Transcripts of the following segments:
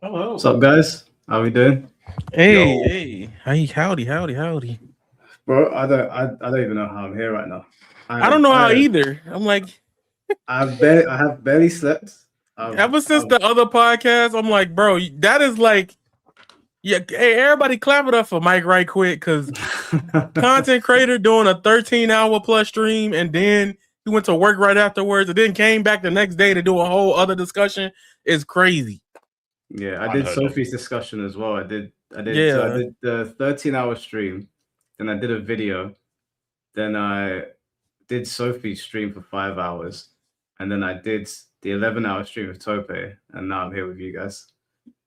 Hello. What's up, guys? How we doing, Yo, Hey, howdy. bro? I don't even know how I'm here right now. I don't know how either. I'm like, I have barely slept. ever since the other podcast, I'm like, bro, that is like, yeah. Hey, everybody, clap it up for Mike right quick, because content creator doing a 13-hour plus stream, and then he went to work right afterwards, and then came back the next day to do a whole other discussion is crazy. Yeah, I did unheard of. Sophie's discussion as well. So I Yeah, did the 13-hour stream, then I did a video, then I did Sophie's stream for 5 hours, and then I did the 11-hour stream with Tope, and now I'm here with you guys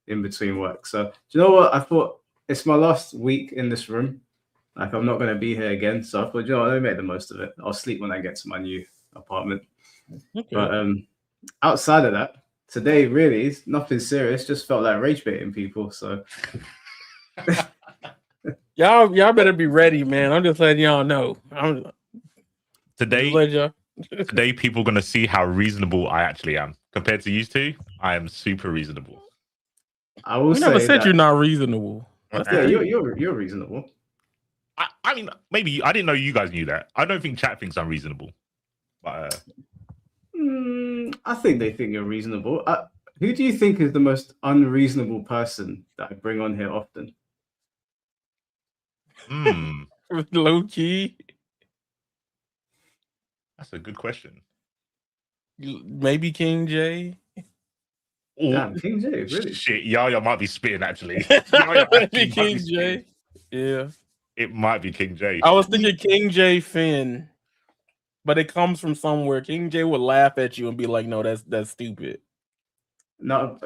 in between work. So do you know what? I thought it's my last week in this room. Like I'm not gonna be here again. So I thought, you know, let me make the most of it. I'll sleep when I get to my new apartment. okay. But outside of that, today really is nothing serious. Just felt like rage baiting people. So Y'all better be ready, man. I'm just letting y'all know. I'm just Today, letting y'all. today, people are gonna see how reasonable I actually am compared to you two. I am super reasonable. I will We never say said that you're not reasonable. That's yeah, the you're reasonable. I mean, maybe I didn't know you guys knew that. I don't think chat thinks I'm reasonable, but I think they think you're reasonable. Who do you think is the most unreasonable person that I bring on here often? low key. that's a good question. Maybe King J. Damn, King J, really? Shit, Yaya might be spitting actually. Yaya Maybe actually might King be spitting. J. Yeah. It might be King J. I was thinking King J Finn, but it comes from somewhere. King J would laugh at you and be like, "No, that's stupid." No,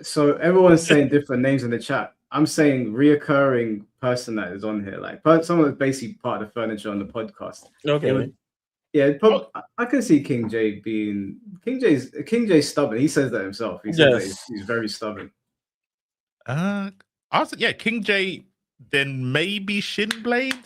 so everyone's saying different names in the chat. I'm saying reoccurring person that is on here, like someone that's basically part of the furniture on the podcast. Okay. It would, yeah, I can see King J being King J's stubborn. He says that himself. He says that he's very stubborn. Also, yeah, King J. Then maybe Shinblade.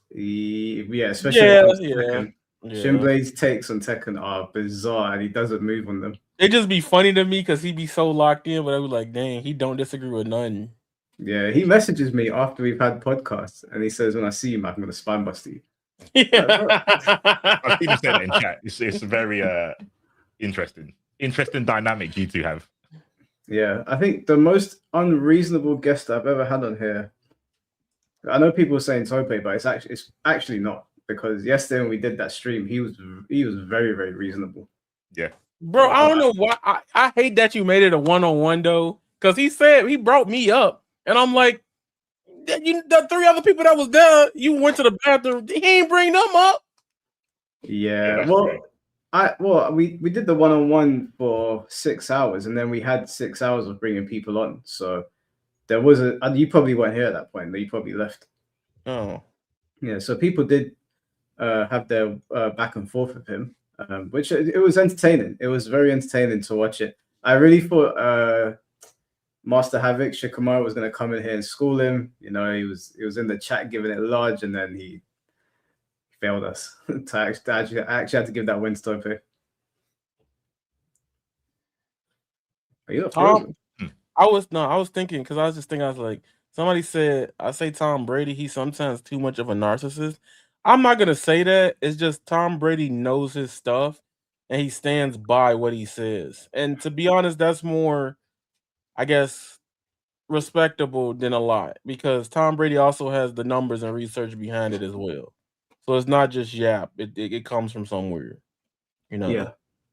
Yeah, especially when it comes to Tekken. yeah. Shinblade's takes on Tekken are bizarre, and he doesn't move on them. It just be funny to me because he be so locked in, but I was like, dang, he don't disagree with nothing. Yeah, he messages me after we've had podcasts, and he says, "When I see you, Mac, I'm gonna spine bust you." I've seen him say that in chat. It's very interesting dynamic you two have. Yeah, I think the most unreasonable guest I've ever had on here. I know people are saying Tope, but it's actually not, because yesterday when we did that stream, he was very, very reasonable. Yeah, bro. I don't know why. I hate that you made it a one-on-one though, because he said he brought me up, and I'm like, the three other people that was there, you went to the bathroom. He ain't bring them up. Yeah, true. we did the one-on-one for 6 hours, and then we had 6 hours of bringing people on. So there was you probably weren't here at that point, but you probably left. Oh, yeah. So people did have their back and forth with him, which it was entertaining. It was very entertaining to watch it. I really thought Master Havoc Shikamaru was going to come in here and school him. You know, he was in the chat giving it large, and then he failed us. I actually had to give that win to Tope. Are you not frozen? I was thinking, because I was just thinking, I was like, somebody said, I say Tom Brady, he's sometimes too much of a narcissist. I'm not gonna say that. It's just Tom Brady knows his stuff and he stands by what he says. And to be honest, that's more, I guess, respectable than a lot, because Tom Brady also has the numbers and research behind it as well. So it's not just yap. It comes from somewhere. You know.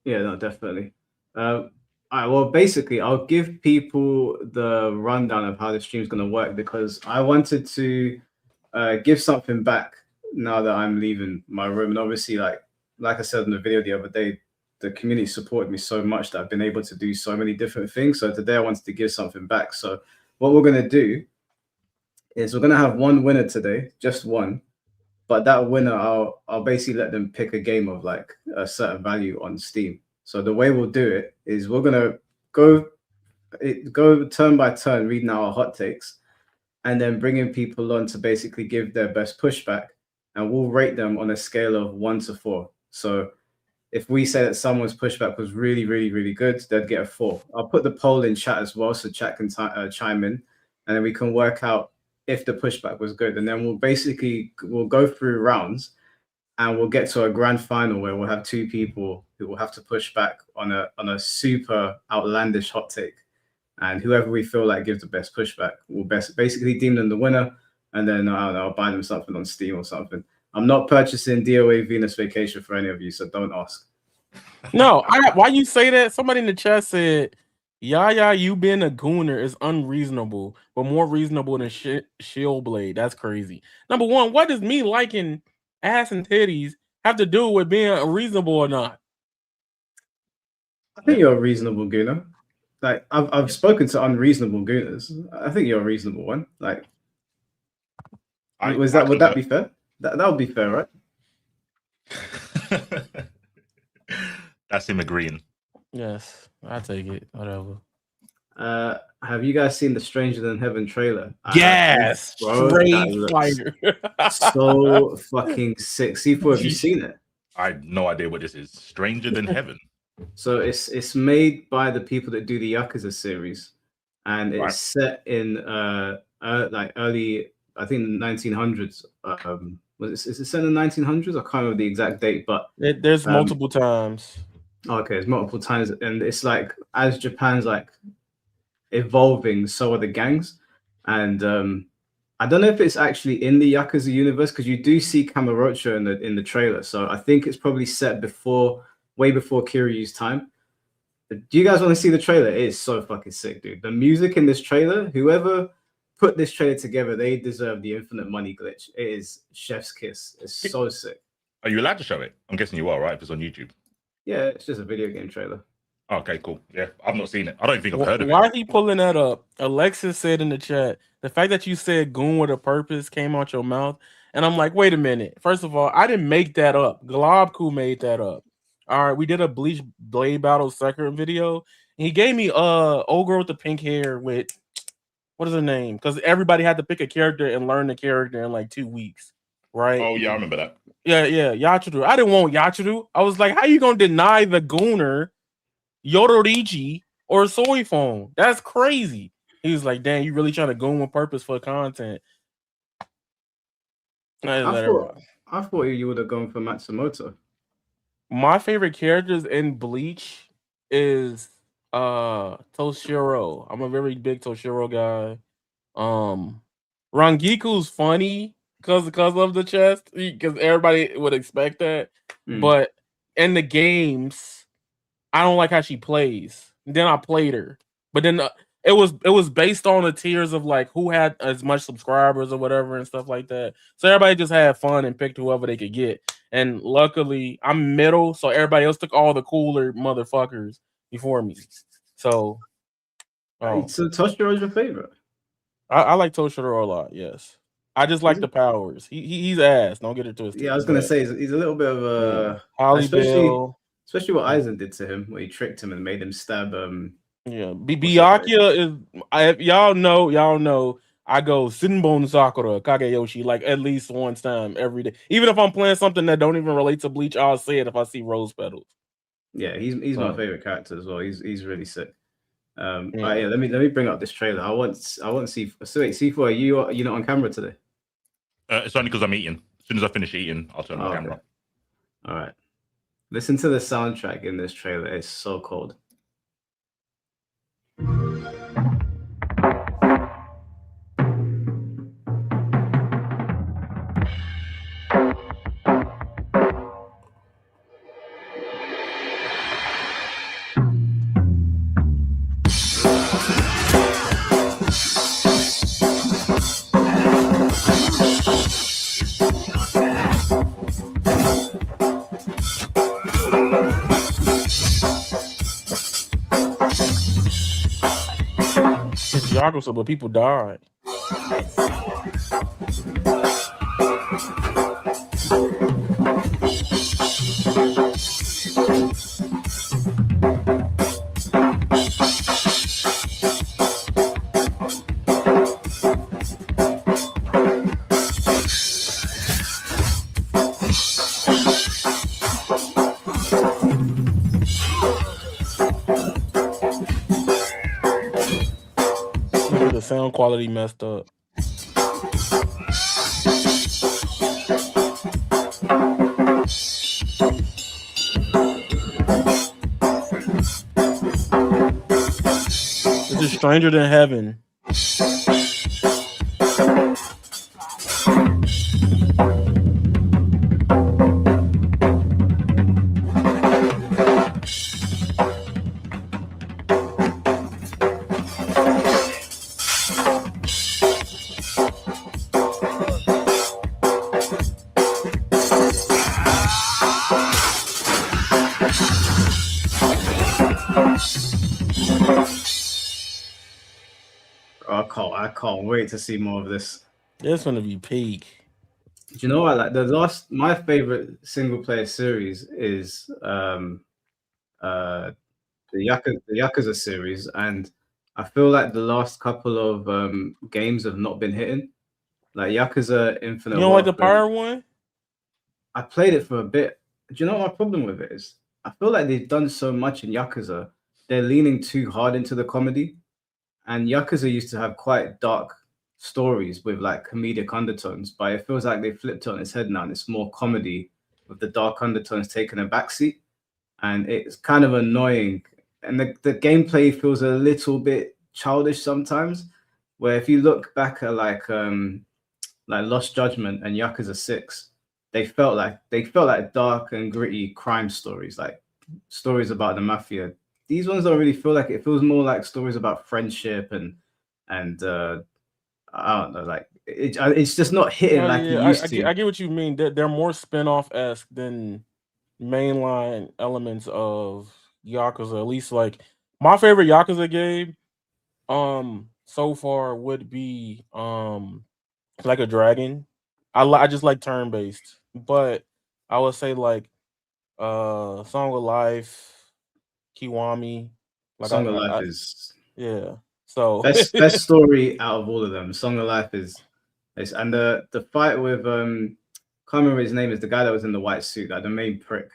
Yeah, no, definitely. All right, well, basically, I'll give people the rundown of how the stream's going to work, because I wanted to give something back now that I'm leaving my room. And obviously, like I said in the video the other day, the community supported me so much that I've been able to do so many different things. So today I wanted to give something back. So what we're going to do is we're going to have one winner today, just one. But that winner, I'll basically let them pick a game of like a certain value on Steam. So the way we'll do it is we're gonna go turn by turn, reading out our hot takes, and then bringing people on to basically give their best pushback, and we'll rate them on a scale of 1 to 4. So if we say that someone's pushback was really, really, really good, they'd get a 4. I'll put the poll in chat as well, so chat can chime in, and then we can work out if the pushback was good. And then we'll go through rounds, and we'll get to a grand final where we'll have 2 people who will have to push back on a super outlandish hot take. And whoever we feel like gives the best pushback will basically deem them the winner. And then, I don't know, I'll buy them something on Steam or something. I'm not purchasing DOA Venus Vacation for any of you, so don't ask. No, why you say that? Somebody in the chat said, Yaya, you being a gooner is unreasonable, but more reasonable than Shield Blade. That's crazy. Number one, what does me liking ass and titties have to do with being reasonable or not? I think you're a reasonable gooner. Like, I've spoken to unreasonable gooners. I think you're a reasonable one. Like, would that be fair? That would be fair, right? That's him agreeing. Yes, I take it. Whatever. Have you guys seen the Stranger Than Heaven trailer? Yes, bro, straight fire. So fucking sick. C4, have you seen it? I have no idea what this is. Stranger Than Heaven. So it's made by the people that do the Yakuza series, and it's set in like early, I think, 1900s. Is it set in the 1900s? I can't remember the exact date, but there's multiple times. Okay, it's multiple times, and it's like as Japan's like evolving, so are the gangs, and I don't know if it's actually in the Yakuza universe because you do see Kamurocho in the trailer, so I think it's probably set way before Kiryu's time. Do you guys want to see the trailer? It is so fucking sick, dude. The music in this trailer, whoever put this trailer together, they deserve the infinite money glitch. It is chef's kiss. It's so sick. Are you allowed to show it? I'm guessing you are, right? If it's on YouTube. Yeah, it's just a video game trailer. Okay, cool. Yeah, I've not seen it. I don't think I've heard of it. Why are he pulling that up? Alexis said in the chat, the fact that you said goon with a purpose came out your mouth. And I'm like, wait a minute. First of all, I didn't make that up. Globku made that up. All right, we did a Bleach Blade Battle second video. And he gave me old girl with the pink hair with, what is her name? Because everybody had to pick a character and learn the character in like 2 weeks, right? Oh, yeah, I remember that. Yeah, Yachiru. I didn't want Yachiru. I was like, how you going to deny the Gooner, Yororiji, or Soy Phone? That's crazy. He was like, damn, you really trying to goon with purpose for content. I thought you would have gone for Matsumoto. My favorite characters in Bleach is Toshiro. I'm a very big Toshiro guy. Rangiku's funny because of the chest, because everybody would expect that. But in the games, I don't like how she plays. Then I played her, but then it was based on the tiers of like who had as much subscribers or whatever and stuff like that. So everybody just had fun and picked whoever they could get. And luckily, I'm middle, so everybody else took all the cooler motherfuckers before me. So, so Toshiro's your favorite? I like Toshiro a lot. Yes, I just like the powers. He's ass. Don't get it twisted. Yeah, I was gonna say he's a little bit of a especially what Aizen did to him, where he tricked him and made him stab. Byakuya is. Y'all know. I go Sinbon Sakura, Kageyoshi, like at least one time every day. Even if I'm playing something that don't even relate to Bleach, I'll say it if I see rose petals. Yeah, he's my favorite character as well. He's really sick. Let me bring up this trailer. I want to see. So wait, C4, are you not on camera today? It's only because I'm eating. As soon as I finish eating, I'll turn on the camera. All right. Listen to the soundtrack in this trailer. It's so cold. Yakuza, but people died. sound quality messed up. This is Stranger Than Heaven. I can't wait to see more of this. It's gonna be peak. Do you know what? Like my favorite single player series is the Yakuza series, and I feel like the last couple of games have not been hitting. Like Yakuza Infinite. You don't like the Pyre one? I played it for a bit. Do you know what my problem with it is? I feel like they've done so much in Yakuza, they're leaning too hard into the comedy. And Yakuza used to have quite dark stories with like comedic undertones, but it feels like they flipped it on its head now, and it's more comedy with the dark undertones taking a backseat. And it's kind of annoying. And the gameplay feels a little bit childish sometimes, where if you look back at like Lost Judgment and Yakuza 6, they felt like dark and gritty crime stories, like stories about the mafia. These ones don't really feel like it. It feels more like stories about friendship and I don't know, like it's just not hitting like it used to. I get what you mean. They're more spin-off-esque than mainline elements of Yakuza. At least like my favorite Yakuza game so far would be Like a Dragon. I just like turn-based, but I would say like Song of Life, Kiwami. Like Song of Life is so best story out of all of them. Song of Life is and the fight with can't remember his name, is the guy that was in the white suit, like the main prick.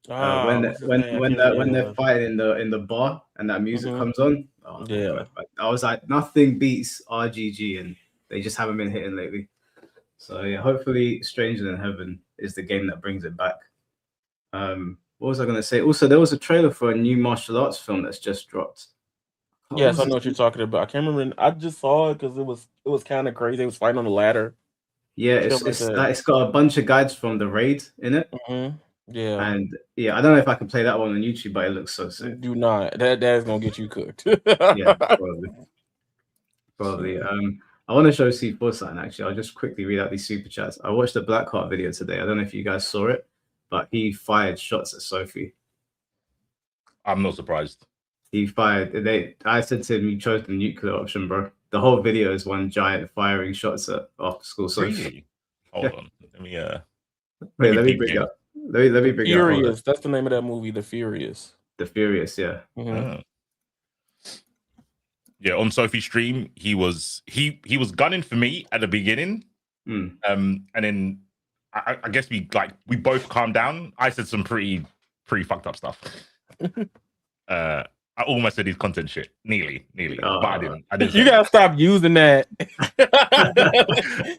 When they're fighting in the bar and that music comes on, God, I was like, nothing beats RGG, and they just haven't been hitting lately. So yeah, hopefully Stranger Than Heaven is the game that brings it back. What was I going to say? Also, there was a trailer for a new martial arts film that's just dropped. Yes, I know what you're talking about. I can't remember. I just saw it because it was kind of crazy. It was fighting on the ladder. Yeah, it's got a bunch of guides from the raid in it. Mm-hmm. Yeah, and yeah, I don't know if I can play that one on YouTube, but it looks so sick. Do not. That is gonna get you cooked. Yeah, probably. I want to show C4 something actually. I'll just quickly read out these super chats. I watched the Blackheart video today. I don't know if you guys saw it, but he fired shots at Sophie. I'm not surprised. He fired. I said to him, "You chose the nuclear option, bro." The whole video is one giant firing shots at after school Sophie. Really? Hold on. Let me wait. Let me bring it up. Let me bring it up. Furious. That's the name of that movie. The Furious. The Furious. Yeah. Mm-hmm. Yeah. On Sophie's stream, he was gunning for me at the beginning. And then I guess we both calmed down. I said some pretty fucked up stuff. I almost said his content shit. Nearly. But I didn't. You gotta stop using that.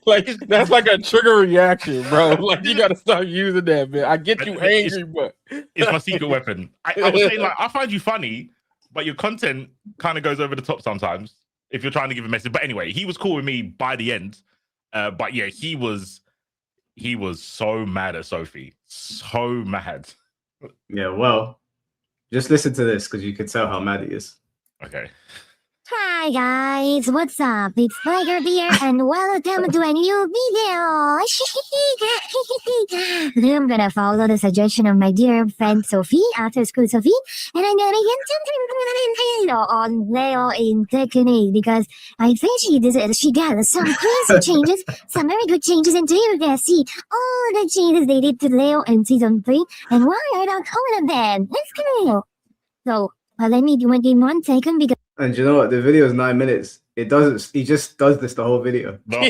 Like that's like a trigger reaction, bro. Like you gotta stop using that, man. I get you angry, but it's my secret weapon. I was saying, like, I find you funny, but your content kind of goes over the top sometimes if you're trying to give a message. But anyway, he was cool with me by the end. But yeah, he was so mad at Sophie. So mad. Yeah, well, just listen to this because you can tell how mad he is. Okay. Hi guys, what's up? It's Tiger here and welcome to a new video. I'm gonna follow the suggestion of my dear friend Sophie, after school Sophie, and I'm gonna get on Leo in Tekken because I think she got some crazy changes, some very good changes, and today we're gonna see all the changes they did to Leo in season 3 and why I don't comment them. Let's go. So let me do one second because. And you know what? The video is 9 minutes. He just does this the whole video. No.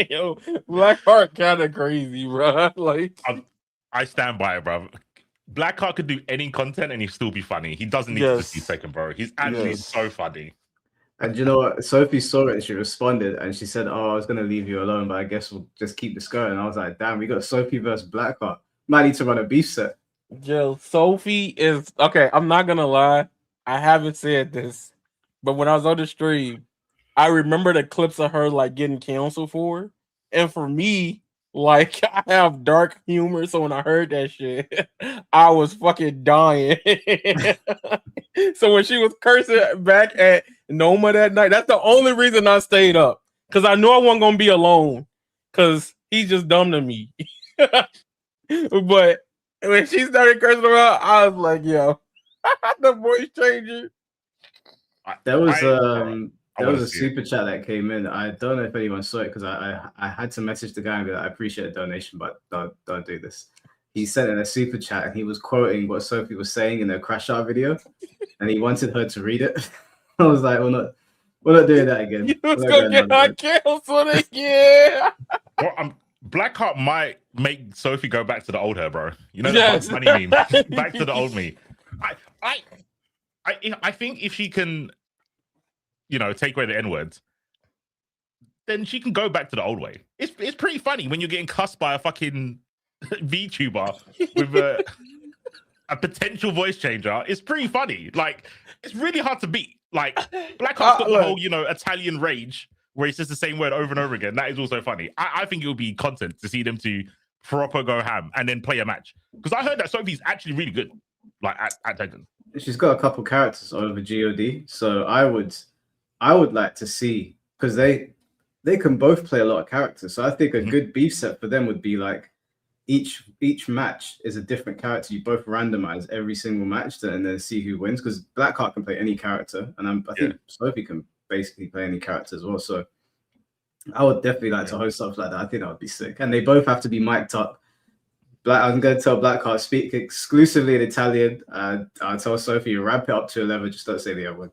Yo, Blackheart kind of crazy, bro. Like, I stand by it, bro. Blackheart could do any content and he'd still be funny. He doesn't need to just be Tekken, bro. He's actually so funny. And you know what? Sophie saw it and she responded and she said, "Oh, I was gonna leave you alone, but I guess we'll just keep this going." And I was like, "Damn, we got Sophie versus Blackheart. Might need to run a beef set." Yo, Sophie is okay. I'm not gonna lie. I haven't said this, but when I was on the stream, I remember the clips of her like getting canceled for. And for me, like I have dark humor, so when I heard that shit, I was fucking dying. So when she was cursing back at Noma that night, that's the only reason I stayed up. Cause I knew I wasn't gonna be alone. Cause he's just dumb to me. But when she started cursing her out, I was like, yo, the voice changing. There was a super chat that came in. I don't know if anyone saw it because I had to message the guy and be like, "I appreciate the donation, but don't do this." He sent in a super chat and he was quoting what Sophie was saying in the crash out video, and he wanted her to read it. I was like, we're not doing that again. You was gonna get her canceled again. Well, Blackheart might make Sophie go back to the old her, bro. You know the Bugs Bunny meme. Back to the old me. I think if she can, you know, take away the N-words, then she can go back to the old way. It's pretty funny when you're getting cussed by a fucking VTuber with a potential voice changer. It's pretty funny. Like, it's really hard to beat. Like, Blackheart's got the whole, you know, Italian rage where he says the same word over and over again. That is also funny. I think it will be content to see them to proper go ham and then play a match. Because I heard that Sophie's actually really good, like at Tekken. She's got a couple characters over GOD, so I would like to see, because they can both play a lot of characters. So I think a good beef set for them would be like each match is a different character. You both randomize every single match and then see who wins. Because Blackheart can play any character, and I think Sophie can basically play any character as well. So I would definitely like to host stuff like that. I think that would be sick. And they both have to be mic'd up. I'm going to tell Blackheart, speak exclusively in Italian. I'll tell Sophie, ramp it up to 11. Just don't say the other word.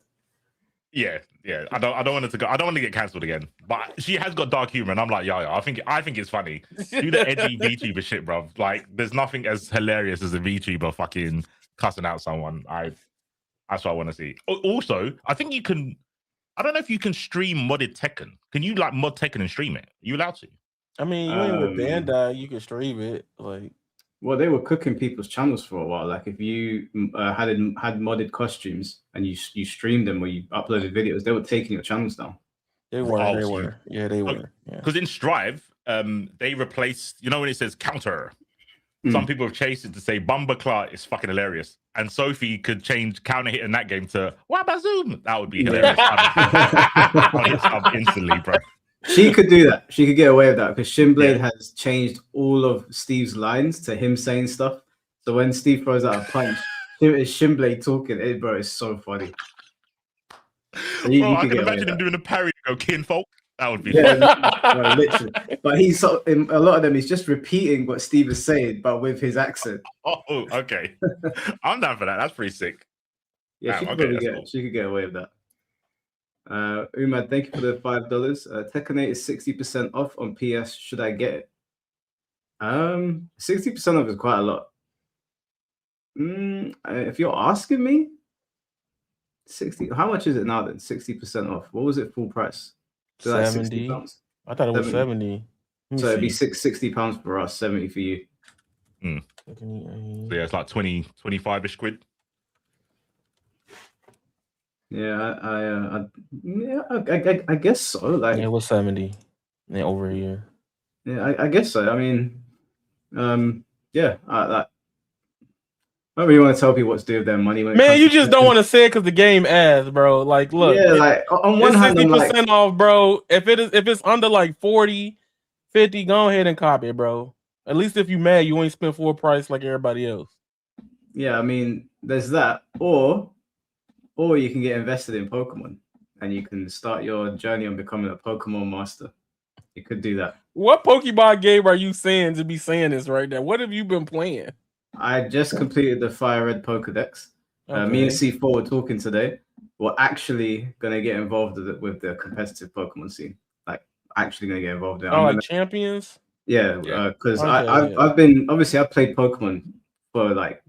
Yeah. I don't want it to go. I don't want to get cancelled again. But she has got dark humor, and I'm like, yeah. I think it's funny. Do the edgy VTuber shit, bro. Like, there's nothing as hilarious as a VTuber fucking cussing out someone. That's what I want to see. Also, I think you can. I don't know if you can stream modded Tekken. Can you like mod Tekken and stream it? Are you allowed to? I mean, you ain't with Bandai, you can stream it. Like, well, they were cooking people's channels for a while. Like, if you had modded costumes and you streamed them or you uploaded videos, they were taking your channels down. They were. Yeah, they were. Because in Strive, they replaced, you know, when it says counter, some people have changed it to say Bumbleclaw is fucking hilarious. And Sophie could change counter hit in that game to Wabazoom. That would be hilarious. I'll get sub instantly, bro. She could do that. She could get away with that because Shinblade has changed all of Steve's lines to him saying stuff. So when Steve throws out a punch, it's Shinblade talking. Bro, it's so funny. I can imagine him doing a parry to go kinfolk. That would be bro, literally. But in a lot of them, he's just repeating what Steve is saying, but with his accent. Oh, okay. I'm down for that. That's pretty sick. Yeah, she could get away with that. Umad, thank you for the $5. Tekken 8 is 60% off on PS. Should I get it? 60% off is quite a lot. If you're asking me, 60. How much is it now then? 60% off. What was it full price? 70. I thought it was 70. So it'd be £60 for us, 70 for you. So yeah, it's like 25-ish quid. Yeah, I guess so. Like, it was 70 over a year. Yeah, I guess so. I mean, yeah, I don't really want to tell people what to do with their money. Man, you just don't want to say it because the game ass, bro. Like, look, yeah, like on one hand, 60% off, bro. If it's under like 40, 50, go ahead and copy it, bro. At least if you mad, you ain't spend full price like everybody else. Yeah, I mean, there's that, or you can get invested in Pokemon and you can start your journey on becoming a Pokemon master. You could do that. What Pokemon game are you saying to be saying this right now? What have you been playing? I just completed the Fire Red Pokedex. Okay. Me and C4 were talking today. We're actually going to get involved with the competitive Pokemon scene. Like, actually going to get involved in it. Like champions? Yeah, because I've been, obviously, I've played Pokemon for like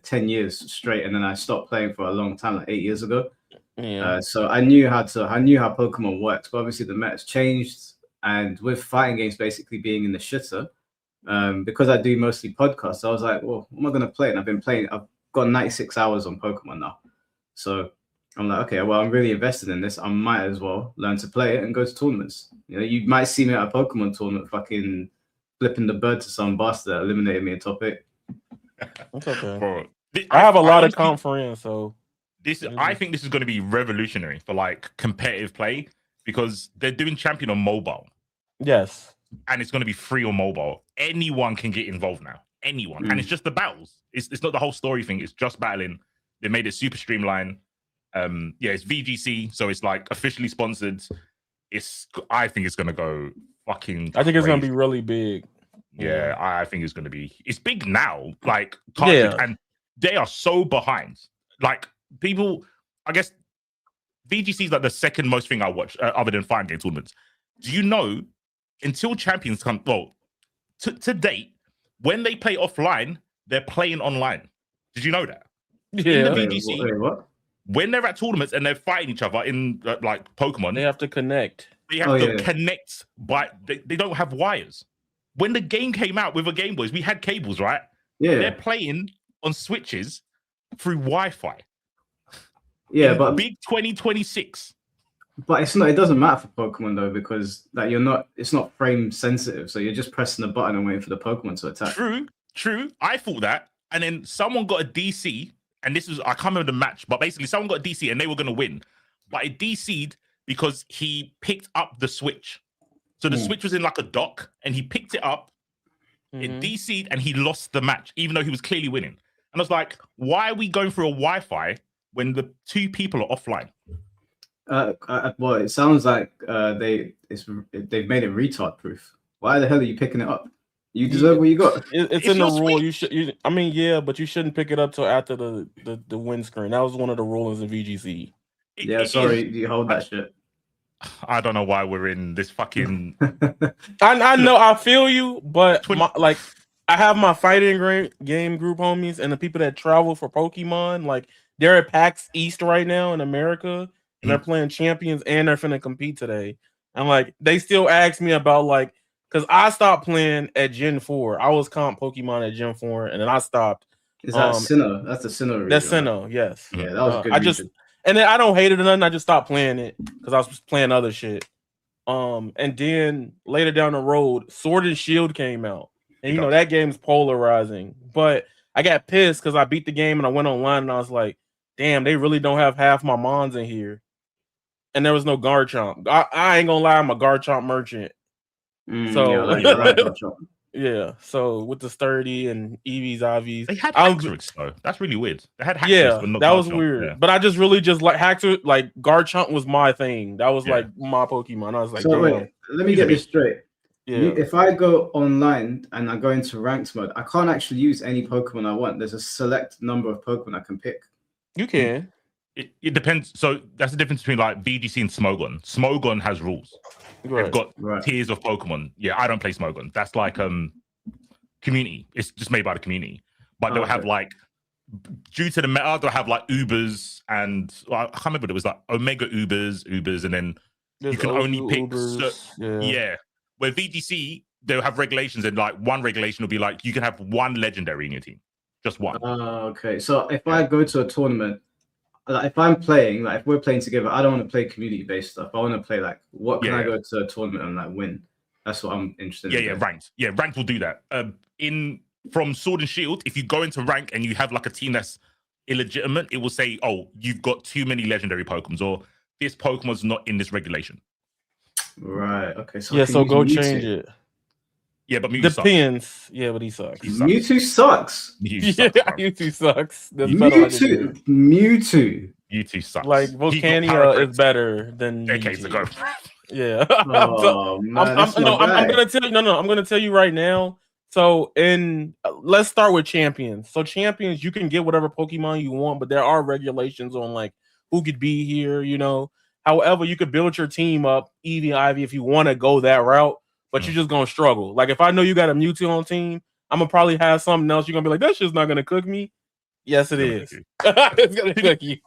10 years straight, and then I stopped playing for a long time, like 8 years ago. Yeah. So I knew how Pokemon works, but obviously the meta's changed, and with fighting games basically being in the shitter, because I do mostly podcasts, I was like, well, what am I gonna play? And I've got 96 hours on Pokemon now. So I'm like, okay, well, I'm really invested in this. I might as well learn to play it and go to tournaments. You know, you might see me at a Pokemon tournament fucking flipping the bird to some bastard that eliminated me in top 8. It's okay. Bro, I have a lot of honestly- comp friends, so I think this is going to be revolutionary for like competitive play because they're doing champion on mobile. yes. And it's going to be free on mobile. Anyone can get involved now. Anyone. And it's just the battles. It's not the whole story thing. It's just battling. They made it super streamlined. It's VGC, so it's like officially sponsored. I think it's going to go fucking I think it's going to crazy. be really big. Yeah, I think it's going to be. It's big now. Like, and they are so behind. Like, people, I guess VGC is like the second most thing I watch other than fighting game tournaments. Do you know, until champions come, well, to date, when they play offline, they're playing online. Did you know that? Yeah. In the VGC, Wait, what? when they're at tournaments and they're fighting each other in like Pokemon, They have to connect. They have to connect, but they don't have wires. When the game came out with the Game Boys, we had cables, right? Yeah. They're playing on switches through Wi-Fi. Yeah, but big 2026. But it's not. It doesn't matter for Pokemon though, because like it's not frame sensitive. So you're just pressing the button and waiting for the Pokemon to attack. True. I thought that, and then someone got a DC, and this was I can't remember the match, but basically someone got a DC and they were going to win, but it DC'd because he picked up the Switch. So the Switch was in like a dock, and he picked it up. It DC'd, and he lost the match, even though he was clearly winning. And I was like, why are we going through a Wi-Fi when the two people are offline? Well, it sounds like they've made it retard proof. Why the hell are you picking it up? You deserve what you got. It's in the rule. But you shouldn't pick it up till after the windscreen. That was one of the rulings in VGC. You hold that shit. I don't know why we're in this fucking. I know, I feel you, but I have my fighting game group homies and the people that travel for Pokemon. Like they're at PAX East right now in America, and they're playing champions, and they're finna compete today. And like they still ask me about like, because I stopped playing at Gen 4. I was comp Pokemon at Gen 4, and then I stopped. Is that Sinnoh? That's the Sinnoh region. That's Sinnoh, yes. Yeah, that was a good region. And then I don't hate it or nothing. I just stopped playing it because I was playing other shit. And then later down the road, Sword and Shield came out. And you know that game's polarizing. But I got pissed because I beat the game and I went online and I was like, damn, they really don't have half my mons in here. And there was no Garchomp. I ain't gonna lie, I'm a Garchomp merchant. Yeah, so with the sturdy and Eevees, Ivies. They had Haxorus though. That's really weird. They had Haxorus, but not that Garchomp. was weird. Yeah. But I just really like Haxorus, like Garchomp was my thing. That was like my Pokemon. I was like, so wait, let me get this straight. Yeah. If I go online and I go into ranked mode, I can't actually use any Pokemon I want. There's a select number of Pokemon I can pick. You can. It depends. So that's the difference between like VGC and Smogon. Smogon has rules. Right. They've got tiers of Pokemon. Yeah, I don't play Smogon. That's like community. It's just made by the community. But they'll have like, due to the meta, they'll have like Ubers and I can't remember what it was, like Omega Ubers, and then you can only pick where VGC they'll have regulations, and like one regulation will be like you can have one legendary in your team. Just one. Okay. So if I go to a tournament, like if I'm playing, like if we're playing together, I don't want to play community-based stuff. I want to play like what can I go to a tournament and like win? That's what I'm interested in. Yeah, ranked. Yeah, ranked will do that. From Sword and Shield, if you go into rank and you have like a team that's illegitimate, it will say, "Oh, you've got too many legendary Pokemons," or "This Pokemon's not in this regulation." Right. Okay. So so go change it. Yeah, but Mewtwo depends. Sucks. Yeah, but he sucks. Mewtwo sucks. Mewtwo sucks. Mewtwo sucks. Like Volcania is better than decades ago. Yeah. Oh, man, I'm gonna tell you. I'm gonna tell you right now. So let's start with champions. So champions, you can get whatever Pokemon you want, but there are regulations on like who could be here. You know. However, you could build your team up, Eevee, Ivy, if you want to go that route, but you're just gonna struggle. Like if I know you got a Mewtwo on team, I'm gonna probably have something else. You're gonna be like, that shit's not gonna cook me. Yes, it is. you. It's gonna cook you.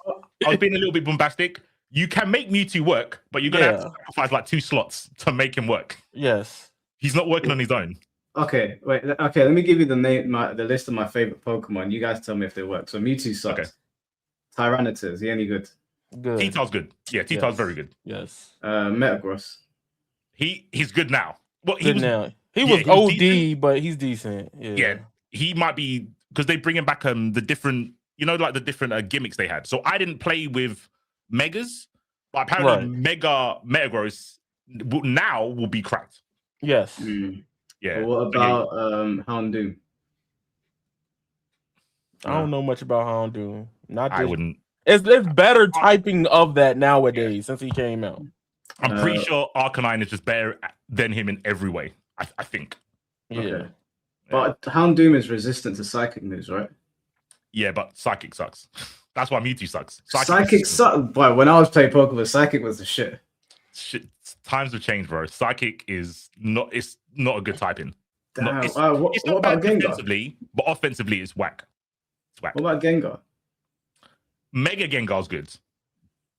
I was being a little bit bombastic. You can make Mewtwo work, but you're gonna have to sacrifice like 2 slots to make him work. Yes. He's not working on his own. Okay, wait. Okay, let me give you the list of my favorite Pokemon. You guys tell me if they work. So Mewtwo sucks. Okay. Tyranitar, is he any good? Good. T-Tar's good. Yeah, T-Tar's very good. Yes. Metagross. He's good now. Well, He was was OD, decent. but he's decent. Yeah, he might be because they bring him back the different, like the different gimmicks they had. So I didn't play with Megas, but apparently Mega Metagross now will be cracked. Yes. Yeah. But what about Houndoom? I don't know much about Houndoom. I wouldn't. It's better typing of that nowadays since he came out. I'm pretty sure Arcanine is just better than him in every way. I think. Yeah. Okay. But Houndoom is resistant to psychic moves, right? Yeah, but Psychic sucks. That's why Mewtwo sucks. Psychic sucks. But when I was playing Pokemon, Psychic was the shit. Shit, times have changed, bro. Psychic is not. It's not a good typing. Damn. It's what not about bad Gengar? defensively, but offensively, it's whack. It's whack. What about Gengar? Mega Gengar's good.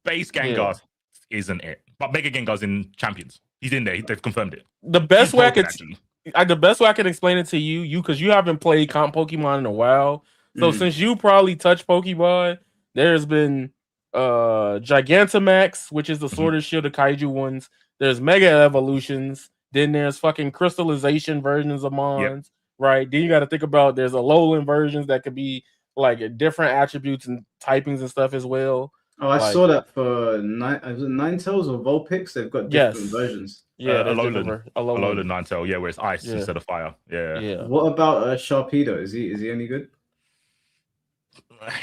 Base Gengar isn't it, but Mega Gengar's in Champions. He's in there. They've confirmed it. The best way the best way I can explain it to you because you haven't played comp Pokemon in a while. So since you probably touched Pokemon, there's been Gigantamax, which is the Sword and Shield of Kaiju ones. There's Mega Evolutions. Then there's fucking crystallization versions of Mons, right? Then you got to think about there's Alolan versions that could be like different attributes and typings and stuff as well. Oh, I saw that for Ninetales or Vulpix. They've got different versions. Yeah, Alolan Ninetale. Yeah, where it's ice instead of fire. Yeah. What about Sharpedo? Is he any good?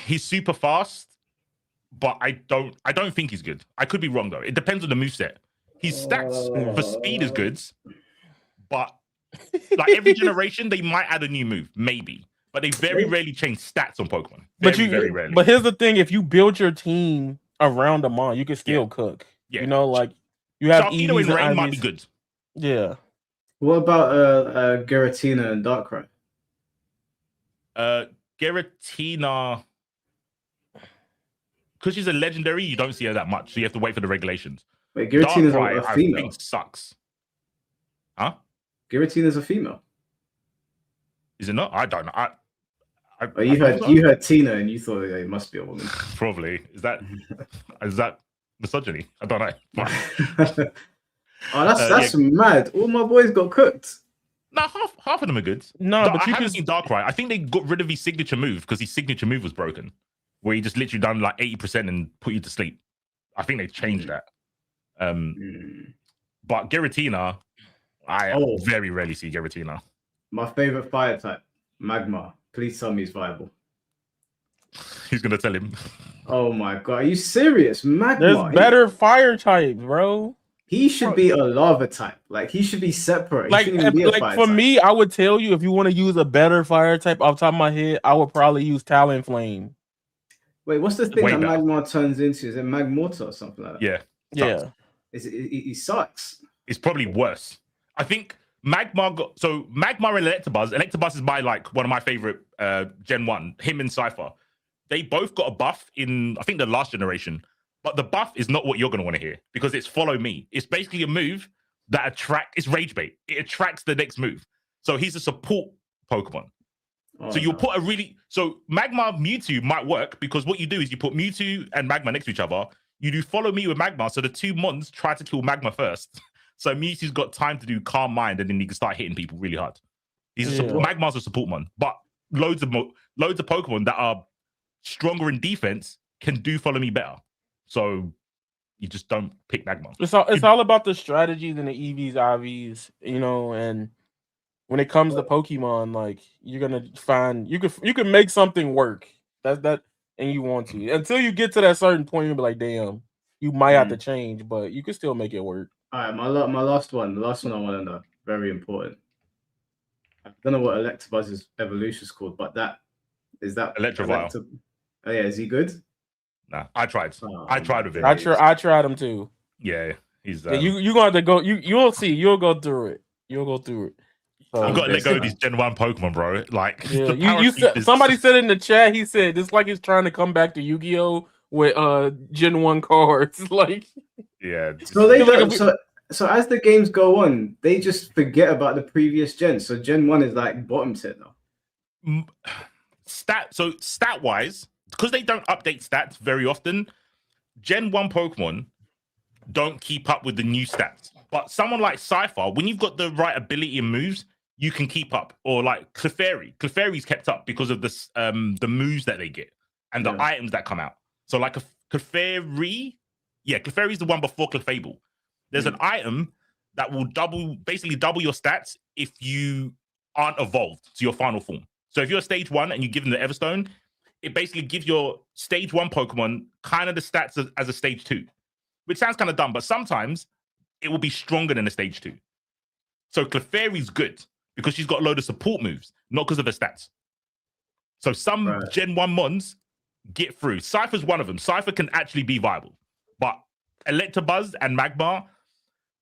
He's super fast, but I don't think he's good. I could be wrong though. It depends on the moveset. His stats for speed is good, but like every generation they might add a new move, maybe. But they very rarely change stats on Pokemon. Very rarely. But here's the thing: if you build your team around a Mon, you can still cook. Yeah. Like you have Sharpedo EVs and Rain IVs. might be good. Yeah. What about Giratina and Darkrai? Giratina, because she's a legendary, you don't see her that much, so you have to wait for the regulations. Wait, Giratina's a female. I think sucks. Huh? Giratina's a female. Is it not? I don't know. You heard Tina and you thought it must be a woman. Probably. Is that misogyny? I don't know. That's mad. All my boys got cooked. No, half of them are good. No, but I haven't seen Darkrai. I think they got rid of his signature move because his signature move was broken, where he just literally done like 80% and put you to sleep. I think they changed that. But Giratina, I very rarely see Giratina. My favorite fire type, Magmar. Please tell me he's viable. Who's gonna tell him? Oh my god, are you serious? Magmar. There's better fire types, bro. He should be a lava type. Like he should be separate. Like for me, I would tell you if you want to use a better fire type off the top of my head, I would probably use Talonflame. Wait, what's the thing that Magmar turns into? Is it Magmortar or something like that? Yeah. He sucks. It's probably worse. I think Magmar Magmar and Electabuzz. Electabuzz is one of my favorite Gen 1. Him and Cypher. They both got a buff in I think the last generation. But the buff is not what you're going to want to hear because it's follow me. It's basically a move that it's rage bait. It attracts the next move. So he's a support Pokemon. So you'll put Magmar Mewtwo might work because what you do is you put Mewtwo and Magmar next to each other. You do follow me with Magmar. So the two Mons try to kill Magmar first. So Mewtwo's got time to do Calm Mind and then he can start hitting people really hard. Magmar's a support Mon. But loads of Pokemon that are stronger in defense can do follow me better. So you just don't pick Magmar. It's all about the strategies and the EVs, IVs, and when it comes to Pokemon, like you're gonna find you can make something work. That and you want to. Until you get to that certain point, you'll be like, damn, you might have to change, but you can still make it work. All right, my last one. The last one I want to know. Very important. I don't know what Electabuzz's evolution is called, but is that Electrovile. Oh yeah, is he good? Nah, I tried. I tried with him. I tried him too. Yeah, he's. You're gonna have to go. You'll see. You'll go through it. So I've got to let go of these Basically. Gen 1 Pokemon, bro. Like, yeah, the you parakeet said is- somebody said in the chat. He said it's like he's trying to come back to Yu-Gi-Oh with Gen 1 cards. Like, Yeah. So they It's like don't. a- So as the games go on, they just forget about the previous gen. So Gen 1 is like bottom tier now. Stat wise, because they don't update stats very often, Gen 1 Pokemon don't keep up with the new stats. But someone like Cypher, when you've got the right ability and moves, you can keep up. Or like Clefairy's kept up because of the moves that they get and the items that come out. So like a Clefairy, Clefairy's the one before Clefable. There's an item that will basically double your stats if you aren't evolved to your final form. So if you're stage 1 and you give them the Everstone, it basically gives your stage 1 Pokemon kind of the stats as a stage 2, which sounds kind of dumb, but sometimes it will be stronger than a stage 2. So Clefairy's good because she's got a load of support moves, not because of her stats. So some Gen 1 mons get through. Cypher's one of them. Cypher can actually be viable, but Electabuzz and Magmar,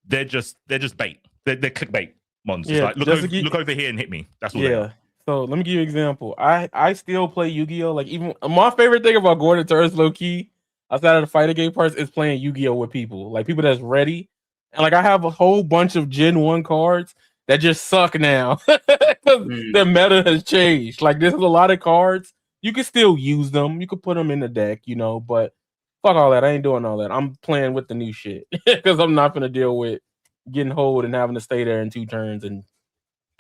they're just bait. They're clickbait mons. It's like, look over here and hit me. That's all they are. So let me give you an example. I still play Yu-Gi-Oh! Like, even my favorite thing about going to turns low key outside of the fighting game parts is playing Yu-Gi-Oh! With people. Like, people that's ready. And like, I have a whole bunch of Gen 1 cards that just suck now. The meta has changed. Like, there's a lot of cards. You can still use them. You could put them in the deck, but fuck all that. I ain't doing all that. I'm playing with the new shit. Because I'm not gonna deal with getting hold and having to stay there in 2 turns and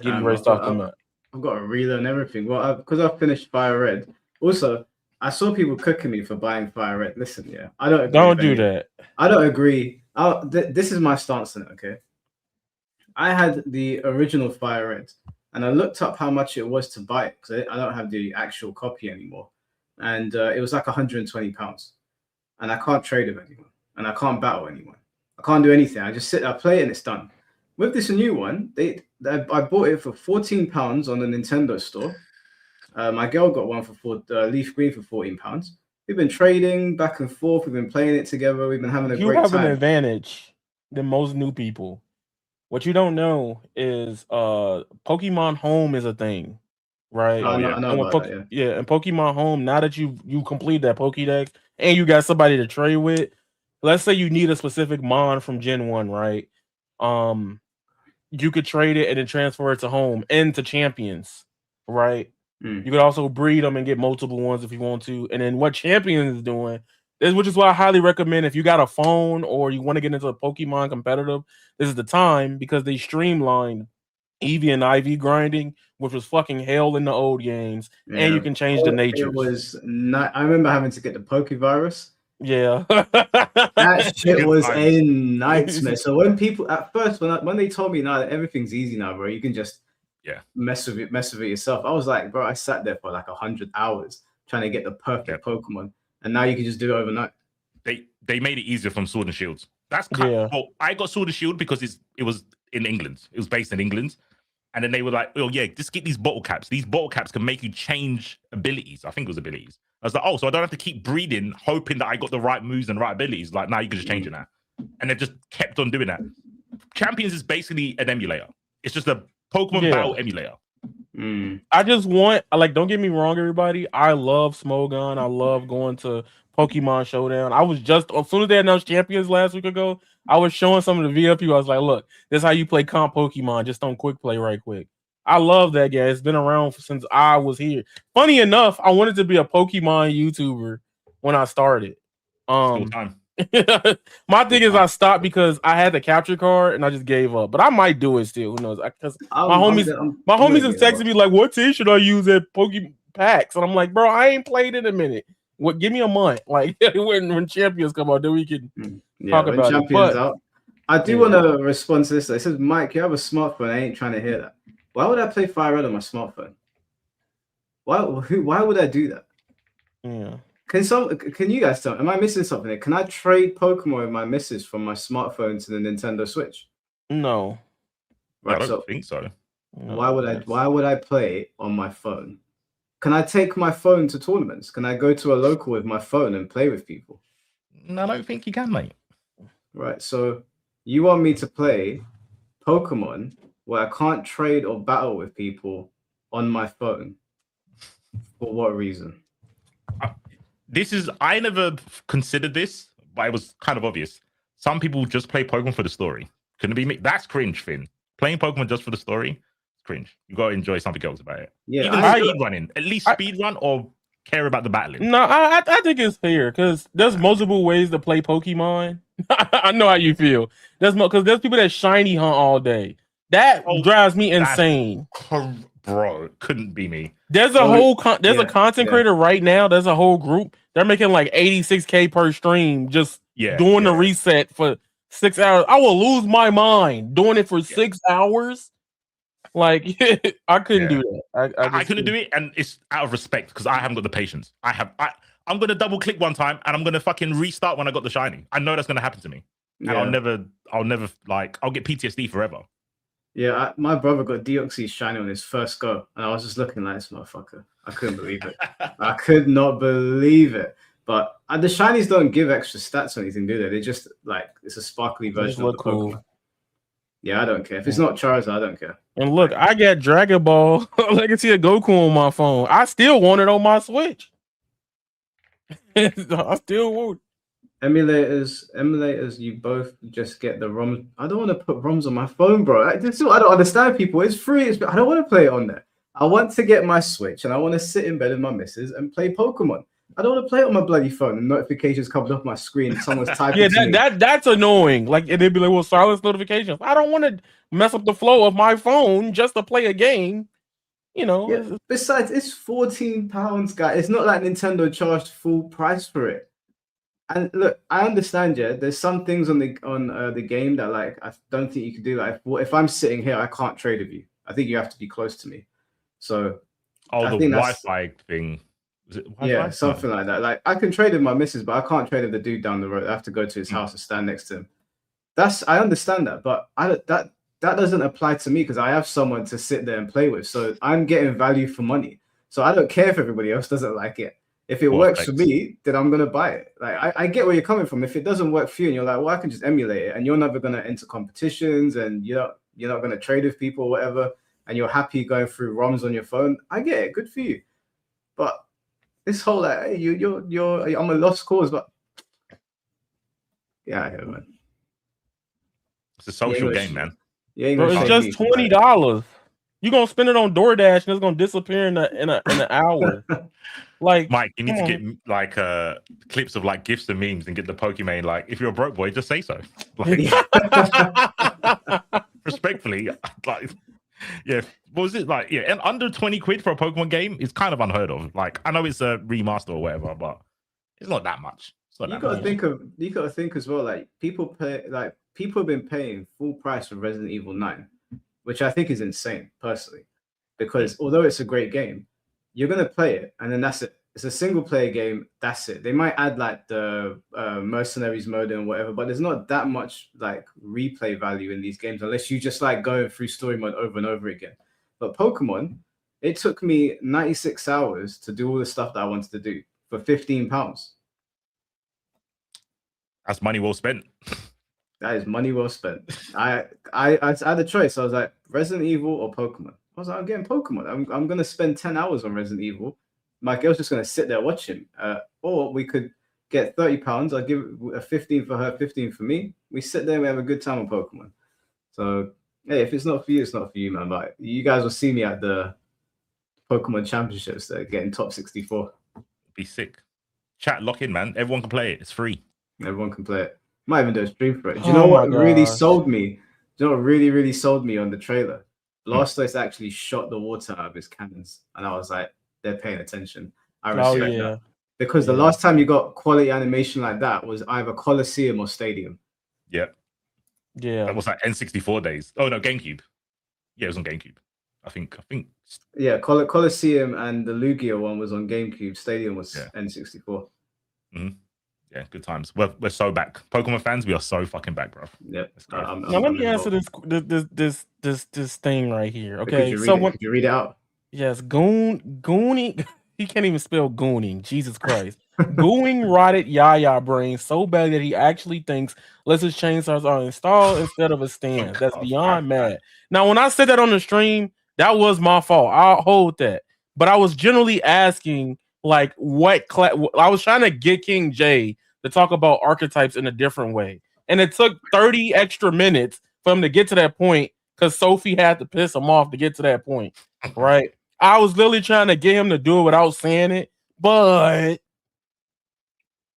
getting raced off the map. I've got to relearn everything. Well, because I've finished Fire Red. Also, I saw people cooking me for buying Fire Red. Listen, I don't agree. Don't do that. I don't agree. This is my stance on it, okay? I had the original Fire Red, and I looked up how much it was to buy it, because I don't have the actual copy anymore. And it was like £120. And I can't trade with anyone. And I can't battle anyone. I can't do anything. I just I play it, and it's done. With this new one, I bought it for £14 on the Nintendo store. My girl got one for Leaf Green for £14. We've been trading back and forth. We've been playing it together. We've been having a great time. You have an advantage than most new people. What you don't know is Pokemon Home is a thing, right? I know about that, yeah. And Pokemon Home, now that you complete that Pokédex and you got somebody to trade with, let's say you need a specific Mon from Gen 1, right? You could trade it and then transfer it to Home and to Champions, right? You could also breed them and get multiple ones if you want to. And then what Champions is doing, which is why I highly recommend, if you got a phone or you want to get into a Pokemon competitive, this is the time, because they streamlined EV and IV grinding, which was fucking hell in the old games, and you can change the nature. It was not. I remember having to get the Pokevirus. Yeah, that shit was a nightmare. So when people at first, when they told me now that everything's easy now, bro, you can just mess with it yourself. I was like, bro, I sat there for like 100 hours trying to get the perfect Pokemon, and now you can just do it overnight. They made it easier from Sword and Shields. That's well, I got Sword and Shield because it was in England. It was based in England. And then they were like, oh yeah, just get these bottle caps. These bottle caps can make you change abilities. I think it was abilities. I was like, oh, so I don't have to keep breeding, hoping that I got the right moves and right abilities. Like, now you can just change it now. And they've just kept on doing that. Champions is basically an emulator. It's just a Pokemon battle emulator. I just want, don't get me wrong, everybody. I love Smogon. I love going to Pokemon Showdown. I was just, as soon as they announced Champions last week ago, I was showing some of the VIP. I was like, look, this is how you play comp Pokemon. Just don't quick play right quick. I love that guy. It's been around since I was here. Funny enough, I wanted to be a Pokemon YouTuber when I started. Still time. My thing is I stopped because I had the capture card and I just gave up. But I might do it still. Who knows? Because my homies have texted me like, "What team should I use at Pokemon Packs?" And I'm like, "Bro, I ain't played in a minute. What? Give me a month. Like when Champions come out, then we can talk about it." But out, I do want to respond to this. It says, "Mike, you have a smartphone. I ain't trying to hear that. Why would I play Fire Red on my smartphone? Why would I do that? Yeah." Can you guys tell me, am I missing something here? Can I trade Pokemon with my missus from my smartphone to the Nintendo Switch? No. Right, I don't think so. No, why would I play on my phone? Can I take my phone to tournaments? Can I go to a local with my phone and play with people? No, I don't think you can, mate. Right, so you want me to play Pokemon where I can't trade or battle with people on my phone. For what reason? I never considered this, but it was kind of obvious. Some people just play Pokemon for the story. Couldn't it be me? That's cringe, Finn. Playing Pokemon just for the story, it's cringe. You gotta enjoy something else about it. Yeah, even speed running, at least speed run or care about the battling. No, I think it's fair because there's multiple ways to play Pokemon. I know how you feel. Because there's people that shiny hunt all day. That drives me insane. Bro, couldn't be me. There's a a content creator right now. There's a whole group. They're making like 86K per stream just doing the reset for 6 hours. I will lose my mind doing it for 6 hours. Like I couldn't do that. I couldn't do it, and it's out of respect because I haven't got the patience. I'm gonna double click one time and I'm gonna fucking restart when I got the shiny. I know that's gonna happen to me, and I'll never like I'll get PTSD forever. Yeah, my brother got Deoxys shiny on his first go, and I was just looking like this motherfucker. I couldn't believe it. I could not believe it. But the shinies don't give extra stats or anything, do they? They just like it's a sparkly version of the Pokemon. Yeah, I don't care. If it's not Charizard, I don't care. And look, I got Dragon Ball Legacy of Goku on my phone. I still want it on my Switch. I still want emulators. You both just get the ROM. I don't want to put ROMs on my phone, bro. I don't understand people. It's free. I don't want to play it on there. I want to get my Switch and I want to sit in bed with my missus and play Pokemon. I don't want to play it on my bloody phone and notifications coming up my screen. Someone's typing. That's annoying. Like they'd be like, "Well, silence notifications." I don't want to mess up the flow of my phone just to play a game. You know. Yeah. Besides, it's £14, guys. It's not like Nintendo charged full price for it. And look, I understand. Yeah, there's some things on the game that like I don't think you can do. Like, if I'm sitting here, I can't trade with you. I think you have to be close to me. So, the Wi-Fi thing. Yeah, something like that. Like I can trade with my missus, but I can't trade with the dude down the road. I have to go to his house and stand next to him. I understand that, but that doesn't apply to me because I have someone to sit there and play with. So I'm getting value for money. So I don't care if everybody else doesn't like it. If it works for me, then I'm gonna buy it. Like I get where you're coming from. If it doesn't work for you, and you're like, well, I can just emulate it, and you're never gonna enter competitions, and you're not gonna trade with people or whatever, and you're happy going through ROMs on your phone. I get it. Good for you. But this whole like, hey, I'm a lost cause, but yeah, man. It's a social game, man. Yeah, bro, it's just $20. You're gonna spend it on DoorDash and it's gonna disappear in an hour. Like Mike, you need to get like clips of like gifs and memes and get the Pokemon. Like, if you're a broke boy, just say so. Like, respectfully, like, yeah. What was it like? Yeah, and under 20 quid for a Pokemon game is kind of unheard of. Like, I know it's a remaster or whatever, but it's not that much. You gotta think as well. Like people have been paying full price for Resident Evil 9, which I think is insane personally, because although it's a great game, you're gonna play it and then that's it. It's a single player game. That's it. They might add like the mercenaries mode and whatever, but there's not that much like replay value in these games unless you just like going through story mode over and over again. But Pokemon, it took me 96 hours to do all the stuff that I wanted to do for £15. That's money well spent. That is money well spent. I had a choice. I was like, Resident Evil or Pokemon. I was like, I'm getting Pokemon. I'm gonna spend 10 hours on Resident Evil. My girl's just gonna sit there watching. Or we could get £30. I'll give a 15 for her, 15 for me. We sit there and we have a good time on Pokemon. So hey, if it's not for you, it's not for you, man. But you guys will see me at the Pokemon Championships. They're getting top 64. Be sick. Chat, lock in, man. Everyone can play it. It's free. Everyone can play it. Might even do a stream for it. Do you know what really sold me? Do you know what really sold me on the trailer? Blastoise actually shot the water out of his cannons, and I was like, they're paying attention. I respect that. Because the last time you got quality animation like that was either Coliseum or Stadium. Yeah. That was like N64 days. Oh no, GameCube. Yeah, it was on GameCube. I think. Yeah, Coliseum and the Lugia one was on GameCube. Stadium was N64. Mm-hmm. Yeah, good times. We're so back. Pokemon fans, we are so fucking back, bro. Yep. Now let me answer this thing right here. Okay, could you read it out? Yes, gooning. He can't even spell gooning. Jesus Christ. Gooing rotted Yaya brain so bad that he actually thinks Liz's chainsaws are installed instead of a stand. That's beyond mad. Now, when I said that on the stream, that was my fault. I'll hold that. But I was generally asking, like, what class. I was trying to get King J to talk about archetypes in a different way. And it took 30 extra minutes for him to get to that point because Sophie had to piss him off to get to that point. Right? I was literally trying to get him to do it without saying it. But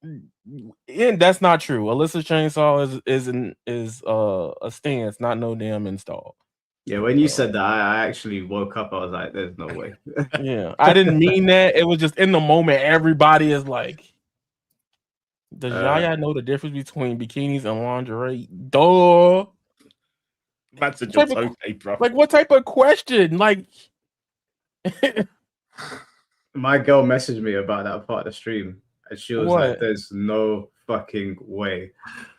and that's not true. Alyssa's chainsaw is a stance, not no damn install. Yeah, when you said that, I actually woke up. I was like, "There's no way." Yeah, I didn't mean that. It was just in the moment. Everybody is like, "Does Yaya know the difference between bikinis and lingerie?" Duh. That's just okay, bro. Like, what type of question? Like, my girl messaged me about that part of the stream, and she was like, "There's no fucking way."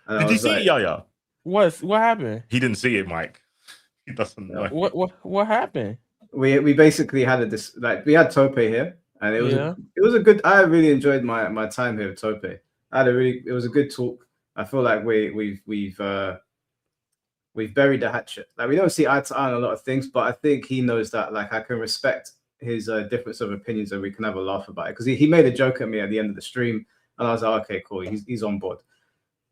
And Did you see it, Yaya? What happened? He didn't see it, Mike. He doesn't know. What happened? We basically had we had Tope here, and it was a good. I really enjoyed my time here with Tope. It was a good talk. I feel like we've buried the hatchet. Like, we don't see eye to eye on a lot of things, but I think he knows that, like, I can respect his difference of opinions and we can have a laugh about it, because he made a joke at me at the end of the stream and I was like, okay, cool, he's on board.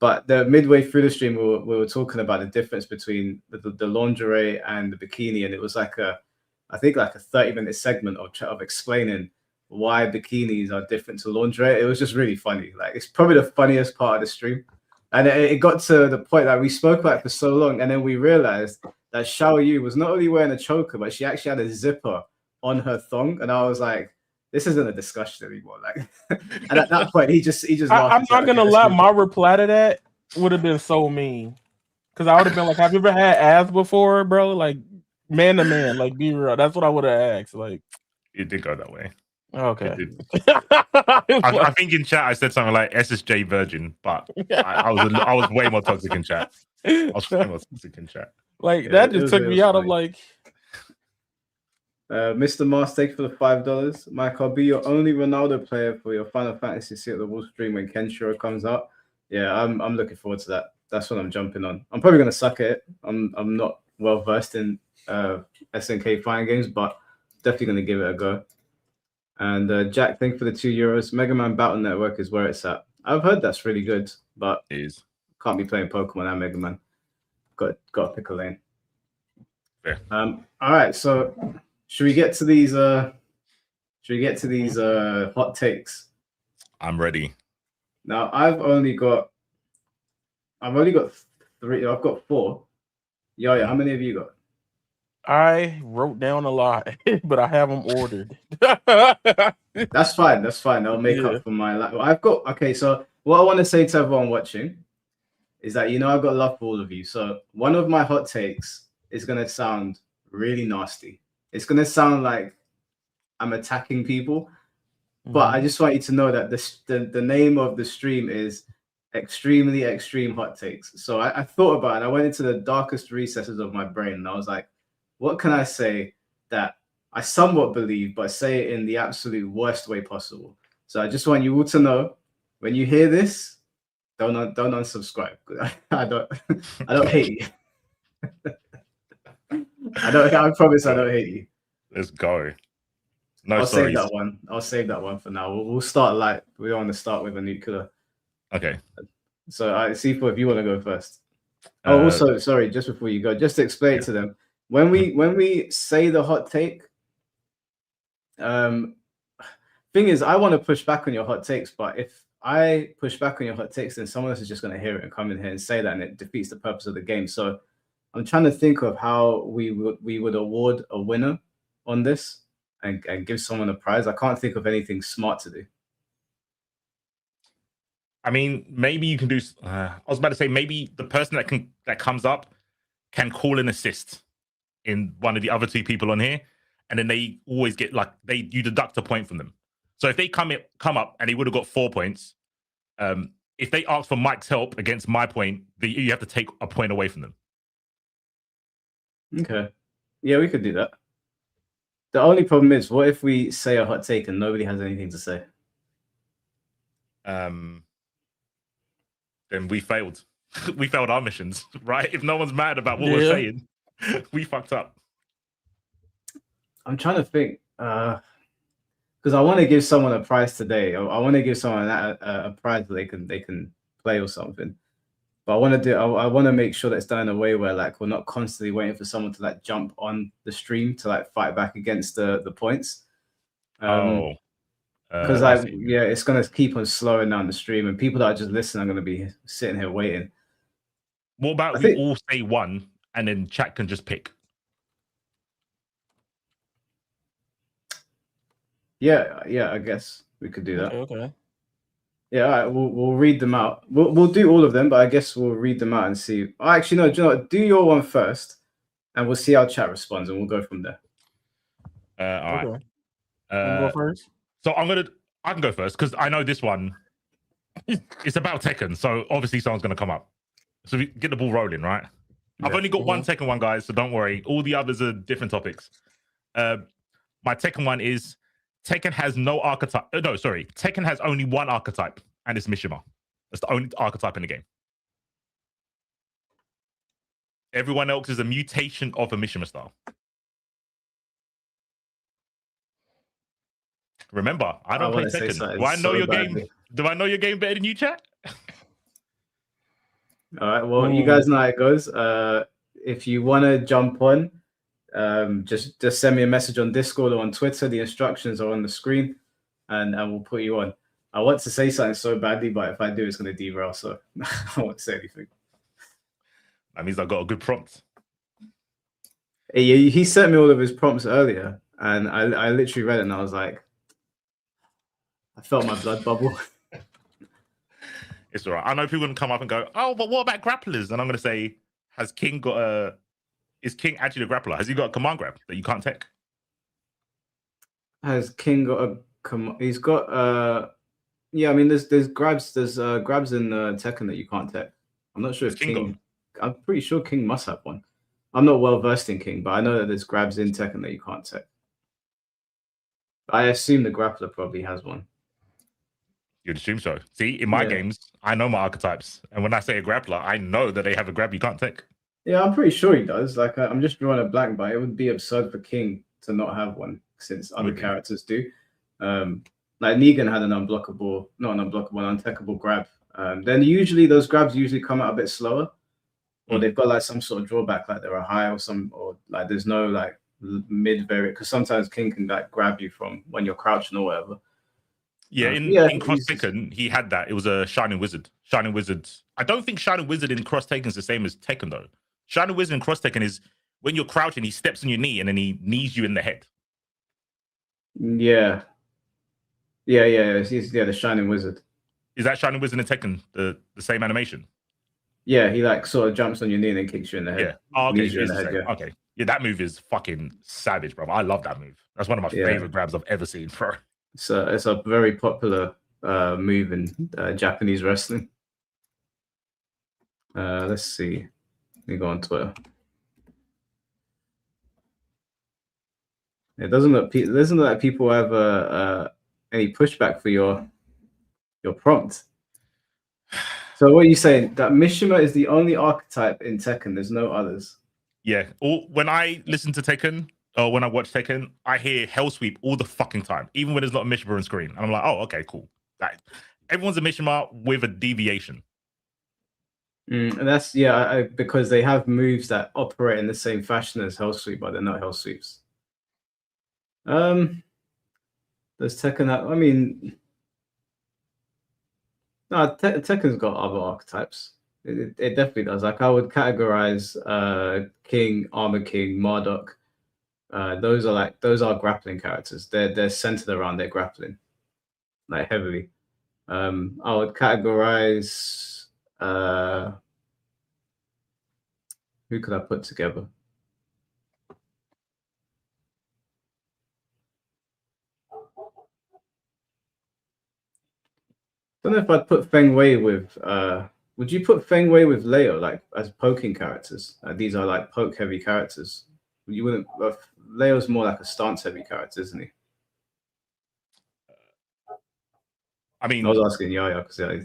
But the midway through the stream, we were talking about the difference between the lingerie and the bikini, and it was like I think like a 30-minute segment of explaining why bikinis are different to lingerie. It was just really funny. Like, it's probably the funniest part of the stream. And it got to the point that we spoke about it for so long, and then we realized that Xiao Yu was not only wearing a choker, but she actually had a zipper on her thong. And I was like, this isn't a discussion anymore. Like, and at that point, he just laughed. I'm not gonna lie, my reply to that would have been so mean, because I would have been like, "Have you ever had ass before, bro? Like, man to man, like, be real." That's what I would have asked. Like, it did go that way. Okay. I think in chat I said something like SSJ virgin, but I was way more toxic in chat. Like, yeah, that just took me out of like. Mr. Mars, thank you for the $5. Mike, I'll be your only Ronaldo player for your Final Fantasy VI at the Wall stream when Kenshiro comes out. Yeah, I'm looking forward to that. That's what I'm jumping on. I'm probably gonna suck at it. I'm not well versed in SNK fighting games, but definitely gonna give it a go. And Jack, thank you for the €2. Mega Man Battle Network is where it's at. I've heard that's really good, but can't be playing Pokemon and Mega Man. Got to pick a lane. Fair. All right, so should we get to these hot takes? I'm ready. Now I've only got 3. I've got 4. Yaya, how many have you got? I wrote down a lot, but I have them ordered. That's fine. I'll make up for my I've got so what I want to say to everyone watching is that, I've got love for all of you. So one of my hot takes is gonna sound really nasty. It's gonna sound like I'm attacking people, but I just want you to know that the name of the stream is Extremely Extreme Hot Takes. So I thought about it. I went into the darkest recesses of my brain, and I was like, what can I say that I somewhat believe, but say it in the absolute worst way possible? So I just want you all to know, when you hear this, don't unsubscribe. I don't hate you. I promise I don't hate you. Let's go. I'll save that one. I'll save that one for now. We'll start light. We don't want to start with a nuclear. Okay. So C4, if you want to go first. Also, sorry, just before you go, just to explain to them, when we say the hot take, thing is, I want to push back on your hot takes, but if I push back on your hot takes, then someone else is just going to hear it and come in here and say that, and it defeats the purpose of the game. So I'm trying to think of how we would award a winner on this and give someone a prize. I can't think of anything smart to do. I mean, maybe you can do. I was about to say, maybe the person that comes up can call and assist in one of the other 2 people on here, and then they always get you deduct a point from them. So if they come up and they would have got 4 points, if they ask for Mike's help against my point, you have to take a point away from them. Okay, yeah, we could do that. The only problem is, what if we say a hot take and nobody has anything to say? then we failed. We failed our missions, right? If no one's mad about what we're saying, we fucked up. I'm trying to think, because I want to give someone a prize today. I want to give someone a prize that they can play or something. But I want to make sure that it's done in a way where like we're not constantly waiting for someone to like jump on the stream to like fight back against the points. Because it's gonna keep on slowing down the stream, and people that are just listening are gonna be sitting here waiting. What about we all say one, and then chat can just pick? Yeah, I guess we could do that. Okay. Yeah, all right, we'll read them out. We'll do all of them, but I guess we'll read them out and see. Oh, actually, no, do you know what? Do your one first, and we'll see how chat responds, and we'll go from there. All right. Go first. So I can go first because I know this one. It's about Tekken, so obviously someone's going to come up. So we get the ball rolling, right? Yeah. I've only got one Tekken one, guys, so don't worry. All the others are different topics. My Tekken one is Tekken has no archetype. No, sorry. Tekken has only one archetype, and it's Mishima. That's the only archetype in the game. Everyone else is a mutation of a Mishima style. Remember, I don't play Tekken. Do I know your game? Do I know your game better than you, chat? All right. Well, you guys know how it goes. If you want to jump on, just send me a message on Discord or on Twitter. The instructions are on the screen, and we'll put you on. I want to say something so badly, but if I do, it's going to derail. So I won't say anything. That means I got a good prompt. He sent me all of his prompts earlier, and I literally read it, and I was like, I felt my blood bubble. It's all right. I know people are going to come up and go, oh, but what about grapplers? And I'm going to say, is King actually a grappler? Has he got a command grab that you can't take? Has King got a he's got yeah, I mean there's grabs in Tekken that you can't take. I'm not sure if King I'm pretty sure King must have one. I'm not well versed in King, but I know that there's grabs in Tekken that you can't take. I assume the grappler probably has one. You'd assume so. See, in my games, I know my archetypes. And when I say a grappler, I know that they have a grab you can't take. Yeah, I'm pretty sure he does. Like, I'm just drawing a blank, but it would be absurd for King to not have one since other characters do. Like, Negan had an untackable grab. Then usually those grabs come out a bit slower, or they've got like some sort of drawback, like they're a high or like there's no like mid variant, because sometimes King can like grab you from when you're crouching or whatever. Yeah, in Cross Tekken, he had that. It was a Shining Wizard. Shining Wizard. I don't think Shining Wizard in Cross Tekken is the same as Tekken, though. Shining Wizard in Cross Tekken is when you're crouching, he steps on your knee and then he knees you in the head. Yeah. The Shining Wizard. Is that Shining Wizard in Tekken the same animation? Yeah, he like sort of jumps on your knee and then kicks you in the head. Yeah. Oh, okay. Okay. Yeah, that move is fucking savage, bro. I love that move. That's one of my favorite grabs I've ever seen, bro. It's a very popular move in Japanese wrestling. Let's see. Let me go on Twitter. It doesn't look like people have any pushback for your prompt. So what are you saying? That Mishima is the only archetype in Tekken. There's no others. Yeah. When I listen to Tekken, or when I watch Tekken, I hear Hell Sweep all the fucking time, even when there's not a Mishima on screen. And I'm like, oh, okay, cool. Everyone's a Mishima with a deviation. And that's because they have moves that operate in the same fashion as Hell Sweep, but they're not Hell Sweeps. Does Tekken have, I mean, no, Tekken's got other archetypes. It definitely does. Like, I would categorize King, Armor King, Marduk. Those are grappling characters. They're centered around their grappling, like heavily. I would categorize who could I put together? I don't know if I'd put Feng Wei with. Would you put Feng Wei with Leo like as poking characters? These are like poke heavy characters. You wouldn't. Leo's more like a stance heavy character, isn't he? I mean, I was asking Yaya because I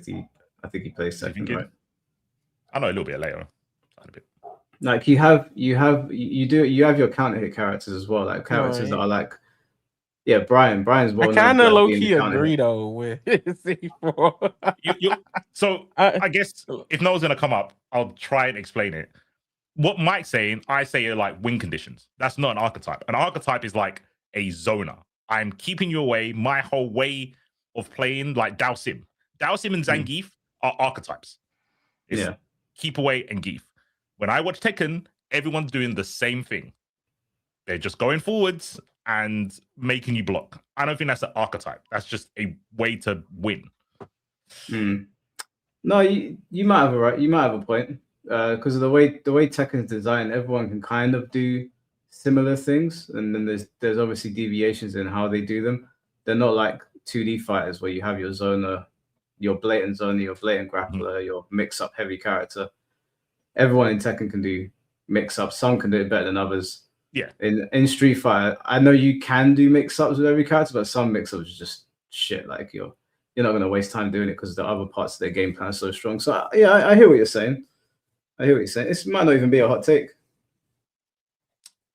think he plays so you Tekken, thinking? right? I know a little bit later. A bit. Like you have your counter hit characters as well, like characters that Right. are like, yeah, Brian's I well known kind for of like, low being the key counter agree hit. though with C4. So I guess if no one's gonna come up, I'll try and explain it. What Mike's saying, I say are like win conditions. That's not an archetype. An archetype is like a zoner. I'm keeping you away. My whole way of playing, like Dalsim. Dalsim and Zangief are archetypes. It's keep away and Geef. When I watch Tekken, everyone's doing the same thing. They're just going forwards and making you block. I don't think that's an archetype. That's just a way to win. No, you might have a point. Because of the way Tekken is designed, everyone can kind of do similar things, and then there's obviously deviations in how they do them. They're not like 2D fighters where you have your zoner, your blatant zoner, your blatant grappler, your mix-up heavy character. Everyone in Tekken can do mix-ups. Some can do it better than others. Yeah. In Street Fighter, I know you can do mix-ups with every character, but some mix-ups are just shit. Like you're not going to waste time doing it because the other parts of their game plan are so strong. So yeah, I hear what you're saying. This might not even be a hot take.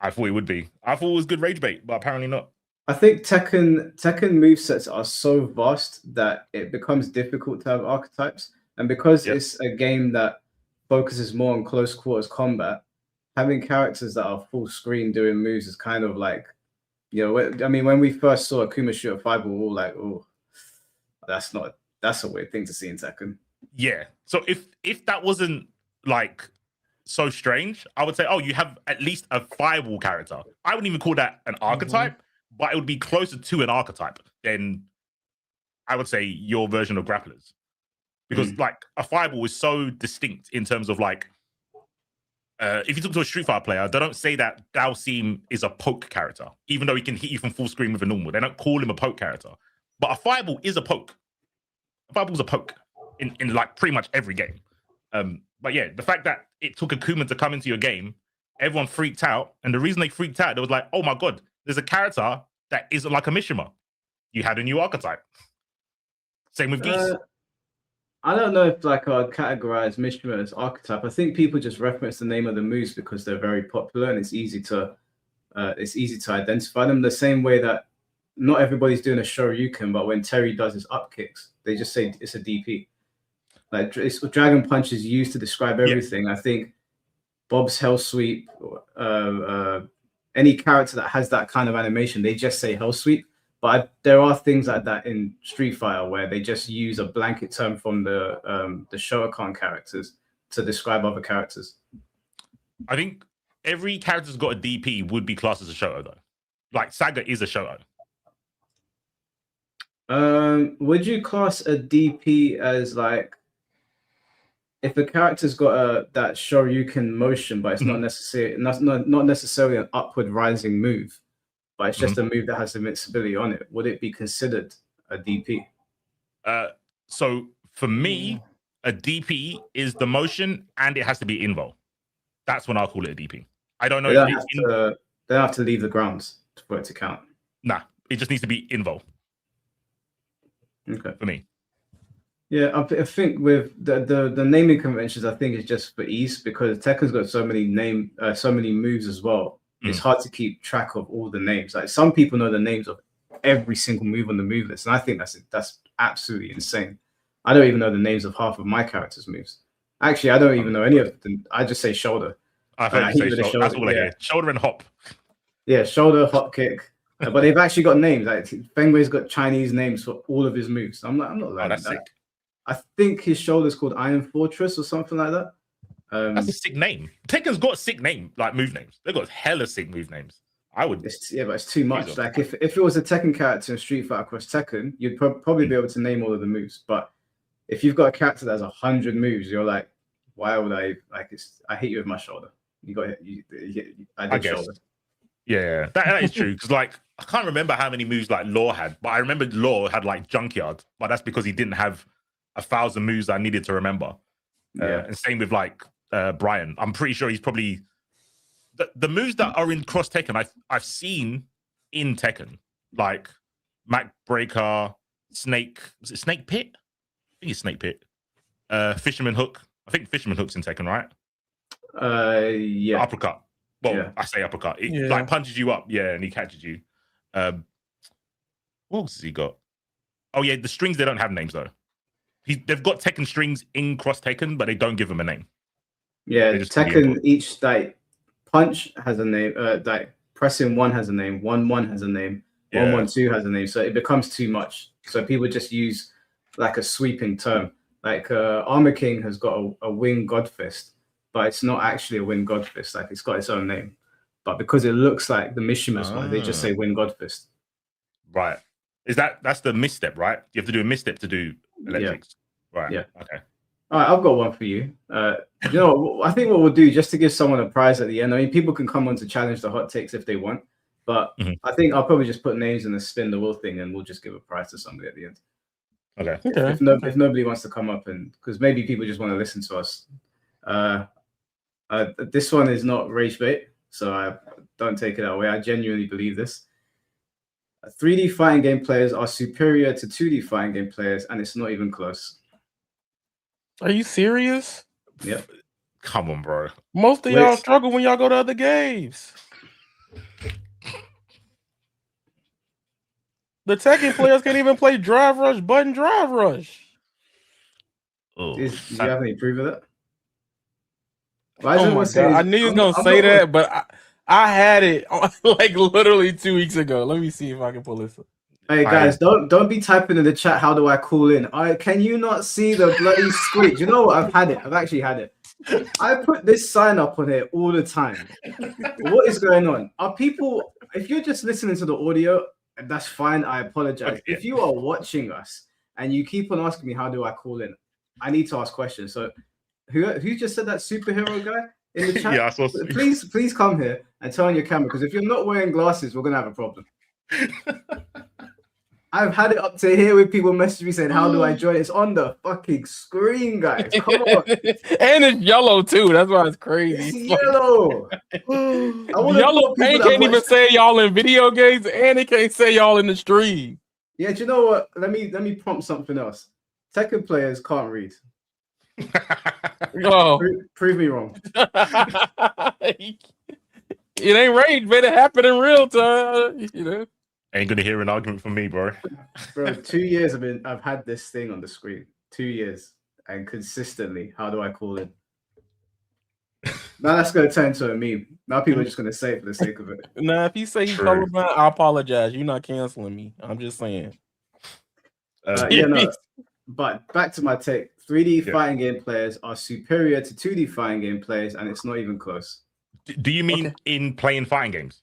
I thought it would be. I thought it was good rage bait, but apparently not. I think Tekken movesets are so vast that it becomes difficult to have archetypes. And because it's a game that focuses more on close quarters combat, having characters that are full screen doing moves is kind of like, I mean, when we first saw Akuma shoot a fireball, we were all like, oh, that's a weird thing to see in Tekken. Yeah. So if that wasn't like so strange, I would say, oh, you have at least a fireball character. I wouldn't even call that an archetype, but it would be closer to an archetype than I would say your version of grapplers. Because like a fireball is so distinct in terms of like, if you talk to a Street Fighter player, they don't say that Dalsim is a poke character, even though he can hit you from full screen with a normal. They don't call him a poke character. But a fireball is a poke. A fireball's a poke in like pretty much every game. But yeah, the fact that it took Akuma to come into your game, everyone freaked out. And the reason they freaked out, they was like, oh my God, there's a character that isn't like a Mishima. You had a new archetype. Same with Geese. I don't know if like I'd categorize Mishima as archetype. I think people just reference the name of the moves because they're very popular and it's easy to identify them. The same way that not everybody's doing a Shoryuken, but when Terry does his up kicks, they just say it's a DP. Like it's Dragon Punch is used to describe everything. I think Bob's Hell Sweep, any character that has that kind of animation, they just say Hell Sweep. But there are things like that in Street Fighter where they just use a blanket term from the Shotokan characters to describe other characters. I think every character's got a DP would be classed as a Shoto though. Like Saga is a Shoto. Would you class a DP as like if a character's got that Shoryuken motion, but it's not necessarily an upward rising move, but it's just a move that has invincibility on it, would it be considered a DP? So for me, a DP is the motion and it has to be invo. That's when I'll call it a DP. I don't know. They don't have to leave the grounds for it to count. Nah, it just needs to be invo. Okay. For me. Yeah, I think with the naming conventions, I think it's just for ease because Tekken's got so many moves as well. It's hard to keep track of all the names. Like some people know the names of every single move on the move list, and I think that's absolutely insane. I don't even know the names of half of my characters' moves. Actually, I don't even know any of them. I just say shoulder. I thought you say shoulder. That's all I hear. Shoulder and hop. Yeah, shoulder, hop kick. But they've actually got names. Like Fengwei's got Chinese names for all of his moves. I'm not learning that's that. Sick. I think his shoulder's called Iron Fortress or something like that. That's a sick name. Tekken's got sick name, like move names. They've got hella sick move names. I would. But it's too much. Like if it was a Tekken character in Street Fighter across Tekken, you'd probably be able to name all of the moves. But if you've got a character that has 100 moves, you're like, why would I like? I hit you with my shoulder. You got I guess. Shoulder. Yeah, that is true. Because like I can't remember how many moves like Law had, but I remember Law had like Junkyard, but that's because he didn't have 1,000 moves I needed to remember. And same with like Brian. I'm pretty sure he's probably the moves that are in Cross Tekken I've seen in Tekken, like Mac Breaker, Snake. Was it Snake Pit? I think it's Snake Pit. Fisherman Hook. I think Fisherman Hook's in Tekken, right? Yeah. Uppercut. Well, Yeah. I say uppercut. It Yeah. like punches you up, yeah, and he catches you. What else has he got? Oh yeah, the strings, they don't have names though. They've got Tekken strings in Cross Tekken, but they don't give them a name. Yeah, They just Tekken, each like punch has a name. Like pressing 1 has a name, 1-1 has a name, Yeah. 1-1-2 has a name. So it becomes too much. So people just use like a sweeping term. Like Armor King has got a wing godfist, but it's not actually a wing godfist. Like it's got its own name. But because it looks like the Mishima's one, they just say wing godfist. Right. That's the misstep, right? You have to do a misstep to do electrics. Yeah. Right. Yeah. Okay. All right, I've got one for you. You know, I think what we'll do, just to give someone a prize at the end. I mean, people can come on to challenge the hot takes if they want, but I think I'll probably just put names in the spin the wheel thing, and we'll just give a prize to somebody at the end. Okay. If nobody wants to come up, and because maybe people just want to listen to us. This one is not rage bait, so I don't take it that way. I genuinely believe this. 3D fighting game players are superior to 2D fighting game players, and it's not even close. Are you serious? Yep. Come on, bro. Most of y'all struggle when y'all go to other games. The Tekken players can't even play Drive Rush, Button Drive Rush. Oh, Do you have any proof of that? Oh my God. I knew you was going to say that, but I had it like literally 2 weeks ago. Let me see if I can pull this up. Hey guys, don't be typing in the chat. How do I call in? Can you not see the bloody screen? You know what? I've had it. I've actually had it. I put this sign up on here all the time. What is going on? Are people? If you're just listening to the audio, that's fine. I apologize. If you are watching us and you keep on asking me how do I call in, I need to ask questions. So, who just said that superhero guy in the chat? Yeah, I saw. Please come here and turn on your camera, because if you're not wearing glasses, we're gonna have a problem. I've had it up to here with people messaging me saying, how do I join? It's on the fucking screen, guys. Come on. And it's yellow too. That's why it's crazy. It's yellow. Yellow paint can't even say y'all in video games, and it can't say y'all in the stream. Yeah, do you know what? Let me prompt something else. Tekken players can't read. Oh. Prove me wrong. It ain't rage, but it happened in real time. You know. Ain't gonna hear an argument from me, bro. Bro, 2 years I've had this thing on the screen. 2 years, and consistently. How do I call it? Now that's gonna turn into a meme. Now people are just gonna say it for the sake of it. Nah, if you say he's colorblind, I apologize. You're not canceling me. I'm just saying. But back to my take. 3D fighting game players are superior to 2D fighting game players, and it's not even close. Do you mean in playing fighting games?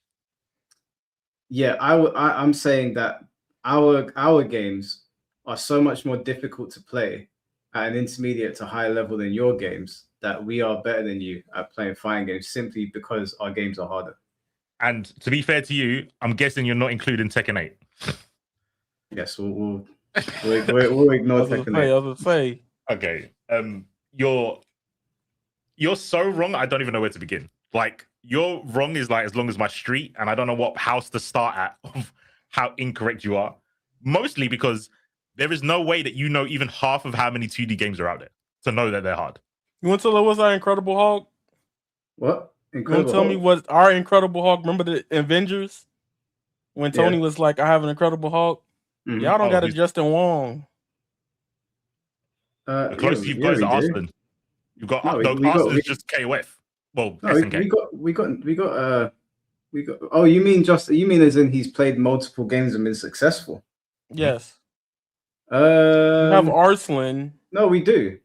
Yeah, I'm saying that our games are so much more difficult to play at an intermediate to high level than your games, that we are better than you at playing fighting games simply because our games are harder. And to be fair to you, I'm guessing you're not including Tekken 8. Yes, we'll ignore Tekken 8. I was gonna say. Okay. You're so wrong. I don't even know where to begin. Like, you're wrong is like as long as my street, and I don't know what house to start at of how incorrect you are. Mostly because there is no way that you know even half of how many 2D games are out there to know that they're hard. You want to know what's our Incredible Hulk? What? Incredible Hulk? Me what our Incredible Hulk? Remember the Avengers? When Tony was like, I have an Incredible Hulk? Mm-hmm. Y'all don't got a Justin Wong. The closest you've got is Arslan. You've got Arslan's just KOF. Well, no, we got. Oh, you mean as in he's played multiple games and been successful? Yes. We have Arslan. No, we do.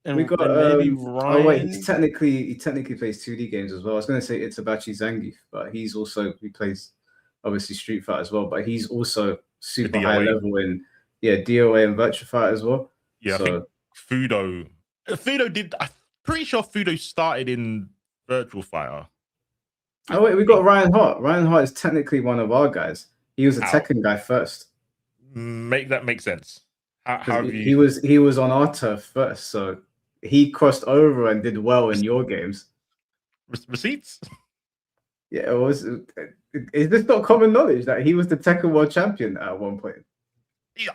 And we got maybe Ryan. Oh wait, he technically plays 2D games as well. I was going to say Itabachi Zangief, but he plays obviously Street Fighter as well. But he's also super high level in DOA and Virtua Fighter as well. Yeah, so, I think Fudo did. I'm pretty sure Fudo started in Virtual Fighter. Oh wait, we got Ryan Hart. Ryan Hart is technically one of our guys. He was a Tekken guy first. Make that make sense. He was on our turf first, so he crossed over and did well in your games. Receipts? Yeah, it was. Is this not common knowledge that he was the Tekken World Champion at one point?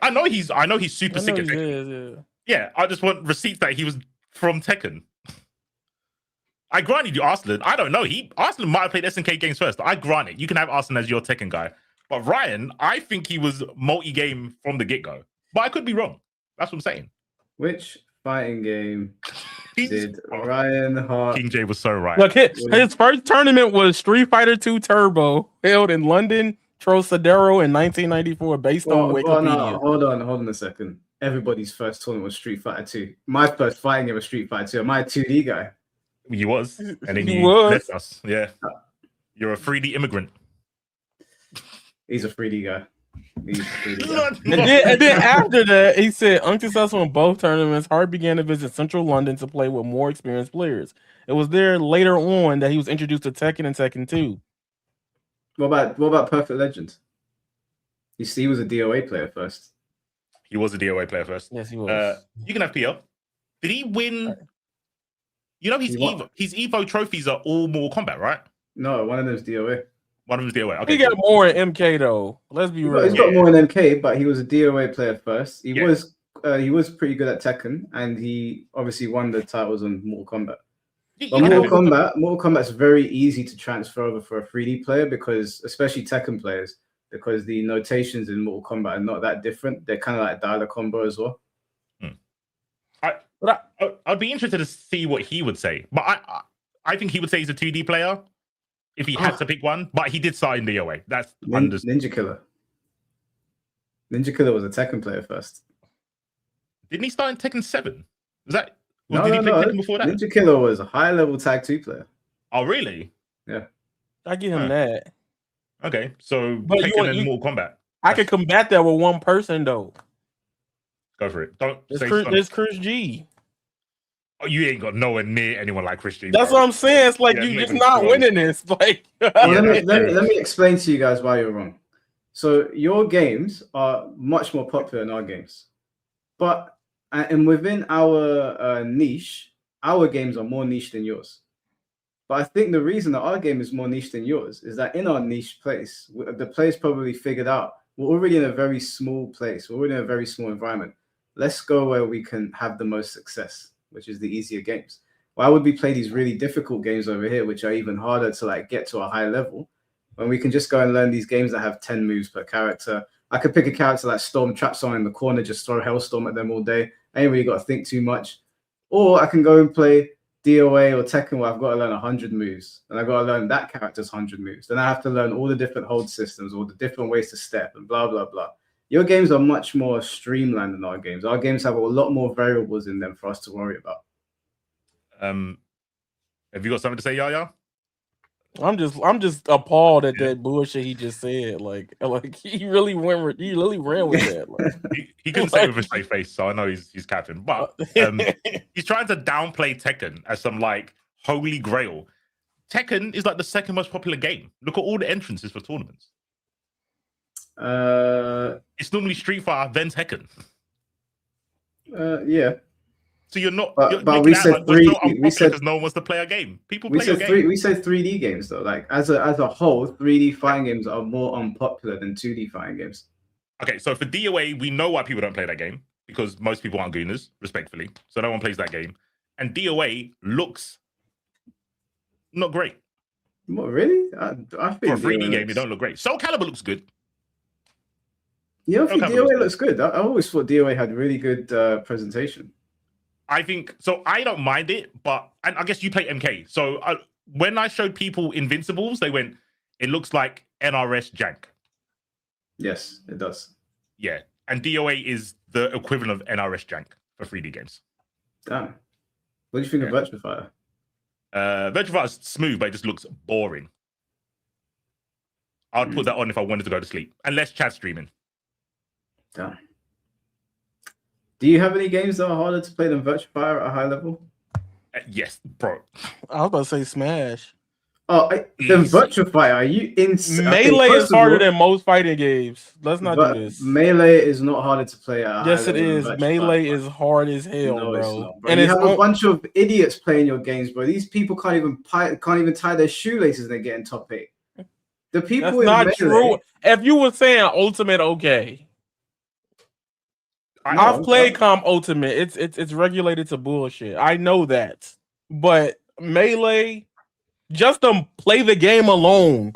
I know he's super I sick know at he Tekken. is, Yeah, I just want receipts that he was from Tekken. I granted you Arslan. I don't know. Arslan might have played SNK games first. I grant it. You can have Arslan as your Tekken guy. But Ryan, I think he was multi-game from the get-go. But I could be wrong. That's what I'm saying. Which fighting game He's- did Ryan Hart? King J was so right. Look, his first tournament was Street Fighter 2 Turbo, held in London, Trocadero in 1994, based on Wikipedia. No, hold on a second. Everybody's first tournament was Street Fighter 2. My first fighting game was Street Fighter 2. Am I a 2D guy? You was. And then He you was. left us. Yeah. You're a 3D immigrant. He's a 3D guy. He's a 3D guy. And then after that, he said, unsuccessful in both tournaments, Hart began to visit central London to play with more experienced players. It was there later on that he was introduced to Tekken and Tekken 2. What about Perfect Legend? You see, he was a DOA player first. He was a DOA player first. Yes, he was. You can have PL. Did he win? You know, his Evo trophies are all Mortal Kombat, right? No, one of them's DOA. One of them's DOA. Okay, He got more in MK though. Let's be real. He's got more in MK, but he was a DOA player first. He was pretty good at Tekken, and he obviously won the titles on Mortal Kombat. But Mortal Kombat's very easy to transfer over for a 3D player because, especially Tekken players, because the notations in Mortal Kombat are not that different. They're kind of like dialer combo as well. I'd be interested to see what he would say, but I think he would say he's a 2D player if he had to pick one. But he did start in DOA. That's Ninja Killer. Ninja Killer was a Tekken player first. Didn't he start in Tekken 7? Did he play Tekken before that? Ninja Killer was a high level tag 2 player. Oh, really? Yeah. I give him that. Okay, so But Tekken and Mortal Kombat. I could combat that with one person though. Go for it. Don't say There's Chris G. Oh, you ain't got nowhere near anyone like Chris G. That's what I'm saying. It's like you're just not winning this. Like, let me explain to you guys why you're wrong. So your games are much more popular than our games, but and within our niche, our games are more niche than yours. But I think the reason that our game is more niche than yours is that in our niche place, the players probably figured out we're already in a very small place. We're already in a very small environment. Let's go where we can have the most success, which is the easier games. Why would we play these really difficult games over here, which are even harder to like get to a high level, when we can just go and learn these games that have 10 moves per character? I could pick a character like Storm, trap someone in the corner, just throw Hellstorm at them all day. I ain't really got to think too much. Or I can go and play DOA or Tekken where I've got to learn 100 moves, and I've got to learn that character's 100 moves. Then I have to learn all the different hold systems, all the different ways to step, and blah, blah, blah. Your games are much more streamlined than our games. Our games have a lot more variables in them for us to worry about. Have you got something to say, Yaya? I'm just appalled at that bullshit he just said. Like he really ran with that. Like, he couldn't say it with a straight face, so I know he's capping. But he's trying to downplay Tekken as some like holy grail. Tekken is like the second most popular game. Look at all the entrances for tournaments. It's normally Street Fighter, then Tekken. Yeah. So you're not. But we said three. We said because no one wants to play a game. People we play said a game. three. We said 3D games though. Like as a whole, 3D fighting games are more unpopular than 2D fighting games. Okay, so for DOA, we know why people don't play that game because most people aren't Gooners, respectfully. So no one plays that game. And DOA looks not great. What really? I think for a 3D game, it don't look great. Soul Calibur looks good. Yeah, I think DOA looks good. I always thought DOA had really good presentation. I think so. I don't mind it, but and I guess you play MK. So when I showed people Invincibles, they went, "It looks like NRS jank." Yes, it does. Yeah, and DOA is the equivalent of NRS jank for 3D games. Damn. What do you think of Virtua Fighter? Virtua Fighter is smooth, but it just looks boring. I'd put that on if I wanted to go to sleep, unless Chad's streaming. Damn. Do you have any games that are harder to play than Virtua Fighter at a high level? Yes, bro. I was about to say Smash. Oh, then Virtua Fighter, are you insane? Melee is harder than most fighting games. Let's not do this. Melee is not harder to play at a high Yes, it level is. Melee is hard as hell, no, bro. It's not, bro. And you have a bunch of idiots playing your games, bro. These people can't even tie their shoelaces and they get in top 8. The people That's not true. If you were saying Ultimate, okay. I've played Comp Ultimate. It's regulated to bullshit. I know that, but Melee, just to play the game alone,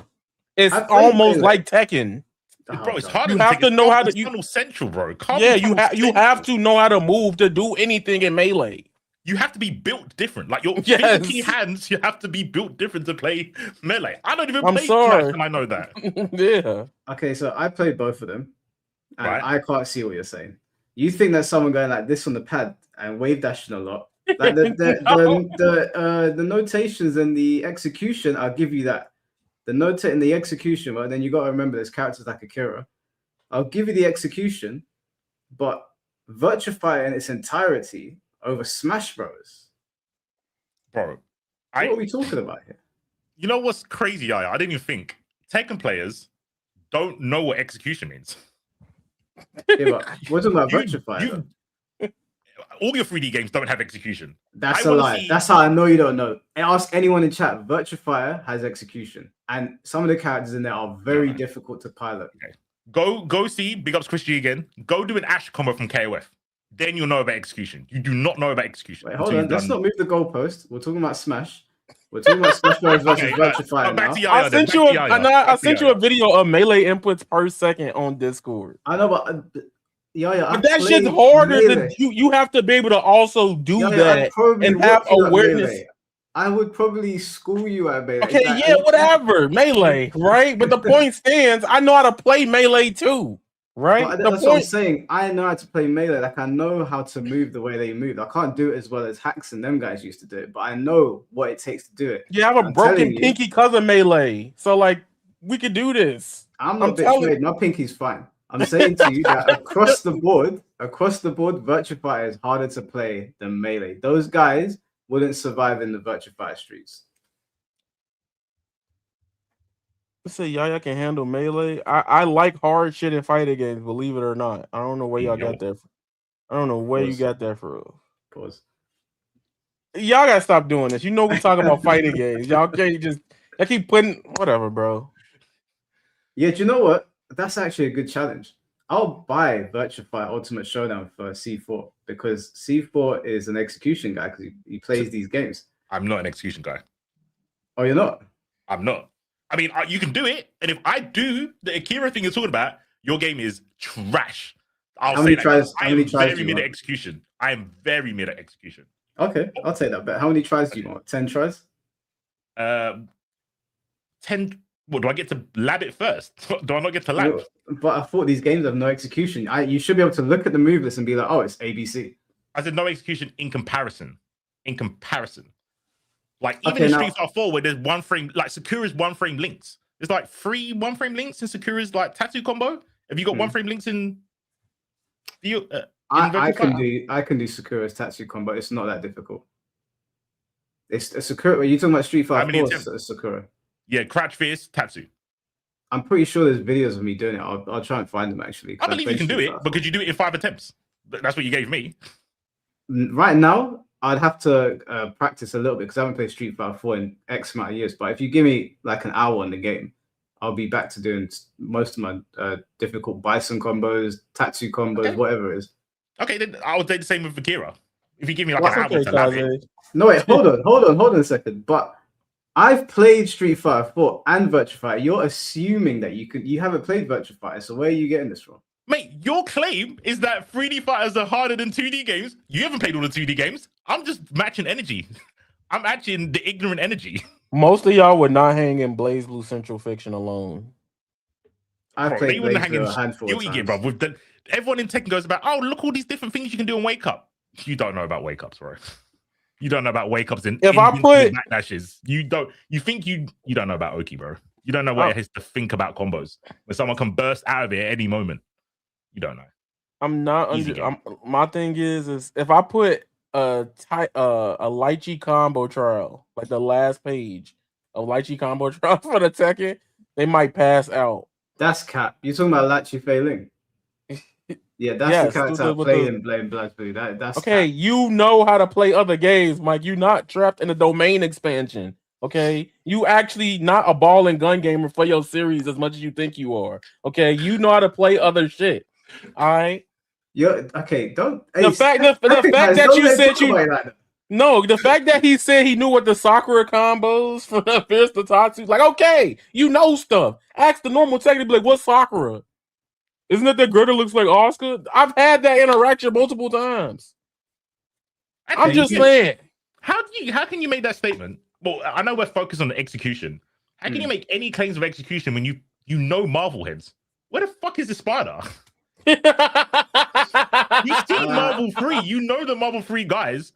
it's almost like Tekken. Bro, it's hard. You have to know how to. Tunnel Central, bro. You have to know how to move to do anything in Melee. You have to be built different. Like your fingerty hands, you have to be built different to play Melee. I don't even play Smash, and I know that. Yeah. Okay, so I played both of them, and Right. I can't see what you're saying. You think that someone going like this on the pad and wave dashing a lot? Like the notations and the execution, I'll give you that. The notate and the execution, well, then you got to remember there's characters like Akira. I'll give you the execution, but Virtua in its entirety over Smash Bros. Bro, what are we talking about here? You know what's crazy, Yaya? I didn't even think. Tekken players don't know what execution means. Yeah, but we're talking about Virtua. All your 3D games don't have execution. That's a lie. That's how I know you don't know. Ask anyone in chat. Virtua has execution, and some of the characters in there are very difficult to pilot. Okay. Go see Big Ups Chris G again. Go do an Ash combo from KOF. Then you'll know about execution. You do not know about execution. Wait, hold on. Let's not move the goalpost. We're talking about Smash. We're talking about Smash Bros. Versus Virtua now. I sent you a video of Melee inputs per second on Discord. I know, but but that shit's harder than you have to be able to also do that and have awareness. I would probably school you at Melee. Okay, whatever. Melee, right? But the point stands, I know how to play Melee too. Right? That's what I'm saying. I know how to play Melee. Like, I know how to move the way they move. I can't do it as well as Hacks and them guys used to do it, but I know what it takes to do it. You have a broken pinky because of Melee. So, like, we could do this. I'm not betrayed. My pinky's fine. I'm saying to you that across the board, Virtua is harder to play than Melee. Those guys wouldn't survive in the Virtua streets. Let's say Yaya can handle Melee. I like hard shit in fighting games, believe it or not. I don't know where y'all got that from. I don't know where you got that from. Pause. Y'all gotta stop doing this. You know we talk about fighting games. Y'all can't I keep putting whatever, bro. Yeah, do you know what? That's actually a good challenge. I'll buy Virtua Ultimate Showdown for C4 because C4 is an execution guy because he plays these games. I'm not an execution guy. Oh, you're not? I'm not. I mean, you can do it, and if I do the Akira thing you're talking about, your game is trash. I am very mid at execution. I am very mid at execution. Okay, I'll take that bet. How many tries do you want? 10 tries? 10. What, do I get to lab it first? Do I not get to lab? But I thought these games have no execution. You should be able to look at the move list and be like, oh, it's ABC. I said no execution in comparison. Like, even in Street Fighter 4, where there's one frame, like Sakura's one frame links. There's like 3 one frame links in Sakura's like tattoo combo. Have you got one frame links in the I can do Sakura's tattoo combo. It's not that difficult. It's a Sakura. Are you talking about Street Fighter 4 Sakura? Yeah, crouch fierce, tatsu. I'm pretty sure there's videos of me doing it. I'll try and find them actually. I believe you can do it because you do it in 5 attempts. That's what you gave me. Right now, I'd have to practice a little bit because I haven't played Street Fighter 4 in X amount of years. But if you give me like an hour on the game, I'll be back to doing most of my difficult bison combos, tatsu combos, whatever it is. Okay, then I would say the same with Akira. If you give me like an hour to lab it. No, wait, hold on a second. But I've played Street Fighter 4 and Virtua Fighter. You're assuming that you haven't played Virtua Fighter, so where are you getting this from? Mate, your claim is that 3D fighters are harder than 2D games. You haven't played all the 2D games. I'm just matching energy. I'm matching the ignorant energy. Most of y'all would not hang in Blaze Blue Central Fiction alone. I played Blaze Blue a handful of times. Bro. Everyone in Tekken goes about, oh, look all these different things you can do in Wake Up. You don't know about Wake Ups, bro. You don't know about Wake Ups in backdashes. You don't know about Oki, bro. You don't know what it is to think about combos. When someone can burst out of it at any moment. You don't know. I'm not my thing is if I put a lychee combo trial, like the last page of lychee combo trial for the Tekken, they might pass out. That's cap. You're talking about Lychee Fei Ling. Yeah, that's the character I played in Blade Blue. That's okay. Cap. You know how to play other games, Mike. You're not trapped in a domain expansion. Okay, you actually not a ball and gun gamer for your series as much as you think you are. Okay, you know how to play other shit. All right. You're okay. Don't The fact that you said the fact that he said he knew what the Sakura combos for the Fierce to Tatsu, like, okay, you know stuff. Ask the normal Tekken, be like, what's Sakura? Isn't it that Greta looks like Oscar? I've had that interaction multiple times. I'm just saying. How can you make that statement? Well, I know we're focused on the execution. How can you make any claims of execution when you know Marvel heads? Where the fuck is the spider? You've seen Marvel 3. You know the Marvel 3 guys.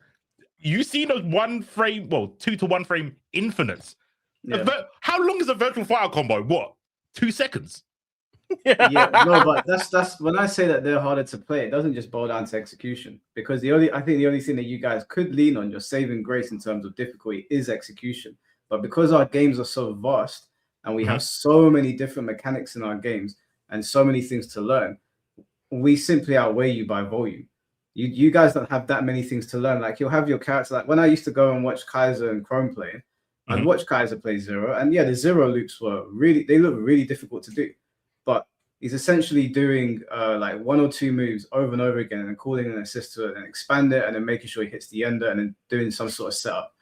You see those 1 frame, 2 to 1 frame infinites. Yeah. How long is a virtual fire combo? What? 2 seconds? Yeah, no, but that's when I say that they're harder to play, it doesn't just boil down to execution. Because the only thing that you guys could lean on, your saving grace in terms of difficulty, is execution. But because our games are so vast and we have so many different mechanics in our games and so many things to learn, we simply outweigh you by volume. You guys don't have that many things to learn. Like, you'll have your character. Like, when I used to go and watch Kaiser and Chrome play, I'd watch Kaiser play Zero, and yeah, the Zero loops look really difficult to do. But he's essentially doing like 1 or 2 moves over and over again, and then calling an assist to it, and expand it, and then making sure he hits the ender, and then doing some sort of setup.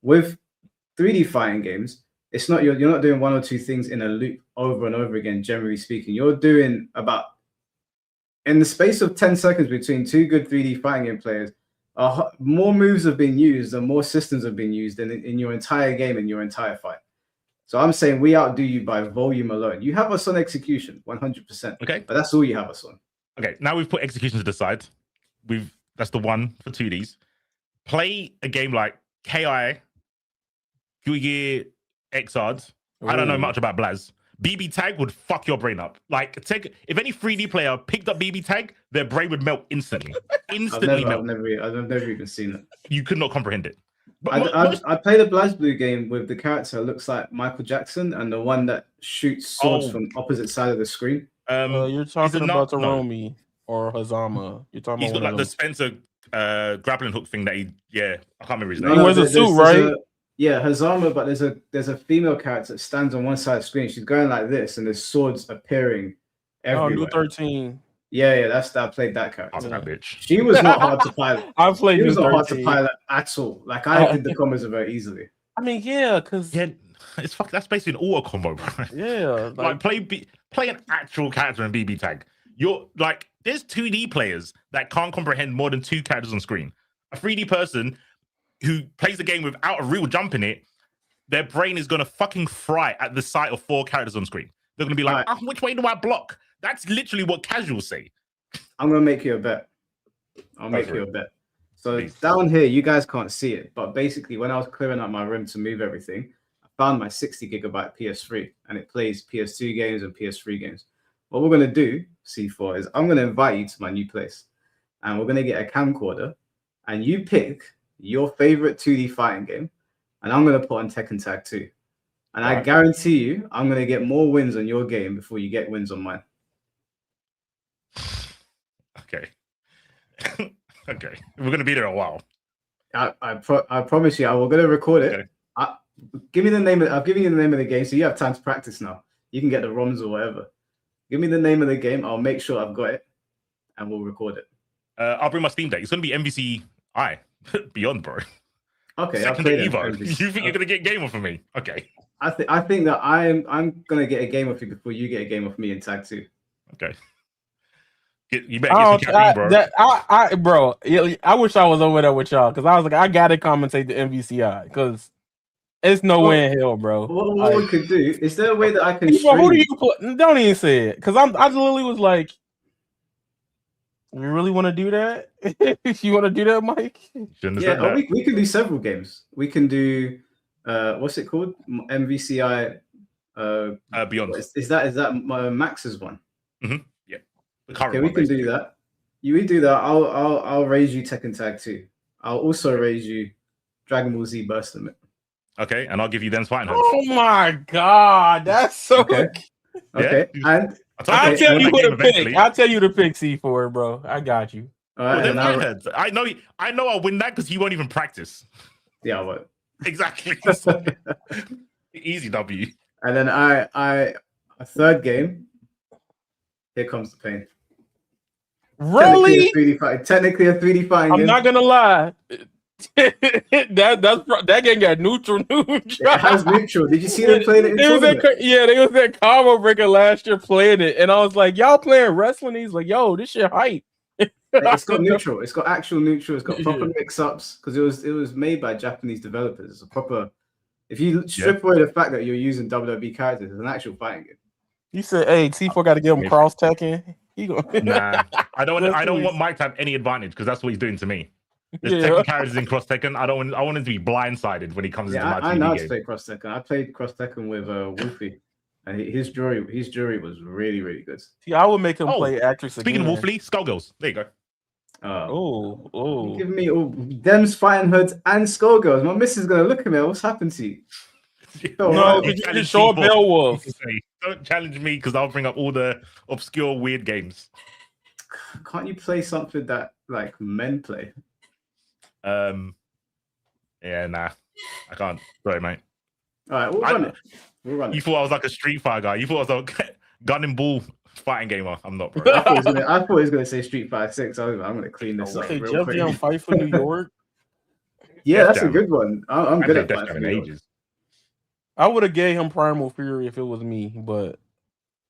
With 3D fighting games, it's not you're not doing 1 or 2 things in a loop over and over again. Generally speaking, you're doing about, in the space of 10 seconds between 2 good 3D fighting game players, more moves have been used and more systems have been used in your entire game, in your entire fight. So I'm saying we outdo you by volume alone. You have us on execution, 100%. Okay. But that's all you have us on. Okay, now we've put execution to the side. That's the one for 2Ds. Play a game like KI, Guigui, Xrd. I don't know much about Blaz. BB Tag would fuck your brain up. Like, if any 3D player picked up BB Tag, their brain would melt instantly. I've never even seen it. You could not comprehend it. I played a BlazBlue game with the character that looks like Michael Jackson and the one that shoots swords from opposite side of the screen. You're talking about Taromi or Hazama. You're talking He's about got like the Spencer grappling hook thing that I can't remember his name. He wears a suit, right? Yeah, Hazama, but there's a female character that stands on one side of the screen. She's going like this, and there's swords appearing everywhere. Oh, New 13. Yeah, I played that character. Oh, that bitch. She was not hard to pilot. I played. She was not hard to pilot at all. Like, I did the combos very easily. I mean, yeah, because that's basically an auto combo, bro. Yeah, like play an actual character in BB Tag. You're like, there's 2D players that can't comprehend more than 2 characters on screen. A 3D person who plays the game without a real jump in it, their brain is gonna fucking fry at the sight of 4 characters on screen. They're gonna be like, which way do I block? That's literally what casuals say. I'm gonna make you a bet. I'll make you a bet. So down here, you guys can't see it, but basically, when I was clearing out my room to move everything, I found my 60 gigabyte PS3, and it plays PS2 games and PS3 games. What we're gonna do, C4, is I'm gonna invite you to my new place, and we're gonna get a camcorder, and you pick your favorite 2D fighting game, and I'm gonna put on Tekken Tag 2. And I guarantee you, I'm gonna get more wins on your game before you get wins on mine. Okay. Okay. We're gonna be there a while. I promise you, we're gonna record it. Okay. Give me the name. I've given you the name of the game, so you have time to practice now. You can get the ROMs or whatever. Give me the name of the game. I'll make sure I've got it, and we'll record it. I'll bring my Steam Deck. It's gonna be MVCI Beyond, bro. Okay, I'll play Evo. You think you're gonna get game off of me? Okay. I think that I'm gonna get a game off you before you get a game off me in Tag 2. Okay. You better get some caffeine, bro. I wish I was over there with y'all, because I was like, I gotta commentate the MVCI, because it's no way in hell, bro. What we could do, is there a way that I can who do you put? Don't even say it, because I literally was like, you really want to do that? You want to do that, Mike? Yeah, we can do several games. We can do what's it called? MVCI Beyond. Is that Max's one? Mm-hmm. Yeah. Okay, we can do that. We do that. I'll raise you Tekken Tag 2. I'll also raise you Dragon Ball Z Burst Limit. Okay, and I'll give you Den's Fighting Heads. Oh my god, that's so okay. Okay, and I'll tell you who to pick. I'll tell you to pick C4, bro. I got you. All right, I know I'll win that because he won't even practice. Yeah, what? Exactly. Easy W. And then a third game. Here comes the pain. Really? Technically a 3D fighting I'm game. not gonna lie. that game got neutral. It has neutral. Did you see them playing it in tournament? They was at Combo Breaker last year playing it, and I was like, "Y'all playing wrestling?" He's like, "Yo, this shit hype." It's got neutral. It's got actual neutral. It's got proper mix-ups because it was made by Japanese developers. It's a proper. If you strip away the fact that you're using WWE characters, it's an actual fighting game. You said, "Hey, C4 got to give him cross Tekken." Nah, I don't want Mike to have any advantage because that's what he's doing to me. There's Tekken characters in cross Tekken. I want him to be blindsided when he comes into my TV I know how to game. play cross Tekken. I played cross Tekken with Wolfie, and his jury was really, really good. See, I would make him play actress Speaking again. of Wolfie, Skullgirls. There you go. You give me all Dems fighting hoods and Skullgirls. My missus is gonna look at me. What's happened to you? No, you can show a Beowulf. Don't challenge me because I'll bring up all the obscure, weird games. Can't you play something that like men play? Yeah, nah, I can't. Sorry, mate. All right, we'll run it. You thought I was like a Street Fighter guy. You thought I was a gun and ball fighting gamer. I'm not, bro. I thought he was gonna say Street Fighter 6. I'm gonna clean this up. Jeff Young fight for New York. Yeah, that's a good one. I'm good at Death Jam in ages. I would have gave him Primal Fury if it was me, but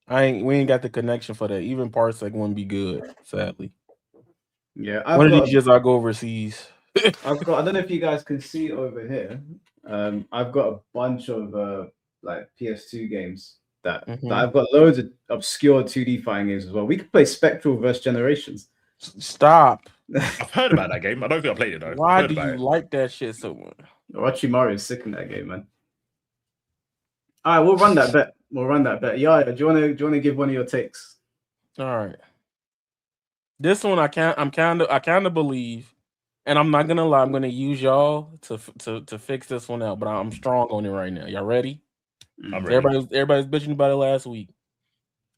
we ain't got the connection for that. Even Parsec wouldn't be good, sadly. Yeah, one of these years I'll go overseas. I don't know if you guys can see over here. I've got a bunch of like PS2 games that I've got loads of obscure 2D fighting games as well. We could play Spectral vs Generations. Stop. I've heard about that game. I don't think I played it though. Why do you like that shit so much? Orochimaru is sick in that game, man. All right, we'll run that bet. Yaya, do you want to give one of your takes? All right. This one I kind of believe, and I'm not gonna lie, I'm gonna use y'all to fix this one out, but I'm strong on it right now. Y'all ready? I'm ready. Everybody's bitching about it last week.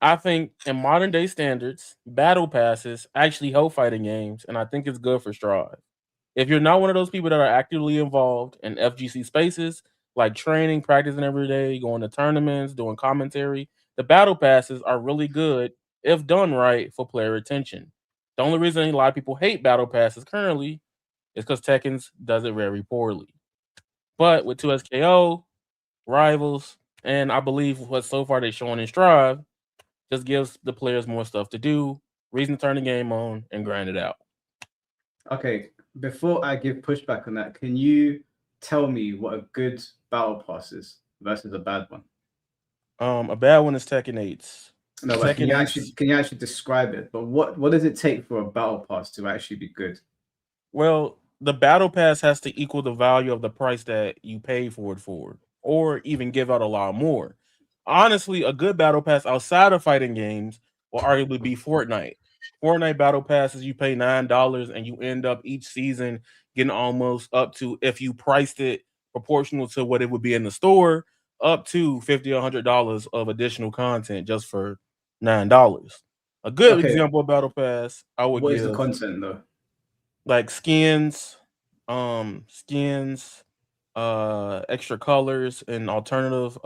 I think in modern day standards, battle passes actually help fighting games, and I think it's good for Strive. If you're not one of those people that are actively involved in FGC spaces, like training, practicing every day, going to tournaments, doing commentary, the battle passes are really good if done right for player retention. The only reason a lot of people hate battle passes currently is because Tekken's does it very poorly. But with 2SKO, Rivals, and I believe what so far they're showing in Strive, just gives the players more stuff to do, reason to turn the game on, and grind it out. Okay, before I give pushback on that, can you tell me what a good battle pass is versus a bad one? A bad one is Tekken 8s. No, but can you actually describe it? But what does it take for a battle pass to actually be good? Well, the battle pass has to equal the value of the price that you pay for it or even give out a lot more. Honestly, a good battle pass outside of fighting games will arguably be Fortnite. Fortnite battle passes, you pay $9 and you end up each season getting almost up to, if you priced it proportional to what it would be in the store, up to $50 or $100 of additional content just for $9. A good example of battle pass, I would give. What is the content though? Like skins, extra colors and alternative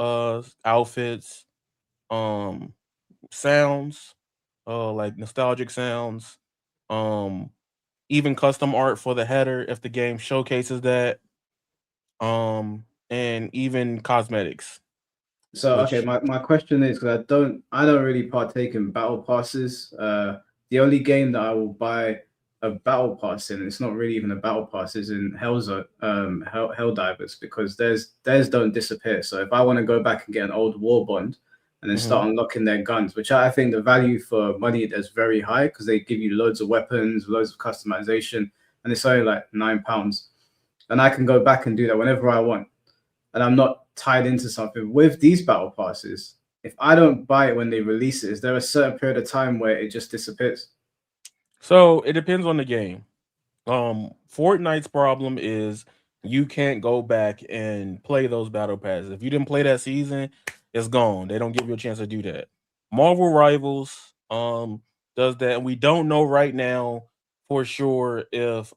outfits, sounds, like nostalgic sounds, even custom art for the header if the game showcases that, and even cosmetics. So my question is, because I don't really partake in battle passes. The only game that I will buy a battle pass in, it's not really even a battle pass, is in Helldivers, because theirs don't disappear. So if I want to go back and get an old war bond and then start unlocking their guns, which I think the value for money is very high because they give you loads of weapons, loads of customization, and it's only like £9. And I can go back and do that whenever I want. And I'm not tied into something. With these battle passes, if I don't buy it when they release it, is there a certain period of time where it just disappears? So it depends on the game. Fortnite's problem is you can't go back and play those battle passes. If you didn't play that season, it's gone. They don't give you a chance to do that. Marvel Rivals does that, and we don't know right now for sure if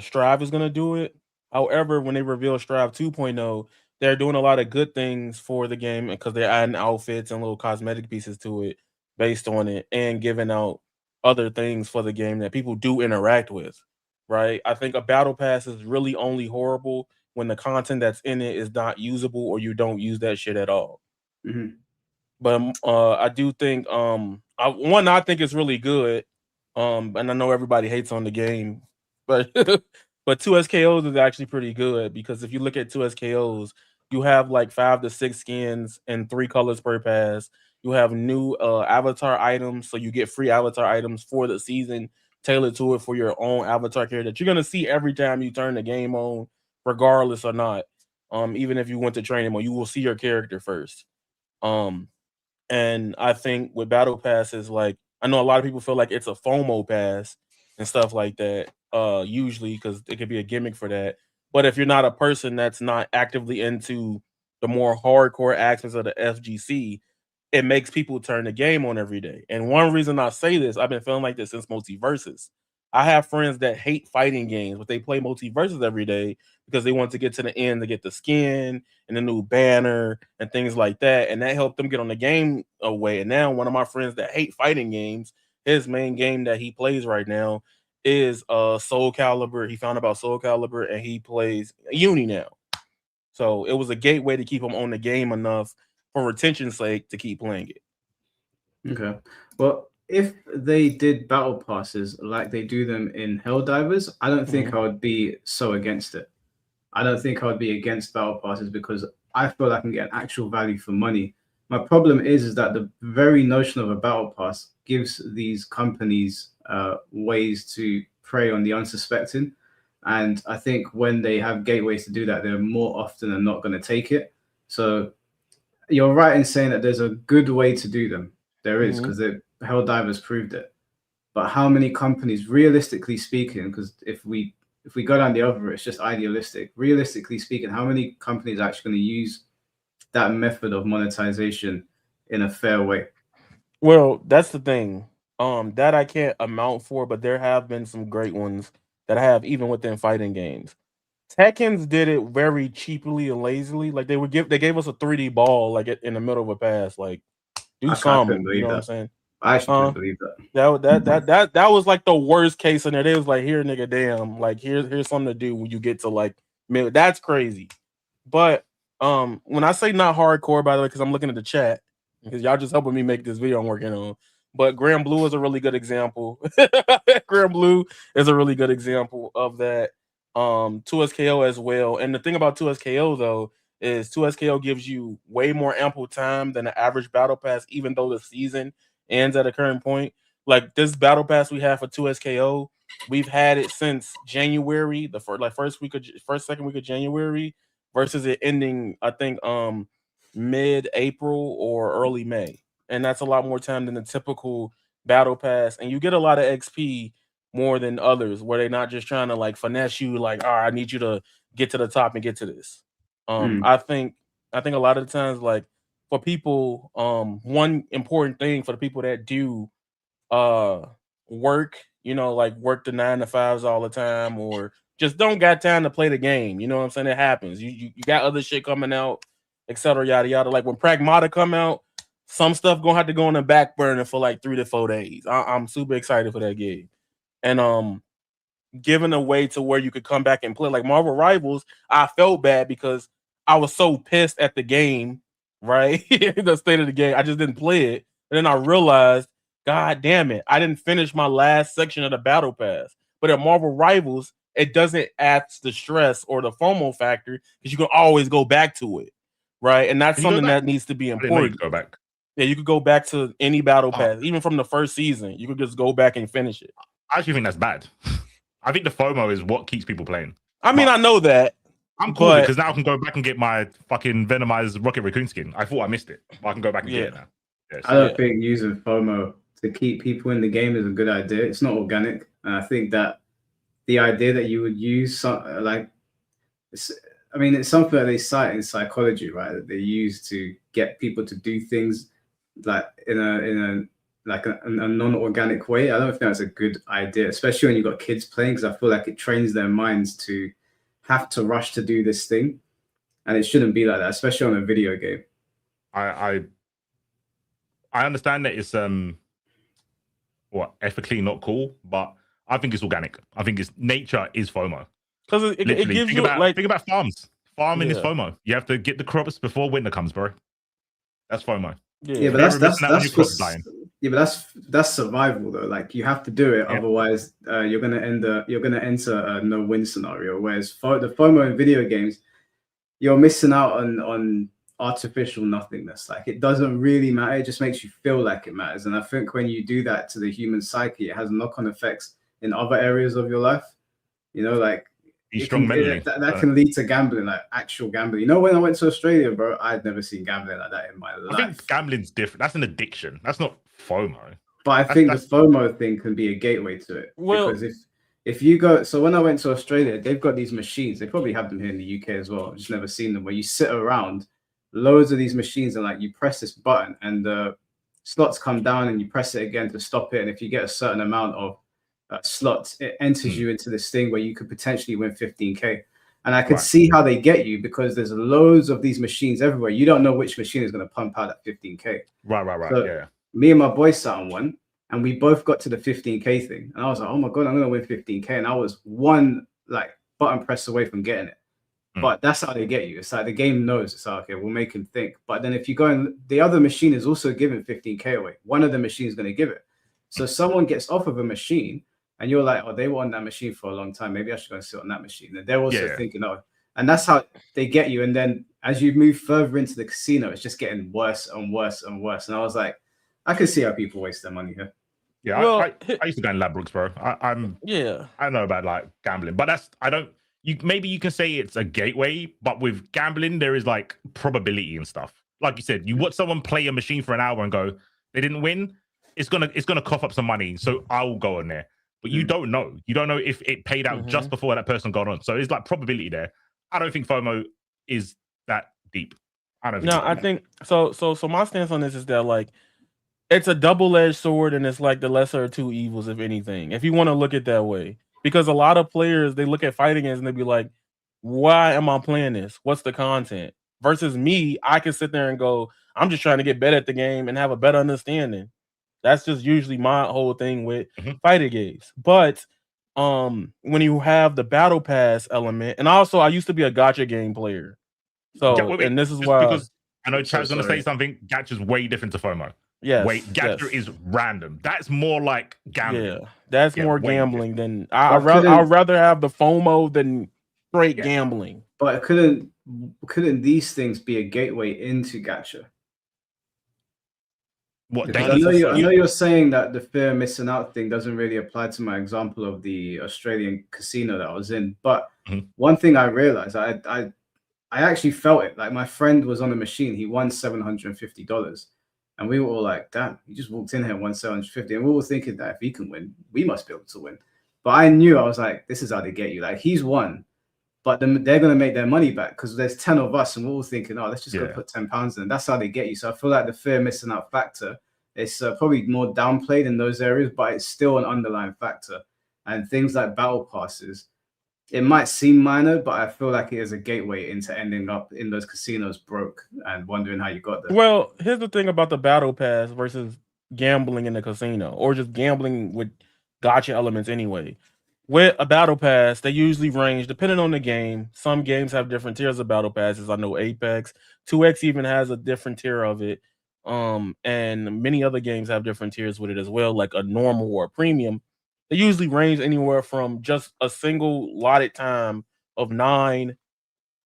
Strive is gonna do it. However, when they reveal Strive 2.0, they're doing a lot of good things for the game because they're adding outfits and little cosmetic pieces to it. based on it and giving out other things for the game that people do interact with, right? I think a battle pass is really only horrible when the content that's in it is not usable or you don't use that shit at all. Mhm. But I do think I think it's really good. And I know everybody hates on the game, but but two SKOs is actually pretty good because if you look at two SKOs, you have like 5 to 6 skins and 3 colors per pass. You have new avatar items, so you get free avatar items for the season tailored to it for your own avatar character that you're gonna see every time you turn the game on, regardless or not. Even if you went to training mode, you will see your character first. Um, and I think with battle passes, like I know a lot of people feel like it's a FOMO pass and stuff like that. Usually because it could be a gimmick for that. But if you're not a person that's not actively into the more hardcore aspects of the FGC, it makes people turn the game on every day. And one reason I say this, I've been feeling like this since Multiverses. I have friends that hate fighting games, but they play Multiverses every day because they want to get to the end to get the skin and the new banner and things like that. And that helped them get on the game away. And now one of my friends that hate fighting games, his main game that he plays right now is Soul Calibur. He found about Soul Calibur and he plays Uni now. So it was a gateway to keep him on the game enough for retention's sake to keep playing it. Okay. Well, if they did battle passes like they do them in Helldivers, I don't think I would be so against it. I don't think I would be against battle passes because I feel I can get an actual value for money. My problem is that the very notion of a battle pass gives these companies ways to prey on the unsuspecting. And I think when they have gateways to do that, they're more often than not going to take it. So you're right in saying that there's a good way to do them. There is, because the Helldivers proved it. But how many companies, realistically speaking, because if we go down the other route, it's just idealistic. Realistically speaking, how many companies are actually going to use that method of monetization in a fair way? Well, that's the thing. That I can't amount for, but there have been some great ones that I have even within fighting games. Tekken's did it very cheaply and lazily. Like they gave us a 3D ball like in the middle of a pass. Like do I couldn't something. You believe know what I'm that. saying? I actually Uh couldn't believe that. that was like the worst case scenario. They was like, here, nigga, damn, like here's something to do when you get to like that's crazy. But when I say not hardcore, by the way, because I'm looking at the chat, because y'all just helping me make this video I'm working on. But Grand Blue is a really good example. Grand Blue is a really good example of that. 2SKO as well. And the thing about 2SKO though is 2SKO gives you way more ample time than the average battle pass, even though the season ends at a current point. Like this battle pass we have for 2SKO, we've had it since January, the first second week of January, versus it ending, I think, mid-April or early May. And that's a lot more time than the typical battle pass. And you get a lot of XP more than others, where they're not just trying to like finesse you, like, all right, I need you to get to the top and get to this. I think a lot of the times, like for people, one important thing for the people that do work, like work the 9 to 5s all the time, or just don't got time to play the game. You know what I'm saying? It happens. You got other shit coming out, etc. Yada yada. Like when Pragmata come out, some stuff gonna have to go on the back burner for like 3 to 4 days. I'm super excited for that game. And given a way to where you could come back and play like Marvel Rivals, I felt bad because I was so pissed at the game, right? The state of the game. I just didn't play it. And then I realized, God damn it, I didn't finish my last section of the battle pass. But at Marvel Rivals, it doesn't add the stress or the FOMO factor because you can always go back to it. Right. And that's Can you go something back? that needs to be I didn't know you important. could go back. Yeah, you could go back to any battle Oh. pass, even from the first season. You could just go back and finish it. I actually think that's bad. I think the FOMO is what keeps people playing. I mean, I know that. I'm cool but because now I can go back and get my fucking Venomized Rocket Raccoon skin. I thought I missed it, but I can go back and get it now. Yes. I don't think using FOMO to keep people in the game is a good idea. It's not organic. And I think that the idea that you would use it's something that they cite in psychology, right? That they use to get people to do things like in a non-organic way. I don't think that's a good idea, especially when you've got kids playing, because I feel like it trains their minds to have to rush to do this thing. And it shouldn't be like that, especially on a video game. I I understand that it's ethically not cool, but I think it's organic. I think it's nature is FOMO. Because it gives think you about, like think about farms. Farming is Yeah. FOMO. You have to get the crops before winter comes, bro. That's FOMO. Yeah, but Fear of that's missing out on your for crops dying. yeah, but that's survival though. Like you have to do it, Yeah. otherwise you're gonna enter a no-win scenario. Whereas the FOMO in video games, you're missing out on artificial nothingness. Like it doesn't really matter. It just makes you feel like it matters. And I think when you do that to the human psyche, it has knock-on effects in other areas of your life. You know, like Be strong mentally. that can lead to gambling, like actual gambling. You know, when I went to Australia, bro, I'd never seen gambling like that in my life. I think gambling's different. That's an addiction. That's not FOMO. But I think the FOMO thing can be a gateway to it. Well, because if you go, so when I went to Australia, they've got these machines. They probably have them here in the UK as well. I've just never seen them, where you sit around loads of these machines and like you press this button and the slots come down and you press it again to stop it. And if you get a certain amount of slots, it enters you into this thing where you could potentially win 15K. And I could see how they get you, because there's loads of these machines everywhere. You don't know which machine is going to pump out at 15K. Right. So yeah. Me and my boy sat on one, and we both got to the 15K thing. And I was like, oh my God, I'm going to win 15K. And I was one like button press away from getting it. But that's how they get you. It's like the game knows. It's like, okay, we'll make him think. But then if you go and the other machine is also giving 15K away, one of the machines is going to give it. So someone gets off of a machine and you're like, oh, they were on that machine for a long time. Maybe I should go and sit on that machine. And they're also thinking, oh, and that's how they get you. And then as you move further into the casino, it's just getting worse and worse and worse. And I was like, I could see how people waste their money here. Yeah, Well, I used to go in Ladbrokes, bro. I know about like gambling, but maybe you can say it's a gateway, but with gambling there is like probability and stuff. Like you said, you watch someone play a machine for an hour and go, they didn't win. It's gonna cough up some money, so I'll go on there. But you don't know. You don't know if it paid out just before that person got on. So it's like probability there. I don't think FOMO is that deep. I don't think. No, I think so. So my stance on this is that like it's a double-edged sword, and it's like the lesser of two evils, if anything. If you want to look at it that way, because a lot of players, they look at fighting games and they be like, "Why am I playing this? What's the content?" Versus me, I can sit there and go, "I'm just trying to get better at the game and have a better understanding." That's just usually my whole thing with fighting games. But when you have the battle pass element, and also I used to be a gacha game player, so and this is why because I know Chad's gonna say something. Gacha's way different to FOMO. Yes, Gacha is random. That's more like gambling. Yeah, that's more gambling than I'd rather have the FOMO than straight gambling. But couldn't these things be a gateway into gacha? What? I know you're saying that the fear of missing out thing doesn't really apply to my example of the Australian casino that I was in. But one thing I realized, I actually felt it. Like my friend was on a machine. He won $750. And we were all like, damn, he just walked in here and won 750. And we were thinking that if he can win, we must be able to win. But I knew, I was like, this is how they get you. Like he's won, but then they're going to make their money back because there's 10 of us and we're all thinking, oh, let's just go put £10 in. That's how they get you. So I feel like the fear of missing out factor, it's probably more downplayed in those areas, but it's still an underlying factor. And things like battle passes, it might seem minor, but I feel like it is a gateway into ending up in those casinos broke and wondering how you got there. Well, here's the thing about the battle pass versus gambling in the casino, or just gambling with gacha elements anyway. With a battle pass, they usually range depending on the game. Some games have different tiers of battle passes. I know Apex, 2X even has a different tier of it. And many other games have different tiers with it as well, like a normal or a premium. They usually range anywhere from just a single allotted time of $9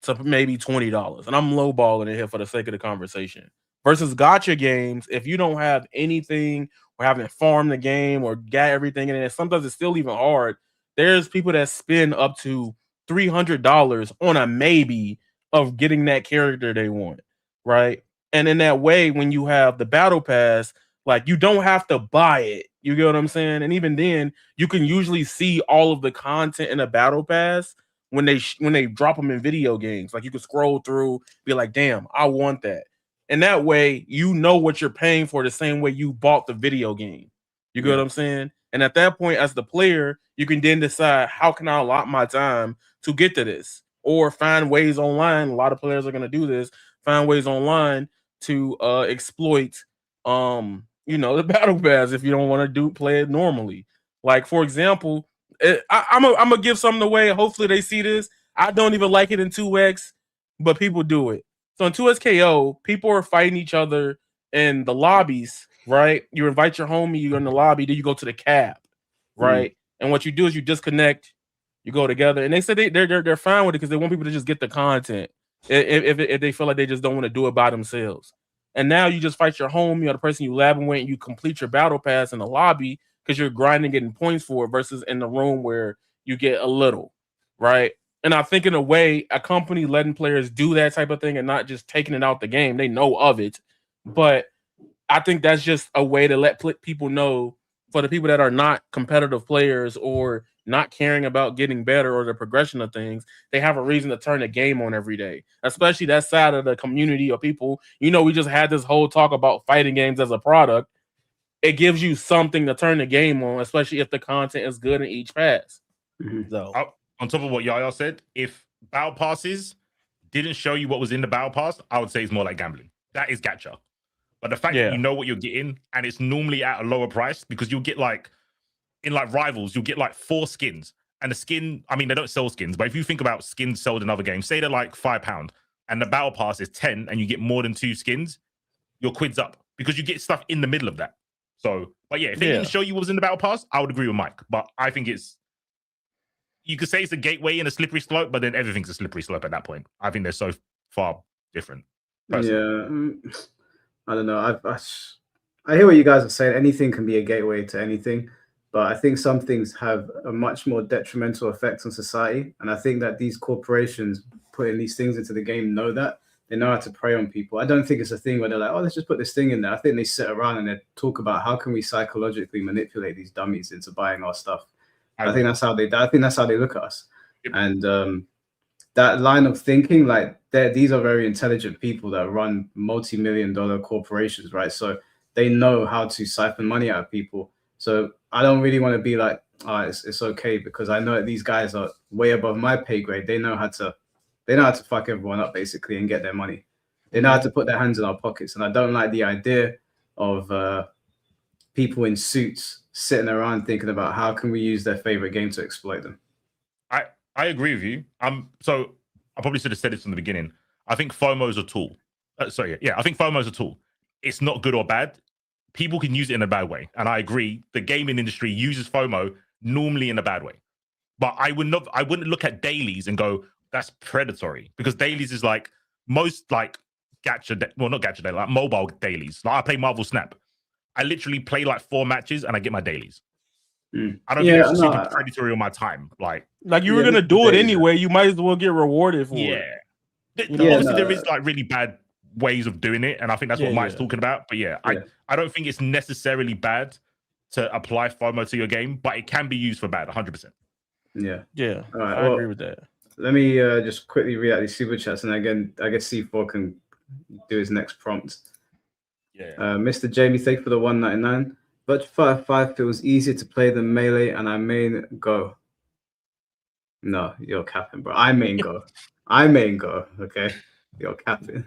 to maybe $20. And I'm lowballing it here for the sake of the conversation. Versus gacha games, if you don't have anything or haven't farmed the game or got everything in it, sometimes it's still even hard. There's people that spend up to $300 on a maybe of getting that character they want, right? And in that way, when you have the battle pass, like you don't have to buy it. You get what I'm saying? And even then, you can usually see all of the content in a battle pass when they drop them in video games. Like you can scroll through, be like, damn, I want that. And that way, you know what you're paying for the same way you bought the video game. You get what I'm saying? And at that point, as the player, you can then decide, how can I allot my time to get to this? Or find ways online. A lot of players are going to do this. Find ways online to exploit the battle pass if you don't want to play it normally. Like, for example, I'm gonna give something away. Hopefully they see this. I don't even like it in 2X, but people do it. So in 2SKO, people are fighting each other in the lobbies, right? You invite your homie, you're in the lobby, then you go to the cab, right? And what you do is you disconnect, you go together, and they said they're fine with it because they want people to just get the content if they feel like they just don't want to do it by themselves. And now you just fight your homie or the person you labbing with, and you complete your battle pass in the lobby because you're grinding, getting points for it, versus in the room where you get a little, right? And I think in a way, a company letting players do that type of thing and not just taking it out the game, they know of it. But I think that's just a way to let people know, for the people that are not competitive players or not caring about getting better or the progression of things, they have a reason to turn the game on every day, especially that side of the community of people. We just had this whole talk about fighting games as a product. It gives you something to turn the game on, especially if the content is good in each pass. So, on top of what Yaya said, if battle passes didn't show you what was in the battle pass, I would say it's more like gambling. That is gacha. But the fact that you know what you're getting, and it's normally at a lower price, because you'll get in Rivals, you'll get 4 skins. And the skin, I mean, they don't sell skins, but if you think about skins sold in other games, say they're like £5 and the battle pass is 10 and you get more than 2 skins, your quid's up because you get stuff in the middle of that. So, but yeah, if they didn't show you what was in the battle pass, I would agree with Mike. But I think you could say it's a gateway and a slippery slope, but then everything's a slippery slope at that point. I think they're so far different. Personally. Yeah. I don't know. I hear what you guys are saying. Anything can be a gateway to anything, but I think some things have a much more detrimental effect on society. And I think that these corporations putting these things into the game know that. They know how to prey on people. I don't think it's a thing where they're like, oh, let's just put this thing in there. I think they sit around and they talk about how can we psychologically manipulate these dummies into buying our stuff. I think that's how they look at us. Yep. And that line of thinking, these are very intelligent people that run multi-million-dollar corporations, right? So they know how to siphon money out of people. So I don't really want to be like, it's okay, because I know that these guys are way above my pay grade. They know how to fuck everyone up basically and get their money. They know how to put their hands in our pockets. And I don't like the idea of people in suits sitting around thinking about how can we use their favorite game to exploit them. I agree with you. So I probably should have said this from the beginning. I think FOMO is a tool. I think FOMO is a tool. It's not good or bad. People can use it in a bad way, and I agree. The gaming industry uses FOMO normally in a bad way, but I wouldn't look at dailies and go, that's predatory, because dailies is most not gacha daily, mobile dailies. I play Marvel Snap. I literally play 4 matches and I get my dailies. I don't think it's super predatory on my time. You were gonna do it anyway. You might as well get rewarded for it. Obviously, there is really bad ways of doing it, and I think that's what Mike's talking about. But I don't think it's necessarily bad to apply FOMO to your game, but it can be used for bad, 100%. Yeah. All right, I agree with that. Let me just quickly read out these super chats, and again, I guess C4 can do his next prompt. Mr. Jamie, thank you for the 199. But Fire 5 feels easier to play than Melee, and I main Go. No, you're capping, bro. I main Go. Okay? You're capping.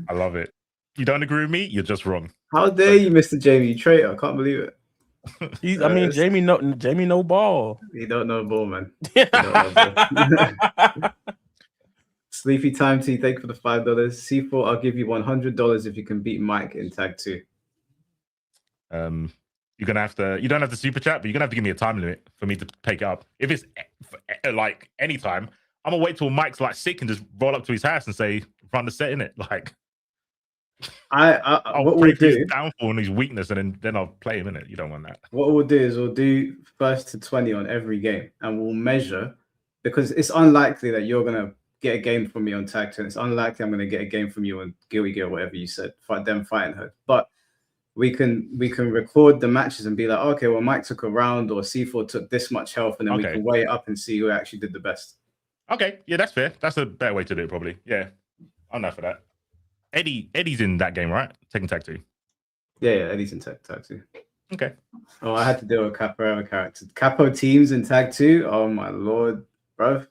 I love it. You don't agree with me? You're just wrong. How dare you, Mr. Jamie? You traitor. I can't believe it. Jamie no ball. He don't know ball, man. Ball. Sleepy Time T, thank you for the $5. C4, I'll give you $100 if you can beat Mike in tag 2. You're gonna have to. You don't have to super chat, but you're gonna have to give me a time limit for me to pick it up. If it's any time, I'm gonna wait till Mike's sick and just roll up to his house and say, "Run the set in it." I'll pray for his downfall and his weakness, and then I'll play him in it. You don't want that. What we'll do is we'll do 1st to 20 on every game, and we'll measure, because it's unlikely that you're gonna get a game from me on tag 2. It's unlikely I'm gonna get a game from you on Guilty Gear, whatever you said, fight them fighting her, but. We can record the matches and be like, okay, well, Mike took a round or C4 took this much health, and then we can weigh it up and see who actually did the best. Okay, yeah, that's fair. That's a better way to do it, probably. Yeah, I'm not for that. Eddie's in that game, right? Taking tag 2. Yeah, Eddie's in tag 2. Okay. Oh, I had to deal with Capoeira characters. Capo teams in tag 2. Oh my lord, bro.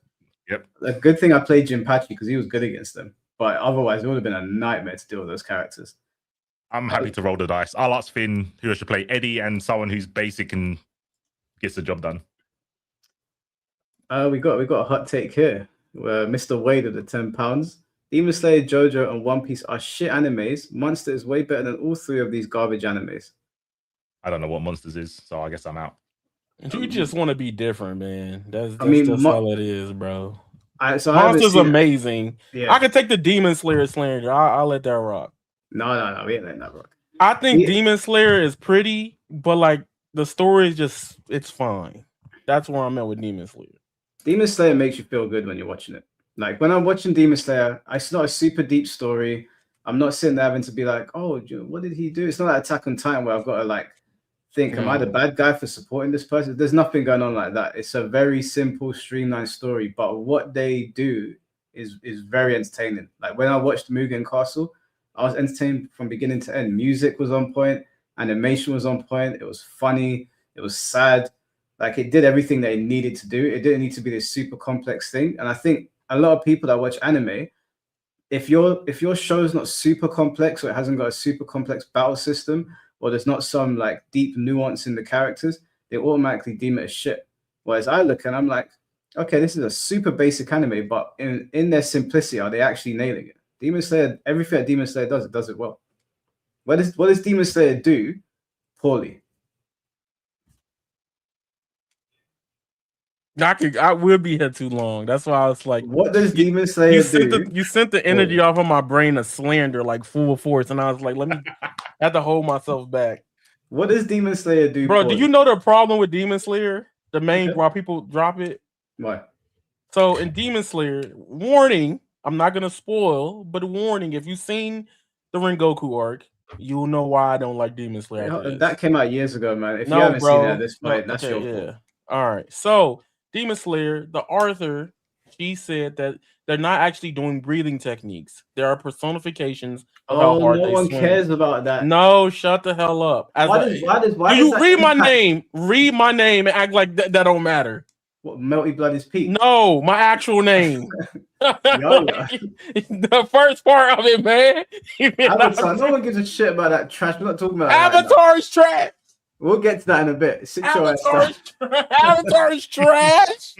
Yep. A good thing I played Jinpachi because he was good against them, but otherwise it would have been a nightmare to deal with those characters. I'm happy to roll the dice. I'll ask Finn who I should play, Eddie, and someone who's basic and gets the job done. We got a hot take here. Mr. Wade of the £10. Demon Slayer, JoJo, and One Piece are shit animes. Monster is way better than all three of these garbage animes. I don't know what Monsters is, so I guess I'm out. You just want to be different, man. That's all it is, bro. Monster's amazing. Yeah. I could take the Demon Slayer slander. I'll let that rock. No, we ain't letting that rock. I think Demon Slayer is pretty, but like the story is just, it's fine. That's where I'm at with Demon Slayer. Demon Slayer makes you feel good when you're watching it. Like when I'm watching Demon Slayer, it's not a super deep story. I'm not sitting there having to be like, oh, what did he do? It's not like Attack on Titan where I've got to like think, am I the bad guy for supporting this person? There's nothing going on like that. It's a very simple, streamlined story, but what they do is very entertaining. Like when I watched Mugen Castle, I was entertained from beginning to end. Music was on point, animation was on point. It was funny. It was sad. Like it did everything that it needed to do. It didn't need to be this super complex thing. And I think a lot of people that watch anime, if your show is not super complex or it hasn't got a super complex battle system, or there's not some like deep nuance in the characters, they automatically deem it as shit. Whereas I look and I'm like, okay, this is a super basic anime, but in their simplicity, are they actually nailing it? Demon Slayer, everything that Demon Slayer does it well. What does Demon Slayer do poorly? I will be here too long. That's why I was like, what does Demon Slayer do? You sent the energy off of my brain of slander like full force, and I was like, I have to hold myself back. What does Demon Slayer do? Bro, do you know the problem with Demon Slayer? The main why people drop it? Why? So in Demon Slayer, warning, I'm not gonna spoil, but warning, if you've seen the Rengoku arc, you'll know why I don't like Demon Slayer. That came out years ago, man. If you haven't seen it at this point, that's your fault. All right. So Demon Slayer, the author, she said that they're not actually doing breathing techniques. There are personifications of how hard they swim. No one cares about that. No, shut the hell up. Why do you read my name? Read my name and act like that don't matter. What, Melty Blood is Pete? No, my actual name. The first part of it, man. Avatar, no one gives a shit about that trash. We're not talking about Avatar is trash. We'll get to that in a bit. Avatar is trash.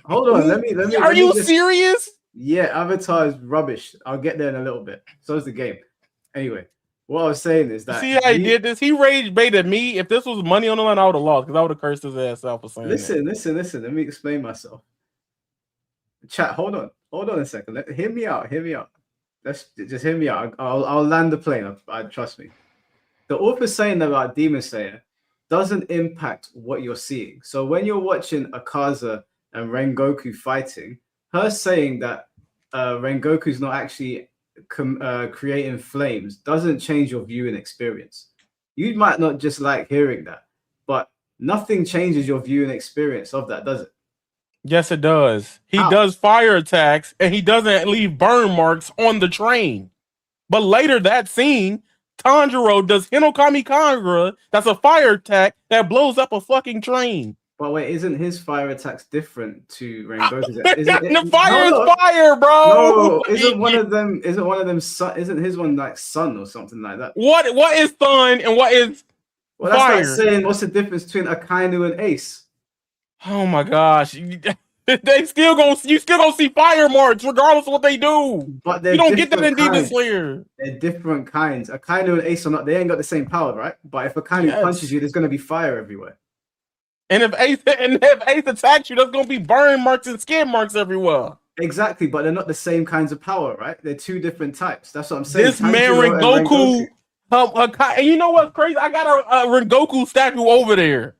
Hold on, let me. Are you serious? Yeah, Avatar is rubbish. I'll get there in a little bit. So is the game. Anyway, what I was saying is that see how he did this. He rage baited me. If this was money on the line, I would have lost because I would have cursed his ass out for saying listen. Let me explain myself. Chat, hold on a second. Hear me out. Let's just hear me out. I'll land the plane. I trust me. The author saying about Demon Slayer doesn't impact what you're seeing. So when you're watching Akaza and Rengoku fighting, her saying that Rengoku's not actually creating flames doesn't change your viewing experience. You might not just like hearing that, but nothing changes your viewing experience of that, does it? Yes, it does. He does fire attacks and he doesn't leave burn marks on the train. But later that scene, Tanjiro does Hinokami Kagura. That's a fire attack that blows up a fucking train. But wait, isn't his fire attacks different to Rengoku's? The fire is fire, bro. No, isn't one of them? Isn't his one like sun or something like that? What is sun and what is fire? That's like saying what's the difference between Akainu and Ace? Oh my gosh. You still gonna see fire marks regardless of what they do. But you don't get that in Demon Slayer. They're different kinds. Akainu and Ace are not. They ain't got the same power, right? But if Akainu punches you, there's gonna be fire everywhere. And if Ace attacks you, there's gonna be burn marks and skin marks everywhere. Exactly, but they're not the same kinds of power, right? They're two different types. That's what I'm saying. This man Rengoku. And you know what's crazy? I got a Rengoku statue over there.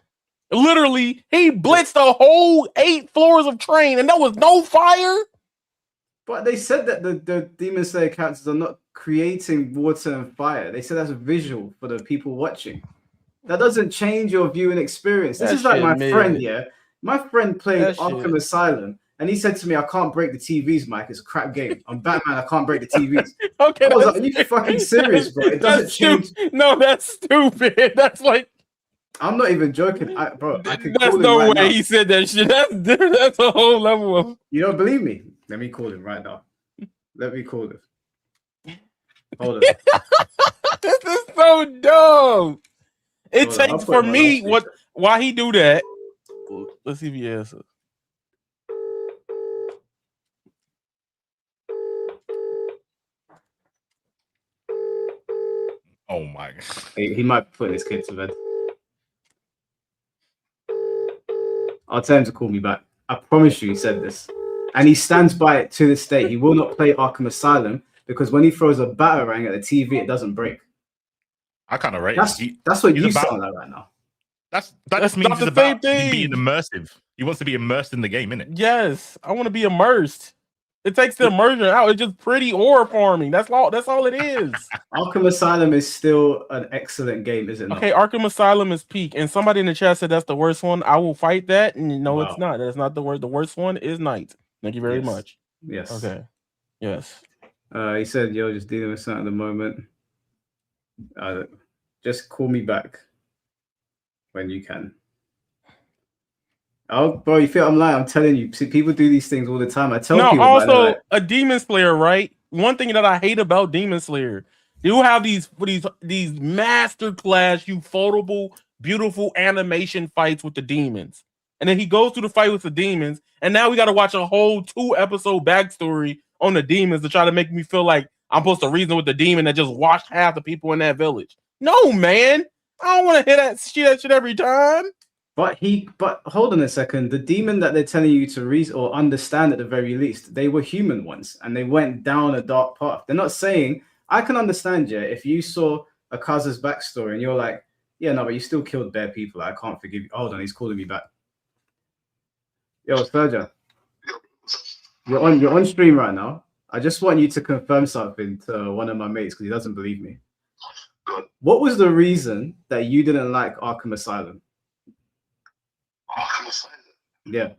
Literally, he blitzed the whole 8 floors of train, and there was no fire. But they said that the Demon Slayer characters are not creating water and fire. They said that's a visual for the people watching. That doesn't change your viewing experience. This is like my friend, yeah. My friend played Arkham Asylum, and he said to me, I can't break the TVs, Mike. It's a crap game. I'm Batman. I can't break the TVs. Okay, I was like, are you fucking serious, bro? It doesn't change. No, that's stupid. That's like... I'm not even joking, bro. That's no way now. He said that shit. That's a whole level of... You don't believe me? Let me call him right now. Let me call him. Hold on. This is so dumb. It Hold on, takes I'll for put my me last why he do that. Let's see if he answers. Oh my god. He might put his kid to bed. I'll tell him to call me back. I promise you, he said this. And he stands by it to this day. He will not play Arkham Asylum because when he throws a batarang at the TV, it doesn't break. I kind of rate that's what he's you about- sound like right now. That That's means not it's the same about thing. being immersive. He wants to be immersed in the game, innit? Yes, I want to be immersed. It takes the immersion out. It's just pretty ore farming. That's all it is. Arkham Asylum is still an excellent game, is it not? Okay, Arkham Asylum is peak, and somebody in the chat said that's the worst one. I will fight that, and no, Wow. it's not. That's not the worst. The worst one is Night. Thank you very Yes. much. Yes. Okay. Yes. He said, "Yo, just dealing with something at the moment. Just call me back when you can." Oh, bro, you feel I'm lying? I'm telling you, people do these things all the time. I tell No, people. also a Demon Slayer, right? One thing that I hate about Demon Slayer, you have these masterclass, ufotable, beautiful animation fights with the demons, and then he goes through the fight with the demons, and now we got to watch a whole 2-episode backstory on the demons to try to make me feel like I'm supposed to reason with the demon that just washed half the people in that village. No, man, I don't want to hear that shit every time. But hold on a second. The demon that they're telling you to reason or understand at the very least, they were human ones and they went down a dark path. They're not saying, I can understand you if you saw Akaza's backstory and you're like, yeah, no, but you still killed bare people. I can't forgive you. Hold on, he's calling me back. Yo, Sergio. You're on stream right now. I just want you to confirm something to one of my mates because he doesn't believe me. What was the reason that you didn't like Arkham Asylum? Arkham Asylum? Yeah.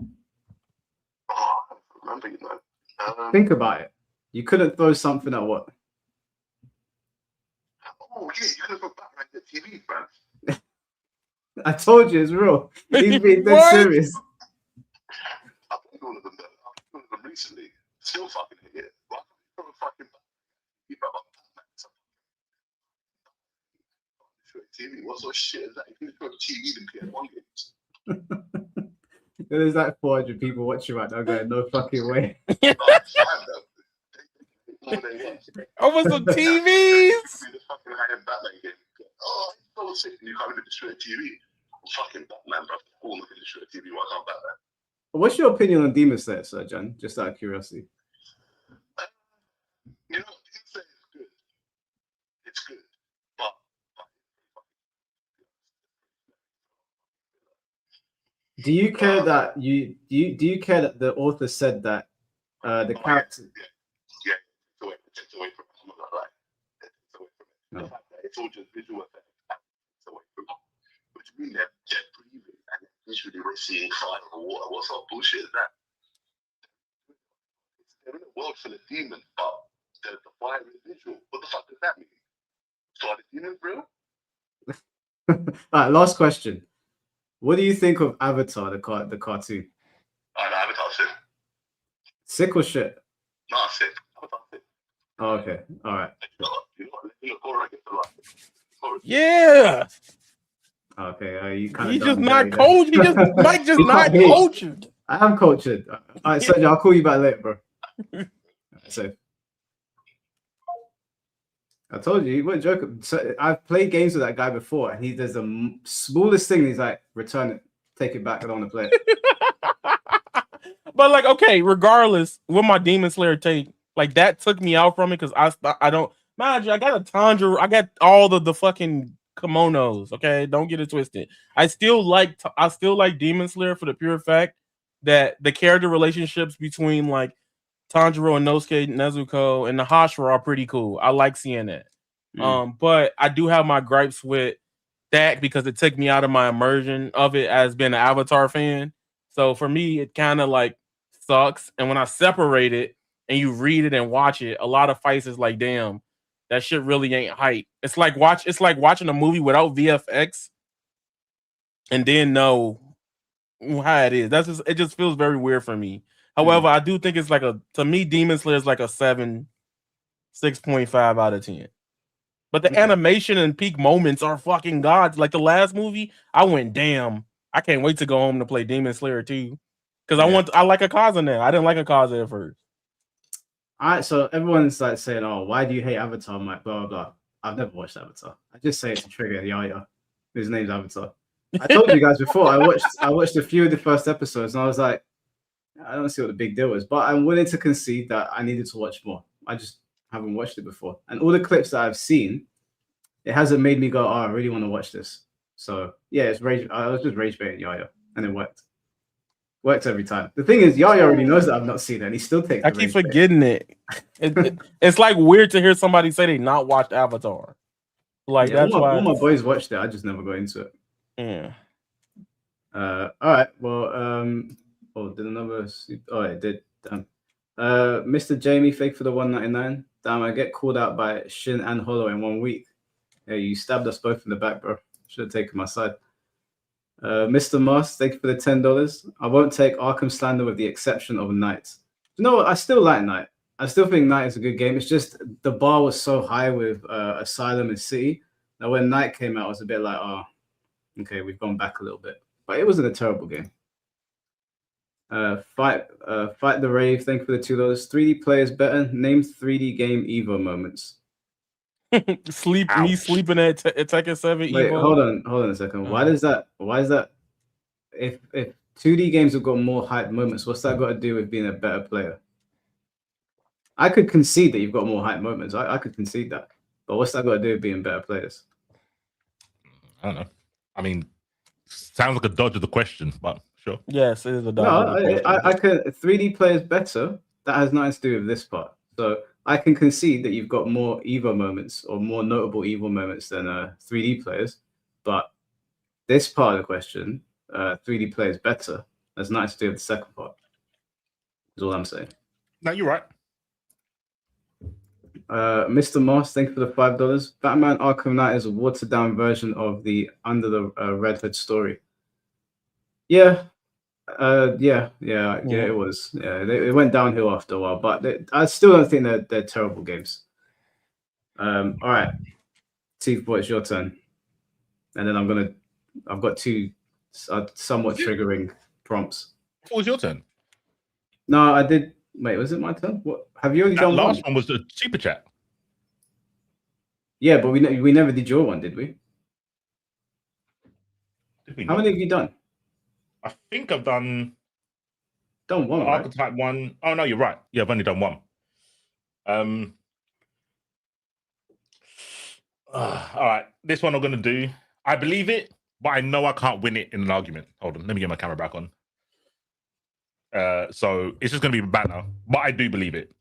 Oh, I don't remember, you know. Think about it. You couldn't throw something at what? Oh, yeah, you could have put back right the TV, man. I told you it's real. He's being dead What? serious. I played one of them, though. I played one of them recently. Still fucking hate it. Like, from a fucking TV. What sort of shit is that? You can throw a TV and play one games. There's like 400 people watching right now going, no fucking way. Over some TVs. The fucking high-end Batman game. Oh, it's so sick. You can't even destroy a TV. I'm fucking Batman, bro. Cool, I'm gonna destroy a TV while I'm Batman. What's your opinion on Demon Slayer, Sir John? Just out of curiosity. You know, Demon Slayer is good. It's good, but Do you care that do you care that the author said that the character? Yeah, it's away from it. I'm not gonna lie. It's away from it. No. The fact that it's all just visual effects, it's away from it. What do you mean they're jet breathing and visually we're seeing fire or water? What sort of bullshit is that? They're in a world full of demons, but the fire is visual. What the fuck does that mean? So are the demons real? All right, last question. What do you think of Avatar, the cartoon? Oh, no, Avatar's sick. Sick or shit? No, sick. Avatar's sick. Oh, okay, all right. You know, horror gets a lot. Horror. Yeah. Okay, you kind of. He's just not coaching. Mike just He not can't hear. coaching. I am cultured. All right, Sergio, I'll call you back later, bro. So, I told you, he wasn't joking. So, I've played games with that guy before, and he does the smallest thing. He's like, return it, take it back. I don't want to play it. But like, okay, regardless, what my Demon Slayer take, like that took me out from it because I don't mind you. I got a Tanjiro. I got all the fucking kimonos. Okay, don't get it twisted. I still like Demon Slayer for the pure fact that the character relationships between like Tanjiro and Nosuke, Nezuko, and the Hashira are pretty cool. I like seeing that. But I do have my gripes with that because it took me out of my immersion of it as being an Avatar fan. So for me, it kind of like sucks. And when I separate it and you read it and watch it, a lot of fights is like, damn, that shit really ain't hype. It's like watching a movie without VFX and then know how it is. It just feels very weird for me. However, I do think it's like to me, Demon Slayer is like a 6.5 out of 10. But the animation and peak moments are fucking gods. Like the last movie, I went, damn, I can't wait to go home to play Demon Slayer 2. Because I like Akaza now. I didn't like Akaza at first. All right, so everyone's like saying, "Oh, why do you hate Avatar?" I'm like, blah blah blah. I've never watched Avatar. I just say it to trigger Yaya. His name's Avatar. I told you guys before. I watched a few of the first episodes, and I was like, I don't see what the big deal is. But I'm willing to concede that I needed to watch more. I just haven't watched it before, and all the clips that I've seen, it hasn't made me go, "Oh, I really want to watch this." So yeah, it's rage. I was just rage baiting Yaya, and it worked. Works every time. The thing is, Yaya already knows that I've not seen it, and he still takes. I keep forgetting it. It's like weird to hear somebody say they not watched Avatar. Like that's why all my boys watched it. I just never got into it. Yeah. All right. Well, did another? Oh, it did. Damn. Mr. Jamie, fake for the 199. Damn, I get called out by Shin and Hollow in 1 week. Yeah, you stabbed us both in the back, bro. Should have taken my side. Mr. Moss, thank you for the $10. I won't take Arkham Slander with the exception of Knight. You know what? I still like Knight. I still think Knight is a good game. It's just the bar was so high with Asylum and City that when Knight came out, I was a bit like, oh, okay, we've gone back a little bit. But it wasn't a terrible game. Fight the Rave, thank you for the $2. 3D players better. Name 3D game Evo moments. Me sleeping at Tekken 7 Wait, Evo. hold on a second. Why is that? If 2D games have got more hype moments, what's that got to do with being a better player? I could concede that you've got more hype moments. I could concede that. But what's that got to do with being better players? I don't know. I mean, sounds like a dodge of the question, but sure. Yes, it is a dodge. No, I can 3D players better. That has nothing to do with this part. So I can concede that you've got more Evo moments or more notable Evo moments than 3D players. But this part of the question, 3D players better, has nothing to do with the second part. Is all I'm saying. No, you're right. Mr. Moss, thank you for the $5. Batman Arkham Knight is a watered down version of the Under the Red Hood story. Yeah. Yeah, it was. Yeah, it went downhill after a while, but I still don't think they're terrible games. All right, T4, it's your turn, and then I've got two somewhat triggering prompts. What was your turn? No, I did. Wait, was it my turn? What have you already done? Last one was the super chat. Yeah, but we never did your one, did we? How many have you done? I think I've done one, archetype right? One. Oh no, you're right. Yeah, I've only done one. All right, this one I'm gonna do. I believe it, but I know I can't win it in an argument. Hold on, let me get my camera back on. So it's just gonna be bad now, but I do believe it.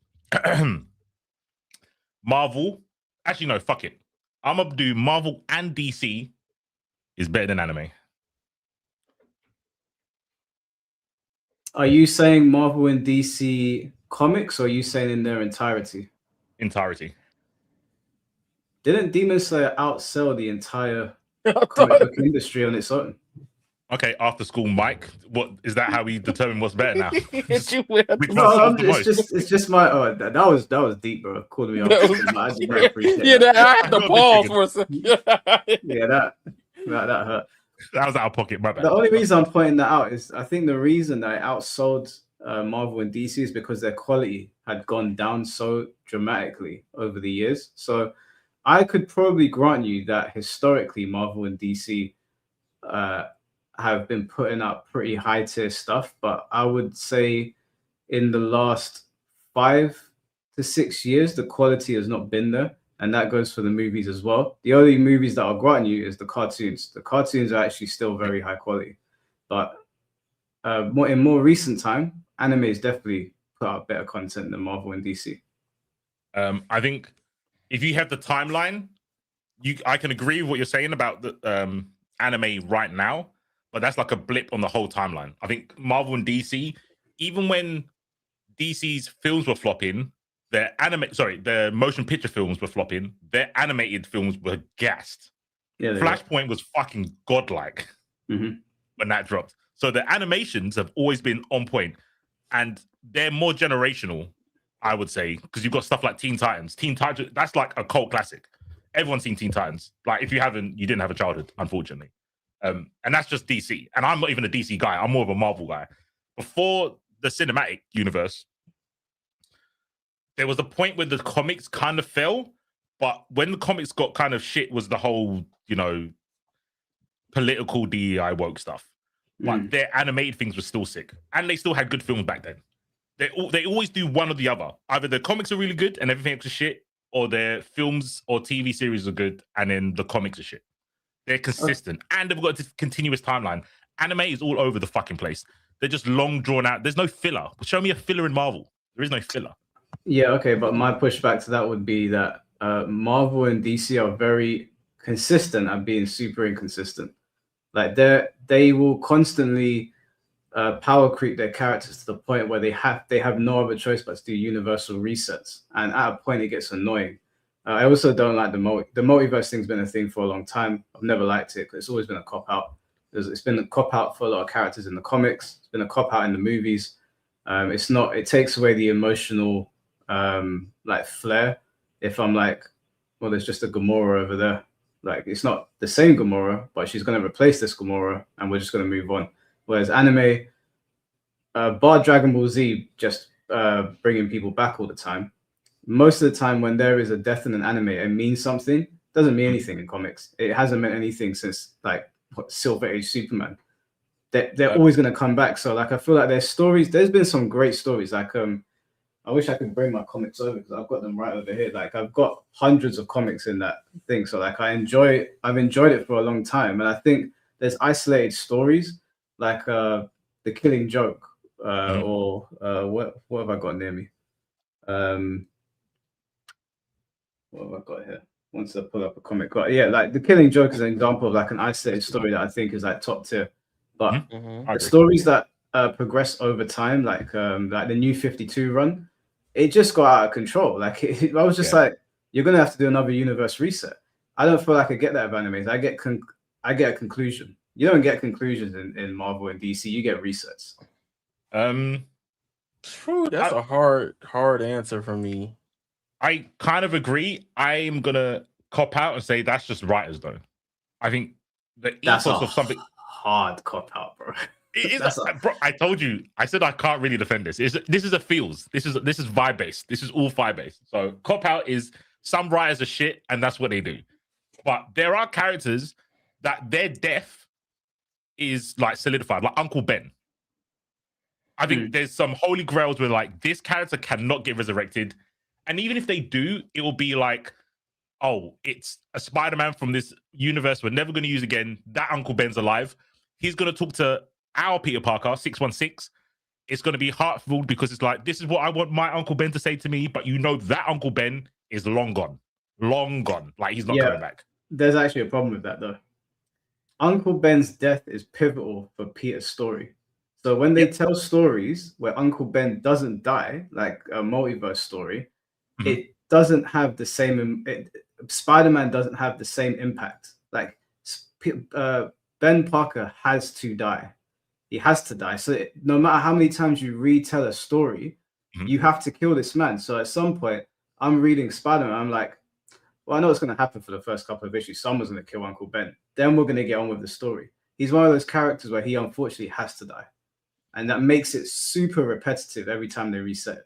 Marvel. Actually, no, fuck it. I'm gonna do Marvel and DC is better than anime. Are you saying Marvel and DC comics, or are you saying in their entirety? Entirety. Didn't Demon Slayer outsell the entire comic book industry on its own? Okay, after school, Mike. What is that? How we determine what's better now? It's just my. Oh, that was deep, bro. Called me off. I didn't appreciate that. I had to pause for a second. Yeah, that hurt. That was out of pocket. My bad. The only reason I'm pointing that out is I think the reason that it outsold Marvel and DC is because their quality had gone down so dramatically over the years. So I could probably grant you that historically Marvel and DC have been putting up pretty high tier stuff, but I would say in the last 5 to 6 years, the quality has not been there. And that goes for the movies as well. The only movies that I'll grant you is the cartoons. The cartoons are actually still very high quality. But in more recent time, anime has definitely put out better content than Marvel and DC. I think if you have the timeline, I can agree with what you're saying about the anime right now, but that's like a blip on the whole timeline. I think Marvel and DC, even when DC's films were flopping, their motion picture films were flopping, their animated films were gassed. Yeah, Flashpoint was fucking godlike when that dropped. So the animations have always been on point, and they're more generational, I would say, because you've got stuff like Teen Titans. Teen Titans, that's like a cult classic. Everyone's seen Teen Titans. Like, if you haven't, you didn't have a childhood, unfortunately. And that's just DC. And I'm not even a DC guy. I'm more of a Marvel guy. Before the cinematic universe, there was a point where the comics kind of fell. But when the comics got kind of shit was the whole, you know, political DEI woke stuff. But their animated things were still sick. And they still had good films back then. They always do one or the other. Either the comics are really good and everything else is shit, or their films or TV series are good and then the comics are shit. They're consistent. And they've got a continuous timeline. Anime is all over the fucking place. They're just long drawn out. There's no filler. Show me a filler in Marvel. There is no filler. Yeah, okay, but my pushback to that would be that Marvel and DC are very consistent at being super inconsistent. Like they will constantly power creep their characters to the point where they have no other choice but to do universal resets, and at a point it gets annoying. I also don't like the multiverse thing's been a thing for a long time. I've never liked it because it's always been a cop out. It's been a cop out for a lot of characters in the comics. It's been a cop out in the movies. It's not. It takes away the emotional like flair. If I'm like, well, there's just a Gamora over there. Like, it's not the same Gamora, but she's going to replace this Gamora, and we're just going to move on. Whereas anime, bar Dragon Ball Z, just bringing people back all the time. Most of the time, when there is a death in an anime, it means something. It doesn't mean anything in comics. It hasn't meant anything since like Silver Age Superman. They're always going to come back. So like, I feel like there's stories. There's been some great stories. Like I wish I could bring my comics over because I've got them right over here. Like, I've got hundreds of comics in that thing. So like, I've enjoyed it for a long time. And I think there's isolated stories like The Killing Joke or what have I got near me? What have I got here? Once I pull up a comic, but yeah, like The Killing Joke is an example of like an isolated story that I think is like top tier. But the stories that progress over time, like the New 52 run, it just got out of control. Like I was just like, you're gonna have to do another universe reset. I don't feel like I get that of animes. I get a conclusion. You don't get conclusions in Marvel and DC. You get resets. That's a hard answer for me. I kind of agree. I'm gonna cop out and say that's just writers, though. I think the ethos of something hard cop out, bro. It is, bro, I told you. I said I can't really defend this. This is a feels. This is vibe based. This is all vibe based. So cop out is some writers are shit, and that's what they do. But there are characters that their death is like solidified, like Uncle Ben. I think there's some holy grails where like this character cannot get resurrected, and even if they do, it will be like, oh, it's a Spider-Man from this universe we're never going to use again. That Uncle Ben's alive. He's going to talk to our Peter Parker, 616. It's going to be heartful because it's like, this is what I want my Uncle Ben to say to me, but you know that Uncle Ben is long gone. Long gone. Like, he's not coming back. There's actually a problem with that, though. Uncle Ben's death is pivotal for Peter's story. So when they tell stories where Uncle Ben doesn't die, like a multiverse story, it doesn't have the same... Spider-Man doesn't have the same impact. Like, Ben Parker has to die. He has to die. So no matter how many times you retell a story, you have to kill this man. So at some point, I'm reading Spider-Man. I'm like, well, I know what's going to happen for the first couple of issues. Someone's going to kill Uncle Ben. Then we're going to get on with the story. He's one of those characters where he unfortunately has to die. And that makes it super repetitive every time they reset.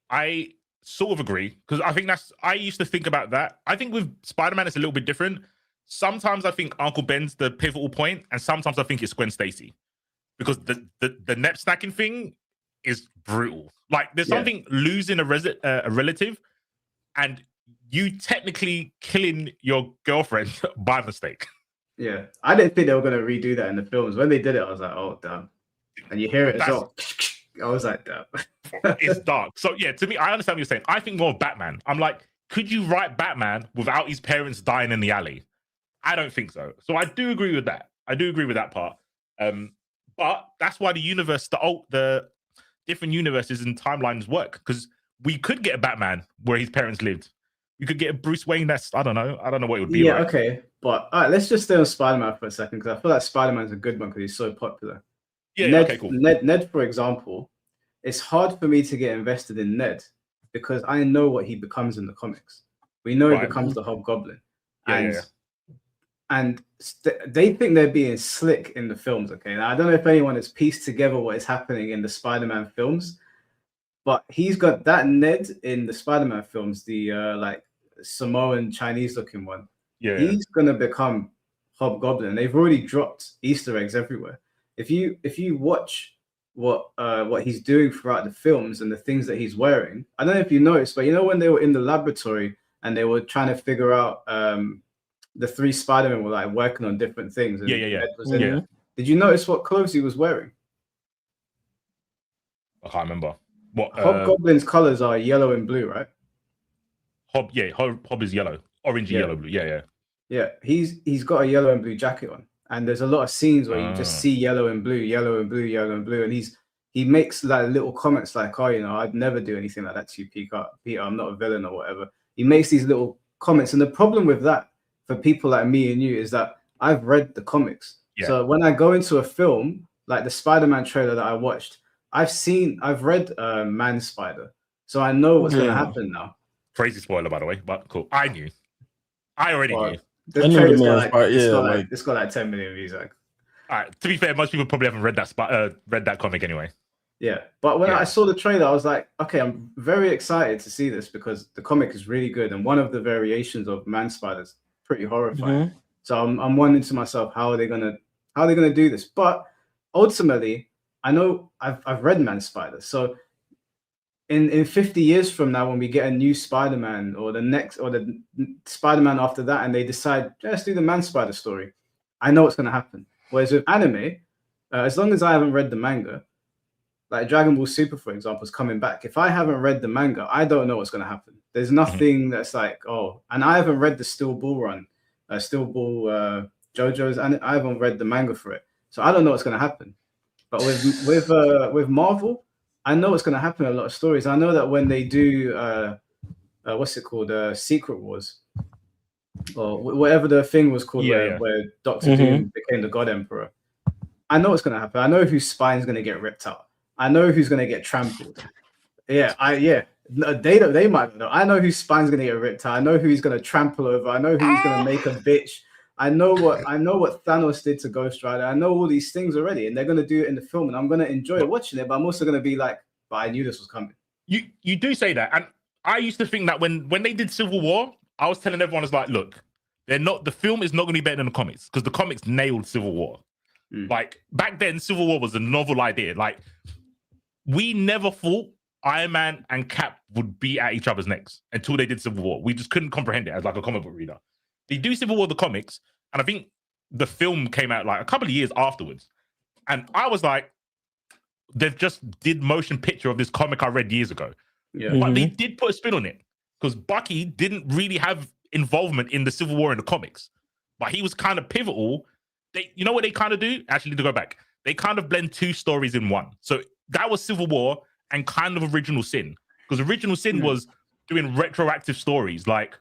I sort of agree, because I think I used to think about that. I think with Spider-Man, it's a little bit different. Sometimes I think Uncle Ben's the pivotal point, and sometimes I think it's Gwen Stacy. Because the net snacking thing is brutal. Like, there's something losing a relative, and you technically killing your girlfriend by mistake. Yeah, I didn't think they were going to redo that in the films. When they did it, I was like, oh, damn. And you hear it as well. I was like, damn. It's dark. So, yeah, to me, I understand what you're saying. I think more of Batman. I'm like, could you write Batman without his parents dying in the alley? I don't think so. So I do agree with that. I do agree with that part. But that's why the different universes and timelines work, because we could get a Batman where his parents lived. You could get a Bruce Wayne that's, I don't know what it would be. Yeah, right? Okay. But all right, let's just stay on Spider-Man for a second, because I feel like Spider-Man's a good one because he's so popular. Yeah, Ned, okay, cool. Ned, for example, it's hard for me to get invested in Ned because I know what he becomes in the comics. We know he becomes the Hobgoblin. They think they're being slick in the films. Okay, now, I don't know if anyone has pieced together what is happening in the Spider-Man films, but he's got that Ned in the Spider-Man films, the like Samoan Chinese-looking one. He's gonna become Hobgoblin. They've already dropped Easter eggs everywhere. If you watch what he's doing throughout the films and the things that he's wearing, I don't know if you noticed, but you know when they were in the laboratory and they were trying to figure out the three Spider-Men were like working on different things. And Ned was in there. Did you notice what clothes he was wearing? I can't remember. What Hobgoblin's colors are yellow and blue, right? Hob is yellow, orange, yellow, blue. Yeah. He's got a yellow and blue jacket on, and there's a lot of scenes where you just see yellow and blue, yellow and blue, yellow and blue, and he makes like little comments like, "Oh, you know, I'd never do anything like that to you, Peter. I'm not a villain or whatever." He makes these little comments, and the problem with that for people like me and you is that I've read the comics. So when I go into a film like the Spider-Man trailer that I watched, I've read Man Spider, so I know what's going to happen now. Crazy spoiler, by the way, but cool. I already knew. This trailer's got like 10 million views. Like, all right. To be fair, most people probably haven't read that comic anyway. Yeah, but when I saw the trailer, I was like, okay, I'm very excited to see this because the comic is really good, and one of the variations of Man Spider's pretty horrifying. So I'm wondering to myself, how are they gonna do this? But ultimately, I know I've read Man Spider, so in 50 years from now, when we get a new Spider-Man or the Spider-Man after that, and they decide, let's do the Man Spider story, I know what's going to happen. Whereas with anime, as long as I haven't read the manga, like Dragon Ball Super, for example, is coming back. If I haven't read the manga, I don't know what's going to happen. There's nothing that's like, and I haven't read the Steel Ball run, JoJo's, and I haven't read the manga for it. So I don't know what's going to happen. But with Marvel, I know what's going to happen in a lot of stories. I know that when they do, what's it called? Secret Wars, or whatever the thing was called, where Doctor Doom became the God Emperor. I know what's going to happen. I know whose spine's going to get ripped out. I know who's going to get trampled. They might know. I know whose spine's going to get ripped out. I know who he's going to trample over. I know who he's going to make a bitch. I know what Thanos did to Ghost Rider. I know all these things already, and they're going to do it in the film, and I'm going to enjoy watching it. But I'm also going to be like, but I knew this was coming. You do say that, and I used to think that when they did Civil War, I was telling everyone, it's like, look, the film is not going to be better than the comics because the comics nailed Civil War. Like back then, Civil War was a novel idea. Like we never thought Iron Man and Cap would be at each other's necks until they did Civil War. We just couldn't comprehend it as like a comic book reader. They do Civil War the comics, and I think the film came out like a couple of years afterwards. And I was like, they've just did motion picture of this comic I read years ago. Yeah. But they did put a spin on it because Bucky didn't really have involvement in the Civil War in the comics, but he was kind of pivotal. You know what they kind of do? Actually, to go back, they kind of blend two stories in one. So that was Civil War and kind of Original Sin, because Original Sin was doing retroactive stories. Like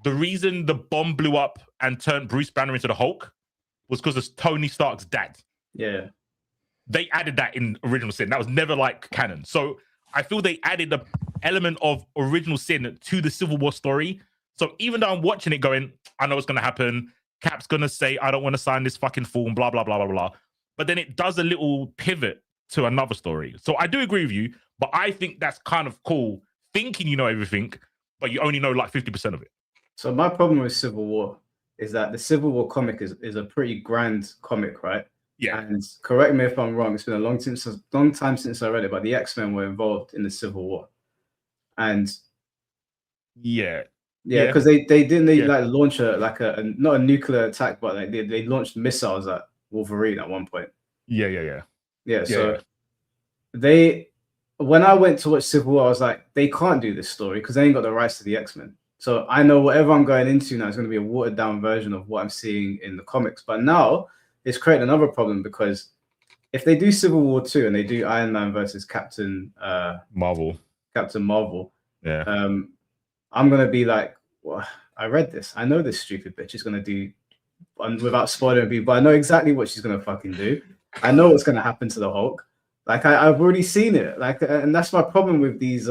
the reason the bomb blew up and turned Bruce Banner into the Hulk was because of Tony Stark's dad. Yeah. They added that in Original Sin. That was never like canon. So I feel they added the element of Original Sin to the Civil War story. So even though I'm watching it going, I know what's going to happen. Cap's going to say, I don't want to sign this fucking form, blah, blah, blah, blah, blah. But then it does a little pivot to another story. So I do agree with you, but I think that's kind of cool, thinking you know everything, but you only know like 50% of it. So my problem with Civil War is that the Civil War comic is a pretty grand comic, right? Yeah. And correct me if I'm wrong, it's been a long time since I read it, but the X-Men were involved in the Civil War. And yeah, because they like launch not a nuclear attack, but like they launched missiles at Wolverine at one point. Yeah. So when I went to watch Civil War, I was like, they can't do this story because they ain't got the rights to the X-Men. So I know whatever I'm going into now is going to be a watered down version of what I'm seeing in the comics. But now it's created another problem, because if they do Civil War 2 and they do Iron Man versus Captain Marvel, yeah, I'm gonna be like, well, I read this. I know this stupid bitch is gonna do, without spoiling people, but I know exactly what she's gonna fucking do. I know what's gonna happen to the Hulk. Like I've already seen it. Like, and that's my problem with these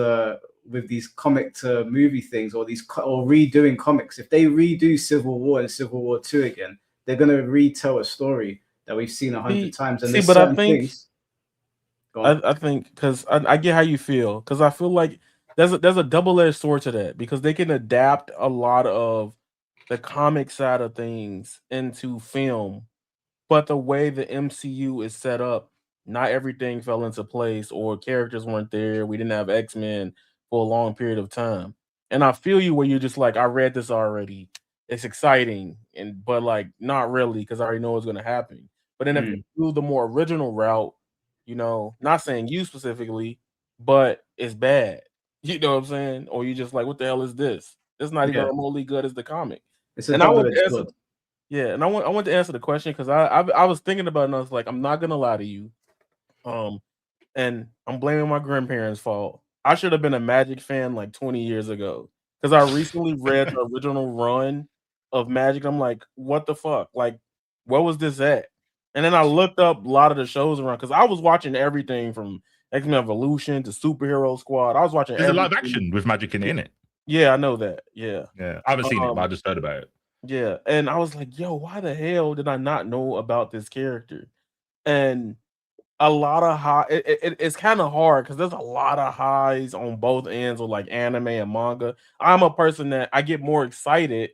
with these comic to movie things or or redoing comics. If they redo Civil War and Civil War 2 again, they're gonna retell a story that we've seen 100 times. And there's but I certain think things. Go on. I think because I get how you feel, because I feel like there's a double-edged sword to that, because they can adapt a lot of the comic side of things into film, but the way the MCU is set up, not everything fell into place, or characters weren't there. We didn't have X-Men for a long period of time. And I feel you where you're just like, I read this already. It's exciting, but like not really, because I already know what's gonna happen. But then if you do the more original route, not saying you specifically, but it's bad. You know what I'm saying? Or you just like, what the hell is this? It's not even remotely good as the comic. It's a And I want double-edged to answer, sword. and I want to answer the question, because I was thinking about it, and I was like, I'm not gonna lie to you. And I'm blaming my grandparents' fault. I should have been a Magic fan like 20 years ago, because I recently read the original run of Magic. I'm like, what the fuck? Like, where was this at? And then I looked up a lot of the shows around, because I was watching everything from X-Men Evolution to Superhero Squad. I was watching There's a live everything. action with Magic in it. Yeah, I know that. Yeah. Yeah, I haven't seen it, but I just heard about it. Yeah, and I was like, yo, why the hell did I not know about this character? And a lot of it's kind of hard, because there's a lot of highs on both ends of like anime and manga. I'm a person that I get more excited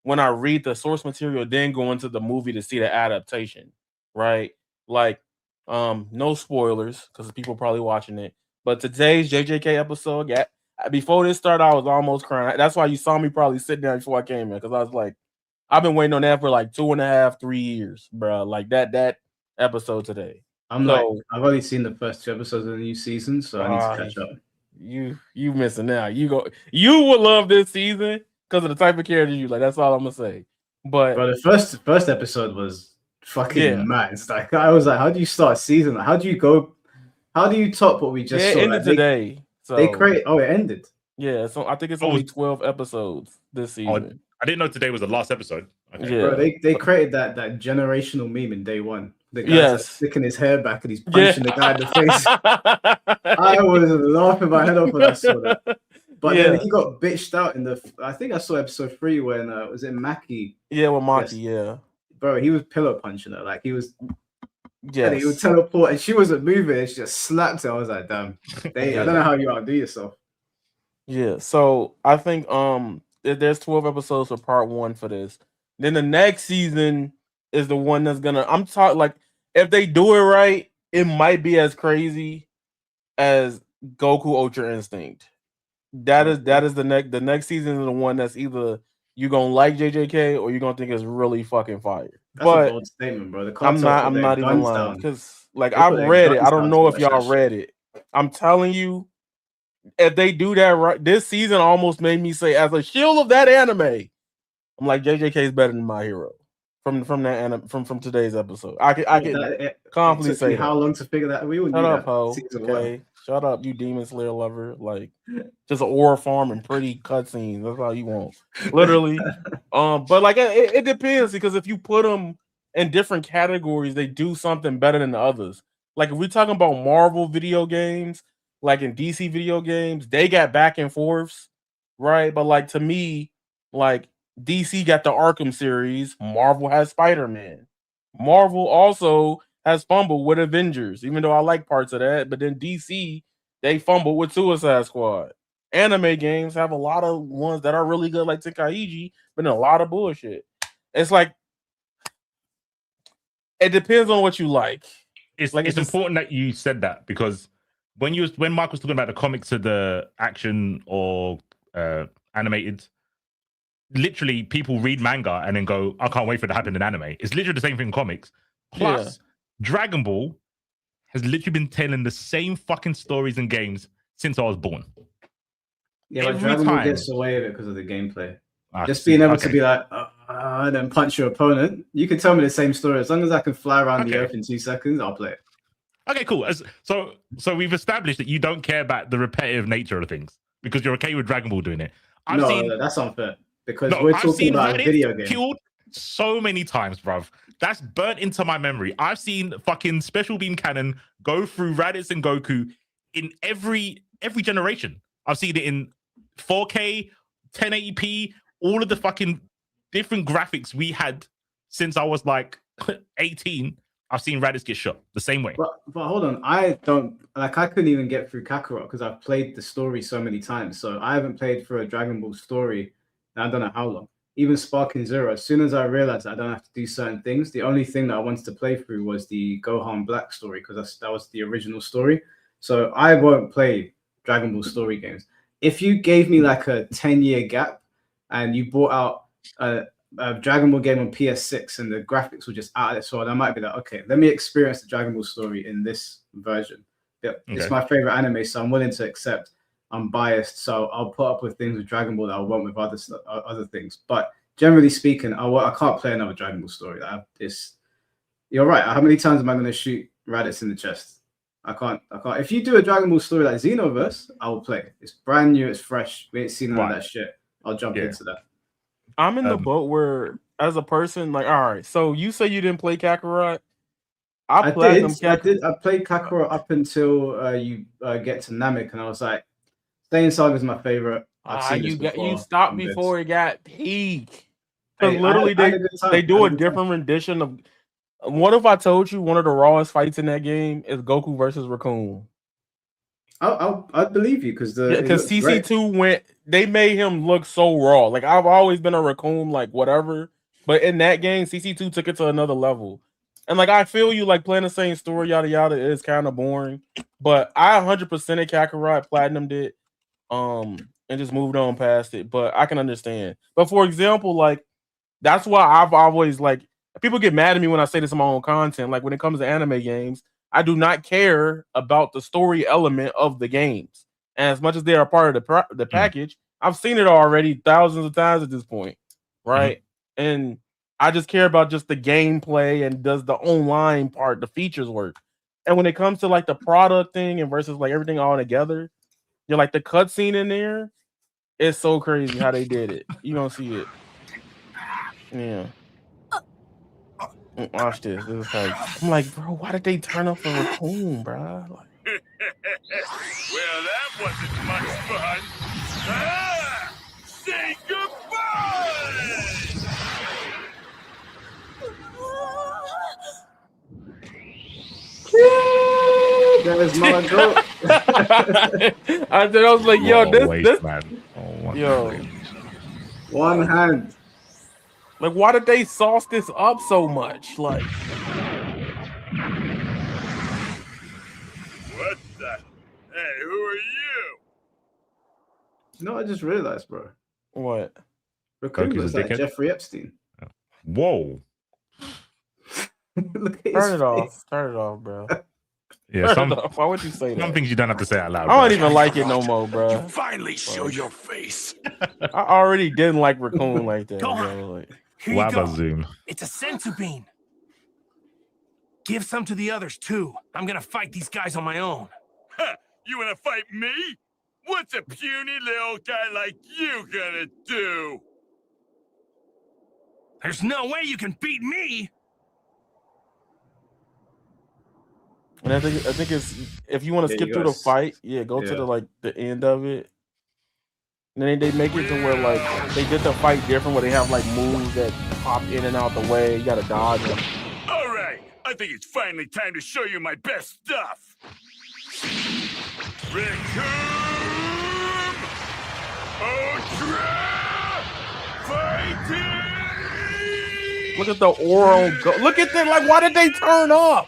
when I read the source material, then go into the movie to see the adaptation, right? Like, no spoilers, because people probably watching it. But today's JJK episode, before this started, I was almost crying. That's why you saw me probably sitting down before I came in, because I was like, I've been waiting on that for like 2.5, 3 years, bro. Like that episode today. I've only seen the first 2 episodes of the new season, so I need to catch up. You missing out. You would love this season because of the type of character you like. That's all I'm gonna say. But the first episode was fucking mad. It's like, I was like, how do you start a season? How do you top what we just saw? It ended today. So it ended. Yeah, so I think it's only 12 episodes this season. I didn't know today was the last episode. Okay. Yeah, bro, they created that generational meme in day one. The guy's like sticking his hair back and he's punching the guy in the face. I was laughing my head off when I saw that. But then he got bitched out I think I saw episode 3 when was it Maki? Yeah, with Maki, yeah. Bro, he was pillow punching her. Like he was and he would teleport and she wasn't moving and she just slapped her. I was like, damn. I don't know how you outdo yourself. Yeah, so I think there's 12 episodes for part 1 for this. Then the next season is the one that's gonna. I'm talking like, if they do it right, it might be as crazy as Goku Ultra Instinct. That is the next season is the one that's either you gonna like JJK or you're gonna think it's really fucking fire. That's a bold statement, bro. I'm not even lying, because like I've read it. I don't know if y'all read it. I'm telling you, if they do that right, this season almost made me say, as a shield of that anime, I'm like, JJK is better than My Hero from today's episode. I can confidently say how long to figure that. We would shut up, ho. Okay, shut up, you Demon Slayer lover. Like, just an aura farm and pretty cutscenes. That's all you want, literally. But like it depends, because if you put them in different categories, they do something better than the others. Like if we're talking about Marvel video games, like in DC video games, they got back and forths, right? But like to me, like DC got the Arkham series, Marvel has Spider-Man. Marvel also has fumbled with Avengers, even though I like parts of that. But then DC, they fumbled with Suicide Squad. Anime games have a lot of ones that are really good, like Tekken, but then a lot of bullshit. It's like, it depends on what you like. It's important that you said that, because when Mike was talking about the comics to the action or animated, literally people read manga and then go, I can't wait for it to happen in anime. It's literally the same thing in comics. Plus, Dragon Ball has literally been telling the same fucking stories and games since I was born. Yeah, but Dragon Ball gets away with it because of the gameplay. Just being able to be like, and then punch your opponent. You can tell me the same story. As long as I can fly around the earth in 2 seconds, I'll play it. Okay, cool. So we've established that you don't care about the repetitive nature of things because you're okay with Dragon Ball doing it. No, that's unfair. Because we're talking about a video game. Killed so many times, bruv. That's burnt into my memory. I've seen fucking Special Beam Cannon go through Raditz and Goku in every generation. I've seen it in 4K, 1080p, all of the fucking different graphics we had since I was like 18. I've seen Raditz get shot the same way. But hold on, I couldn't even get through Kakarot because I've played the story so many times. So I haven't played through a Dragon Ball story in I don't know how long. Even Sparking Zero, as soon as I realized I don't have to do certain things, the only thing that I wanted to play through was the Gohan Black story because that was the original story. So I won't play Dragon Ball story games. If you gave me like a 10-year gap and you brought out a Dragon Ball game on PS6 and the graphics were just out of this world, I might be like, okay, let me experience the Dragon Ball story in this version. Yeah, it's my favorite anime, so I'm willing to accept. I'm biased, so I'll put up with things with Dragon Ball that I won't with other things. But generally speaking, I can't play another Dragon Ball story. You're right. How many times am I going to shoot Raditz in the chest? I can't. If you do a Dragon Ball story like Xenoverse, I will play. It's brand new. It's fresh. We ain't seen none of that shit. I'll jump into that. I'm in the boat where, as a person, like, all right, so you say you didn't play Kakarot. I played Kakarot up until you get to Namek, and I was like, Saiyan Saga is my favorite. You stopped before it got peak. Because literally they do a different rendition of. What if I told you one of the rawest fights in that game is Goku versus Raccoon? I'd believe you because CC2 they made him look so raw. Like I've always been a Raccoon, like whatever. But in that game, CC2 took it to another level. And like I feel you like playing the same story, yada yada, is kind of boring. But I 100% of Kakarot platinumed it, and just moved on past it. But I can understand. But for example, like that's why I've always like people get mad at me when I say this in my own content. Like when it comes to anime games, I do not care about the story element of the games. And as much as they are part of the package, I've seen it already thousands of times at this point, right? And I just care about just the gameplay and does the online part, the features work. And when it comes to like the product thing and versus like everything all together, you're like the cutscene in there, it's so crazy how they did it. You don't see it. Yeah. Watch this. This is like, I'm like, bro, why did they turn up for Raccoon, bro? Like, well, that wasn't much fun. Ah! Say goodbye! There's my goat. I was like, yo, this man. One hand. Like, why did they sauce this up so much? Like, what the? Hey, who are you? No, I just realized, bro. What? Raccoon looks like Jeffrey Epstein. Whoa. Turn it off, bro. Yeah, why would you say that? Some things you don't have to say out loud. I don't even like it no more, bro. You finally show your face. I already didn't like Raccoon like that, bro. Like, here you go. Zoom. It's a senzu bean. Give some to the others too. I'm gonna fight these guys on my own. Huh, you wanna fight me? What's a puny little guy like you gonna do? There's no way you can beat me. And I think it's if you want to skip through the fight, go to the end of it. And then they make it to where like they did the fight different, where they have like moves that pop in and out the way. You gotta dodge them. All right, I think it's finally time to show you my best stuff. Raccoon Ultra Fighting! Look at the oral go. Look at that! Like, why did they turn up?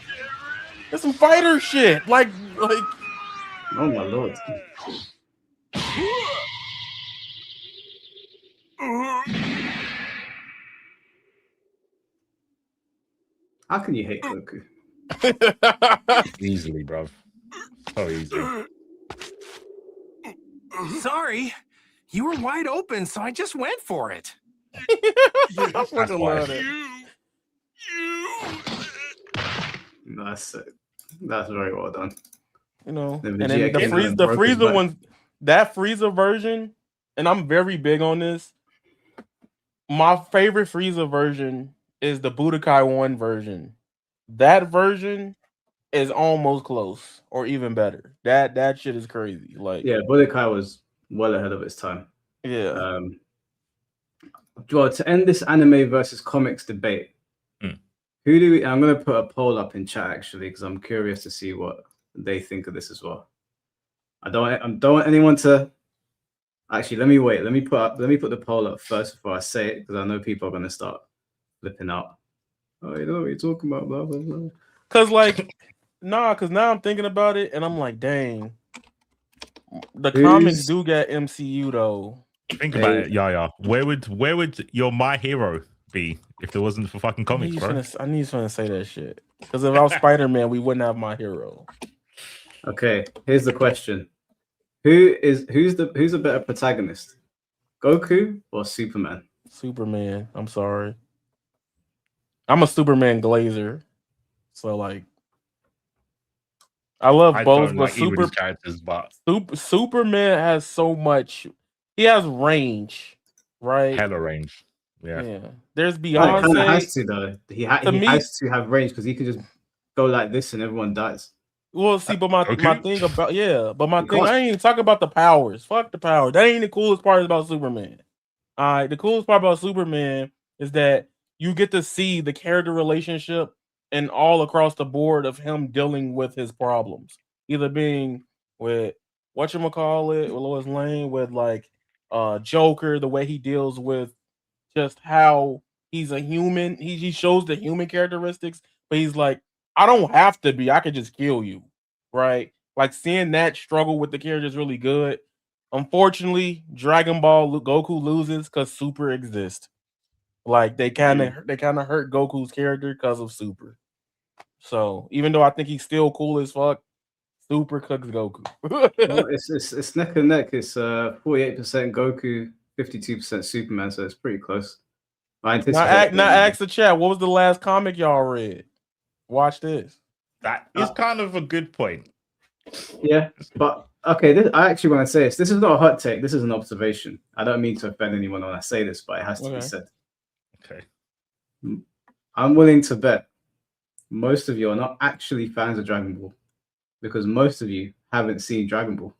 There's some fighter shit. Like. Oh my lord. How can you hate Goku? Easily, bro. So easy. Sorry, you were wide open, so I just went for it. I fucking love it. That's very well done. You know, and then the Frieza one, that Frieza version, and I'm very big on this. My favorite Frieza version is the Budokai 1 version. That version is almost close or even better. That shit is crazy. Like, yeah, Budokai was well ahead of its time. Yeah. Well, to end this anime versus comics debate, who do we? I'm going to put a poll up in chat actually because I'm curious to see what they think of this as well. I don't want anyone to. Actually, let me wait. Let me put the poll up first before I say it because I know people are going to start flipping out. Oh, you know what you're talking about, blah blah blah. Cause cause now I'm thinking about it and I'm like, dang, the comics do get MCU though. Think about it, Yaya. Where would your My Hero be if there wasn't for fucking comics, bro? I need to say that shit. Because if I was Spider-Man, we wouldn't have My Hero. Okay, here's the question: who's a better protagonist, Goku or Superman? Superman. I'm sorry. I'm a Superman glazer, so like, I love both. Don't but like characters, but Superman has so much. He has range, right? Hella range. Yeah. There's Beyonce. Well, kind of has to though. He has to have range because he could just go like this and everyone dies. Well, see, but my thing about I ain't even talking about the powers. Fuck the powers. That ain't the coolest part about Superman. All right, the coolest part about Superman is that you get to see the character relationship and all across the board of him dealing with his problems, either being with whatchamacallit, with Lois Lane, with like Joker, the way he deals with just how he's a human. He shows the human characteristics, but he's like, I don't have to be. I could just kill you, right? Like seeing that struggle with the character is really good. Unfortunately, Dragon Ball Goku loses because Super exists. Like they kind of hurt Goku's character because of Super. So even though I think he's still cool as fuck, Super cooks Goku. Well, it's neck and neck. It's 48% Goku, 52% Superman. So it's pretty close. Now ask the chat. What was the last comic y'all read? Watch this. That is kind of a good point. Yeah, but okay. I actually want to say this. This is not a hot take. This is an observation. I don't mean to offend anyone when I say this, but it has to be said. Okay. I'm willing to bet most of you are not actually fans of Dragon Ball because most of you haven't seen Dragon Ball.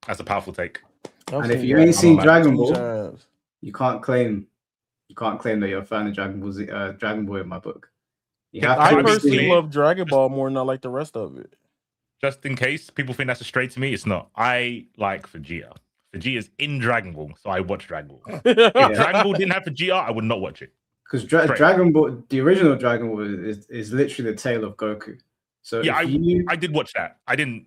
That's a powerful take. And if you ain't seen Dragon Ball, you can't claim that you're a fan of Dragon Ball in my book. I personally love Dragon Ball more than I like the rest of it. Just in case people think that's a stray to me, it's not. I like Vegeta. Vegeta's in Dragon Ball, so I watch Dragon Ball. If Dragon Ball didn't have Vegeta, I would not watch it. Because Dragon Ball, the original Dragon Ball, is literally the tale of Goku. So yeah, I did watch that. I didn't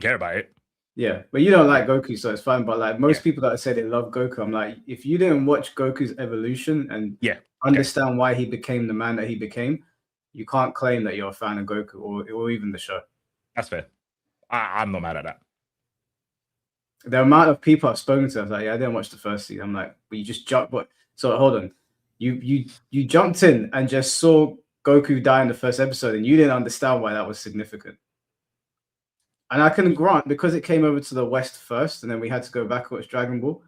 care about it. Yeah, but you don't like Goku, so it's fine. But like most people that say they love Goku, I'm like, if you didn't watch Goku's evolution and understand why he became the man that he became, you can't claim that you're a fan of Goku or even the show. That's fair. I'm not mad at that. The amount of people I've spoken to, I was like, I didn't watch the first season. I'm like, but you just jumped. But so hold on, you jumped in and just saw Goku die in the first episode, and you didn't understand why that was significant. And I can grant because it came over to the West first, and then we had to go back and watch Dragon Ball.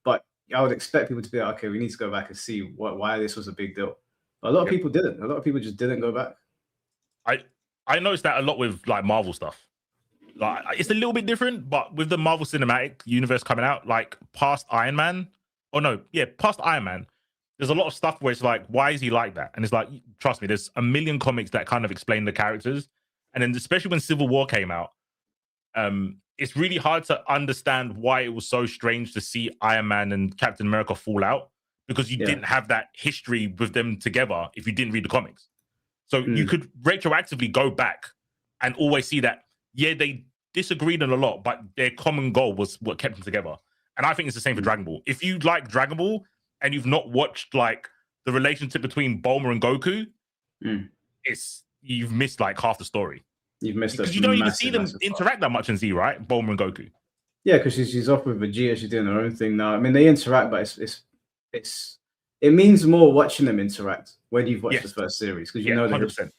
But I would expect people to be like, okay, we need to go back and see why this was a big deal. But a lot of people didn't. A lot of people just didn't go back. I noticed that a lot with like Marvel stuff. Like it's a little bit different, but with the Marvel Cinematic Universe coming out, like past Iron Man, past Iron Man, there's a lot of stuff where it's like, why is he like that? And it's like, trust me, there's a million comics that kind of explain the characters. And then especially when Civil War came out, it's really hard to understand why it was so strange to see Iron Man and Captain America fall out because you didn't have that history with them together if you didn't read the comics. So you could retroactively go back and always see that, they disagreed on a lot, but their common goal was what kept them together. And I think it's the same for Dragon Ball. If you like Dragon Ball and you've not watched like the relationship between Bulma and Goku, you've missed like half the story. You've missed because you don't even see them interact that much in Z, right? Bulma and Goku. Yeah, because she's off with Vegeta. She's doing her own thing now. I mean, they interact, but it means more watching them interact when you've watched the first series because you know 100%.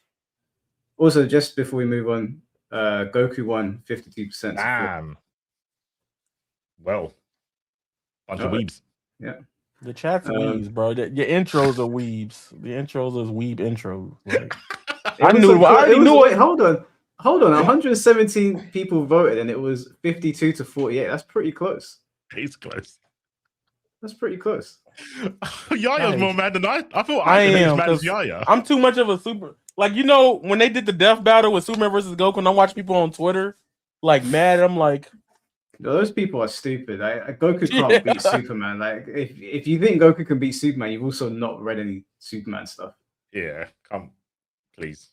Also, just before we move on, Goku won 52%. Damn. Well, bunch of weebs. Yeah. The chat's weebs, bro. Your intros are weebs. The intros are weeb intros. Like, I already knew it. Hold on. Hold on, 117 people voted, and it was 52 to 48. That's pretty close. He's close. That's pretty close. Yaya's more mad than I. I feel I I'm as am mad as because Yaya. I'm too much of a super. Like, you know, when they did the death battle with Superman versus Goku, and I watch people on Twitter like mad. I'm like, those people are stupid. Goku can't beat Superman. Like, if you think Goku can beat Superman, you've also not read any Superman stuff. Yeah, come, please.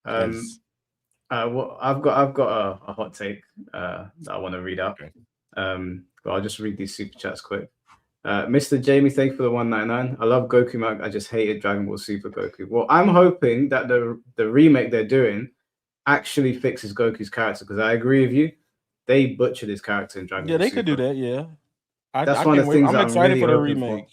Well, I've got a hot take that I want to read out. Okay. But I'll just read these super chats quick. Mr. Jamie, thank you for the 199. I love Goku, Mark. I just hated Dragon Ball Super Goku. Well, I'm hoping that the remake they're doing actually fixes Goku's character, because I agree with you. They butchered his character in Dragon Ball yeah, they Super. could do that. Yeah, That's one of the things I'm that excited really for the hoping remake.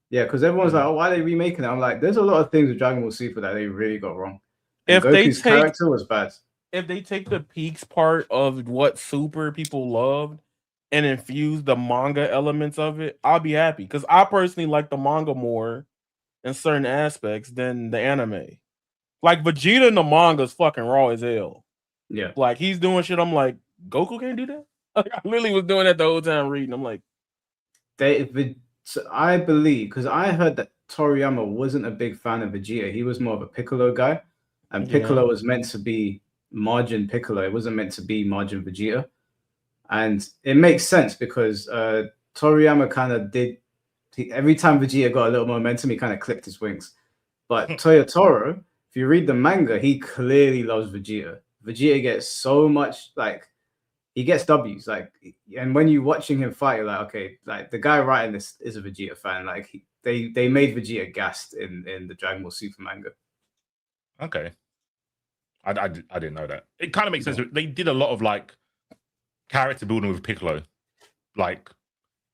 Yeah, because everyone's like, "Oh, why are they remaking it?" I'm like, "There's a lot of things with Dragon Ball Super that they really got wrong." And If Goku's character was bad. If they take the peaks part of what Super people loved and infuse the manga elements of it, I'll be happy, because I personally like the manga more in certain aspects than the anime. Like, Vegeta in the manga is fucking raw as hell. Yeah, like, he's doing shit. I'm like, Goku can't do that. Like, I literally was doing that the whole time reading. I'm like, I believe, because I heard that Toriyama wasn't a big fan of Vegeta. He was more of a Piccolo guy, and Piccolo was meant to be Margin Piccolo. It wasn't meant to be Margin Vegeta. And it makes sense because Toriyama kind of every time Vegeta got a little momentum, he kind of clipped his wings. But Toyotaro, if you read the manga, he clearly loves Vegeta. Vegeta gets so much, like, he gets W's, like, and when you're watching him fight, you're like, okay, like, the guy writing this is a Vegeta fan. Like, they made Vegeta gassed in the Dragon Ball Super manga. Okay. I didn't know that. It kind of makes sense. They did a lot of, like, character building with Piccolo. Like,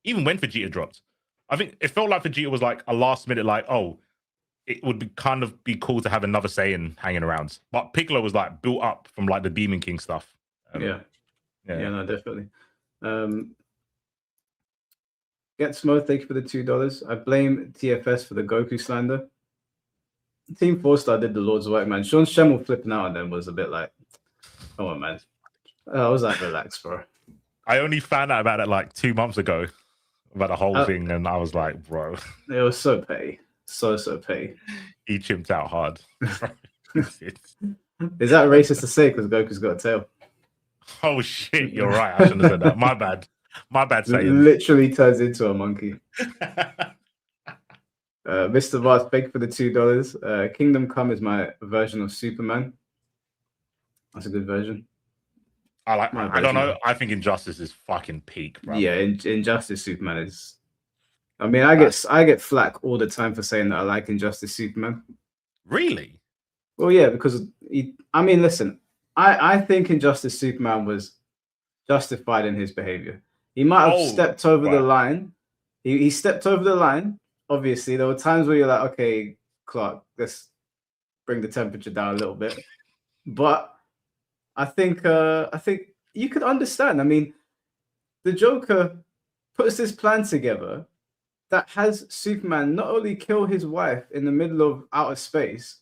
even when Vegeta dropped, I think it felt like Vegeta was like a last minute, like, oh, it would be kind of be cool to have another Saiyan hanging around. But Piccolo was like built up from like the Demon King stuff. Yeah, no, definitely. Get Smo, thank you for the $2. I blame TFS for the Goku slander. Team 4-Star did the Lord's work, man. Sean Schemmel flipping out and then was a bit like, come on, man. I was like, relax, bro. I only found out about it like 2 months ago, about the whole thing, and I was like, bro. It was so petty. So petty. He chimped out hard. Is that racist to say because Goku's got a tail? Oh, shit, you're right. I shouldn't have said that. My bad. My bad saying. Literally turns into a monkey. Mr. Vast, thank you for the $2. Kingdom Come is my version of Superman. That's a good version. I don't know. I think Injustice is fucking peak, bro. Yeah, Injustice Superman is. I mean, I get flack all the time for saying that I like Injustice Superman. Really? Well, yeah, because listen, I think Injustice Superman was justified in his behavior. He might have stepped over the line. He stepped over the line. Obviously, there were times where you're like, okay, Clark, let's bring the temperature down a little bit. But I think you could understand. I mean, the Joker puts this plan together that has Superman not only kill his wife in the middle of outer space,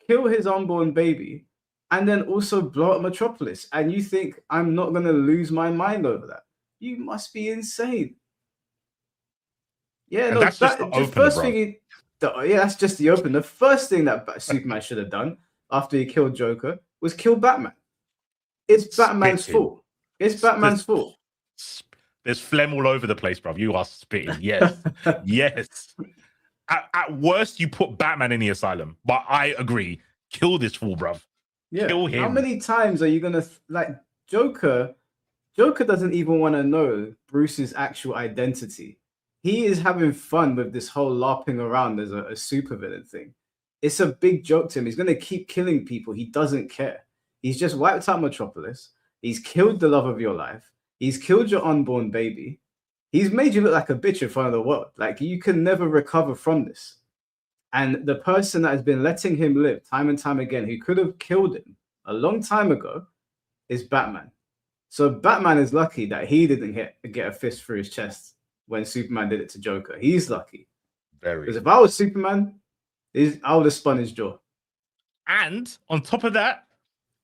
kill his unborn baby, and then also blow up Metropolis. And you think I'm not going to lose my mind over that? You must be insane. Yeah, and no, that's just the first opener, thing. That's just the open. The first thing that Superman should have done after he killed Joker was kill Batman. It's Batman's fault. It's Batman's fault. There's phlegm all over the place, bro. You are spitting. Yes. Yes. At worst, you put Batman in the asylum. But I agree. Kill this fool, bro. Yeah. Kill him. How many times are you going to... Like, Joker doesn't even want to know Bruce's actual identity. He is having fun with this whole LARPing around as a supervillain thing. It's a big joke to him. He's going to keep killing people. He doesn't care. He's just wiped out Metropolis. He's killed the love of your life. He's killed your unborn baby. He's made you look like a bitch in front of the world. Like, you can never recover from this. And the person that has been letting him live time and time again, who could have killed him a long time ago, is Batman. So Batman is lucky that he didn't get a fist through his chest when Superman did it to Joker. He's lucky. Because if I was Superman, I would have spun his jaw. And on top of that,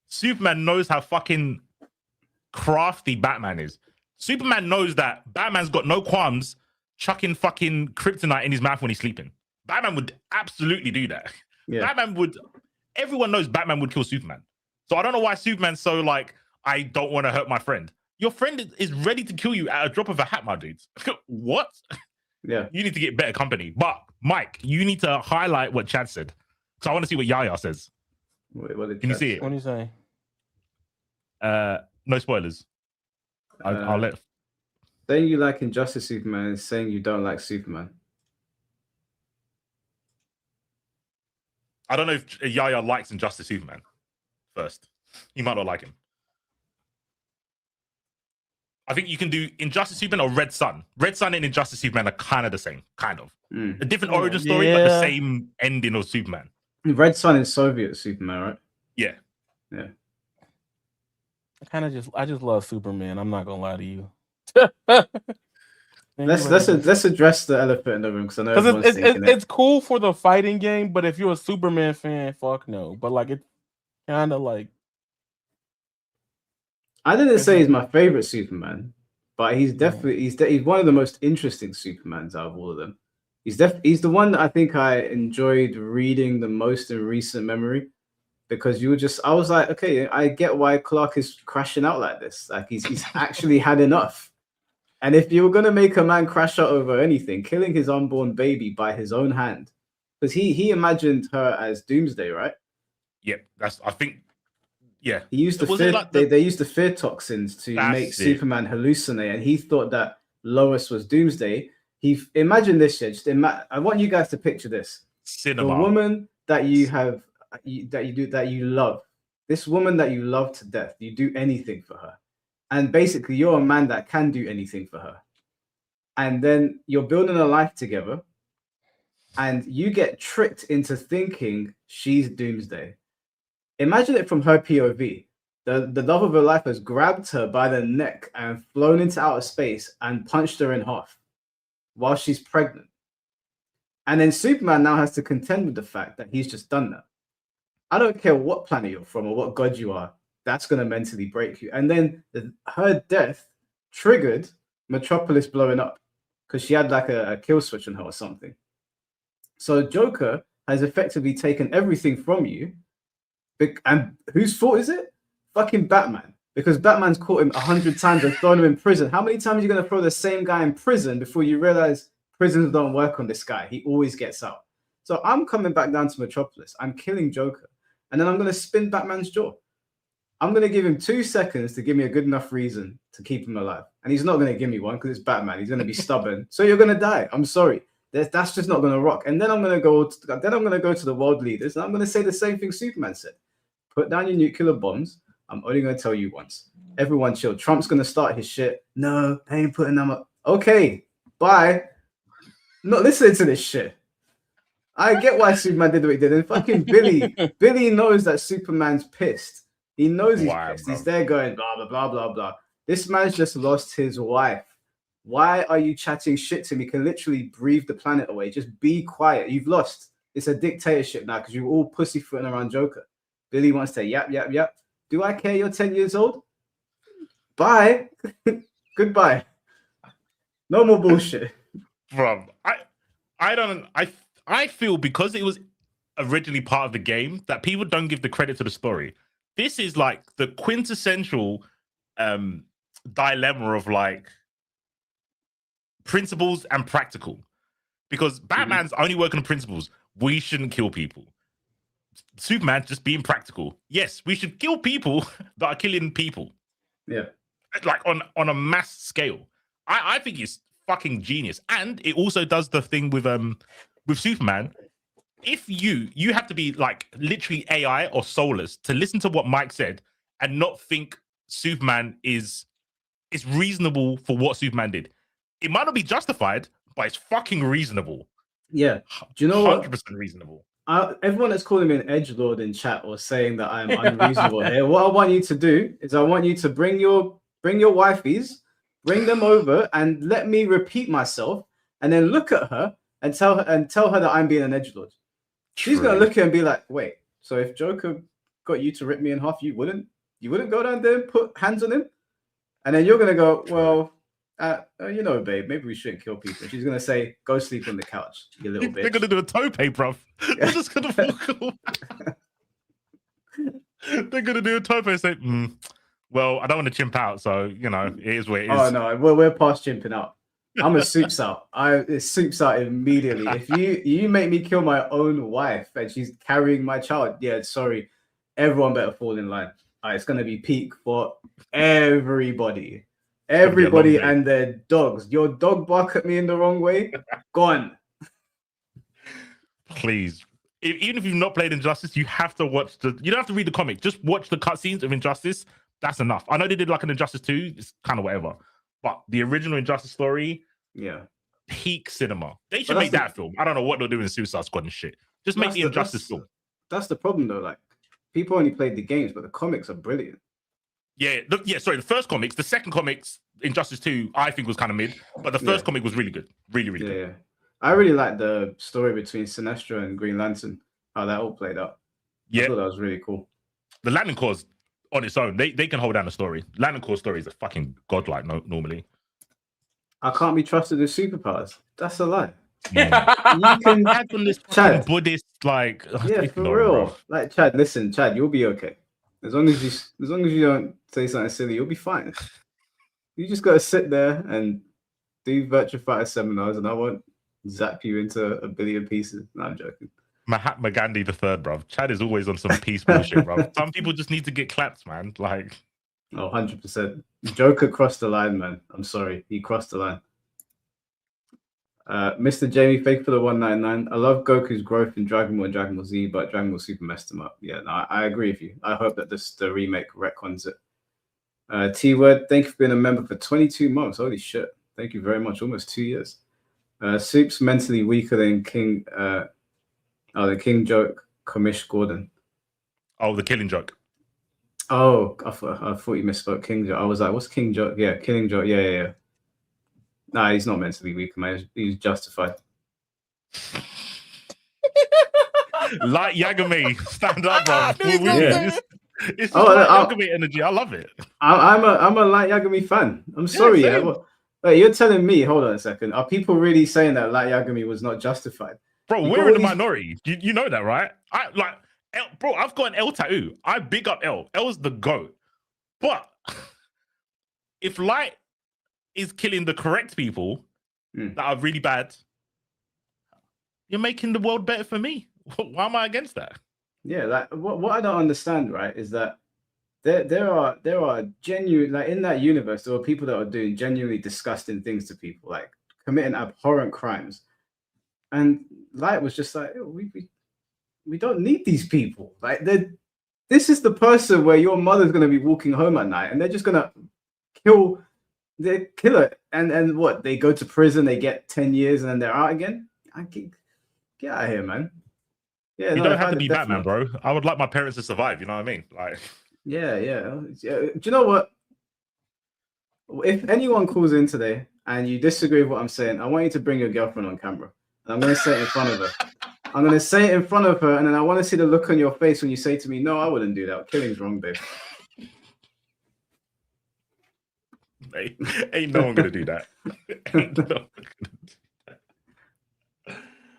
Superman knows how fucking crafty Batman is. Superman knows that Batman's got no qualms chucking fucking kryptonite in his mouth when he's sleeping. Batman would absolutely do that. Yeah. Everyone knows Batman would kill Superman. So I don't know why Superman's so like, I don't want to hurt my friend. Your friend is ready to kill you at a drop of a hat, my dudes. What? Yeah. You need to get better company. But Mike, you need to highlight what Chad said. So I want to see what Yaya says. Wait, what did Can you Chad see say? it? What do you say? No spoilers. I'll let. Saying you like Injustice Superman is saying you don't like Superman. I don't know if Yaya likes Injustice Superman. First, you might not like him. I think you can do Injustice Superman or Red Sun. Red Sun and Injustice Superman are kind of the same, kind of. A different origin story, but the same ending of Superman. Red Sun is Soviet Superman, right? Yeah. Yeah. I just love Superman. I'm not gonna lie to you. Let's address the elephant in the room because I know everyone's thinking it's cool for the fighting game, but if you're a Superman fan, fuck no. But like it's kind of like I didn't say he's my favorite Superman, but he's definitely he's one of the most interesting Supermans out of all of them. He's the one that I think I enjoyed reading the most in recent memory because I was like, okay, I get why Clark is crashing out like this. Like he's actually had enough. And if you were gonna make a man crash out over anything, killing his unborn baby by his own hand, because he imagined her as Doomsday, right? Yep, I think. Yeah, he used they used the fear toxins to make Superman hallucinate, and he thought that Lois was Doomsday. He imagined this shit. I want you guys to picture this: Cinema. The woman that you love, this woman that you love to death. You do anything for her, and basically you're a man that can do anything for her. And then you're building a life together, and you get tricked into thinking she's Doomsday. Imagine it from her POV. The love of her life has grabbed her by the neck and flown into outer space and punched her in half while she's pregnant. And then Superman now has to contend with the fact that he's just done that. I don't care what planet you're from or what god you are, that's going to mentally break you. And then her death triggered Metropolis blowing up because she had like a kill switch on her or something. So Joker has effectively taken everything from you. And whose fault is it? Fucking Batman. Because Batman's caught him 100 times and thrown him in prison. How many times are you going to throw the same guy in prison before you realize prisons don't work on this guy? He always gets out. So I'm coming back down to Metropolis. I'm killing Joker. And then I'm going to spin Batman's jaw. I'm going to give him 2 seconds to give me a good enough reason to keep him alive. And he's not going to give me one because it's Batman. He's going to be stubborn. So you're going to die. I'm sorry. That's just not going to rock. And then I'm going to go to the world leaders and I'm going to say the same thing Superman said. Put down your nuclear bombs. I'm only going to tell you once. Everyone chill. Trump's going to start his shit. No, I ain't putting them up. Okay, bye. Not listening to this shit. I get why Superman did what he did. And fucking Billy knows that Superman's pissed. He knows he's pissed. Bro. He's there going blah, blah, blah, blah, blah. This man's just lost his wife. Why are you chatting shit to him? You can literally breathe the planet away. Just be quiet. You've lost. It's a dictatorship now because you're all pussyfooting around Joker. Billy wants to yap. Do I care you're 10 years old? Bye. Goodbye. No more bullshit. Bro, I feel because it was originally part of the game that people don't give the credit to the story. This is like the quintessential dilemma of like principles and practical. Because Batman's only working on principles. We shouldn't kill people. Superman just being practical. Yes, we should kill people that are killing people. Yeah. Like on a mass scale. I think it's fucking genius. And it also does the thing with Superman. If you have to be like literally AI or soulless to listen to what Mike said and not think Superman is reasonable for what Superman did. It might not be justified, but it's fucking reasonable. Yeah. Do you know 100% what? 100% reasonable. Everyone that's calling me an edgelord in chat or saying that I'm unreasonable here, what I want you to do is I want you to bring your wifeys, bring them over and let me repeat myself and then look at her and tell her that I'm being an edgelord. She's going to look at her and be like, wait, so if Joker got you to rip me in half, you wouldn't go down there and put hands on him, and then you're gonna go, well, you know, babe, maybe we shouldn't kill people. She's gonna say, go sleep on the couch, you little bitch. They're gonna do a tope, bruv. They're just gonna walk away. They're gonna do a tope and say, well, I don't want to chimp out, so you know, it is what it is. Oh no, we're past chimping out. I'm a soups out. It soups out immediately. If you make me kill my own wife and she's carrying my child, yeah, sorry, everyone better fall in line. It's gonna be peak for everybody and their dogs. Your dog bark at me in the wrong way, gone. Please. Even if you've not played Injustice, you have to watch you don't have to read the comic. Just watch the cutscenes of Injustice. That's enough. I know they did like an Injustice 2. It's kind of whatever. But the original Injustice story, yeah, peak cinema. They should make that film. I don't know what they're doing in Suicide Squad and shit. Just make the Injustice film. That's the problem though. Like, people only played the games, but the comics are brilliant. Yeah, sorry, the first comics. The second comics, Injustice 2, I think was kind of mid. But the first comic was really good. Really, really good. Yeah. I really like the story between Sinestro and Green Lantern, how that all played out. Yeah. I thought that was really cool. The Lantern Corps on its own, they can hold down the story. Lantern Corps stories are fucking godlike normally. I can't be trusted with superpowers. That's a lie. Yeah. You can on this Chad. Buddhist like for real. Like Chad, listen, Chad, you'll be okay. As long as you don't say something silly, you'll be fine. You just gotta sit there and do Virtua Fighter seminars, and I won't zap you into a billion pieces. No, I'm joking. Mahatma Gandhi the third, bruv. Chad is always on some peace bullshit, bruv. Some people just need to get clapped, man. Like, 100%. Joker crossed the line, man. I'm sorry, he crossed the line. Mr. Jamie, thank you for the 199. I love Goku's growth in Dragon Ball and Dragon Ball Z, but Dragon Ball Super messed him up. Yeah, no, I agree with you. I hope that the remake retcons it. T-Word, thank you for being a member for 22 months. Holy shit. Thank you very much. Almost 2 years. Soup's mentally weaker than King. The King Joke, Commish Gordon. Oh, the Killing Joke. Oh, I thought you misspoke. King Joke. I was like, what's King Joke? Yeah, Killing Joke. Yeah. Nah, he's not mentally weak, man. He's justified. Like Yagami, stand up, bro. It's just like Yagami energy. I love it. I'm a Light Yagami fan. I'm sorry, Wait, you're telling me? Hold on a second. Are people really saying that Light Yagami was not justified? Bro, we're in the minority. You know that, right? Bro, I've got an L tattoo. I big up L. L's the GOAT. But if Light is killing the correct people that are really bad, you're making the world better for me. Why am I against that? Yeah, like what I don't understand, right, is that there are genuine, like, in that universe, there are people that are doing genuinely disgusting things to people, like committing abhorrent crimes. And Light was just like, we don't need these people. Like, this is the person where your mother's gonna be walking home at night, and they're just gonna kill her. And what? They go to prison, they get 10 years, and then they're out again. Get out of here, man. Yeah, you don't have to be Batman, bro. I would like my parents to survive. You know what I mean? Like, yeah. Do you know what? If anyone calls in today and you disagree with what I'm saying, I want you to bring your girlfriend on camera. And I'm going to say it in front of her. I'm going to say it in front of her, and then I want to see the look on your face when you say to me, no, I wouldn't do that. Killing's wrong, babe. Ain't no one going to do that.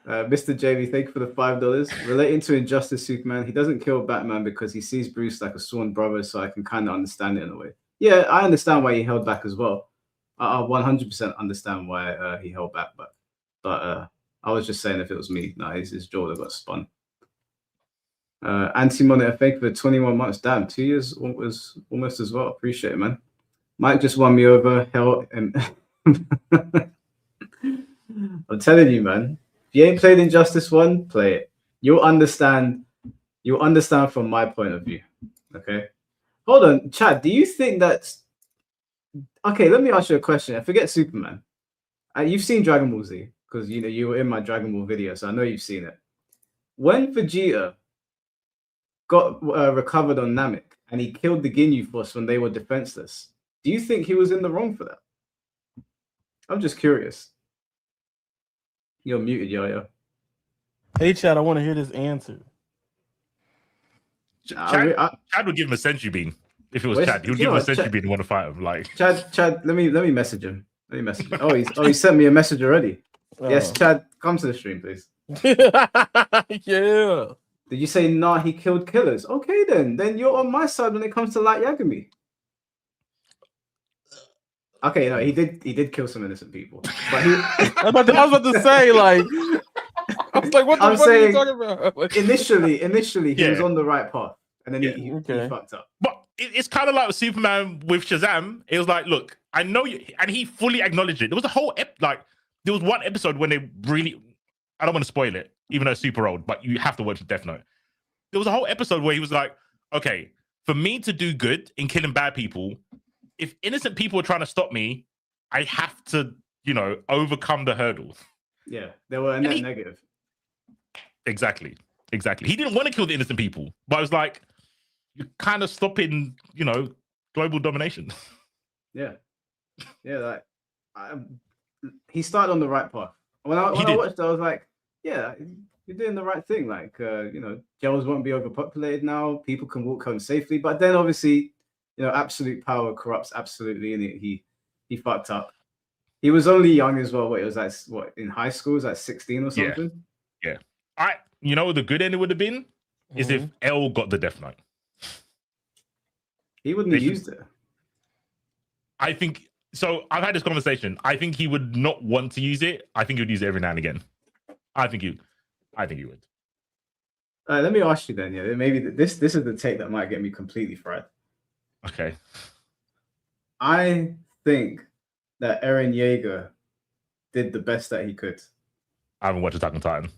Mr. JV, thank you for the $5. Relating to Injustice Superman, he doesn't kill Batman because he sees Bruce like a sworn brother, so I can kind of understand it in a way. Yeah, I understand why he held back as well. I 100% understand why he held back, but I was just saying if it was me, his jaw that got spun. Anti-Monitor, thank you for 21 months. Damn, 2 years was almost as well. Appreciate it, man. Mike just won me over. Hell, I'm telling you, man. If you ain't played Injustice 1, play it. You'll understand from my point of view. Okay? Hold on, Chad, do you think that's... Okay, let me ask you a question. I forget Superman. You've seen Dragon Ball Z, because you were in my Dragon Ball video, so I know you've seen it. When Vegeta got recovered on Namek, and he killed the Ginyu Force when they were defenseless, do you think he was in the wrong for that? I'm just curious. You're muted, Yaya. Hey, Chad, I want to hear this answer. Chad would give him a century beam if it was Chad. He would give him a century beam and want to fight him. Like Chad, let me message him. Let me message him. Oh, he sent me a message already. Yes, Chad, come to the stream, please. Yeah. Did you say nah? He killed killers. Okay, then you're on my side when it comes to Light Yagami. Okay, no, he did kill some innocent people, but he. I was about to say, like, I was like, what the fuck are you talking about? Like, initially, he was on the right path, and then he fucked up. But it's kind of like with Superman with Shazam. It was like, look, I know you, and he fully acknowledged it. There was a whole there was one episode when they really, I don't want to spoil it, even though it's super old, but you have to watch Death Note. There was a whole episode where he was like, okay, for me to do good in killing bad people, if innocent people are trying to stop me, I have to, overcome the hurdles. Yeah, they were a net negative. Exactly. He didn't want to kill the innocent people, but I was like, you're kind of stopping, global domination. Yeah, he started on the right path. When I watched it, I was like, yeah, you're doing the right thing. Like, jails won't be overpopulated now. People can walk home safely. But then, obviously, absolute power corrupts absolutely, and he fucked up. He was only young as well. It was like in high school? It was like 16 or something. Yeah. The good ending would have been is if L got the Death Note. He wouldn't have used it. I think so. I've had this conversation. I think he would not want to use it. I think he would use it every now and again. I think he would. Let me ask you then. Yeah, maybe this is the take that might get me completely fried. Okay. I think that Eren Yeager did the best that he could. I haven't watched Attack on Titan.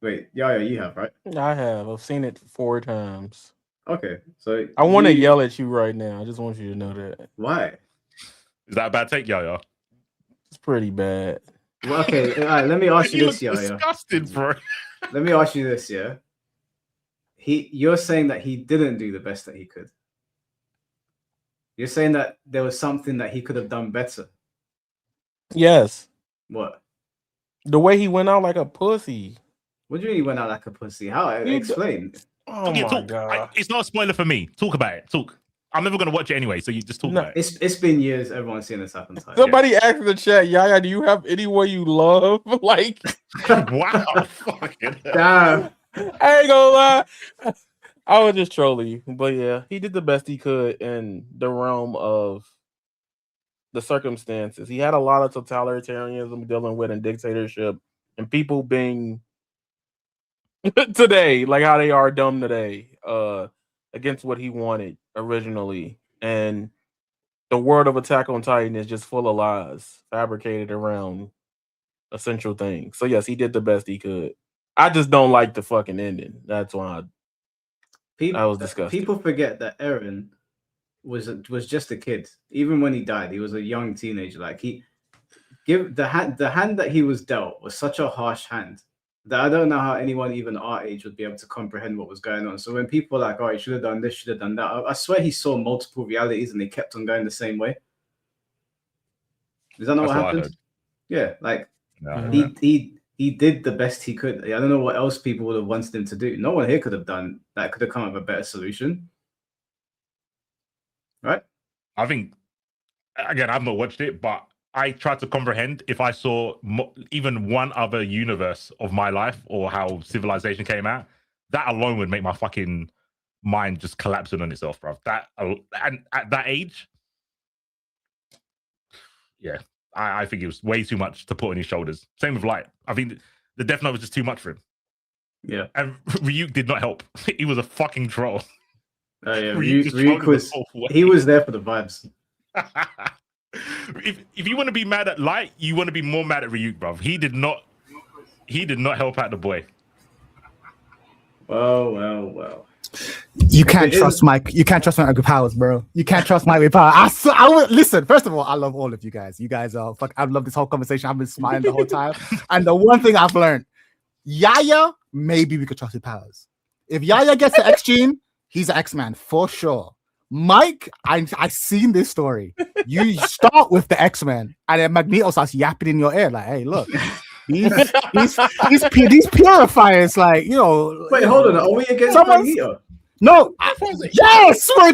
Wait, Yaya, you have, right? I have. I've seen it 4 times. Okay, so I want to yell at you right now. I just want you to know that. Why? Is that a bad take, Yaya? It's pretty bad. Well, okay, all right, let me ask you this, Yaya. Disgusted, bro. Let me ask you this, yeah. You're saying that he didn't do the best that he could. You're saying that there was something that he could have done better. Yes. What? The way he went out like a pussy. What do you mean he went out like a pussy? How? Explain. Oh my God. It's not a spoiler for me. Talk about it. Talk. I'm never going to watch it anyway, so you just talk about it. It's been years. Everyone's seen this happen. Somebody asked in the chat, Yaya, do you have anyone you love? Like, wow. Fucking damn. I ain't gonna lie. I was just trolling you. But yeah, he did the best he could in the realm of the circumstances. He had a lot of totalitarianism dealing with and dictatorship and people being today, like how they are dumb today, against what he wanted originally. And the world of Attack on Titan is just full of lies fabricated around essential things. So yes, he did the best he could. I just don't like the fucking ending. That's why I was disgusted. People forget that Eren was just a kid. Even when he died, he was a young teenager. Like the hand that he was dealt was such a harsh hand that I don't know how anyone even our age would be able to comprehend what was going on. So when people are like, oh, he should have done this, should have done that, I swear he saw multiple realities and they kept on going the same way. Is that not what happened? Yeah, like he did the best he could. I don't know what else people would have wanted him to do. No one here could have done that. Could have come up with a better solution, right? I think, again, I've not watched it, but I tried to comprehend if I saw even one other universe of my life or how civilization came out. That alone would make my fucking mind just collapse in on itself, bro. And at that age, yeah, I think it was way too much to put on his shoulders. Same with Light. I think the Death Note was just too much for him. Yeah. And Ryuk did not help. He was a fucking troll. Oh yeah, Ryuk was. He was there for the vibes. If you want to be mad at Light, you want to be more mad at Ryuk, bro. He did not help out the boy. Well. You can't trust Mike. You can't trust Mike with powers, bro. You can't trust Mike with power. I would listen. First of all, I love all of you guys. You guys are fuck. I love this whole conversation. I've been smiling the whole time. And the one thing I've learned, Yaya, maybe we could trust his powers. If Yaya gets the X gene, he's an X-Man for sure. Mike, I've seen this story. You start with the X-Men, and then Magneto starts yapping in your ear, like, "Hey, look, these purifiers, like, you know." Wait, hold on. Are we against Magneto? No, was it? yes, we're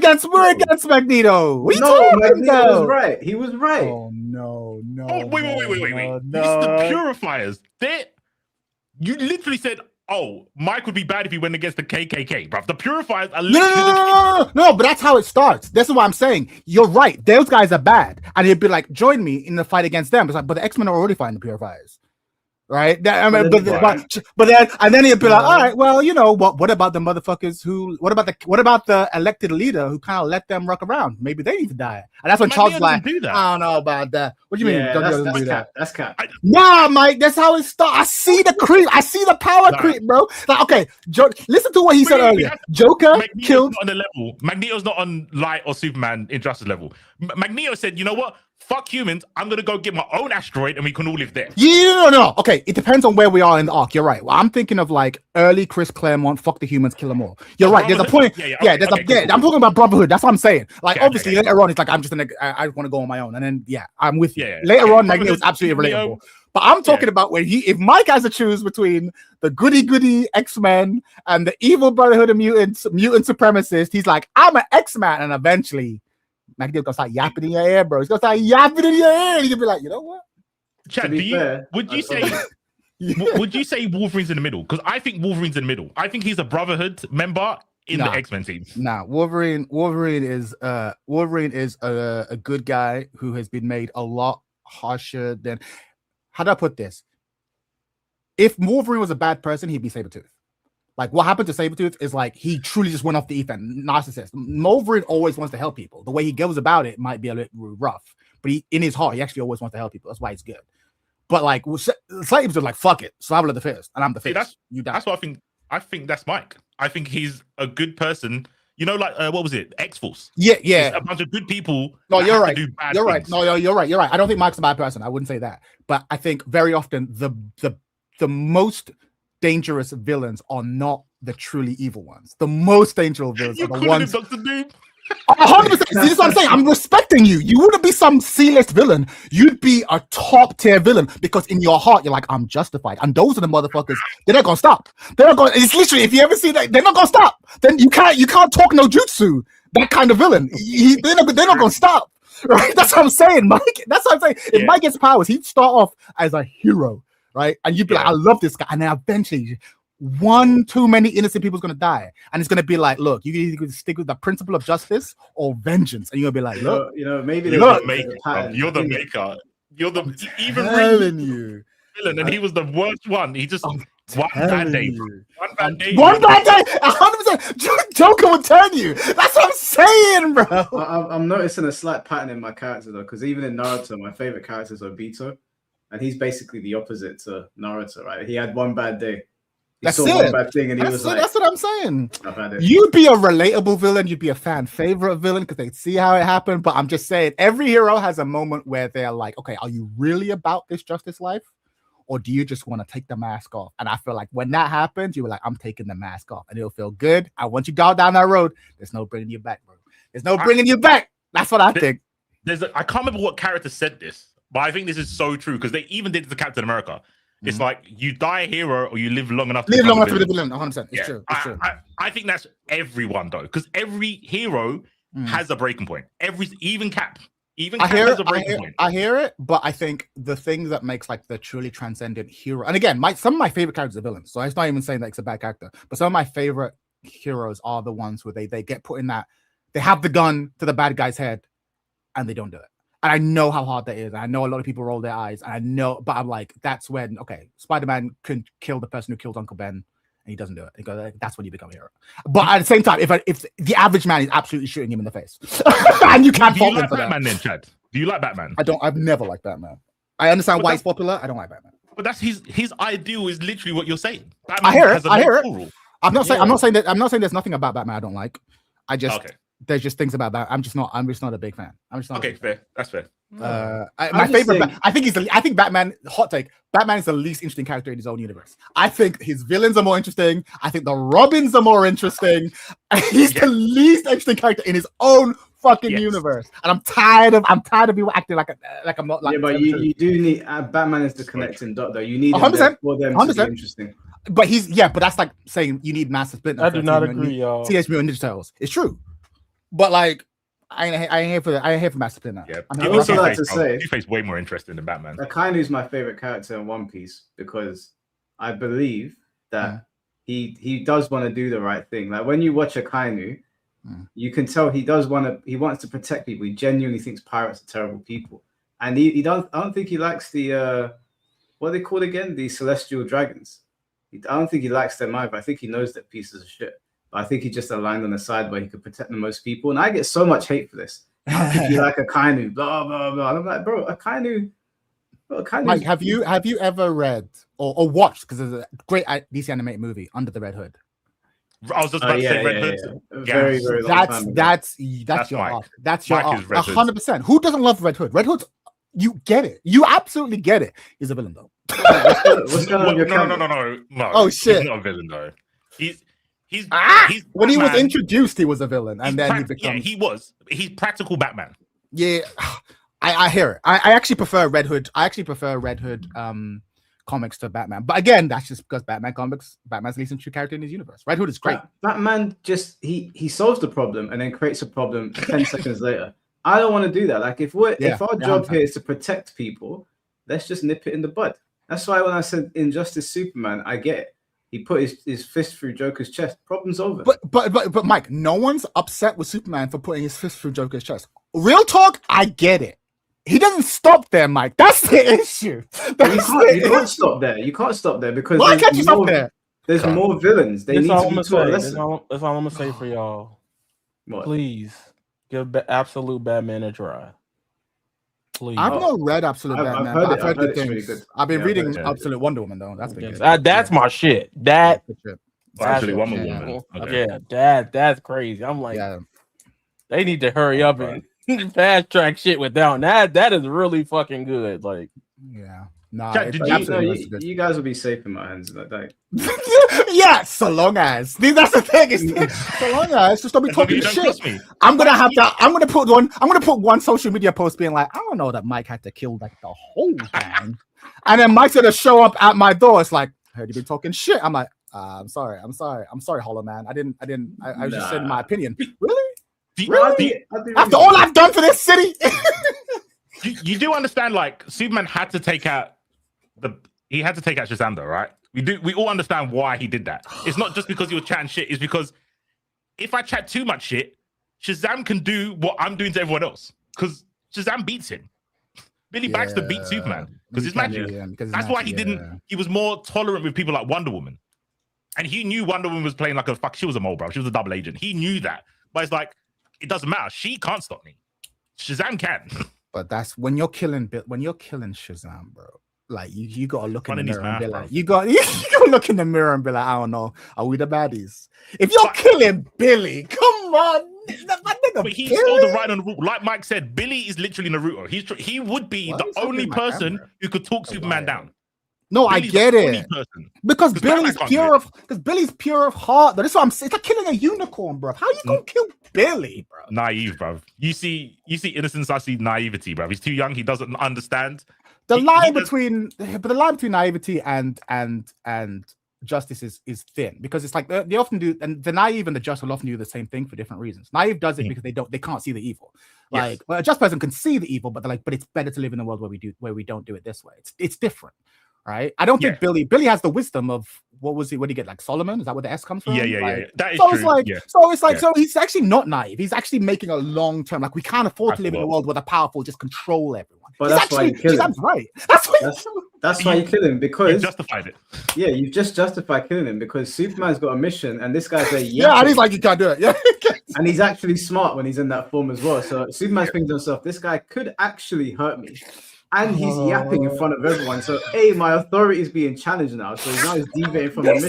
against Magneto. What are you talking Magneto about? was right. He was right. Oh no. Oh, wait. No. This is the purifiers. You literally said, oh, Mike would be bad if he went against the KKK, bro. The purifiers are literally No, but that's how it starts. This is what I'm saying. You're right. Those guys are bad. And he'd be like, join me in the fight against them. It's like, but the X-Men are already fighting the purifiers. Right? But then and then he'd be like, all right, well, you know, what about the motherfuckers what about the elected leader who kind of let them rock around? Maybe they need to die. And that's when Charles like, I don't know about that. What do you mean? That's cap. Nah, Mike, that's how it starts. I see the creep. I see the power creep, bro. Like, okay, listen to what he said earlier. Joker killed on the level. Magneto's not on Light or Superman Injustice level. Magneto said, you know what? Fuck humans. I'm gonna go get my own asteroid, and we can all live there. Yeah, no. Okay, it depends on where we are in the arc. You're right. Well, I'm thinking of like early Chris Claremont. Fuck the humans, kill them all. You're right. There's a point. I'm talking about Brotherhood. That's what I'm saying. Like, obviously, later on, it's like I want to go on my own, and then I'm with you. Later on, Magneto's absolutely relatable. But I'm talking about when if Mike has to choose between the goody X-Men and the evil Brotherhood of mutant supremacists, he's like, I'm an X-Man, and eventually Magneto gonna start yapping in your ear, bro. He's gonna start yapping in your ear, and you can be like, you know what? Chad, would you say Wolverine's in the middle? Because I think Wolverine's in the middle. I think he's a Brotherhood member in the X-Men team. Nah, Wolverine is a good guy who has been made a lot harsher than. How do I put this? If Wolverine was a bad person, he'd be Sabretooth. Like, what happened to Sabretooth is like he truly just went off the defense, narcissist. Wolverine always wants to help people. The way he goes about it might be a little rough, but in his heart, he actually always wants to help people. That's why he's good. But like, Sabretooth like, fuck it, survival of the fittest, and I'm the fittest. That's what I think. I think that's Mike. I think he's a good person. You know, like what was it? X-Force. Yeah. It's a bunch of good people. No, you're right. You're right. No, you're right. I don't think Mike's a bad person. I wouldn't say that. But I think very often the most dangerous villains are not the truly evil ones. The most dangerous villains are the ones. Dr. Doom? 100%. See, this is what I'm saying. I'm respecting you. You wouldn't be some C-list villain. You'd be a top tier villain because in your heart you're like, I'm justified. And those are the motherfuckers. They're not gonna stop. They're not gonna. It's literally, if you ever see that, they're not gonna stop. Then you can't talk no jutsu. That kind of villain. They're not gonna stop. Right? That's what I'm saying, Mike. That's what I'm saying. If Mike gets powers, he'd start off as a hero, right? And you'd be like, I love this guy, and then eventually. One too many innocent people's gonna die, and it's gonna be like, look, you either stick with the principle of justice or vengeance, and you're gonna be like, look, maybe you're the maker. You're the maker. You're the even you villain, and he was the worst one. He just one bad day. 100%. Joker would turn you. That's what I'm saying, bro. I'm noticing a slight pattern in my character though, because even in Naruto, my favorite character is Obito, and he's basically the opposite to Naruto, right? He had one bad day. That's one bad thing and that's what I'm saying. You'd be a relatable villain. You'd be a fan favorite villain because they'd see how it happened. But I'm just saying, every hero has a moment where they're like, okay, are you really about this justice life? Or do you just want to take the mask off? And I feel like when that happens, you were like, I'm taking the mask off. And it'll feel good. And once you go down that road, there's no bringing you back, bro. There's no bringing you back. That's what I think. I can't remember what character said this, but I think this is so true because they even did it to Captain America. It's like you die a hero or you live long enough to be the villain. 100%. It's true. It's true. I think that's everyone though, because every hero has a breaking point. Even Cap has a breaking point. I hear it, but I think the thing that makes like the truly transcendent hero, and again, some of my favorite characters are villains, so it's not even saying that it's a bad character, but some of my favorite heroes are the ones where they get put in that they have the gun to the bad guy's head and they don't do it. And I know how hard that is. I know a lot of people roll their eyes. And I know, but I'm like, that's when, okay, Spider-Man can kill the person who killed Uncle Ben, and he doesn't do it. He goes, that's when you become a hero. But at the same time, if the average man is absolutely shooting him in the face, and you can't fault him for Batman that. Then, Chad? Do you like Batman? I've never liked Batman. I understand why he's popular. I don't like Batman. But that's his ideal is literally what you're saying. Batman I hear it. Rule. I'm not saying there's nothing about Batman I don't like. There's just things about that. I'm just not a big fan. Fair. That's fair. My favorite. I think Batman. Hot take. Batman is the least interesting character in his own universe. I think his villains are more interesting. I think the Robins are more interesting. He's the least interesting character in his own fucking universe. And I'm tired of people acting like I'm not like. Yeah, but you do need Batman is the connecting dot though. You need 100% for them to be interesting. but that's like saying you need Master Splinter. I do not agree, y'all. Teenage Mutant Ninja Turtles. It's true, but like I ain't here for that. I ain't here for Master Splinter. Yeah, I also like to say Two-Face way more interesting than Batman. Akainu's my favorite character in One Piece because I believe that he does want to do the right thing. Like when you watch Akainu, you can tell he wants to protect people. He genuinely thinks pirates are terrible people, and I don't think he likes the what are they called again? The celestial dragons. I don't think he likes them either. I think he knows they're pieces of shit. But I think he just aligned on the side where he could protect the most people. And I get so much hate for this. I think you like Akainu, blah blah blah. And I'm like, bro, Akainu. Mike, have you ever read or watched? Because there's a great DC animated movie, Under the Red Hood. I was just about to say Red Hood. Very long time ago. That's your arc. That's your arc. 100%. Who doesn't love Red Hood? Red Hood's, you get it. You absolutely get it. He's a villain though. What's going on? No. Oh shit! He's not a villain though. He's when he was introduced, he was a villain, and then he becomes. Yeah, he was. He's practical Batman. Yeah, I hear it. I actually prefer Red Hood. Comics to Batman, but again, that's just because Batman's the least true character in his universe. Red Hood is great. Batman just he solves the problem and then creates a problem 10 seconds later. I don't want to do that. Like if our job here is to protect people, let's just nip it in the bud. That's why when I said Injustice Superman, I get it. He put his fist through Joker's chest. Problem's over. But Mike, no one's upset with Superman for putting his fist through Joker's chest. Real talk, I get it. He doesn't stop there, Mike. That's the issue. You can't stop there. You can't stop there because why can't you stop there? There's more villains. They need to be taught a lesson. That's all I'm gonna say for y'all. What? Please give Absolute Batman a try. Please. I've not read Absolute Batman. I've heard good things. Really good. I've been reading Absolute Wonder Woman though. That's been good. That's my shit. That's actually Wonder Woman. Okay. Yeah, that's crazy. I'm like, they need to hurry up and fast track shit with that. That is really fucking good. Like, you guys will be safe in my hands. Like, yeah, so long as that's the thing. So long as just don't be talking shit. I'm gonna put one social media post being like, I don't know that Mike had to kill like the whole gang, and then Mike's gonna show up at my door. It's like, I heard you been talking shit. I'm like, I'm sorry, Hollow Man. I was just saying my opinion. Really? Really? After all I've done for this city. you do understand, like Superman had to take out Shazam though, right? We all understand why he did that. It's not just because he was chatting shit, it's because if I chat too much shit, Shazam can do what I'm doing to everyone else. Because Shazam beats him. Billy Baxter beat Superman because his magic. That's why he was more tolerant with people like Wonder Woman. And he knew Wonder Woman was playing like she was a mole, bro. She was a double agent. He knew that. But it's like, it doesn't matter. She can't stop me. Shazam can. But that's when you're killing Shazam, bro. Like you gotta look in the mirror and be like, you gotta look in the mirror and be like, I don't know, are we the baddies? If you're killing Billy, come on. But he stole the right on the route. Like Mike said, Billy is literally Naruto. He would be the only person who could talk Superman down. No, Billy's I get it. Because Billy's pure of heart. That's what I'm saying. It's like killing a unicorn, bro. How you gonna kill Billy, bro? Naive, bro. You see innocence, I see naivety, bro. He's too young, he doesn't understand. The line between naivety and justice is thin, because it's like they often do, and the naive and the just will often do the same thing for different reasons. Naive does it because they can't see the evil. Like a just person can see the evil, but they're like, but it's better to live in a world where we don't do it this way. It's different. Right, I don't think Billy has the wisdom of what did he get? Like Solomon? Is that where the S comes from? Yeah. That is so true. So he's actually not naive. He's actually making a long term. Like we can't afford to live in a world where the powerful just control everyone. But that's why you kill him. Right. That's why you kill him, because you justified it. Yeah, you've just justified killing him because Superman's got a mission, and this guy's a and he's like, you can't do it. Yeah, and he's actually smart when he's in that form as well. So Superman's thinking to himself, this guy could actually hurt me. And he's yapping in front of everyone. So, my authority is being challenged now. So now he's deviating from the mission.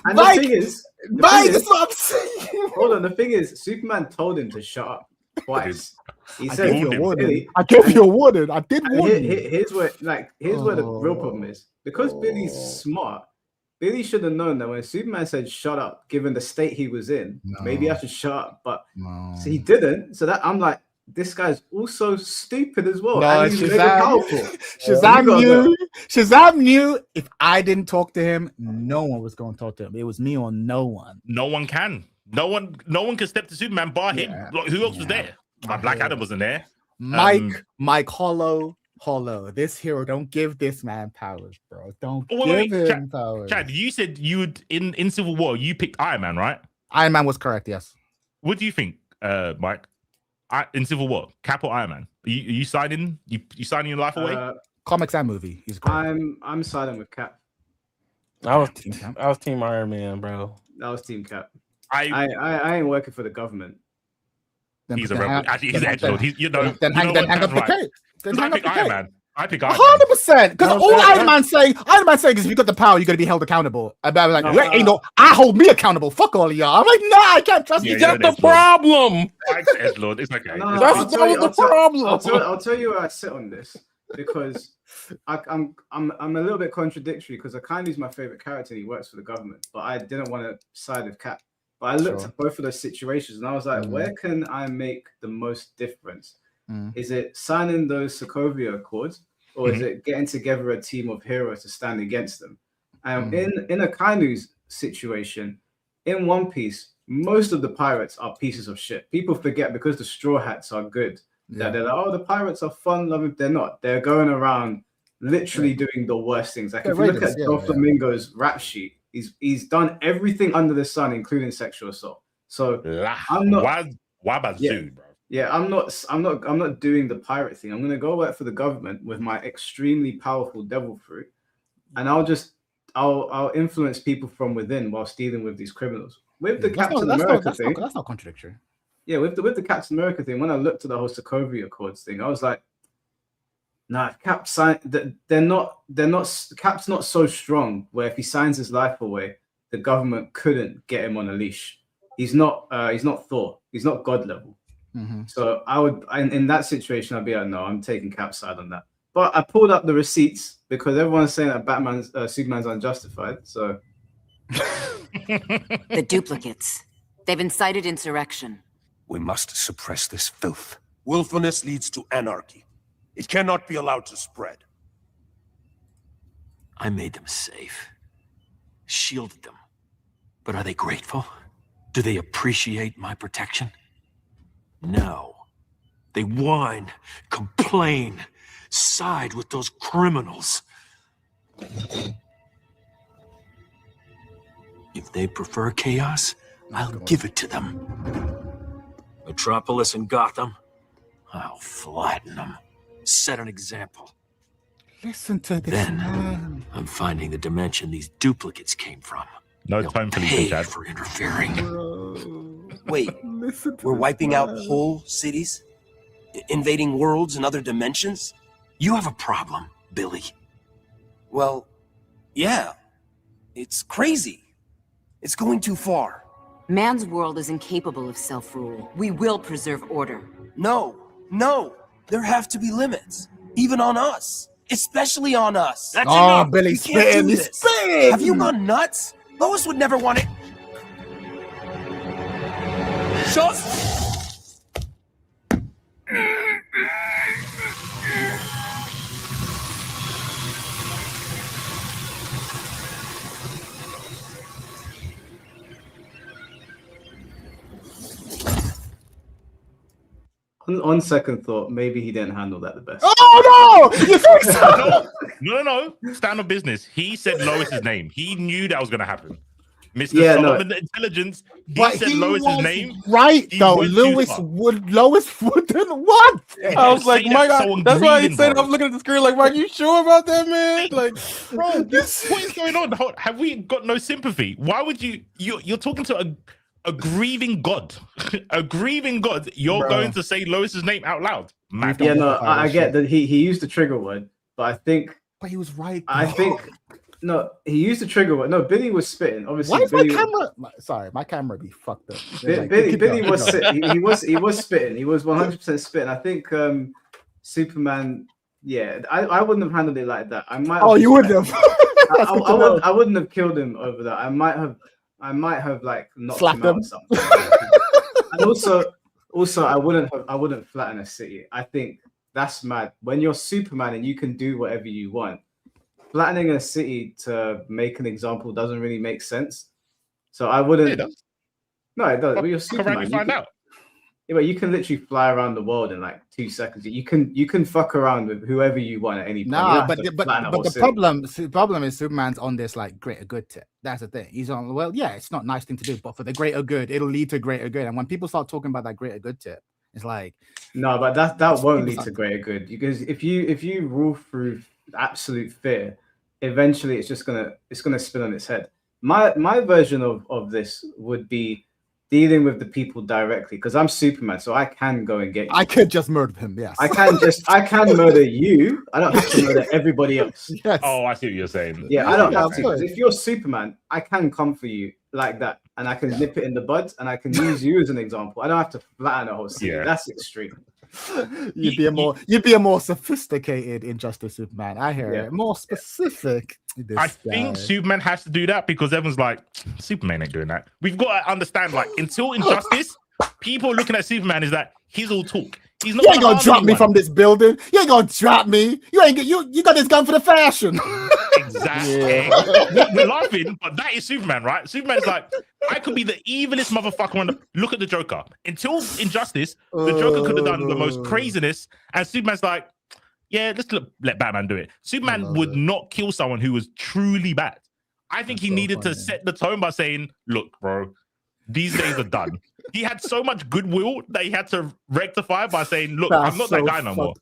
And Mike, the thing is, that's what I'm saying. Hold on. The thing is, Superman told him to shut up twice. He said, I gave you a warning. I did warn you. Here's where the real problem is. Because Billy's smart, Billy should have known that when Superman said shut up, given the state he was in, maybe I should shut up. But so he didn't. So that I'm like, this guy's also stupid as well. No, and he's mega powerful. Shazam knew if I didn't talk to him, no one was going to talk to him. It was me or no one. No one can. No one can step to Superman bar him. Like, who else was there? Like, Black Adam wasn't there. Mike Hollow. This hero, don't give this man powers, bro. Don't give him powers. Chad, you said you would in Civil War, you picked Iron Man, right? Iron Man was correct, yes. What do you think, Mike? In Civil War, Cap or Iron Man? Are you signing? You signing your life away? Comics and movie. He's correct. I'm siding with Cap. I was Team Iron Man, bro. That was Team Cap. I ain't working for the government. He's a rebel. Actually, he's an edgelord. Then hang up the cape. I pick Iron Man. I pick Iron Man. 100%. Because all Iron Man's saying is, if you got the power, you're gonna be held accountable. And I'm like, I hold me accountable. Fuck all of y'all. I'm like, nah, I can't trust you. That's the problem. Edgelord, it's okay. That was the problem. I'll tell you where I sit on this, because I'm a little bit contradictory, because Akanu's my favorite character and he works for the government, but I didn't want to side with Cap. But I looked at both of those situations and I was like, where can I make the most difference? Is it signing those Sokovia Accords, or is it getting together a team of heroes to stand against them? In Akanu's situation, in One Piece, most of the pirates are pieces of shit. People forget, because the Straw Hats are good, that they're like, oh, the pirates are fun loving. They're not. They're going around literally doing the worst things. Like, if you look at Doflamingo's rap sheet, he's done everything under the sun, including sexual assault. So I'm not. Bro. Yeah, I'm not doing the pirate thing. I'm gonna go work for the government with my extremely powerful devil fruit, and I'll influence people from within while dealing with these criminals. With the Captain America thing, that's not contradictory. Yeah, with the Captain America thing, when I looked at the whole Sokovia Accords thing, I was like, nah, Cap's not so strong where if he signs his life away, the government couldn't get him on a leash. He's not Thor. He's not God level. So I would, in that situation, I'd be like, no, I'm taking Cap's side on that. But I pulled up the receipts because everyone's saying that Superman's unjustified. So the duplicates, they've incited insurrection. We must suppress this filth. Willfulness leads to anarchy. It cannot be allowed to spread. I made them safe, shielded them. But are they grateful? Do they appreciate my protection? No. They whine, complain, side with those criminals. If they prefer chaos, I'll give it to them. Metropolis and Gotham, I'll flatten them. Set an example. Listen to this man. I'm finding the dimension these duplicates came from. No time for you, Chad. For interfering. Wait, we're wiping out whole cities? Invading worlds and other dimensions? You have a problem, Billy. Well, yeah. It's crazy. It's going too far. Man's world is incapable of self-rule. We will preserve order. No. There have to be limits. Even on us. Especially on us. That's enough. Billy's spitting. He's spitting. Have you gone nuts? Lois would never want it. On second thought, maybe he didn't handle that the best. Oh no! You think so? No. Stand on business. He said Lois's name. He knew that was going to happen. Mr. Solomon Intelligence. He said Lois's name. Right though, Lois wouldn't want. I was like, my God, that's why he said, I'm looking at the screen like, Mike, you sure about that, man? Like, bro, what is going on? Have we got no sympathy? Why would you're talking to a grieving God, a grieving God. You're going to say Lois's name out loud. Mad. Yeah, no, I get that he used the trigger word, but I think. But he was right. I think no, he used the trigger word. No, Billy was spitting. Obviously, why is Billy, my camera? Sorry, my camera be fucked up. Billy was he was spitting. He was 100% spitting. I think Superman. Yeah, I wouldn't have handled it like that. I might. Oh, you wouldn't have. I wouldn't have killed him over that. I might have like knocked slapped him out or something. And also, Also, I wouldn't flatten a city. I think that's mad. When you're Superman and you can do whatever you want, flattening a city to make an example doesn't really make sense. So I wouldn't. It does. No, it does. But you're Fuck around, Superman. you find out. Yeah, but you can literally fly around the world in like 2 seconds. You can fuck around with whoever you want at any point. You Nah, don't but have to but flatten a but whole the city. problem is Superman's on this like greater good tip. That's the thing. He's on, well, yeah, it's not a nice thing to do, but for the greater good, it'll lead to greater good. And when people start talking about that greater good tip, it's like, No, but that won't lead to greater good, because if you rule through absolute fear, eventually it's gonna spin on its head. My version of this would be dealing with the people directly, because I'm Superman, so I can go and get you. I could just murder him. Yes, I can murder you. I don't have to murder everybody else. Yes. Oh, I see what you're saying. Yeah, I don't have to. saying. Because if you're Superman, I can come for you like that, and I can nip it in the bud, and I can use you as an example. I don't have to flatten a whole city. Yeah. That's extreme. You'd be a more sophisticated Injustice Superman. I hear it. More specific. I think Superman has to do that because everyone's like, Superman ain't doing that. We've got to understand, like, until Injustice, people looking at Superman is that he's all talk. He's not. You ain't gonna drop me from this building. You ain't gonna drop me. You got this gun for the fashion. Exactly. We're laughing, but that is Superman, right? Superman's like, I could be the evilest motherfucker on the look at the Joker. Until Injustice, the Joker could have done the most craziness, and Superman's like, yeah, let's let Batman do it. Superman would not kill someone who was truly bad. I think he needed to set the tone by saying, look, bro, these days are done. He had so much goodwill that he had to rectify by saying, look, I'm not that guy no more.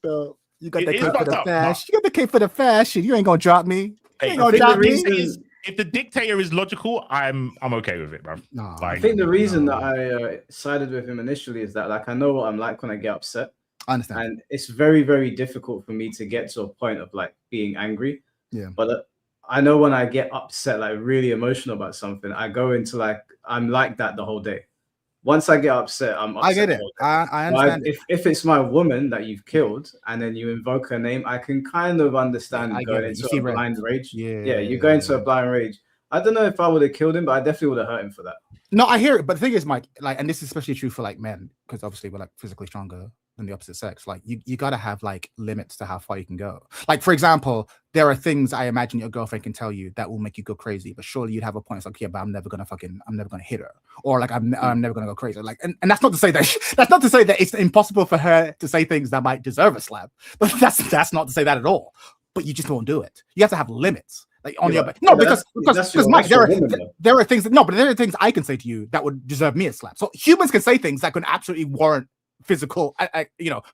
You got the cape for the fashion. You got the cape for the fashion. You ain't gonna drop me. You ain't gonna drop me. If the dictator is logical, I'm okay with it, bro. No, I think the reason that I sided with him initially is that, like, I know what I'm like when I get upset. I understand. And it's very, very difficult for me to get to a point of like being angry. Yeah. But I know when I get upset, like really emotional about something, I go into like, I'm like that the whole day. Once I get upset, I'm upset. I get it. I understand. If it's my woman that you've killed and then you invoke her name, I can kind of understand going into a blind rage. Yeah, you go into a blind rage. I don't know if I would have killed him, but I definitely would have hurt him for that. No, I hear it. But the thing is, Mike, like, and this is especially true for like men, because obviously we're like physically stronger than the opposite sex. Like, you gotta have like limits to how far you can go. Like, for example, there are things I imagine your girlfriend can tell you that will make you go crazy, but surely you'd have a point. It's like, yeah, but I'm never gonna hit her, or like I'm never gonna go crazy. Like, and that's not to say that it's impossible for her to say things that might deserve a slap, but that's not to say that at all. But you just won't do it. You have to have limits. Like on because Mike, there are things but there are things I can say to you that would deserve me a slap. So humans can say things that can absolutely warrant physical,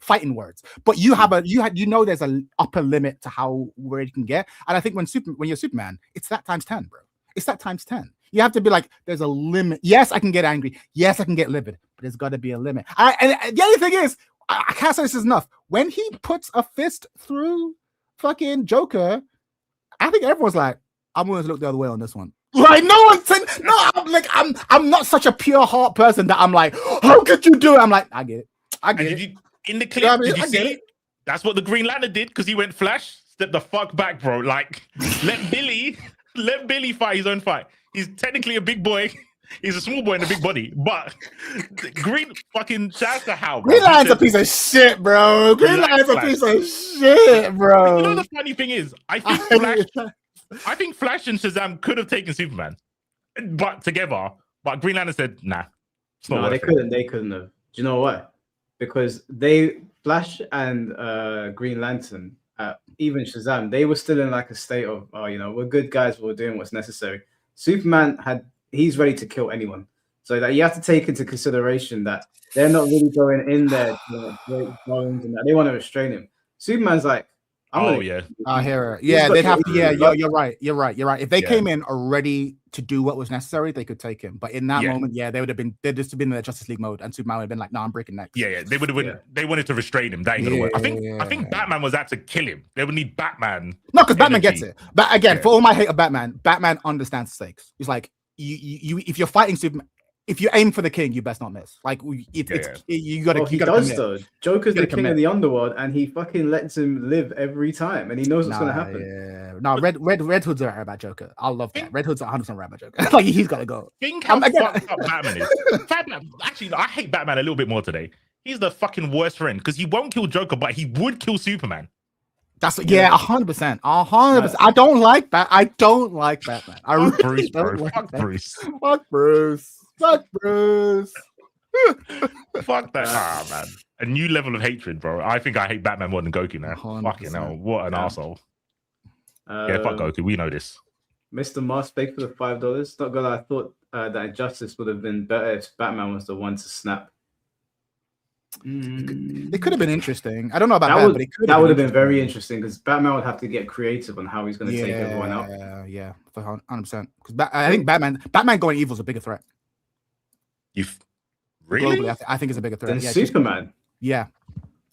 fighting words. But there's an upper limit to how where you can get. And I think when you're Superman, it's that times 10, bro. It's that times 10. You have to be like, there's a limit. Yes, I can get angry. Yes, I can get livid. But there's got to be a limit. And the other thing is, I can't say this is enough. When he puts a fist through fucking Joker, I think everyone's like, I'm going to look the other way on this one. Like, no one's saying, no, I'm not such a pure heart person that I'm like, how could you do it? I'm like, I get it. In the clip, did you see? That's what the Green Lantern did, because he went Flash, step the fuck back, bro. Like, let Billy fight his own fight. He's technically a big boy. He's a small boy in a big body, but Green fucking shouts to how, bro. Green Lantern's a piece of shit, bro. Green Lantern's a piece of shit, bro. You know the funny thing is, I think Flash and Shazam could have taken Superman, but together. But Green Lantern said, nah. No, they couldn't have. Do you know why? Because Flash and Green Lantern, even Shazam, they were still in like a state of, we're good guys, we're doing what's necessary. Superman he's ready to kill anyone. So that you have to take into consideration that they're not really going in there to break bones and that. They want to restrain him. Superman's like, I hear it. Yeah, they'd have to. Yeah, you're right. If they came in already to do what was necessary, they could take him. But in that moment, they'd just been in the Justice League mode, and Superman would have been like, "No, I'm breaking necks." Yeah, they would have. Yeah. They wanted to restrain him. That ain't gonna work. I think Batman was out to kill him. They would need Batman. No, because Batman gets it. But again, for all my hate of Batman, Batman understands stakes. He's like, you if you're fighting Superman, if you aim for the king, you best not miss. Like you gotta. He gotta does commit. though. Joker's the king commit. of the underworld, and he fucking lets him live every time, and he knows what's gonna happen. Yeah. No, Red Hood's right about Joker. I love that. Red Hood's 100% right about Joker. Like he's gotta go. Think how fucked up Batman is. Batman, actually, no, I hate Batman a little bit more today. He's the fucking worst friend because he won't kill Joker, but he would kill Superman. That's 100%. 100%. I don't like that. I don't like Batman. I Fuck really Bruce, don't bro. like Fuck that. Bruce. Fuck Bruce. Fuck Bruce. Fuck that. Ah, man. A new level of hatred, bro. I think I hate Batman more than Goku now. 100%. Fucking hell. What an arsehole. Yeah, fuck Goku. We know this. Mr. Mars paid for the $5. Not gonna lie, I thought that Injustice would have been better if Batman was the one to snap. It could have been interesting. I don't know about that, but it could that would have been very interesting because Batman would have to get creative on how he's going to take everyone out. Yeah, 100%. Because I think Batman going evil is a bigger threat. Really? Globally, I think it's a bigger threat. Than Superman. Yeah,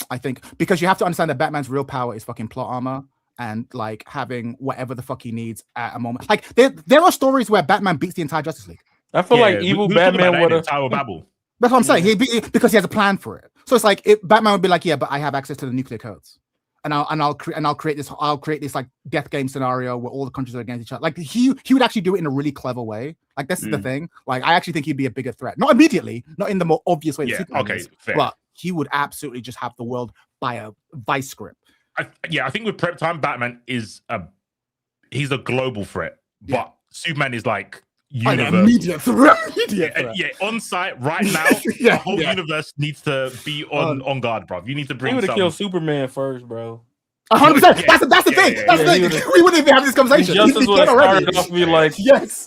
I think because you have to understand that Batman's real power is fucking plot armor and like having whatever the fuck he needs at a moment. Like there are stories where Batman beats the entire Justice League. I feel like evil Batman would have. Tower Babel. That's what I'm saying. Because he has a plan for it. So it's like Batman would be like, yeah, but I have access to the nuclear codes, and I'll create this like death game scenario where all the countries are against each other. Like he would actually do it in a really clever way. Like this is the thing. Like I actually think he'd be a bigger threat. Not immediately, not in the more obvious way. Yeah. Okay. Fair. But he would absolutely just have the world by a vice grip. I think with prep time, Batman he's a global threat, but Superman is like. Immediate threat. Yeah, on site right now. The whole universe needs to be on guard, bro. You need to bring. He would have killed Superman first, bro. 100%. That's the thing. That's the thing. We wouldn't even have this conversation. Justice would have started off to be like,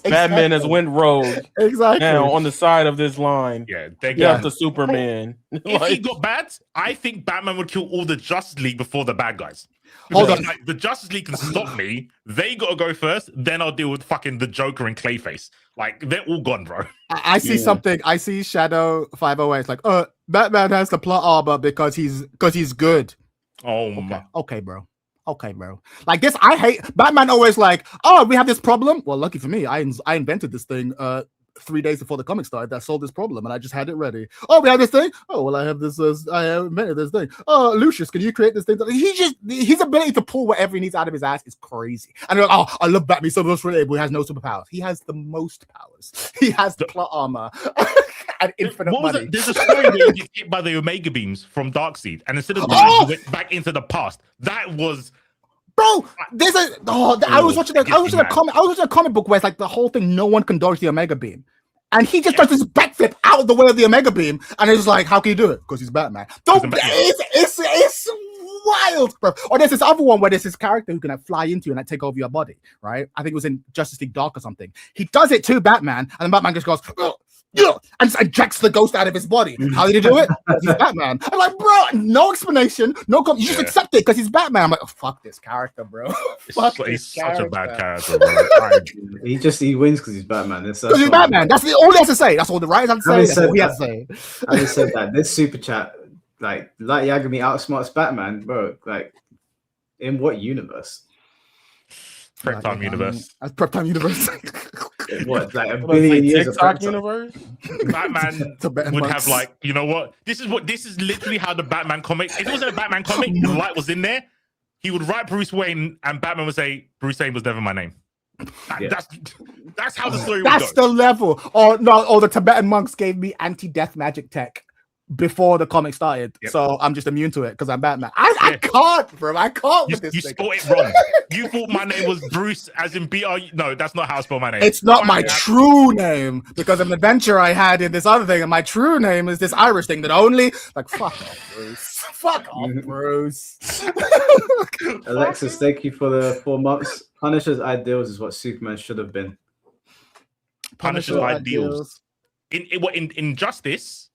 Batman has went rogue. Exactly. Now on the side of this line. Yeah, the Superman. If he got bad, I think Batman would kill all the Justice League before the bad guys. Hold on. Like, the Justice League can stop me. They got to go first. Then I'll deal with fucking the Joker and Clayface. Like, they're all gone, bro. I see something. I see Shadow 508. It's like, Batman has the plot armor because he's good. Oh, my. Okay, bro. Like this, I hate Batman. Always like, oh, we have this problem. Well, lucky for me, I invented this thing 3 daes before the comic started that solved this problem, and I just had it ready. Oh, we have this thing. Oh, well, I have this. I invented this thing. Oh, Lucius, can you create this thing? His ability to pull whatever he needs out of his ass is crazy. And they're like, oh, I love Batman. So much relatable. He has no superpowers. He has the most powers. He has the plot armor and infinite money. There's a story where he gets hit by the Omega beams from Darkseid, and instead of he went back into the past. That was. Bro, I was watching a comic book where it's like the whole thing, no one can dodge the Omega beam. And he just does this backflip out of the way of the Omega beam, and it's like, how can you do it? Because he's Batman. It's wild, bro. Or there's this other one where there's this character who can fly into you and take over your body, right? I think it was in Justice League Dark or something. He does it to Batman, and then Batman just goes, and just ejects the ghost out of his body. How did he do it? He's Batman. I'm like, bro, no explanation, you just accept it because he's Batman. I'm like, oh, fuck this character, bro. He's such a bad character, bro. He wins because he's Batman. Because he's Batman. That's all he has to say. That's all the writers have to say. That's all he has to say. Having said that, this super chat, like Yagami outsmarts Batman, bro. Like, in what universe? Prep time universe. That's prep time universe. What, like a billion years of TikTok universe? Batman would have like, you know what? This is literally how the Batman comic. If it wasn't a Batman comic, the light was in there. He would write Bruce Wayne, and Batman would say, "Bruce Wayne was never my name." That's how the story. That's the level. Or the Tibetan monks gave me anti-death magic tech before the comic started, so I'm just immune to it because I'm Batman. I can't, bro. I can't with this. You spelled it wrong. You thought my name was Bruce, as in B-R-U. No, that's not how I spell my name. It's not my true name because of an adventure I had in this other thing, and my true name is this Irish thing that only like fuck off, Bruce. Fuck off, Bruce. Alexis, thank you for the 4 months. Punisher's ideals is what Superman should have been. Punisher's ideals. In Justice.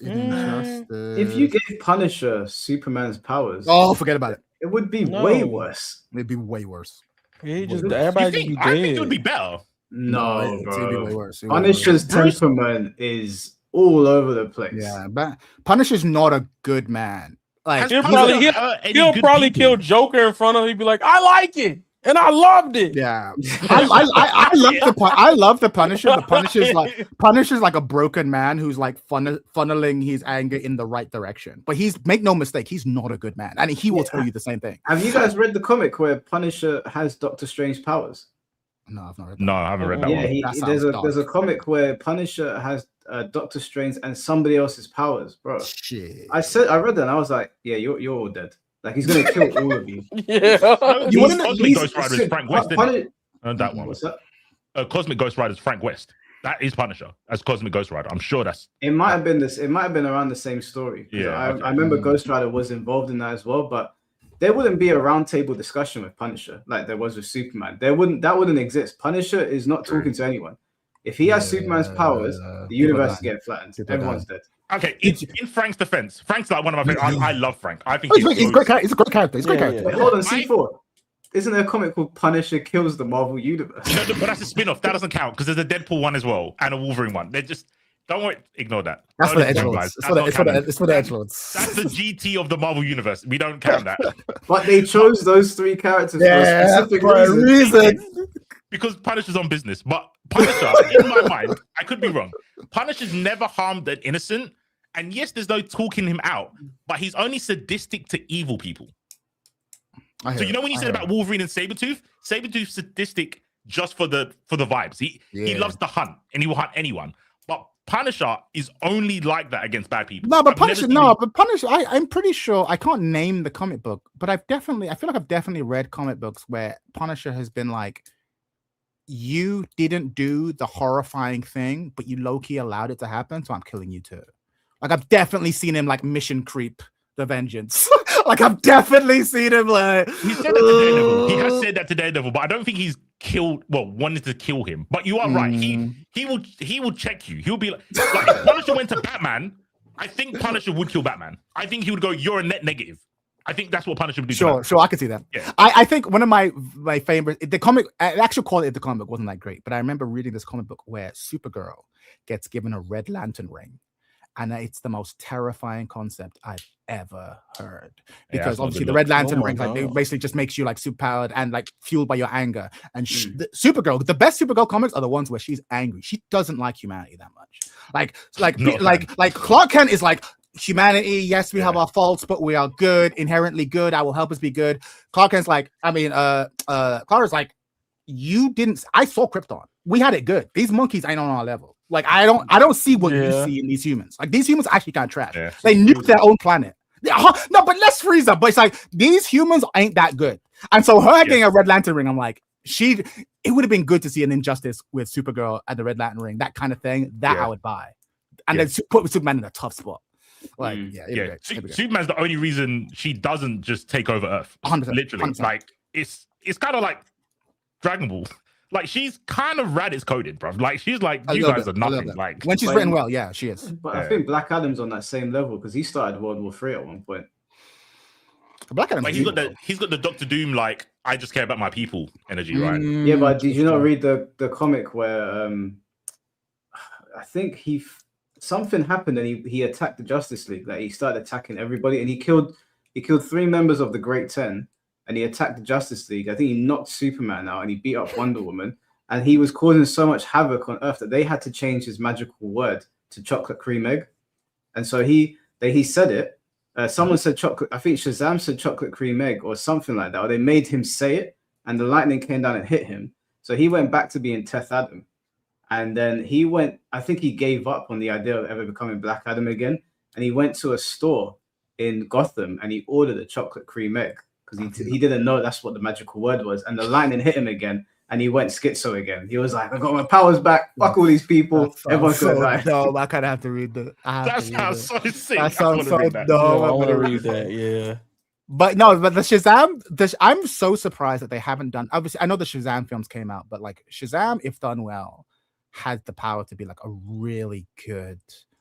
If you gave Punisher Superman's powers, forget about it. It would be way worse. It'd be way worse. He just everybody just be dead. I think it would be better. No, bro. It'd be way worse. Punisher's temperament is all over the place. Yeah, but Punisher's not a good man. Like he'll probably kill Joker in front of him. He'd be like, I like it. and I loved it. Yeah, I love the Punisher. The Punisher's like a broken man who's like funneling his anger in the right direction. But make no mistake, he's not a good man, and he will tell you the same thing. Have you guys read the comic where Punisher has Doctor Strange powers? No, I've not read that. No, I haven't read that one. Yeah, there's a comic where Punisher has Doctor Strange and somebody else's powers, bro. Shit. I read that and I was like, yeah, you're all dead. Like he's gonna kill all of you. Yeah. Cosmic Ghost Rider is Frank West, isn't it? That one. What's that? Cosmic Ghost Rider is Frank West. That is Punisher as Cosmic Ghost Rider. I'm sure that's. It might have been this. It might have been around the same story. Yeah, I remember Ghost Rider was involved in that as well, but there wouldn't be a roundtable discussion with Punisher like there was with Superman. That wouldn't exist. Punisher is not talking to anyone. If he has Superman's powers, the universe is getting flattened. Everyone's dead. Okay, in Frank's defense, Frank's like one of my favorites. I love Frank. I think he's a great character. He's a great character. He's a great character. Wait, hold on, C4. Isn't there a comic called Punisher Kills the Marvel Universe? No, but that's a spin-off. That doesn't count because there's a Deadpool one as well and a Wolverine one. They're just don't worry, ignore that. That's for the edgelords. It's for the edgelords. That's the GT of the Marvel Universe. We don't count that. But they chose those three characters for a specific reason. Because Punisher's on business. But Punisher, in my mind, I could be wrong. Punisher's never harmed an innocent. And yes, there's no talking him out, but he's only sadistic to evil people. So you know when you said about Wolverine and Sabretooth? Sabretooth's sadistic just for the vibes. He loves to hunt and he will hunt anyone. But Punisher is only like that against bad people. But Punisher, I'm pretty sure I can't name the comic book, but I feel like I've definitely read comic books where Punisher has been like, you didn't do the horrifying thing, but you low-key allowed it to happen, so I'm killing you too. Like I've definitely seen him like mission creep the vengeance. Like I've definitely seen him like he said that to Daredevil. He has said that to Daredevil, but I don't think he's wanted to kill him. But you are right. He will check you. He'll be like if Punisher went to Batman, I think Punisher would kill Batman. I think he would go, you're a net negative. I think that's what Punisher would do. Sure, I can see that. Yeah. I think one of my favorite, the comic, the actual quality of the comic wasn't that great, but I remember reading this comic book where Supergirl gets given a Red Lantern ring. And it's the most terrifying concept I've ever heard. Because obviously the Red Lantern ring it basically just makes you like superpowered and like fueled by your anger. And Supergirl, the best Supergirl comics are the ones where she's angry. She doesn't like humanity that much. Like Clark Kent is like, humanity, yes, we have our faults, but we are good, inherently good. I will help us be good. Clark Kent's like, Clark is like, I saw Krypton. We had it good. These monkeys ain't on our level. Like I don't see what you see in these humans. Like these humans actually kind of trash. Yeah. They nuke their own planet. No, but let's freeze them. But it's like these humans ain't that good. And so her getting a Red Lantern ring, I'm like, it would have been good to see an Injustice with Supergirl at the Red Lantern ring, that kind of thing. That I would buy, and then put Superman in a tough spot. Like, Superman's the only reason she doesn't just take over Earth. 100%, literally, 100%. Like it's kind of like Dragon Ball. Like she's kind of Raditz coded, bro. Like she's like, you guys are nothing. Like when she's written well, yeah, she is. But I think Black Adam's on that same level because he started World War III at one point. Black Adam, he's got the Doctor Doom like I just care about my people energy, right? Yeah, but did you not read the comic where I think something happened and he attacked the Justice League? Like he started attacking everybody and he killed 3 members of the Great 10. And he attacked the Justice League. I think he knocked Superman out and he beat up Wonder Woman. And he was causing so much havoc on Earth that they had to change his magical word to chocolate cream egg. And so he said it. Someone said chocolate. I think Shazam said chocolate cream egg or something like that. Or they made him say it and the lightning came down and hit him. So he went back to being Teth Adam. And then I think he gave up on the idea of ever becoming Black Adam again. And he went to a store in Gotham and he ordered a chocolate cream egg. Because he didn't know that's what the magical word was. And the lightning hit him again. And he went schizo again. He was like, I got my powers back. Fuck all these people. Everyone's going to die. No, I kind of have to read that. That sounds so sick. That sounds so dumb. I want to read that, yeah. But no, but the Shazam, I'm so surprised that they haven't done. Obviously, I know the Shazam films came out, but like Shazam, if done well, has the power to be like a really good,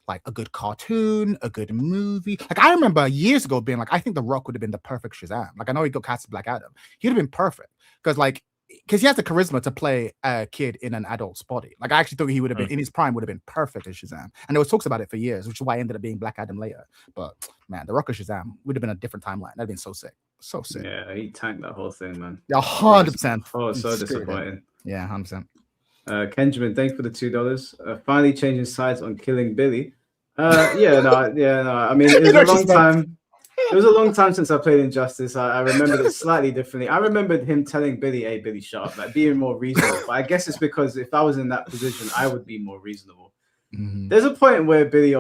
like a good cartoon, a good movie. Like I remember years ago being like, I think The Rock would have been the perfect Shazam. Like I know he got cast as Black Adam. He'd have been perfect because he has the charisma to play a kid in an adult's body. Like I actually thought he would have been in his prime, would have been perfect as Shazam. And there was talks about it for years, which is why I ended up being Black Adam later. But man, The Rock as Shazam would have been a different timeline. That'd been so sick. So sick. Yeah, he tanked that whole thing, man. Yeah, 100%. Oh, so disappointing. Yeah, 100%. Kenjamin, thanks for the $2. Finally changing sides on killing Billy. No. I mean, it was a long time. It was a long time since I played Injustice. I remembered it slightly differently. I remembered him telling Billy, "Hey, Billy, shut up," like being more reasonable. But I guess it's because if I was in that position, I would be more reasonable. Mm-hmm. There's a point where Billy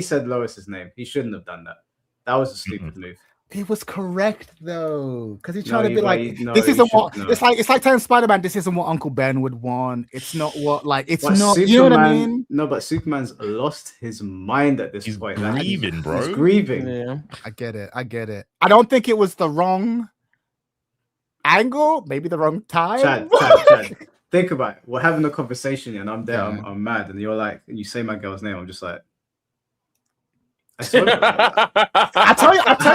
said Lois's name. He shouldn't have done that. That was a stupid move. He was correct though, because he's trying to be like, this isn't what it's like telling Spider-Man, this isn't what Uncle Ben would want. It's not what it's not. Superman, you know what I mean? No, but Superman's lost his mind at this point. Grieving, bro. He's grieving. Yeah. I get it. I don't think it was the wrong angle, maybe the wrong time. Chad. Think about it. We're having a conversation and I'm there. Yeah. I'm mad, and you're like, and you say my girl's name. I'm just like. I tell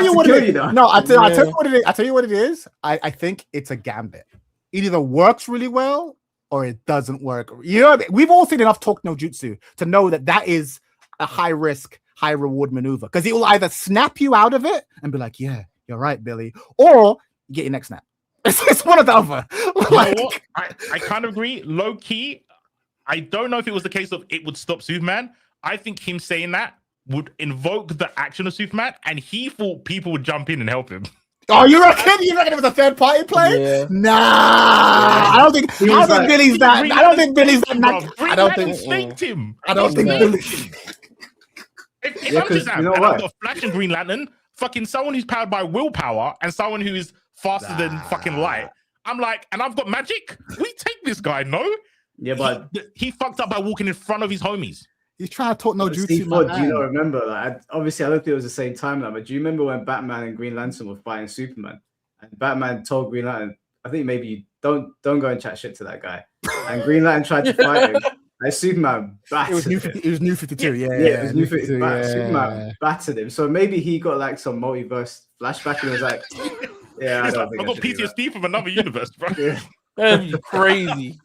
you what it is. No, I tell you what it is. I tell you what it is. I think it's a gambit. It either works really well or it doesn't work. You know what I mean? We've all seen enough Talk No Jutsu to know that is a high risk, high reward maneuver, because it will either snap you out of it and be like, "Yeah, you're right, Billy," or you get your next snap. It's one or the other. Like, you know what? I kind of agree. Low key, I don't know if it was the case of it would stop Superman. I think him saying that would invoke the action of Superman, and he thought people would jump in and help him. Oh, you reckon it was a third party play? Yeah. Nah, I don't think Billy's that. I don't think Billy's that. I don't think staked him. I don't think Billy. If I'm just I've got a Flash and Green Lantern, fucking someone who's powered by willpower and someone who is faster than fucking light. I'm like, and I've got magic. We take this guy, no? Yeah, but he fucked up by walking in front of his homies. He's trying to talk no jutsu. C4, do you not remember? Like, obviously, I don't think it was the same timeline, but do you remember when Batman and Green Lantern were fighting Superman? And Batman told Green Lantern, I think maybe you don't go and chat shit to that guy. And Green Lantern tried to fight him. And Superman battered him. It was New 52, yeah. It was New 52. Superman battered him. So maybe he got like some multiverse flashback and was like, yeah, I don't think I've got PTSD from another universe, bro. That'd be crazy.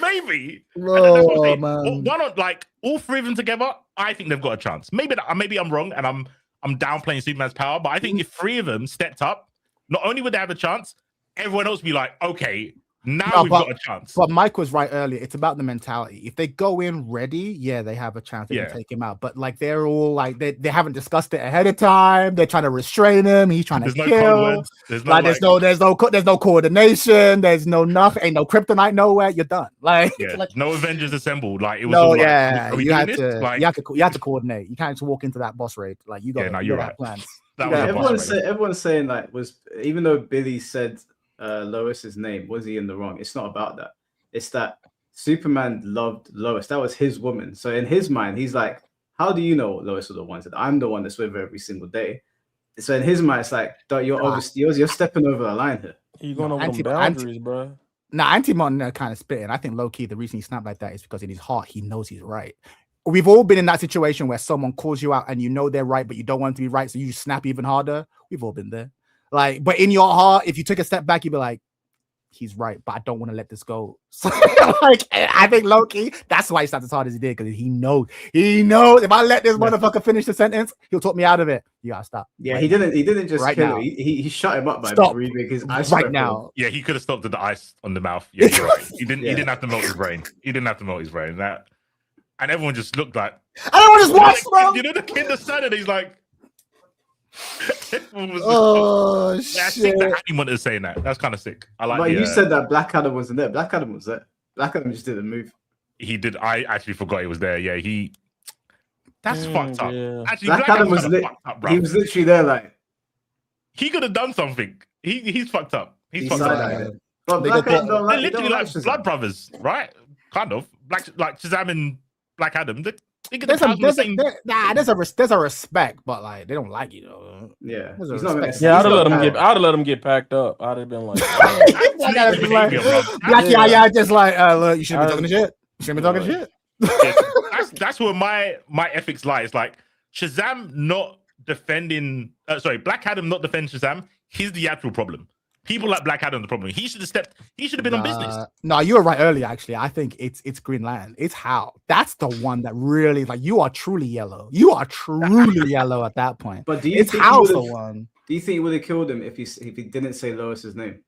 Maybe. Oh, man. Why not, like, all three of them together? I think they've got a chance. Maybe I'm wrong and I'm downplaying Superman's power, but I think if three of them stepped up, not only would they have a chance, everyone else would be like, okay, now we've got a chance. But Mike was right earlier. It's about the mentality. If they go in ready, yeah, they have a chance to take him out. But like they're all like they haven't discussed it ahead of time. They're trying to restrain him. He's trying to kill. There's no coordination. There's no nothing. Ain't no kryptonite nowhere. You're done. Like, no Avengers assembled. Like it was. You have to coordinate. You can't just walk into that boss raid. Like you got. You're right. Plans. Everyone's saying like even though Billy said Lois's name, was he in the wrong? It's not about that. It's that Superman loved Lois. That was his woman. So in his mind, he's like, how do you know Lois was the one? I'm the one that's with her every single day. So in his mind, it's like, you're stepping over the line here. You're going over the boundaries, bro. Nah, Antimon kind of spitting. I think low key the reason he snapped like that is because in his heart he knows he's right. We've all been in that situation where someone calls you out and you know they're right, but you don't want to be right, so you snap even harder. We've all been there. Like, but in your heart, if you took a step back, you'd be like, he's right, but I don't want to let this go. So, like, I think Loki, that's why he snapped as hard as he did, because he knows if I let this motherfucker finish the sentence, he'll talk me out of it. You gotta stop. Yeah, right, he didn't just kill him. He shut him up by breathing his ice right now. Yeah, he could have stopped at the ice on the mouth. Yeah, you're right. He didn't have to melt his brain. That, and everyone just looked like, everyone just watched, bro. You know, the kid that's standing, he's like, shit. I think that Annie is saying that. That's kind of sick. I like. But you said that Black Adam wasn't there. Black Adam was there. Black Adam just didn't move. He did. I actually forgot he was there. Yeah, that's fucked up. Yeah. Actually, Black Adam was he was literally there. Like he could have done something. He's fucked up. He's fucked up. But Black Adam, they're literally like blood brothers, right? Kind of like Shazam and Black Adam. There's a respect, but like they don't like you though. Yeah, I'd have let him get packed up. I'd have been like, Black Yaya just like, look, you shouldn't be talking shit. You shouldn't be talking shit. That's where my ethics lie. It's like Shazam not defending. Black Adam not defending Shazam. He's the actual problem. People like Black Adam the problem. He should have stepped. He should have been on business. No, you were right earlier. Actually, I think it's Green Lantern. It's Hal. That's the one that really like. You are truly yellow. You are truly yellow at that point. But do you it's think Hal's the one? Do you think he would have killed him if he didn't say Lois's name?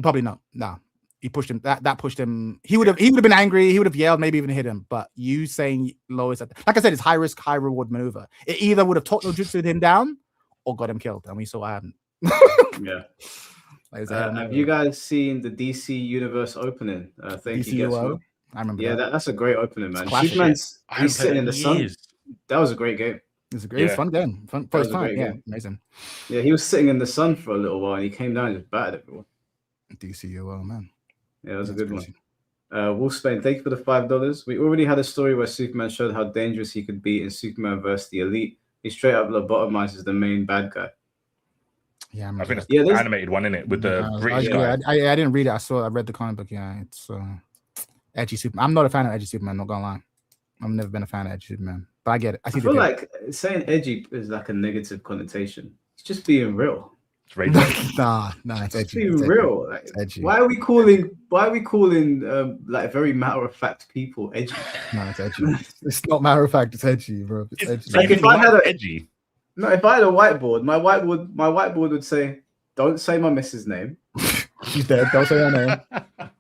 Probably not. No, he pushed him. That pushed him. He would have been angry. He would have yelled, maybe even hit him. But you saying Lois, like I said, it's high risk, high reward maneuver. It either would have taught no jutsu him down or got him killed, and we saw what happened. Yeah. Have you guys seen the DC Universe opening? Thank you. I remember. Yeah, that's a great opening, man. Superman's he's sitting in the sun. That was a great game. It was a great, fun game. First time, yeah, amazing. Yeah, he was sitting in the sun for a little while, and he came down and just battered everyone. DCUO, man. Yeah, that was a good one. Wolfsbane, thank you for the $5. We already had a story where Superman showed how dangerous he could be in Superman vs. the Elite. He straight up lobotomizes the main bad guy. Yeah, I think that's the animated one, in it, with the British guy. I didn't read it. I read the comic book. Yeah, it's edgy Superman. I'm not a fan of edgy Superman. Not gonna lie, I've never been a fan of edgy Superman. But I get it. I feel like saying edgy is like a negative connotation. It's just being real. It's racist. nah, it's edgy. Being real. Like, it's edgy. Why are we calling like very matter of fact people edgy? No, it's edgy. It's not matter of fact. It's edgy, bro. It's edgy. Like if I had edgy. No, if I had a whiteboard, my whiteboard would say, "Don't say my missus' name." She's dead. Don't say her name.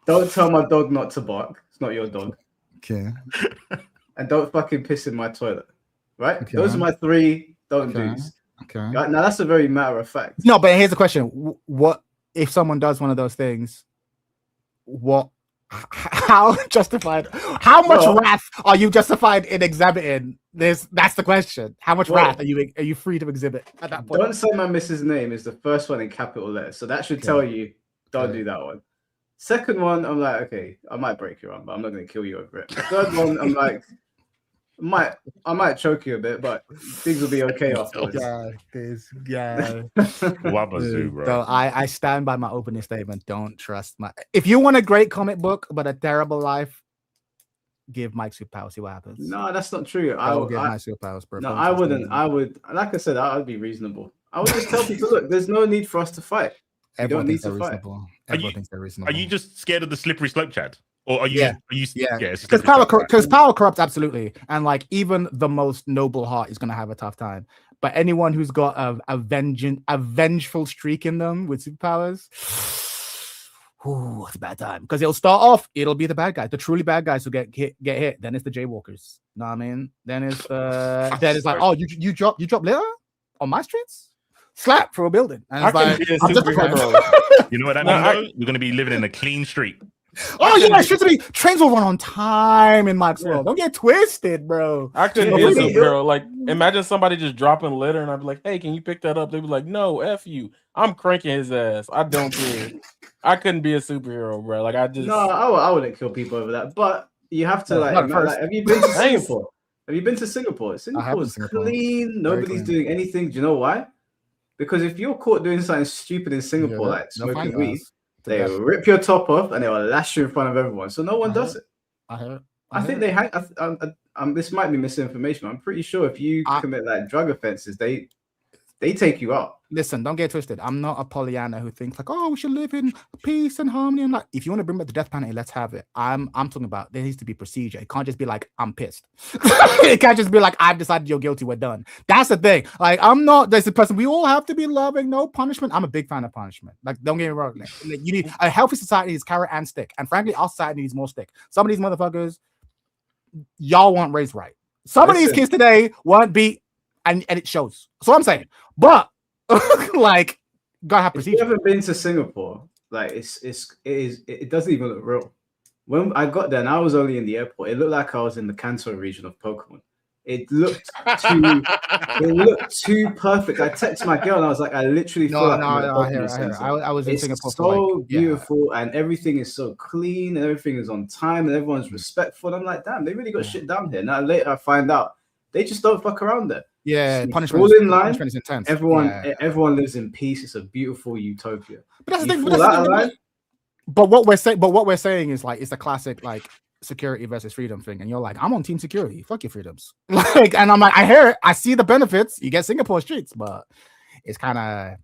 Don't tell my dog not to bark. It's not your dog. Okay. And don't fucking piss in my toilet. Right? Okay. Those are my 3 don't do's. Okay. Now that's a very matter of fact. No, but here's the question: what if someone does one of those things? How justified? How much wrath are you justified in exhibiting this? That's the question. How much wrath are you free to exhibit at that point? Don't say my missus' name is the first one in capital letters, so that should tell you don't do that one. Second one, I'm like, okay, I might break your arm, but I'm not going to kill you over it. Third one, I'm like, I might choke you a bit, but things will be okay afterwards. This guy. Wabazoo, bro. So I stand by my opening statement. Don't trust my. If you want a great comic book but a terrible life, give Mike superpowers. See what happens. No, that's not true. I will give my superpowers, bro. No, I wouldn't. I would, like I said, I would be reasonable. I would just tell people, look, there's no need for us to fight. Everyone thinks they're reasonable. Everyone thinks they're reasonable. Are you just scared of the slippery slope, Chad? Or are you? Yeah. Because power corrupts, absolutely, and like even the most noble heart is gonna have a tough time. But anyone who's got a vengeful streak in them with superpowers, it's a bad time. Because it'll start off, it'll be the bad guys, the truly bad guys who get hit. Then it's the jaywalkers. Know what I mean? Then it's like, oh, you drop litter on my streets? Slap for a building. And it's like, you know what that means? You're gonna be living in a clean street. Oh yeah, trains will run on time in Mike's world. Don't get twisted, bro. I couldn't be a superhero. Like, imagine somebody just dropping litter, and I'd be like, "Hey, can you pick that up?" They'd be like, "No, f you. I'm cranking his ass. I don't care." I couldn't be a superhero, bro. Like, I wouldn't kill people over that. But you have to like have you been to Singapore? Have you been to Singapore? Singapore's clean. Nobody's doing anything. Do you know why? Because if you're caught doing something stupid in Singapore, like smoking weed, they will rip your top off and they will lash you in front of everyone. So no one does it. I think they hang. This might be misinformation. I'm pretty sure if you commit like drug offenses, they take you out. Listen, don't get twisted. I'm not a Pollyanna who thinks like, oh, we should live in peace and harmony. And like, if you want to bring back the death penalty, let's have it. I'm talking about there needs to be procedure. It can't just be like, I'm pissed. It can't just be like, I've decided you're guilty, we're done. That's the thing. Like, I'm not there's a person. We all have to be loving, no punishment. I'm a big fan of punishment. Like, don't get me wrong. Like, you need a healthy society needs carrot and stick. And frankly, our society needs more stick. Some of these motherfuckers, y'all weren't raised right. Some of these kids today weren't beat, and it shows. So I'm saying, but like, gotta have procedure. If you haven't been to Singapore, like it doesn't even look real. When I got there and I was only in the airport, it looked like I was in the Kanto region of Pokemon. It looked too perfect. I texted my girl and I was like, I literally feel like I was in Singapore. It's so beautiful and everything is so clean and everything is on time and everyone's respectful. I'm like, damn, they really got shit down here. Now later I find out they just don't fuck around there. Yeah, punishment is intense. Everyone lives in peace. It's a beautiful utopia. But that's the thing. But what we're saying is like it's a classic like security versus freedom thing, and you're like, I'm on team security. Fuck your freedoms. Like, and I'm like, I hear it. I see the benefits. You get Singapore streets, but it's kind of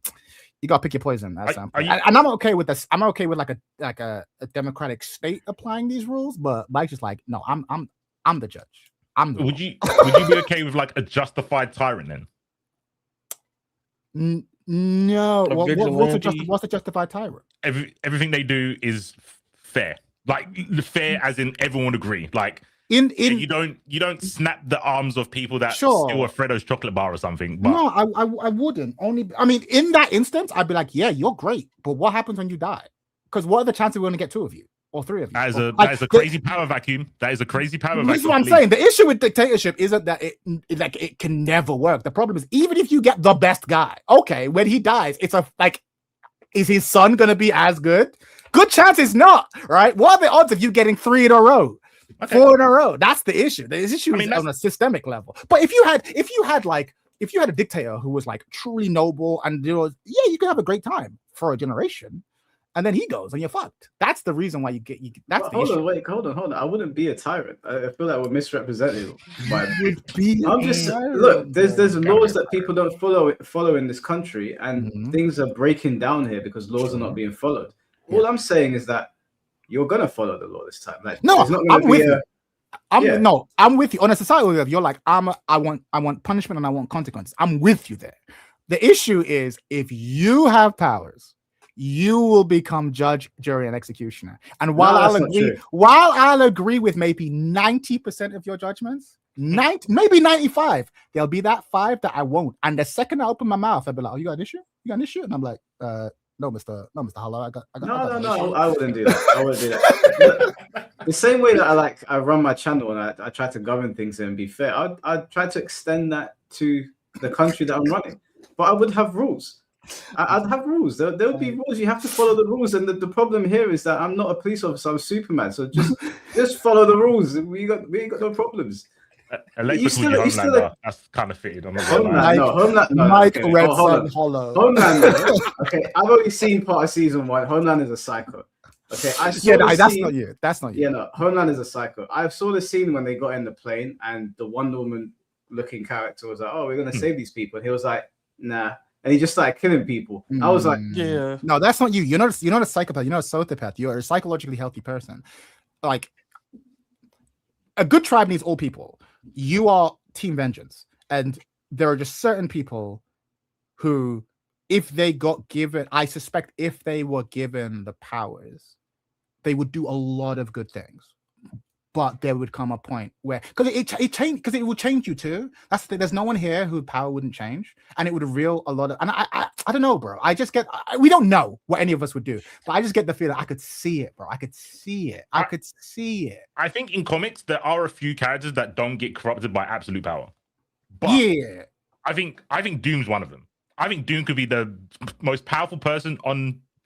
you gotta pick your poison. And I'm okay with this. I'm okay with like a democratic state applying these rules, but Mike's just like, no, I'm the judge. Would you be okay with like a justified tyrant then? No. A vigilante. What's the justified tyrant? Everything they do is fair. Like fair, as in everyone would agree. Like you don't snap the arms of people that steal a Freddo's chocolate bar or something. But no, I wouldn't. I mean, in that instance, I'd be like, yeah, you're great, but what happens when you die? Because what are the chances we're going to get 2 of you or 3 of you? That is a crazy power vacuum. That is a crazy power vacuum. This is what I'm saying. The issue with dictatorship isn't that it can never work. The problem is, even if you get the best guy, okay, when he dies, it's is his son going to be as good? Good chance it's not, right? What are the odds of you getting 3 in a row? Okay. 4 in a row. That's the issue. The issue is on a systemic level. But if you had a dictator who was like truly noble and you could have a great time for a generation, and then he goes and you're fucked. That's the reason why you get. That's the issue. Hold on. I wouldn't be a tyrant. I feel like we're misrepresented. Look. There's laws that people don't follow in this country, and things are breaking down here because laws are not being followed. All I'm saying is that you're gonna follow the law this time. Like, no, I'm with you. I'm with you on a societal level. You're like, I want punishment and I want consequences. I'm with you there. The issue is if you have powers, you will become judge, jury, and executioner. And while I'll agree with maybe 90% of your judgments, maybe 95, there'll be that 5 that I won't. And the second I open my mouth, I'll be like, "Oh, you got an issue? You got an issue?" And I'm like, No, Mr. Hello. I wouldn't do that. The same way that I run my channel and I try to govern things and be fair, I'd try to extend that to the country that I'm running. But I would have rules. I'd have rules. There would be rules. You have to follow the rules. And the problem here is that I'm not a police officer. I'm Superman. So just follow the rules. We ain't got no problems. Homelander. That's kind of fitted. Homeland. Mike Red Sun Hollow. Homelander. Okay, I've only seen part of season 1. Homeland is a psycho. Okay, that's not you. That's not you. Yeah, no, Homeland is a psycho. I saw the scene when they got in the plane and the Wonder Woman looking character was like, "Oh, we're gonna save these people," and he was like, "Nah." And he just started killing people. I was like, "Yeah, no, that's not you. You're not a psychopath. You're not a sociopath. You're a psychologically healthy person. Like, a good tribe needs all people. You are Team Vengeance, and there are just certain people who, if they got given, I suspect, if they were given the powers, they would do a lot of good things. But there would come a point where, because it would change you too. There's no one here who power wouldn't change, and it would reveal a lot of. And I don't know, bro. We don't know what any of us would do, but I just get the feeling I could see it, bro. I could see it. I think in comics there are a few characters that don't get corrupted by absolute power. But yeah, I think Doom's one of them. I think Doom could be the most powerful person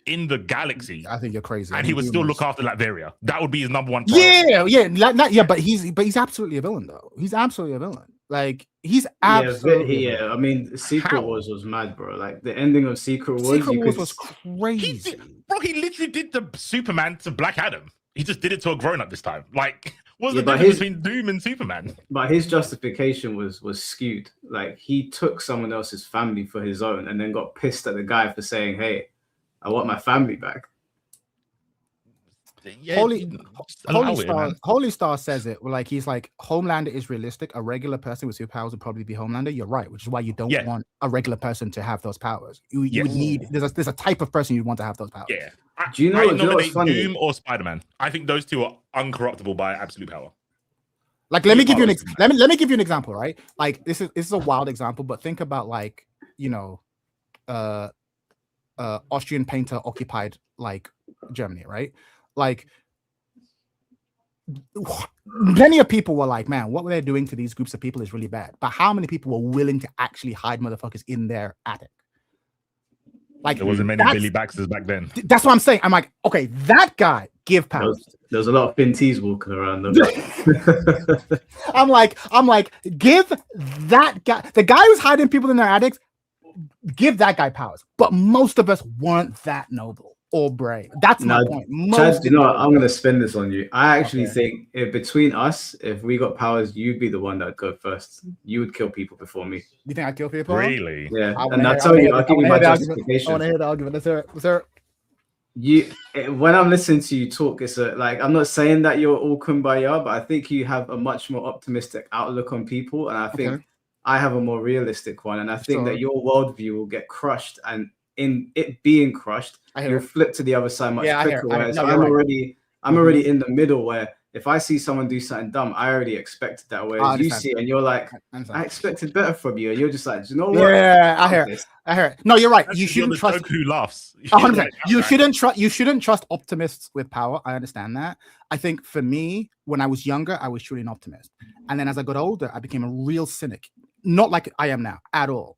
in the galaxy. I think you're crazy. And he would still look after Latveria. That would be his number one priority. Yeah. But he's absolutely a villain, though. He's absolutely a villain. Like, he's absolutely. Yeah. I mean, Secret Wars was mad, bro. Like, the ending of Secret Wars was crazy. He literally did the Superman to Black Adam. He just did it to a grown-up this time. Like, what's the difference between Doom and Superman? But his justification was skewed. Like, he took someone else's family for his own and then got pissed at the guy for saying, "Hey, I want my family back." Yeah, Holy Star says it. Like, he's like, Homelander is realistic. A regular person with superpowers would probably be Homelander. You're right, which is why you don't want a regular person to have those powers. You would need. There's a type of person you'd want to have those powers. Yeah. Do you know what's funny? Doom or Spider-Man? I think those two are uncorruptible by absolute power. Like, let me give you an example, right? Like, this is a wild example, but think about, like, Austrian painter occupied, like, Germany, right? Like, many of people were like, "Man, what they're doing to these groups of people is really bad." But how many people were willing to actually hide motherfuckers in their attic? Like, there wasn't many Billy Baxters back then. That's what I'm saying. I'm like, okay, that guy, give powers. There's a lot of Finn T's walking around them. I'm like, give that guy, the guy who's hiding people in their attics, give that guy powers. But most of us weren't that noble or brave. That's my point. Chad, you know what? I'm going to spin this on you. I actually think between us, if we got powers, you'd be the one that'd go first. You would kill people before me. You think I'd kill people? Really? Yeah. I'll give you my justification. I want to hear the argument. Let's hear it. When I'm listening to you talk, it's like, I'm not saying that you're all kumbaya, but I think you have a much more optimistic outlook on people. And I think I have a more realistic one, and I think Sure. that your worldview will get crushed, and in it being crushed, you'll flip to the other side much quicker. Whereas I'm already in the middle, where if I see someone do something dumb, I already expected that. Whereas you see it and you're like, I expected better from you, and you're just like, you know what? Yeah, I hear it. No, you're right. You shouldn't trust. Goku who laughs. 100%. You shouldn't trust optimists with power. I understand that. I think for me, when I was younger, I was truly an optimist, and then as I got older, I became a real cynic. Not like I am now at all.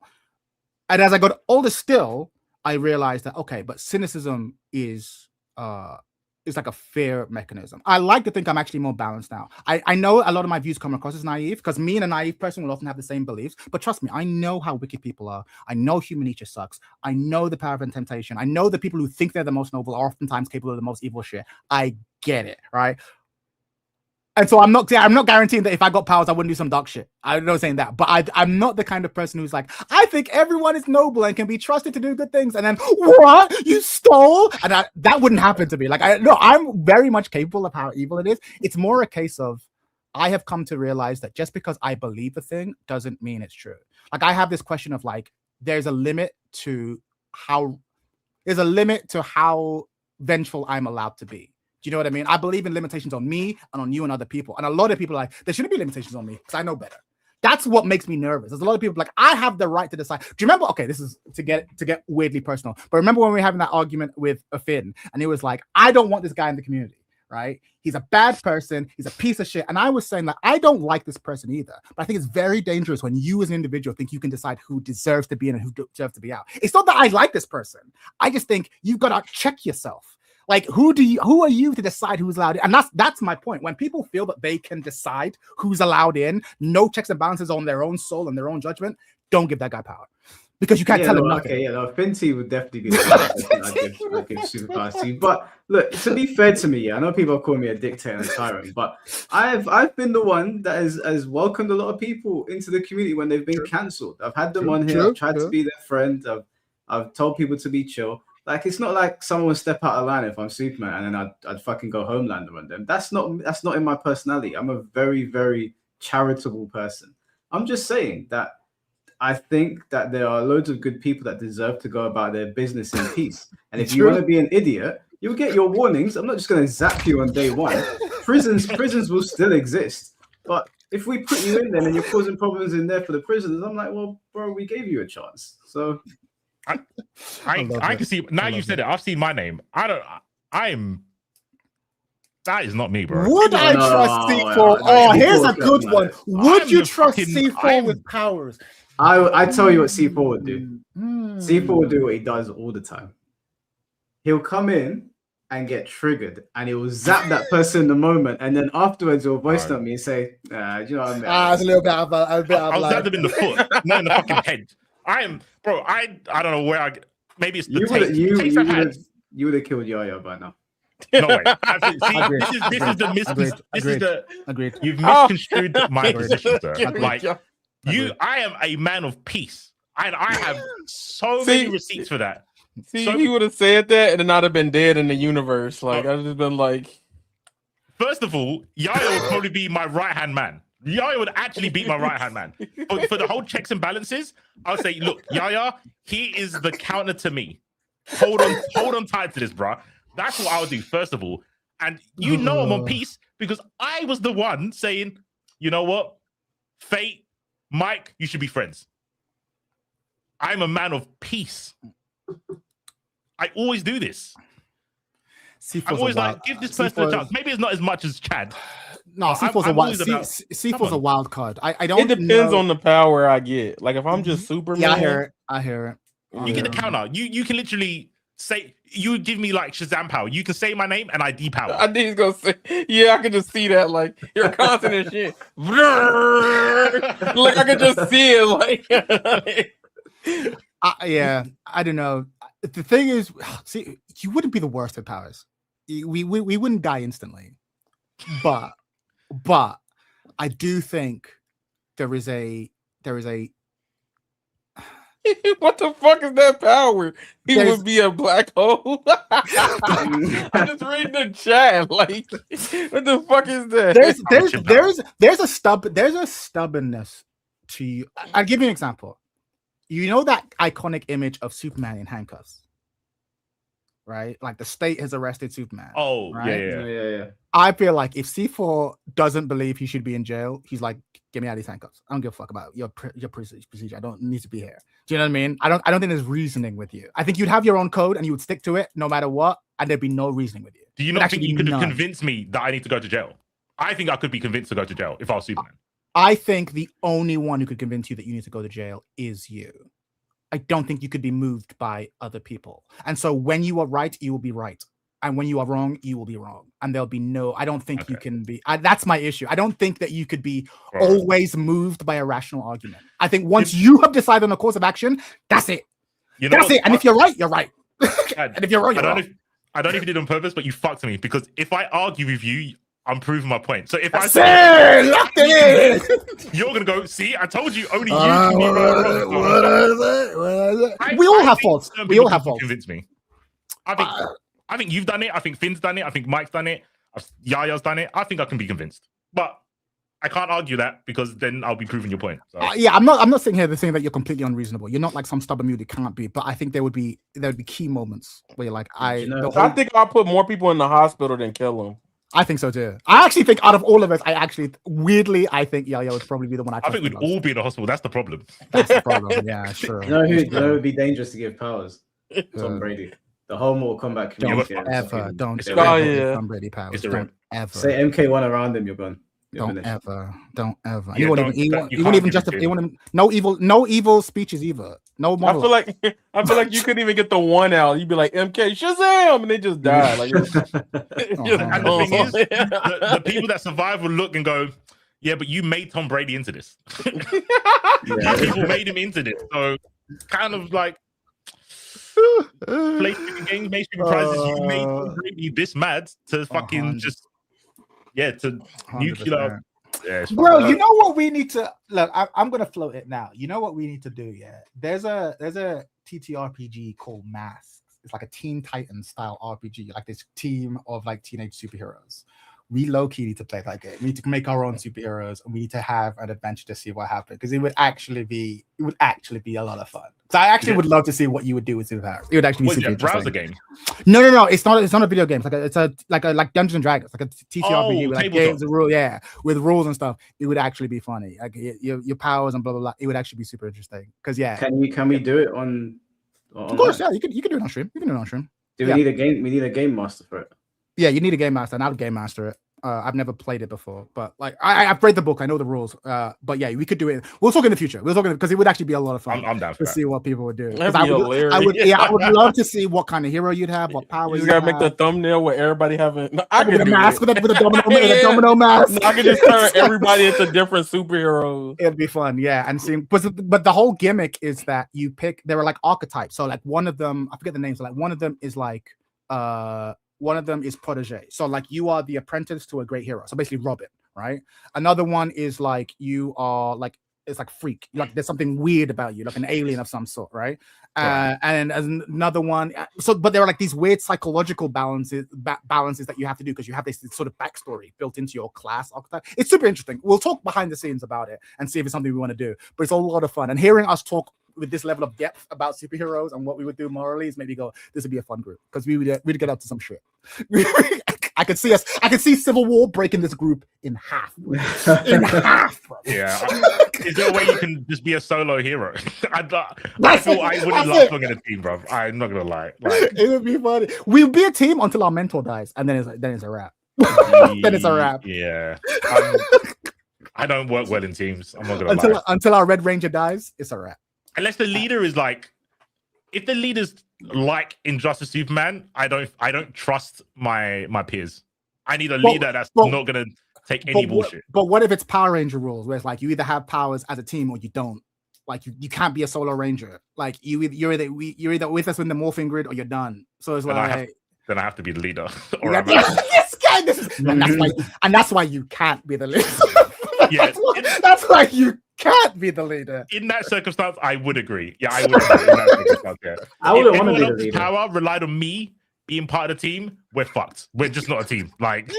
And as I got older, still, I realized that okay, but cynicism is like a fear mechanism. I like to think I'm actually more balanced now. I know a lot of my views come across as naive because me and a naive person will often have the same beliefs. But trust me, I know how wicked people are. I know human nature sucks. I know the power of temptation. I know the people who think they're the most noble are oftentimes capable of the most evil shit. I get it, right? And so I'm not guaranteeing that if I got powers, I wouldn't do some dark shit. I'm not saying that, but I'm not the kind of person who's like, I think everyone is noble and can be trusted to do good things. And then what? You stole? And that wouldn't happen to me. Like, I'm very much capable of how evil it is. It's more a case of I have come to realize that just because I believe a thing doesn't mean it's true. Like, I have this question of like, there's a limit to how vengeful I'm allowed to be. Do you know what I mean? I believe in limitations on me and on you and other people. And a lot of people are like, there shouldn't be limitations on me because I know better. That's what makes me nervous. There's a lot of people like, I have the right to decide. Do you remember? Okay, this is to get weirdly personal. But remember when we were having that argument with a Finn and he was like, I don't want this guy in the community, right? He's a bad person. He's a piece of shit. And I was saying that I don't like this person either. But I think it's very dangerous when you as an individual think you can decide who deserves to be in and who deserves to be out. It's not that I like this person. I just think you've got to check yourself. Like, who are you to decide who's allowed in? And that's my point. When people feel that they can decide who's allowed in, no checks and balances on their own soul and their own judgment, don't give that guy power. Because you can't tell him nothing. Okay, Finty would definitely be the I give superpowers to. But look, to be fair to me, I know people are calling me a dictator and a tyrant, but I've been the one that has welcomed a lot of people into the community when they've been cancelled. I've had them on here, I've tried to be their friend, I've told people to be chill. Like, it's not like someone would step out of line if I'm Superman and then I'd fucking go Homelander on them. That's not in my personality. I'm a very, very charitable person. I'm just saying that I think that there are loads of good people that deserve to go about their business in peace. And if you want to be an idiot, you'll get your warnings. I'm not just going to zap you on day one. Prisons will still exist. But if we put you in there and you're causing problems in there for the prisoners, I'm like, well, bro, we gave you a chance. So... I can see now you said it. I've seen my name. That is not me, bro. Would I trust C4? Oh, here's a good one. Would you trust C4 with powers? I tell you what C4 would do. C4 would do what he does all the time. He'll come in and get triggered, and he will zap that person in the moment, and then afterwards he'll voice note me and say, "Do you know what I mean?" It's a little bit of I'll zap him in the foot, not in the fucking head. I don't know where maybe it's the taste. You would have killed Yaya by now. No way. Agreed. You've misconstrued my position, sir. Like, I am a man of peace. And I have so many receipts for that. He would have said that and then I'd have been dead in the universe. Like, I've just been like... First of all, Yaya would probably be my right-hand man. Yaya would actually beat my right-hand man. For the whole checks and balances, I would say, look, Yaya, he is the counter to me. Hold on tight to this, bro. That's what I would do, first of all. And you know I'm on peace because I was the one saying, you know what? Fate, Mike, you should be friends. I'm a man of peace. I always do this. I'm always like, give this person a chance. Maybe it's not as much as Chad. No, C4's a wild card. I don't. It depends on the power I get. Like, if I'm just Superman, yeah, I hear it. You get the counter. You can literally say, you give me like Shazam power. You can say my name and I depower. I think he's gonna say, yeah, I can just see that. Like, you're constant and shit. Like, I can just see it. Like, yeah, I don't know. The thing is, see, you wouldn't be the worst at powers. We wouldn't die instantly, but I do think there is a what the fuck is that power? He would be a black hole. I'm just reading the chat. Like, what the fuck is that? There's a stubbornness to you. I'll give you an example. You know that iconic image of Superman in handcuffs, right? Like the state has arrested Superman. Oh, right? Yeah. I feel like if C4 doesn't believe he should be in jail, he's like, get me out of these handcuffs. I don't give a fuck about your procedure. I don't need to be here. Do you know what I mean? I don't think there's reasoning with you. I think you'd have your own code and you would stick to it no matter what, and there'd be no reasoning with you. Do you not think you could have convinced me that I need to go to jail? I think I could be convinced to go to jail if I was Superman. I think the only one who could convince you that you need to go to jail is you. I don't think you could be moved by other people. And so when you are right, you will be right. And when you are wrong, you will be wrong. And there'll be no, I don't think you can be, that's my issue. I don't think that you could be always moved by a rational argument. I think once you have decided on a course of action, that's it. That's it. And if you're right, you're right. And if you're wrong, you're wrong. I don't know if you did it on purpose, but you fucked me, because if I argue with you, I'm proving my point. So if I say locked it in, you're gonna go, see, I told you only you can be right. We all have faults. We all have faults. Convince me. I think you've done it. I think Finn's done it. I think Mike's done it. Yaya's done it. I think I can be convinced, but I can't argue that because then I'll be proving your point. So. Yeah, I'm not sitting here saying that you're completely unreasonable. You're not like some stubborn mute. It can't be. But I think there would be key moments where you're like, I think I'll put more people in the hospital than kill them. I think so too. I actually think out of all of us, I think Yaya would probably be the one. I think we'd all be in the hospital. That's the problem. That's the problem. Yeah, sure. You know who would be dangerous to give powers? Tom Brady. The whole Mortal Kombat community. Don't Tom Brady powers. Don't ever say MK1 around him. You're gone. Don't ever. He won't even justify. No evil speeches either. No monologue. I feel like you couldn't even get the one out. You'd be like MK Shazam, and they just die. Like, and the thing is, the people that survive will look and go, "Yeah, but you made Tom Brady into this. People made him into this." So kind of like play games, make prizes. You made Tom Brady this mad to fucking just. Yeah, to 100%. Nuclear. Yeah, bro, you know what we need to look. I'm gonna float it now. You know what we need to do? Yeah, there's a TTRPG called Masks. It's like a Teen Titans style RPG, like this team of like teenage superheroes. We low-key need to play that game. We need to make our own superheroes, and we need to have an adventure to see what happens, because it would actually be a lot of fun. So I actually would love to see what you would do with superheroes. It would actually be super interesting. Browser game? No. It's not a video game. It's like Dungeons and Dragons, like a TTRPG with like games and rules. Yeah, with rules and stuff. It would actually be funny. Like your powers and blah blah blah. It would actually be super interesting. Because can we do it on? Of course, yeah. You can do it on stream. You can do it on stream. Do we need a game? We need a game master for it. Yeah, you need a game master, and I'll game master it. I've never played it before, but like I've read the book, I know the rules. But yeah, we could do it. We'll talk in the future. We'll talk because it would actually be a lot of fun. I'm down to see what people would do. I would love to see what kind of hero you'd have, what powers. You gotta make the thumbnail with everybody having. No, I with a mask with a domino mask. I could just turn everybody into different superheroes. It'd be fun, yeah. And seeing, but the whole gimmick is that you pick. There are like archetypes. So like one of them, I forget the names. So like one of them is like one of them is protege. So like you are the apprentice to a great hero. So basically Robin, right? Another one is like you are like, it's like freak. Like there's something weird about you, like an alien of some sort, right? And another one. But there are like these weird psychological balances that you have to do because you have this sort of backstory built into your class archetype. It's super interesting. We'll talk behind the scenes about it and see if it's something we want to do. But it's a lot of fun. And hearing us talk with this level of depth about superheroes and what we would do morally is maybe go, this would be a fun group because we'd get up to some shit. I could see Civil War breaking this group in half. In half, bro. Yeah. Is there a way you can just be a solo hero? I feel I wouldn't last long in a team, bro. I'm not gonna lie. Like, it would be funny. We'll be a team until our mentor dies, and then it's a wrap. Then it's a wrap. Yeah. I don't work well in teams. I'm not gonna lie. Until our Red Ranger dies, it's a wrap. Unless the leader is like, if the leader's like Injustice Superman, I don't trust my peers. I need a leader that's not gonna take any bullshit. But what if it's Power Ranger rules, where it's like you either have powers as a team or you don't? Like you can't be a solo ranger. Like you're either with us in the morphing grid or you're done. So it's like then I have to be the leader. This guy, and that's why you can't be the leader. Yeah, that's why you can't be the leader. In that circumstance, I would agree. Yeah, I would agree. In that circumstance, yeah. I wouldn't want to be the leader. Power relied on me being part of the team. We're fucked. We're just not a team. Like,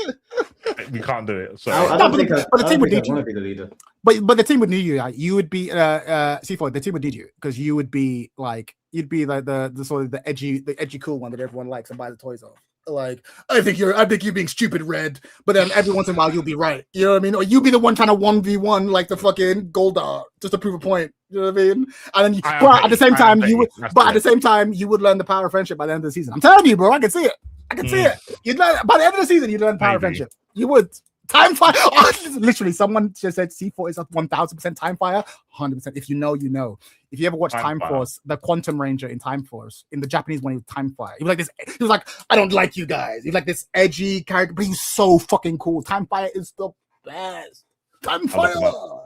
We can't do it. So I No, don't but think the- I but the team would want need to you. be the leader. But the team would need you. Like, you would be C4. The team would need you because you would be like you'd be like the sort of the edgy cool one that everyone likes and buys the toys off. Like I think you're being stupid, Red. But then every once in a while you'll be right. You know what I mean? Or you'll be the one trying to 1v1 like the fucking Goldar just to prove a point. You know what I mean? And then but at the same time you would at the same time you would learn the power of friendship by the end of the season. I'm telling you, bro. I can see it. I can see it. You'd learn by the end of the season. You'd learn the power of friendship. You would. Time fire. Oh, literally, someone just said C4 is a 1000% time fire. 100%. If you know, you know. If you ever watch Time Force, the Quantum Ranger in Time Force, in the Japanese one, he was time fire. He was like this. He was like, I don't like you guys. He's like this edgy character, but he's so fucking cool. Time fire is the best. Time fire.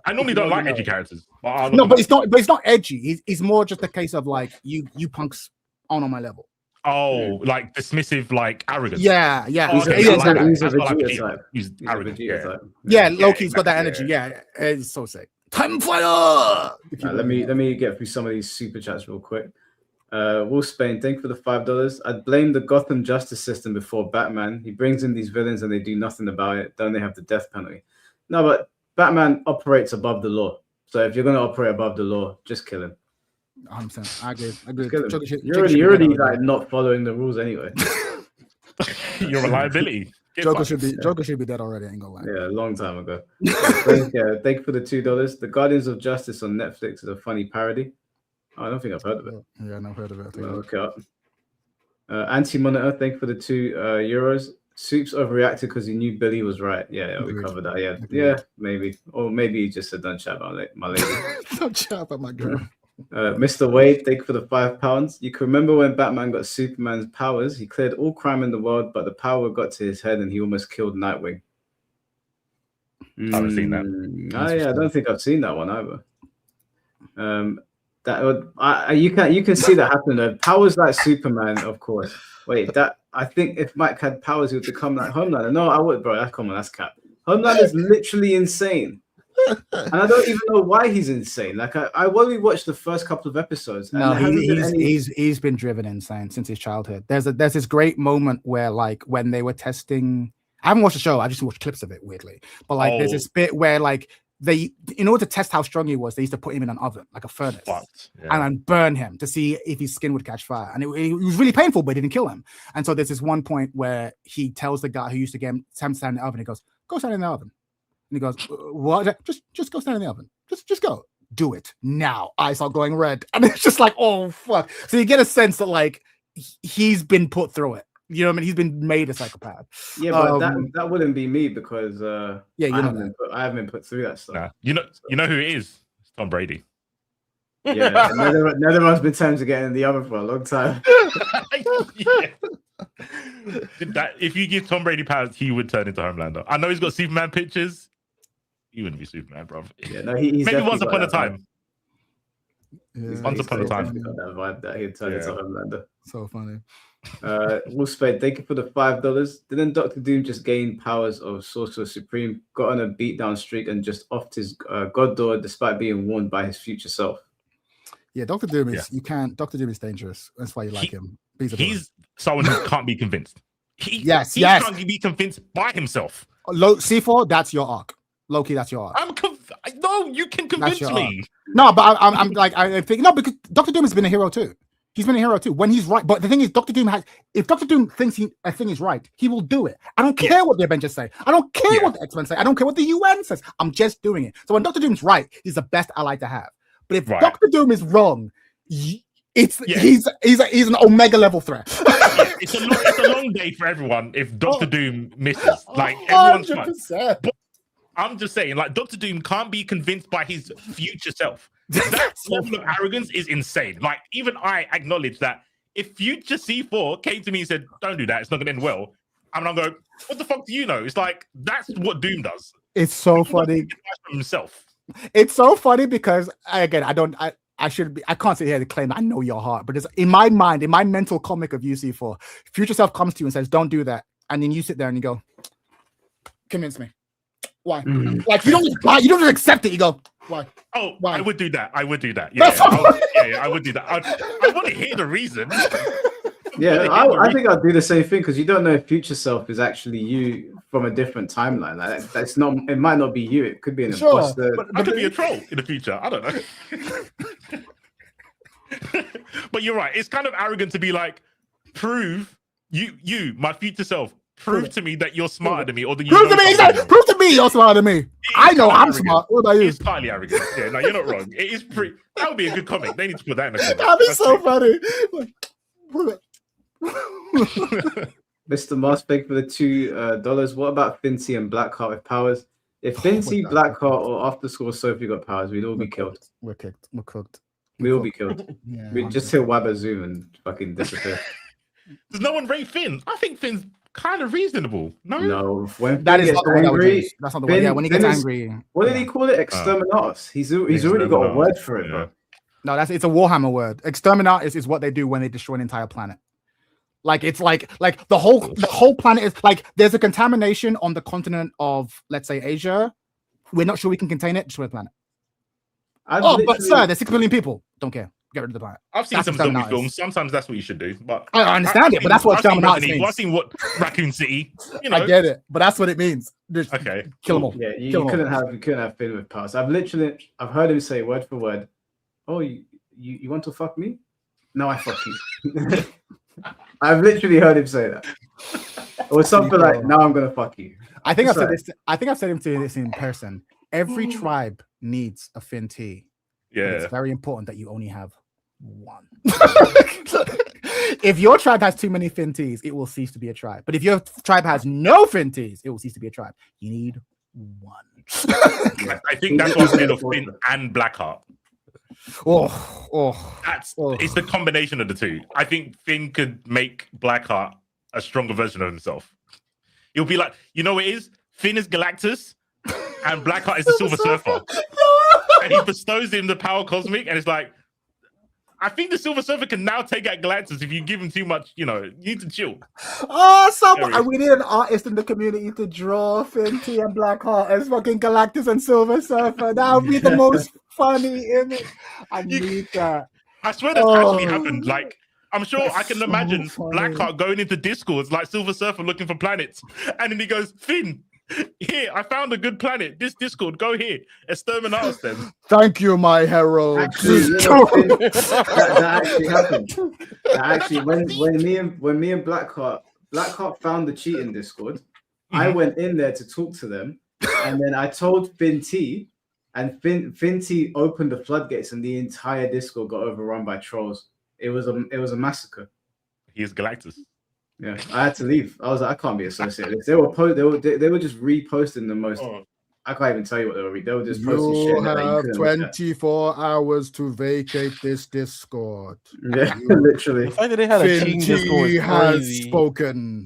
I normally don't like edgy characters. No, but it's not. But it's not edgy. It's more just a case of like you punks aren't on my level. Oh, like dismissive, like arrogant. Yeah. He's arrogant. Yeah, Loki's got that energy. Yeah, it's so sick. Time fire. Let me get through some of these super chats real quick. Wolf Spain, thank you for the $5. I'd blame the Gotham justice system before Batman. He brings in these villains and they do nothing about it. Don't they have the death penalty? No, but Batman operates above the law. So if you're going to operate above the law, just kill him. 100%. I agree. You're already like not following the rules anyway. You're a liability. Joker should be dead already. I ain't gonna lie. Yeah, a long time ago. Thank you for the $2. The Guardians of Justice on Netflix is a funny parody. Oh, I don't think I've heard of it. Yeah, I've heard of it. I'll look it up. Anti-Monitor, thank you for the €2. Soups overreacted because he knew Billy was right. Yeah, we covered that. Yeah, maybe. Or maybe he just said, don't chat about my lady. Don't chat about my girl. Mr. Wade, thank you for the £5. You can remember when Batman got Superman's powers. He cleared all crime in the world, but the power got to his head and he almost killed Nightwing. I haven't seen that. I don't think I've seen that one either. You can see that happen though. Powers like Superman, of course. Wait, I think if Mike had powers, he would become like Homelander. No, I would, bro. That's cap. Homelander's literally insane. And I don't even know why he's insane. Like I only watched the first couple of episodes. No, he's been driven insane since his childhood. There's this great moment where like when they were testing. I haven't watched the show. I just watched clips of it weirdly. But like there's this bit where like in order to test how strong he was, they used to put him in an oven, like a furnace, and then burn him to see if his skin would catch fire. And it was really painful, but it didn't kill him. And so there's this one point where he tells the guy who used to get him to stand in the oven. He goes, "Go stand in the oven." And he goes, "What? Just go stand in the oven. Just go. Do it now." Eyes are going red. And it's just like, oh, fuck. So you get a sense that, like, he's been put through it. You know what I mean? He's been made a psychopath. Yeah, but that wouldn't be me because I haven't been put through that stuff. Nah. You know who it is? It's Tom Brady. Yeah, Netherland's been time to get in the oven for a long time. If you give Tom Brady powers, he would turn into Homelander. I know he's got Superman pictures. He wouldn't be Superman, bro. Yeah, no, he's maybe once upon a time. Once upon a time, that vibe that he'd turn into Homelander. So funny. Wolfspade, thank you for the $5. Didn't Dr. Doom just gain powers of Sorcerer Supreme, got on a beatdown streak, and just offed his god door despite being warned by his future self? Yeah, Dr. Doom is Dr. Doom is dangerous. That's why you like him. He's someone who can't be convinced. He can't be convinced by himself. C4, that's your arc. Loki, that's your arc. No, you can convince me. No, but I'm thinking no, because Dr. Doom has been a hero too. He's been a hero too when he's right. But the thing is, if Dr. Doom thinks a thing is right, he will do it. I don't care what the Avengers say. I don't care what the X-Men say. I don't care what the UN says. I'm just doing it. So when Dr. Doom's right, he's the best ally to have. But if Dr. Doom is wrong, he's an Omega level threat. It's a long day for everyone if Dr. Doom misses. Like everyone's fine. But I'm just saying, like Dr. Doom can't be convinced by his future self. That level of arrogance is insane. Like even I acknowledge that if future C4 came to me and said, "Don't do that, it's not going to end well," I'm gonna go, "What the fuck do you know?" It's like that's what Doom does. It's so funny. Himself. It's so funny because I can't sit here to claim I know your heart, but it's in my mind, in my mental comic of UC4, future self comes to you and says, "Don't do that," and then you sit there and you go, "Convince me." Why? Like you don't just accept it. You go, why? Oh, why? I would do that. Yeah, I would do that. I want to hear the reason. Yeah, I think I'd do the same thing because you don't know if future self is actually you from a different timeline. Like that's not. It might not be you. It could be an Sure, imposter. but- I could be a troll in the future. I don't know. But you're right. It's kind of arrogant to be like, prove you, my future self, prove to me that you're smarter than me, or that you Prove to know me, something. prove to me you're smarter than me. I know I'm arrogant. smart. What about you? It's slightly arrogant. Yeah, no, you're not wrong. It is pretty. That would be a good comic. They need to put that in the comic. That'd be That's so it. funny. Mr. Moss, thank you for the $2. What about Finty and Blackheart with powers? If Finty, Blackheart, or After School Sophie got powers, we'd all be killed. We're kicked. We're cooked. We'd all be killed. Yeah, We'd just hear Wabba Zoom and fucking disappear. Does no one rate Finn? I think Finn's kind of reasonable. No, No, when That Finn is gets not the one I would angry, use. That's not the one. Yeah, Finn- when he gets Finn is- angry. What did yeah. he call it? Exterminatus. He's already got a word for it, bro. No, it's a Warhammer word. Exterminate is what they do when they destroy an entire planet. Like it's like the whole planet is like there's a contamination on the continent of, let's say, Asia. We're not sure we can contain it. Destroy the planet. But sir, there's 6 billion people. Don't care. Get rid of the planet. I've seen That's some exterminatus. zombie films. Sometimes that's what you should do. But I understand it, but that's what I've seen exterminatus Resident Evil, means. I've seen what Raccoon City. You know, I get it, but that's what it means. Just okay, kill them all. Yeah, you Kill 'em all. couldn't have Finn with powers. I've heard him say word for word, "Oh, you want to fuck me? No, I fuck you." I've literally heard him say that, or something like, "Now I'm gonna fuck you." I think I've said That's this. I think I've said him to this in person. Every tribe needs a Finn T. But yeah. it's very important that you only have one. If your tribe has too many Finn Ts, it will cease to be a tribe. But if your tribe has no Finn Ts, it will cease to be a tribe. You need one. I think that's what I said of Finn and Blackheart. It's the combination of the two. I think Finn could make Blackheart a stronger version of himself. It'll be like, you know what it is? Finn is Galactus and Blackheart is the Silver Surfer. And he bestows him the power cosmic, and it's like, I think the Silver Surfer can now take out Galactus if you give him too much, you need to chill. We need an artist in the community to draw Finn T and Blackheart as fucking Galactus and Silver Surfer. That would be the most funny image. I need that. I swear that's actually happened. Like, I'm sure I can so imagine funny. Blackheart going into Discords like Silver Surfer looking for planets, and then he goes, Finn, here, I found a good planet. This Discord, go here. Exterminatus them. Thank you, my hero. Actually, that actually happened. When me and Blackheart found the cheating Discord, I went in there to talk to them, and then I told Finn T, and Finn T opened the floodgates, and the entire Discord got overrun by trolls. It was a massacre. He is Galactus. Yeah, I had to leave. I was like, I can't be associated. They were just reposting the most. I can't even tell you what they were. They were just posting shit. You that you have couldn't 24 hours to vacate this Discord. Yeah, literally. The fact that they had a cheating Discord is has crazy. spoken.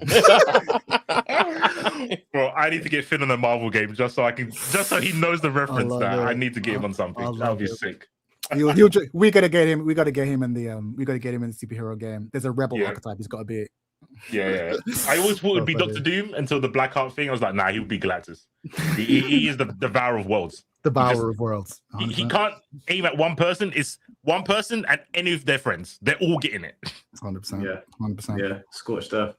Bro, I need to get Finn on a Marvel game just so he knows the reference love that it. I need to get him on something. That would be sick. We gotta get him. We gotta get him in the superhero game. There's a rebel archetype. He's got to be. Yeah. I always thought it would be Doctor Doom until the Blackheart thing. I was like, nah, he would be Galactus. He is the devourer of worlds. The Devourer of Worlds. He can't aim at one person. It's one person and any of their friends. They're all getting it. 100%. Yeah, 100%. Yeah, scorched earth.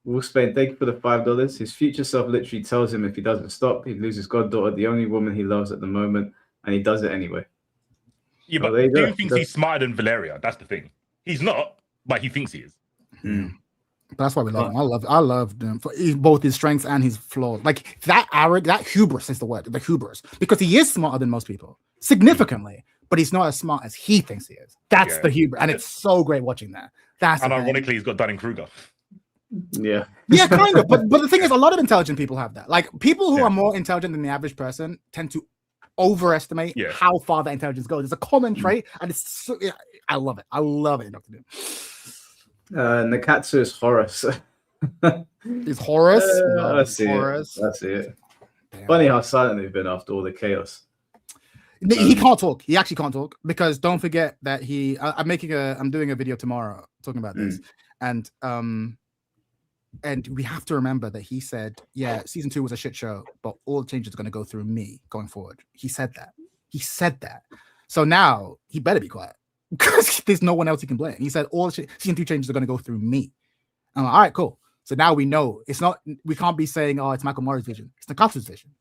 Wolf Spain, thank you for the $5. His future self literally tells him if he doesn't stop, he'd lose his goddaughter, the only woman he loves at the moment, and he does it anyway. Yeah, but Doom thinks he's smarter than Valeria. That's the thing. He's not, but he thinks he is. That's why we love him. I love him for both his strengths and his flaws. Like that hubris is the word, the hubris, because he is smarter than most people, significantly, but he's not as smart as he thinks he is. That's the hubris, and it's so great watching that. And ironically, he's got Dunning-Kruger. Yeah, kind of. But the thing is, a lot of intelligent people have that. Like people who are more intelligent than the average person tend to overestimate how far that intelligence goes. It's a common trait, and I love it. I love it, Dr. Doom. Nakatsu is Horus. Is Horus? That's Horus. it. That's it. Damn. Funny how silent they've been after all the chaos. He can't talk. He actually can't talk because don't forget that I'm doing a video tomorrow talking about this, and we have to remember that he said, season 2 was a shit show, but all the changes are going to go through me going forward. He said that. So now he better be quiet because there's no one else he can blame. He said all season 2 changes are going to go through me. I'm like, all right, cool. So now we know it's not. We can't be saying, "Oh, it's Michael Moore's vision." It's Nakatsu's vision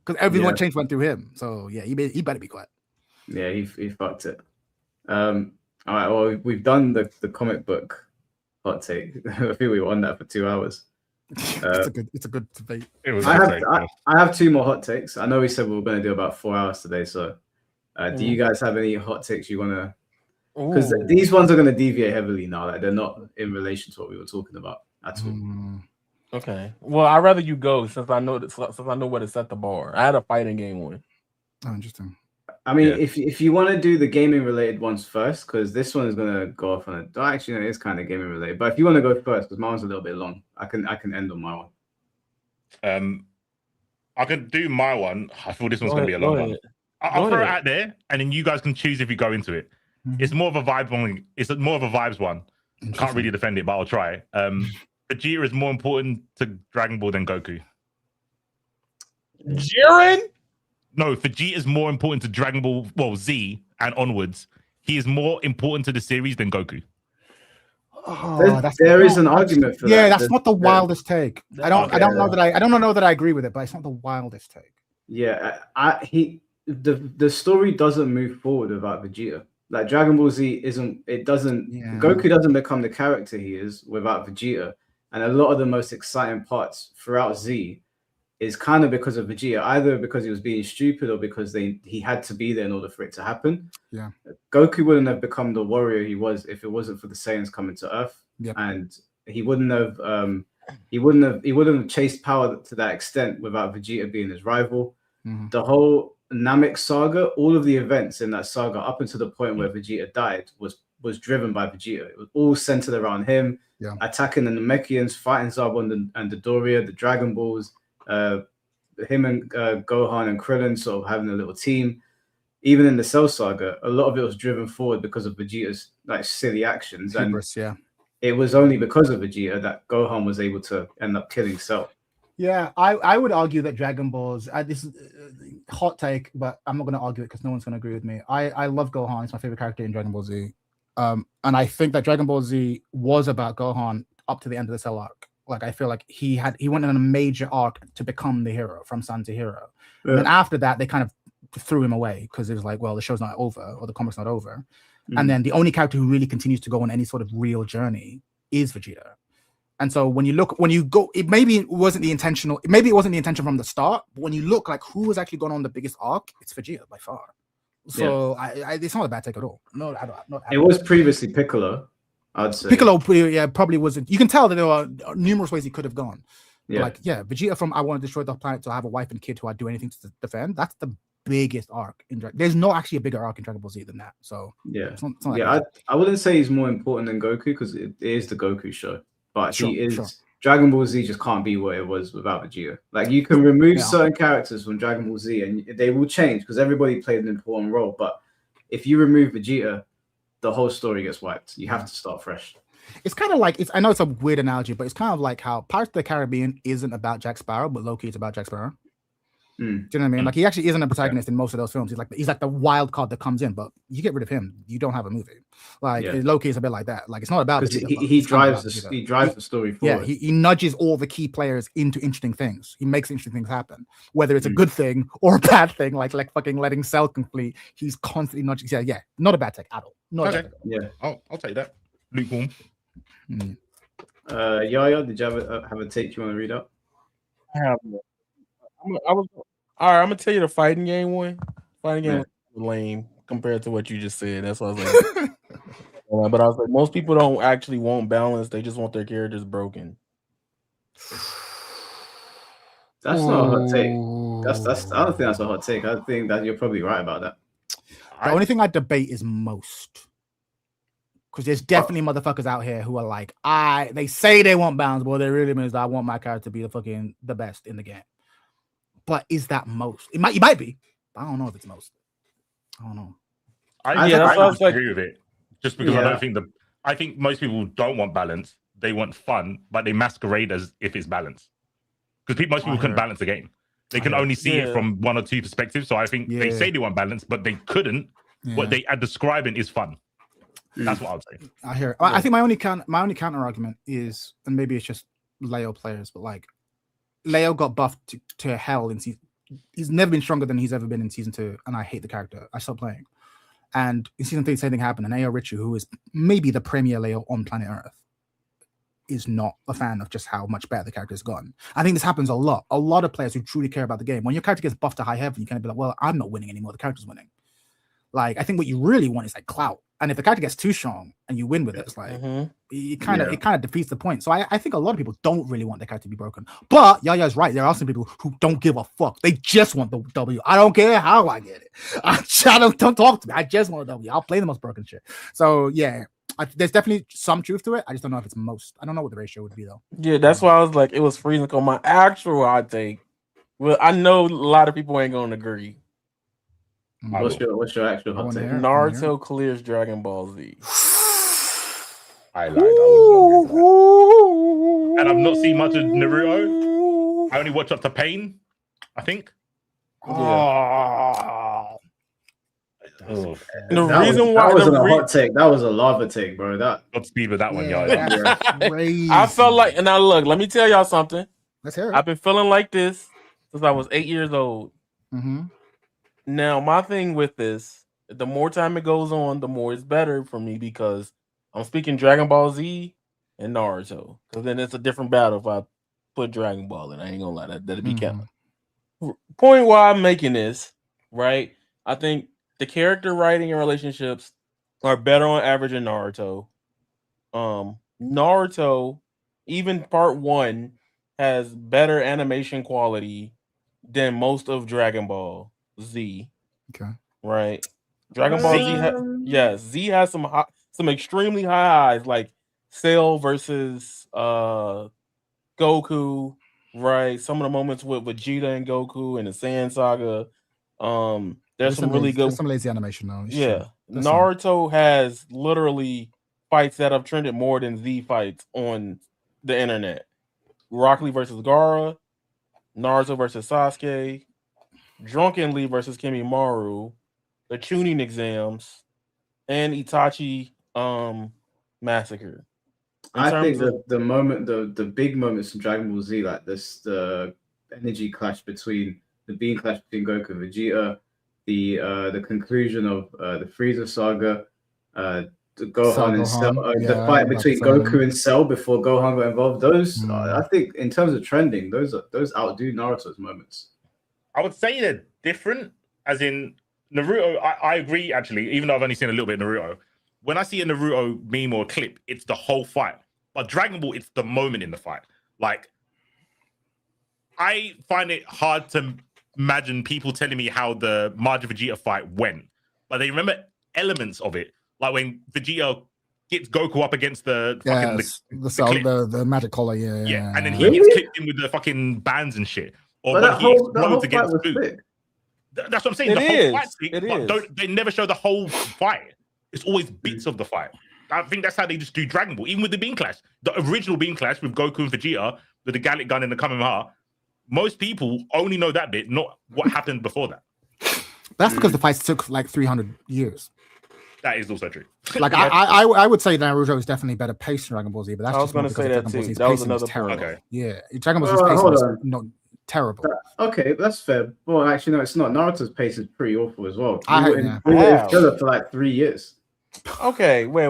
because everyone change went through him. So yeah, he better be quiet. Yeah, he fucked it. All right. Well, we've done the comic book hot take. I feel we were on that for 2 hours. It's a good debate. I have 2 more hot takes. I know we said we were going to do about 4 hours today. So, do you guys have any hot takes you want to? Because these ones are going to deviate heavily now. Like they're not in relation to what we were talking about at all. Okay. Well, I'd rather you go since I know where to set the bar. I had a fighting game one. Oh, interesting. I mean, if you want to do the gaming related ones first, because this one is gonna go off on a. Actually, no, it's kind of gaming related. But if you want to go first, because my one's a little bit long, I can end on my one. I can do my one. I feel this one's gonna be a long one. I'll throw it out there, and then you guys can choose if you go into it. It's more of a vibe one. It's more of a vibes one. I can't really defend it, but I'll try. Vegeta is more important to Dragon Ball than Goku. Jiren? No, Vegeta is more important to Dragon Ball, Z and onwards. He is more important to the series than Goku. There is an argument for that. Yeah, that's not the wildest take. I don't know that I agree with it, but it's not the wildest take. Yeah, the story doesn't move forward without Vegeta. Like Dragon Ball Z Goku doesn't become the character he is without Vegeta. And a lot of the most exciting parts throughout Z is kind of because of Vegeta, either because he was being stupid or because he had to be there in order for it to happen. Yeah. Goku wouldn't have become the warrior he was if it wasn't for the Saiyans coming to Earth. Yep. And he wouldn't have chased power to that extent without Vegeta being his rival. Mm-hmm. The whole Namek saga, all of the events in that saga up until the point where Vegeta died was driven by Vegeta. It was all centered around him, attacking the Namekians, fighting Zarbon and Dodoria, the Dragon Balls, him and Gohan and Krillin sort of having a little team. Even in the Cell saga, a lot of it was driven forward because of Vegeta's like silly actions. Hubris, and it was only because of Vegeta that Gohan was able to end up killing Cell. Yeah, I would argue that Dragon Balls, this is a hot take, but I'm not going to argue it because no one's going to agree with me. I love Gohan. He's my favorite character in Dragon Ball Z. And I think that Dragon Ball Z was about Gohan up to the end of the Cell arc. Like, I feel like he went on a major arc to become the hero, from son to hero. Yeah. And then after that, they kind of threw him away because it was like, well, the show's not over or the comic's not over. And then the only character who really continues to go on any sort of real journey is Vegeta. And so when you go, maybe it wasn't the intention from the start, but when you look like who was actually going on the biggest arc, it's Vegeta by far. So it's not a bad take at all. No, it was previously Piccolo, I'd say. Piccolo, probably wasn't. You can tell that there are numerous ways he could have gone. Yeah. Like, Vegeta from I want to destroy the planet to have a wife and kid who I'd do anything to defend. That's the biggest arc in Dragon. There's no actually a bigger arc in Dragon Ball Z than that. So it's not I wouldn't say he's more important than Goku because it is the Goku show. But Dragon Ball Z just can't be what it was without Vegeta. Like you can remove certain characters from Dragon Ball Z and they will change because everybody played an important role. But if you remove Vegeta, the whole story gets wiped. You have to start fresh. It's kind of like I know it's a weird analogy, but it's kind of like how Pirates of the Caribbean isn't about Jack Sparrow, but low-key it's about Jack Sparrow. Do you know what I mean? Like he actually isn't a protagonist in most of those films. He's like the wild card that comes in, but you get rid of him, you don't have a movie. Like low-key is a bit like that. Like it's not about he drives the story forward. Yeah, he nudges all the key players into interesting things. He makes interesting things happen, whether it's a good thing or a bad thing, like fucking letting Cell complete. He's constantly nudging. Yeah, not a bad take at all. I'll take that. Lukewarm. Yaya, did you have a take you want to read out? I have. All right. I'm gonna tell you the fighting game one. Fighting game was lame compared to what you just said. That's what I was like. But I was like, most people don't actually want balance. They just want their characters broken. That's not a hot take. I don't think that's a hot take. I think that you're probably right about that. The only thing I debate is most. Because there's definitely motherfuckers out here who are like, they say they want balance, but they really means I want my character to be the best in the game. But is that most? It might be. I don't know if it's most. I don't know. I agree with it. Just because I think most people don't want balance. They want fun, but they masquerade as if it's balance. Because most people couldn't balance the game. They can only see it from one or two perspectives. So I think they say they want balance, but they couldn't. What they are describing is fun. That's what I would say. I hear it. I think my only counter argument is, and maybe it's just Leo players, but like Leo got buffed to hell in season. He's never been stronger than he's ever been in season 2, and I hate the character. I stopped playing. And in season 3, the same thing happened. And Ayo Richu, who is maybe the premier Leo on planet Earth, is not a fan of just how much better the character has gotten. I think this happens a lot. A lot of players who truly care about the game, when your character gets buffed to high heaven, you kind of be like, well, I'm not winning anymore. The character's winning. Like, I think what you really want is like clout. And if the character gets too strong and you win with it, it's like it kind of defeats the point. So I think a lot of people don't really want their character to be broken. But Yaya's right. There are some people who don't give a fuck. They just want the W. I don't care how I get it. Don't talk to me. I just want a W. I'll play the most broken shit. So yeah, there's definitely some truth to it. I just don't know if it's most. I don't know what the ratio would be though. Yeah, that's why I was like, it was freezing on my actual hot take. Well, I know a lot of people ain't gonna agree. What's your actual hot take? Naruto clears Dragon Ball Z. I lied. And I've not seen much of Naruto. I only watch up to Pain, I think. Yeah. The reason why that wasn't a hot take, that was a lava take, bro. Godspeed with that one, y'all. I felt like, and now look, let me tell y'all something. Let's hear it. I've been feeling like this since I was 8 years old. Now, my thing with this, the more time it goes on, the more it's better for me because I'm speaking Dragon Ball Z and Naruto. Because then it's a different battle if I put Dragon Ball in. I ain't gonna lie, that'd be counting. Point why I'm making this, right? I think the character writing and relationships are better on average in Naruto. Naruto, even part 1, has better animation quality than most of Dragon Ball Z. Okay. Right. Dragon Ball Z Z has some extremely high highs, like Cell versus Goku, right? Some of the moments with Vegeta and Goku and the Saiyan saga. There's some really good, some lazy animation though. Yeah. Naruto has literally fights that have trended more than Z fights on the internet. Rock Lee versus Gaara, Naruto versus Sasuke, Drunken Lee versus Kimimaro, the tuning exams, and Itachi massacre. I think the big moments in Dragon Ball Z, like this, the energy clash between the beam clash between Goku and Vegeta, the conclusion of the Frieza saga, the Gohan and Cell, the fight between Goku and Cell before Gohan got involved. Those, I think, in terms of trending, those outdo Naruto's moments. I would say they're different, as in Naruto. I agree, actually, even though I've only seen a little bit of Naruto. When I see a Naruto meme or clip, it's the whole fight. But Dragon Ball, it's the moment in the fight. Like, I find it hard to imagine people telling me how the Majin Vegeta fight went, but they remember elements of it, like when Vegeta gets Goku up against the magic collar, and then he gets kicked in with the fucking bands and shit. Or when he explodes against Blue. That's what I'm saying. The whole fight, but they never show the whole fight. It's always bits of the fight. I think that's how they just do Dragon Ball. Even with the Beam Clash, the original Beam Clash with Goku and Vegeta, with the Gallic Gun and the Kamehameha, most people only know that bit, not what happened before that. That's because the fights took like 300 years. That is also true. Like I would say Naruto is definitely better paced than Dragon Ball Z, but that's I was going to say that too. That was another point. Okay. Yeah, Dragon Ball Z's pacing is not terrible. Okay, that's fair. Well, actually, no, it's not. Naruto's pace is pretty awful as well. I we were in filler for like 3 years. Okay, wait.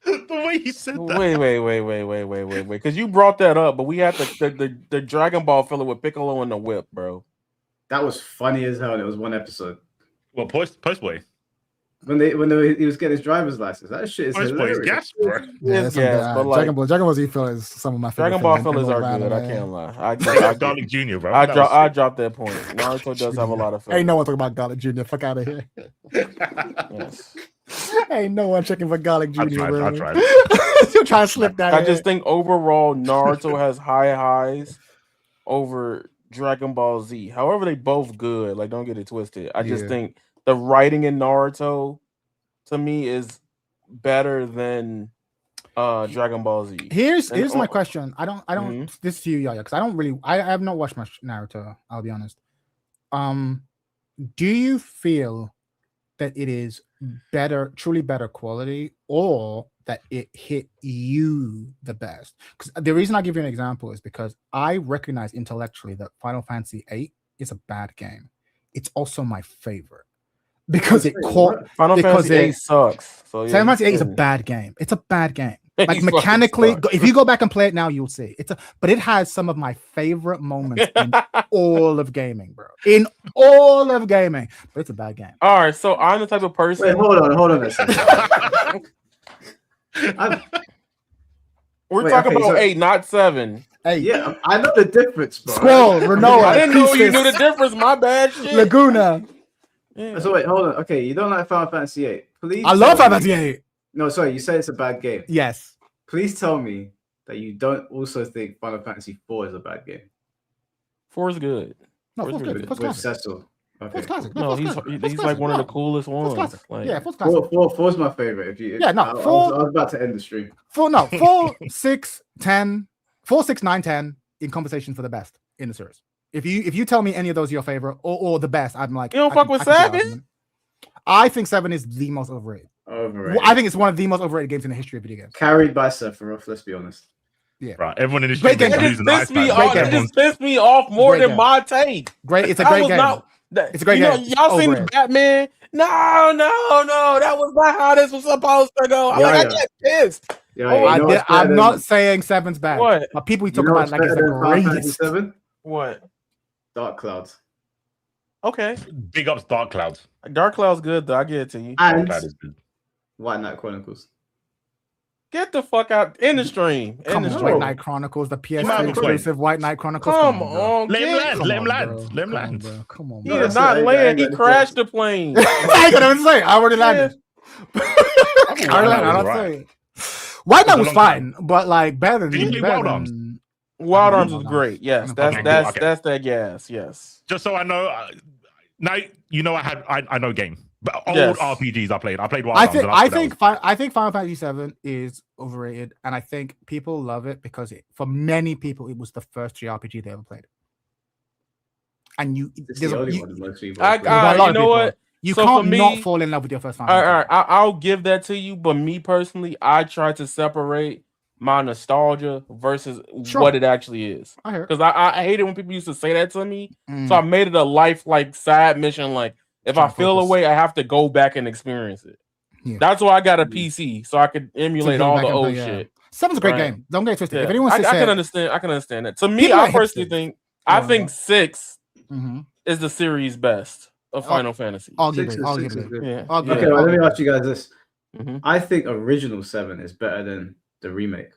The way you said that. Wait. Because you brought that up, but we had the Dragon Ball filler with Piccolo and the whip, bro. That was funny as hell. It was one episode. Well, Postboy. When he was getting his driver's license, that shit is hilarious. Gas, bro. But like, Dragon Ball Z filler is some of my favorite. Dragon Ball fillers are good. I can't lie. I Garlic Jr., bro. I dropped that point. Naruto does have a lot of fillers. Ain't no one talking about Garlic Jr. Fuck out of here. Yes. Ain't no one checking for Garlic Jr. I tried. You're trying to slip that. I just think overall Naruto has high highs over Dragon Ball Z. However, they both good. Like, don't get it twisted. I just think the writing in Naruto to me is better than DragonAll Z. Here's my question. I don't this is to you, Yaya, because I have not watched much Naruto, I'll be honest. Do you feel that it is better, truly better quality, or that it hit you the best. Because the reason I give you an example is because I recognize intellectually that Final Fantasy VIII is a bad game. It's also my favorite because it caught. Final because Fantasy VIII sucks. So yeah, Final Fantasy VIII is a bad game. It's a bad game. Like mechanically, if you go back and play it now, you'll see but it has some of my favorite moments in all of gaming, bro. In all of gaming, but it's a bad game. All right, so I'm the type of person. Wait, hold on a second. We're talking about 8, not 7. Hey, yeah, I know the difference, bro. Squall, Renault. I didn't know you knew the difference. My bad shit. Laguna. Yeah. So wait, hold on. Okay, you don't like Final Fantasy VIII. Please. I love Final Fantasy VIII. No, sorry, you said it's a bad game. Yes. Please tell me that you don't also think Final Fantasy IV is a bad game. 4 is good. No, 4's good. 4's classic. Cecil. Okay. 4's classic. No, he's like one of the coolest ones. Like, yeah, 4's classic. 4's my favorite. Yeah, no, 4. I was about to end the stream. 4, 6, 10, 4, 6, 9, 10 in conversation for the best in the series. If you tell me any of those are your favorite or the best, I'm like, you don't fuck with 7? I think 7 is the most overrated. I think it's one of the most overrated games in the history of video games. Carried by Sephiroth, let's be honest. Yeah. Right. Everyone in the stream Great game. It just pissed me off more than my take. Great. It's a great game. It's a great game. Y'all seen Batman? No. That was not how this was supposed to go. I get pissed. I'm not saying 7's bad. What? But people talk about it like it's the greatest. 7? What? Dark Clouds. Okay. Big ups Dark Clouds. Dark Clouds good though. I get it to you. And White Knight Chronicles. Get the fuck out in the stream. White Knight Chronicles, the PS3 exclusive White Knight Chronicles. Come on, let him land. Come on, he did not land. He crashed the plane. I ain't gonna even say. I already landed. White Knight was fine, but like better than Wild Arms. Wild Arms was great. Yes, that's that gas. Yes. Just so I know, now you know I know game. But old RPGs I played Wild Arms. I think Final Fantasy VII is overrated, and I think people love it because for many people it was the first JRPG they ever played. And you know what? You can't not fall in love with your first Final Fantasy. All right, I'll give that to you, but me personally, I try to separate my nostalgia versus what it actually is. Because I hate it when people used to say that to me. So I made it a life side mission. Like if I feel away, I have to go back and experience it. Yeah. That's why I got a PC so I could emulate all the old shit. 7's a great game. Don't get twisted. If anyone I can understand that. To me, I personally think 6 is the series best of Final Fantasy. Arguably. Okay, well, let me ask you guys this. I think original 7 is better than the remake.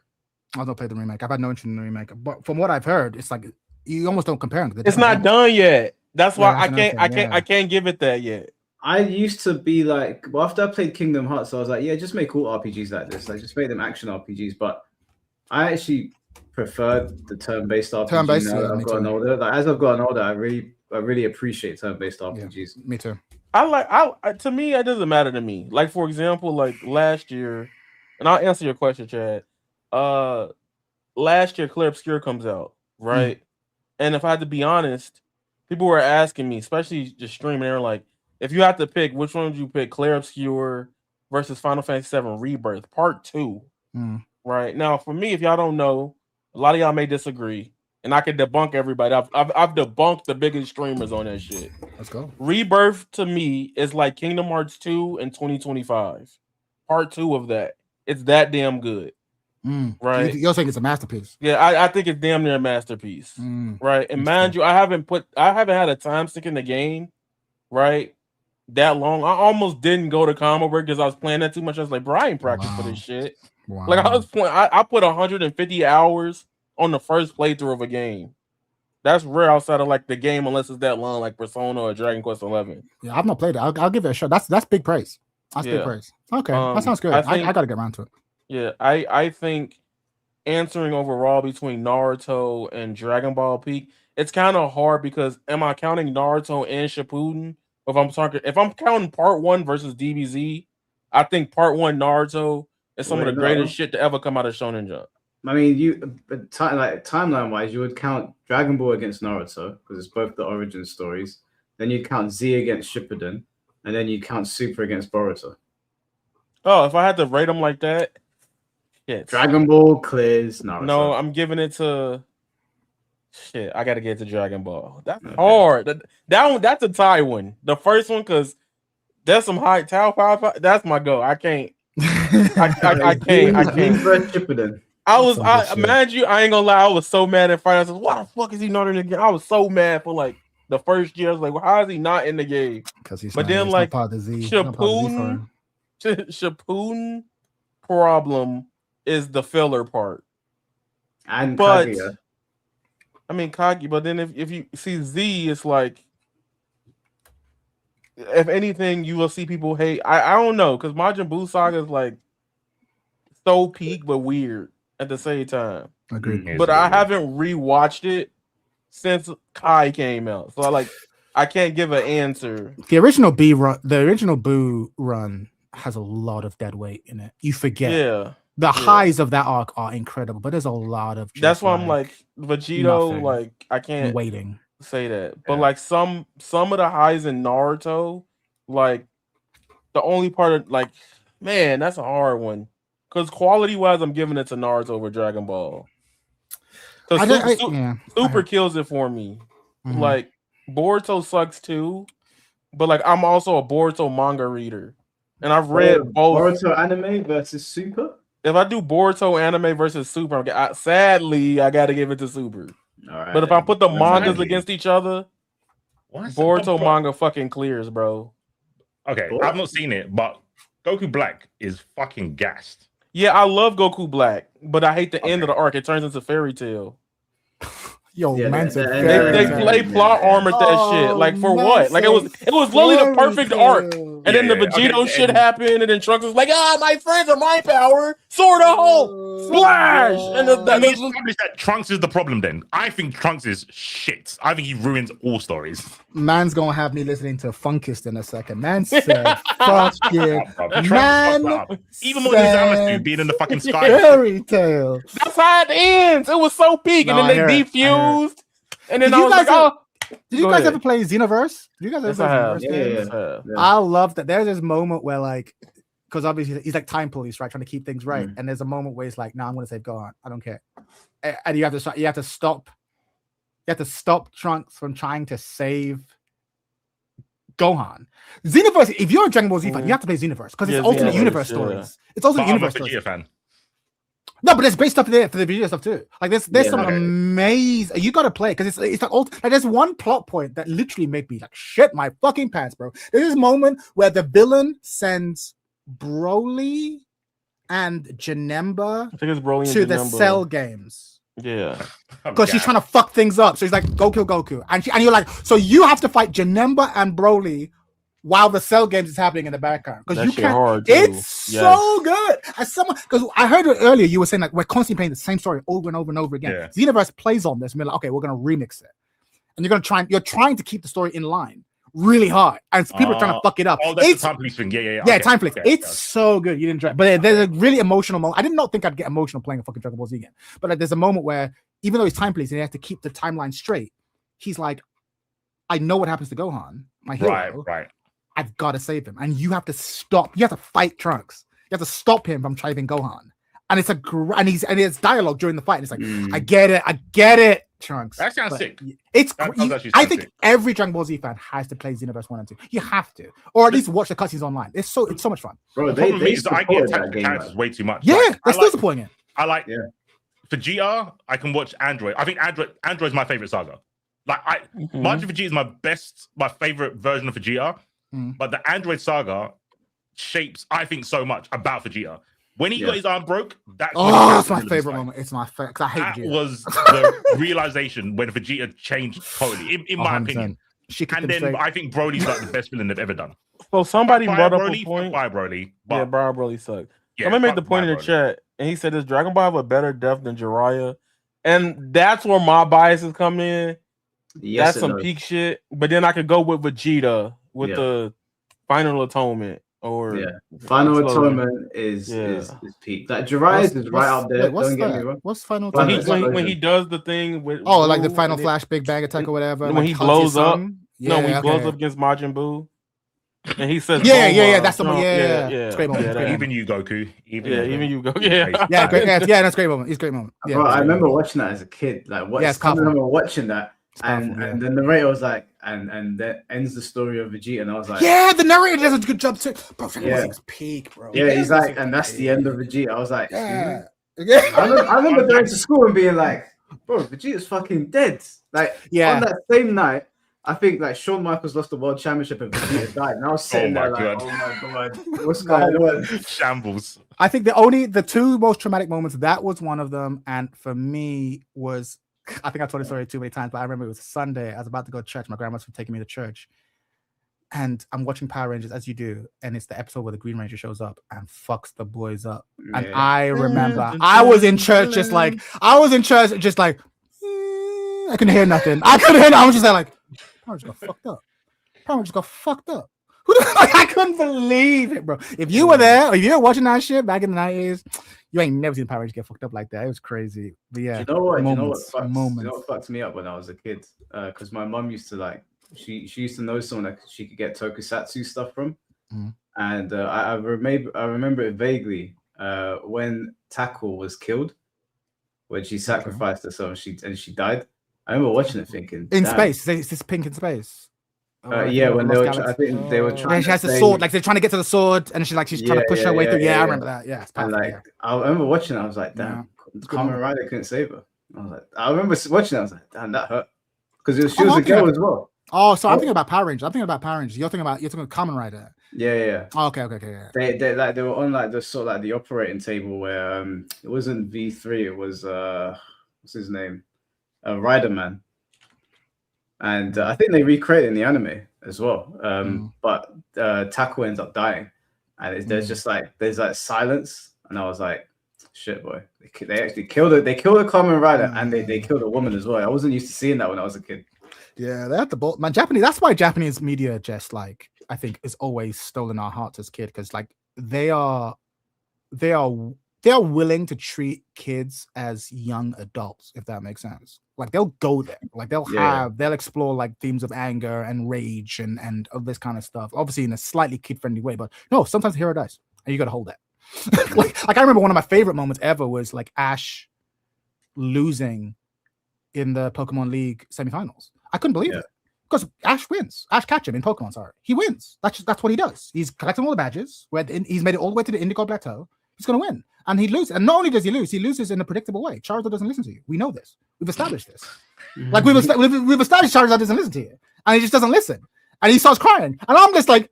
I've not played the remake. I've had no interest in the remake. But from what I've heard, it's like you almost don't compare them. It's not done yet. That's why I can't give it that yet. I used to be like, well, after I played Kingdom Hearts, I was like, yeah, just make cool RPGs like this. Like, just make them action RPGs. But I actually preferred the turn-based RPGs. Now that I've gotten older. Like, as I've gotten older, I really appreciate turn-based RPGs. Yeah, me too. To me, it doesn't matter to me. Like, for example, like last year, and I'll answer your question, Chad. Last year, Clear Obscure comes out, right? And if I had to be honest, people were asking me, especially just streaming, they were like, if you had to pick, which one would you pick? Clear Obscure versus Final Fantasy VII Rebirth Part 2. Right? Now, for me, if y'all don't know, a lot of y'all may disagree, and I can debunk everybody. I've debunked the biggest streamers on that shit. Let's go. Rebirth, to me, is like Kingdom Hearts 2 in 2025. Part 2 of that. It's that damn good. Right? You're saying it's a masterpiece. Yeah, I think it's damn near a masterpiece. Right? And mind you, I haven't had a time stick in the game, right? That long. I almost didn't go to combo break because I was playing that too much. I was like, bro, I ain't practiced for this shit. Wow. Like I was playing, I put 150 hours on the first playthrough of a game. That's rare outside of like the game, unless it's that long, like Persona or Dragon Quest 11. Yeah, I've not played it. I'll give it a shot. That's big praise. That's big praise. Okay, that sounds good. I gotta get around to it. Yeah, I think answering overall between Naruto and Dragon Ball Peak, it's kind of hard because am I counting Naruto and Shippuden? If I'm counting Part 1 versus DBZ, I think Part 1 Naruto is some of the greatest shit to ever come out of Shonen Jump. I mean, timeline wise, you would count Dragon Ball against Naruto because it's both the origin stories. Then you count Z against Shippuden, and then you count Super against Boruto. Oh, if I had to rate them like that, Shit. Dragon Ball clears Naruto. No, I'm giving it to. Shit, I gotta get to Dragon Ball. That's hard. That one, that's a tie one. The first one, because that's some high Tao Power. That's my go. I can't. I can't. Imagine you. I ain't gonna lie. I was so mad at Final. I was, why the fuck is he not in the game? I was so mad for like the first year. I was like, well, how is he not in the game? Because he's. But not, then he's like not part of the Z. Shippuden problem is the filler part. And but Kaguya. I mean Kagi. But then if you see Z, it's like. If anything, you will see people hate. I don't know, because Majin Buu Saga is like so peak but weird at the same time. Agreed. But I haven't rewatched it since Kai came out, so I can't give an answer. The original Buu run has a lot of dead weight in it. You forget. Yeah. The highs of that arc are incredible, but there's a lot of. That's why I'm like Vegito. Nothing. Like I can't waiting. Say that, but like some of the highs in Naruto, like the only part of like, man, that's a hard one. Because quality wise, I'm giving it to Naruto over Dragon Ball. Because Super kills it for me. Mm-hmm. Like Boruto sucks too, but like I'm also a Boruto manga reader, and I've read both. Boruto anime versus Super. If I do Boruto anime versus Super, sadly I got to give it to Super. Right. But if I put the mangas against each other, Boruto manga fucking clears, bro. Okay, I've not seen it, but Goku Black is fucking gassed. Yeah, I love Goku Black, but I hate the end of the arc. It turns into Fairy Tale. Yo, man, they plot armored that shit. Like for what? Like it was literally the perfect arc. And then the Vegito shit happened, and then Trunks was like, my friends are my power, Sword of Hope, Splash! And it's established that Trunks is the problem then. I think Trunks is shit. I think he ruins all stories. Man's gonna have me listening to Funkist in a second. Man said, fuck you. Man even more than Zamasu being in the fucking sky. Fairy Tale. That's how it ends. It was so peak, and then they defused. And then I was like, did you guys ever play Xenoverse? Did you guys ever play Xenoverse? Yeah. I love that. There's this moment where, like, because obviously he's like time police, right, trying to keep things right. And there's a moment where he's like, "No, I'm going to save Gohan. I don't care." And you have to stop Trunks from trying to save Gohan. Xenoverse. If you're a Dragon Ball Z fan, you have to play Xenoverse because it's alternate universe stories. It's alternate universe stories. I'm a Vegeta fan. No, but there's great stuff there for the Vegeta stuff too. Like there's some amazing. You got to play because it's like old. Like there's one plot point that literally made me like shit my fucking pants, bro. There's this moment where the villain sends Broly and Janemba to the Cell games. Yeah, because she's trying to fuck things up. So he's like, "Go kill Goku," and you're like, "So you have to fight Janemba and Broly." While the Cell games is happening in the background, because you can't. It's so good. As someone, because I heard it earlier, you were saying like we're constantly playing the same story over and over and over again. Xenoverse plays on this, and we're like, okay, we're gonna remix it, and you're trying to keep the story in line really hard, and people are trying to fuck it up. Oh, that's the time police thing. Yeah. Yeah, time police. It's so good. You didn't try, but there's a really emotional moment. I did not think I'd get emotional playing a fucking Dragon Ball Z again, but like, there's a moment where even though he's time police and he has to keep the timeline straight, he's like, I know what happens to Gohan, my hero. Right. I've got to save him, and you have to stop. You have to fight Trunks. You have to stop him from driving Gohan, and it's dialogue during the fight. And it's like, I get it, Trunks. That sounds sick. I think every Dragon Ball Z fan has to play Xenoverse 1 and 2. You have to, or at least watch the cutscenes online. It's so much fun. Bro, the problem is I get attacked with characters way too much. Yeah, they're still supporting it. I like. For GR, I can watch Android. I think Android's my favorite saga. Like Majin Vegeta is my favorite version of Vegeta. But the Android saga shapes, I think, so much about Vegeta. When he got his arm broke, that's my favorite moment. It's my favorite because I hate Vegeta. That was the realization when Vegeta changed totally, in my opinion. And then I think Broly's like the best villain they've ever done. So somebody brought up a point. Broly. Yeah, Broly sucked. Somebody made the point in the chat, and he said, "Does Dragon Ball have a better death than Jiraiya?" And that's where my biases come in. Yes, that's some peak shit. But then I could go with Vegeta. With the Final Atonement Final Atonement is peak. That Jiraiya's is right up there. Don't get me wrong. What's Final Atonement? When he does the thing with like the Final Flash Big Bang Attack or whatever. When he blows up. When he blows up against Majin Buu. And he says, Yeah. That's the Bulma. one. Yeah. yeah. It's a great moment. Yeah, it's a great that- Even you, Goku. Even you go. Yeah. Yeah, great. Yeah, that's a great moment. It's a great moment. Yeah, Bro, it's a I great remember moment. watching that as a kid. Like, what? Yeah, it's I powerful. remember watching that, powerful, yeah. and the narrator was like, and that ends the story of Vegeta, and I was like, Yeah, the narrator does a good job too. Bro, Dragon Ball Yeah. Z's peak, bro. yeah, he's Dragon like, Ball and Z's that's the peak. end of Vegeta. I was like, Yeah. I remember going to school and being like, bro, Vegeta's fucking dead. Like, Yeah. on that same night, I think like Shawn Michaels lost the world championship and Vegeta died, and I was sitting Oh there my like, God. oh my god, what's going on? Shambles. I think the two most traumatic moments, that was one of them. And for me was, I think I've told the story too many times, but I remember it was Sunday. I was about to go to church. My grandma's taking me to church. And I'm watching Power Rangers, as you do. And it's the episode where the Green Ranger shows up and fucks the boys up. And Yeah. I remember I was in church just like, I couldn't hear nothing. I was just like, Power Rangers got fucked up. Power Rangers got fucked up. I couldn't believe it, bro. If you were there, or if you were watching that shit back in the 90s, you ain't never seen Power Rangers get fucked up like that. It was crazy. But yeah, Do you know what? moments. You know what fucked me up when I was a kid? Because my mum used to like, she used to know someone that she could get tokusatsu stuff from, and I remember it vaguely. When Tackle was killed, when she sacrificed herself and she died. I remember watching it thinking, In damn. space, it's this pink in space. Yeah, when they were, I think they were trying. And she has the sword, like they're trying to get to the sword, and she's trying to push her way through. Yeah, I remember that. Yeah, it's And powerful, like, I remember watching it. I was like, damn, Kamen Rider couldn't save her. I remember watching it. I was like, damn, that hurt because she was a girl as well. Oh, so I'm thinking about Power Rangers. You're talking about Kamen Rider. Yeah. Oh, okay. Yeah. They were on like the sort of like the operating table where it wasn't V3, it was what's his name, Rider Man, and I think they recreated in the anime as well. But Tackle ends up dying, and there's like silence, and I was like, shit, boy, they actually killed it. They killed a Kamen Rider, and they killed a woman as well. I wasn't used to seeing that when I was a kid. Yeah, they had the ball, man. Japanese. That's why Japanese media just like I think is always stolen our hearts as kids because like they are willing to treat kids as young adults, if that makes sense. Like they'll go there, like they'll explore like themes of anger and rage and of this kind of stuff. Obviously in a slightly kid-friendly way, but no, sometimes the hero dies, and you got to hold that. like I remember one of my favorite moments ever was like Ash losing in the Pokemon League semifinals. I couldn't believe it because Ash wins. Ash Ketchum in Pokemon, sorry, he wins. That's what he does. He's collecting all the badges. He's made it all the way to the Indigo Plateau. He's going to win. And he loses. And not only does he loses in a predictable way. Charizard doesn't listen to you. We know this. We've established this. Like, we've established Charizard doesn't listen to you. And he just doesn't listen. And he starts crying. And I'm just like,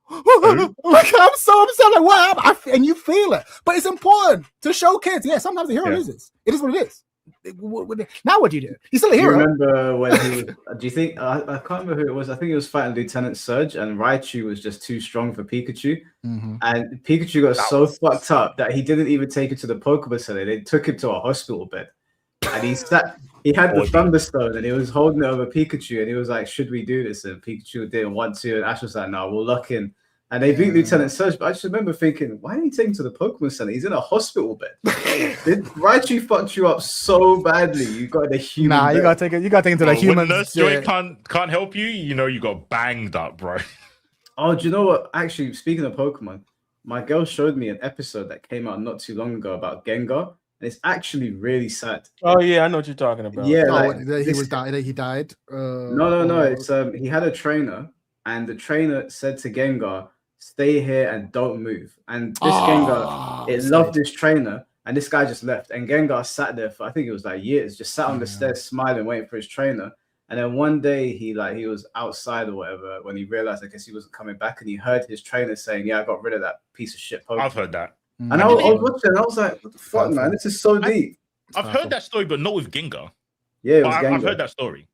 like I'm so upset. Like, what happened? And you feel it. But it's important to show kids. Yeah, sometimes the hero loses. It is what it is. Now what do you do? He's still a hero. Do you remember when he was, do you think I can't remember who it was? I think he was fighting Lieutenant Surge, and Raichu was just too strong for Pikachu. And Pikachu got so fucked up that he didn't even take it to the Pokemon Center. They took him to a hospital bed. And he had the Thunderstone and he was holding it over Pikachu, and he was like, should we do this? And Pikachu didn't want to, and Ash was like, no, we'll lock in. And they beat Lieutenant Surge, but I just remember thinking, why didn't he take him to the Pokemon Center? He's in a hospital bed. Raichu fucked you up so badly. You got the human. Nah, you gotta take it. You gotta take him to the human. Nurse Joy can't help you. You know you got banged up, bro. Oh, do you know what? Actually, speaking of Pokemon, my girl showed me an episode that came out not too long ago about Gengar, and it's actually really sad. Oh yeah, I know what you're talking about. Yeah, he died. No. It's he had a trainer, and the trainer said to Gengar, stay here and don't move. And this Gengar, loved this trainer, and this guy just left. And Gengar sat there for, I think it was like years, just sat on the stairs smiling, waiting for his trainer. And then one day he was outside or whatever when he realized I guess he wasn't coming back, and he heard his trainer saying, yeah, I got rid of that piece of shit Pokemon. I've heard that. And I was watching and I was like, what the fuck, man? This is so deep. I've heard that story, but not with Gengar. Yeah, it was I've Gengar. heard that story.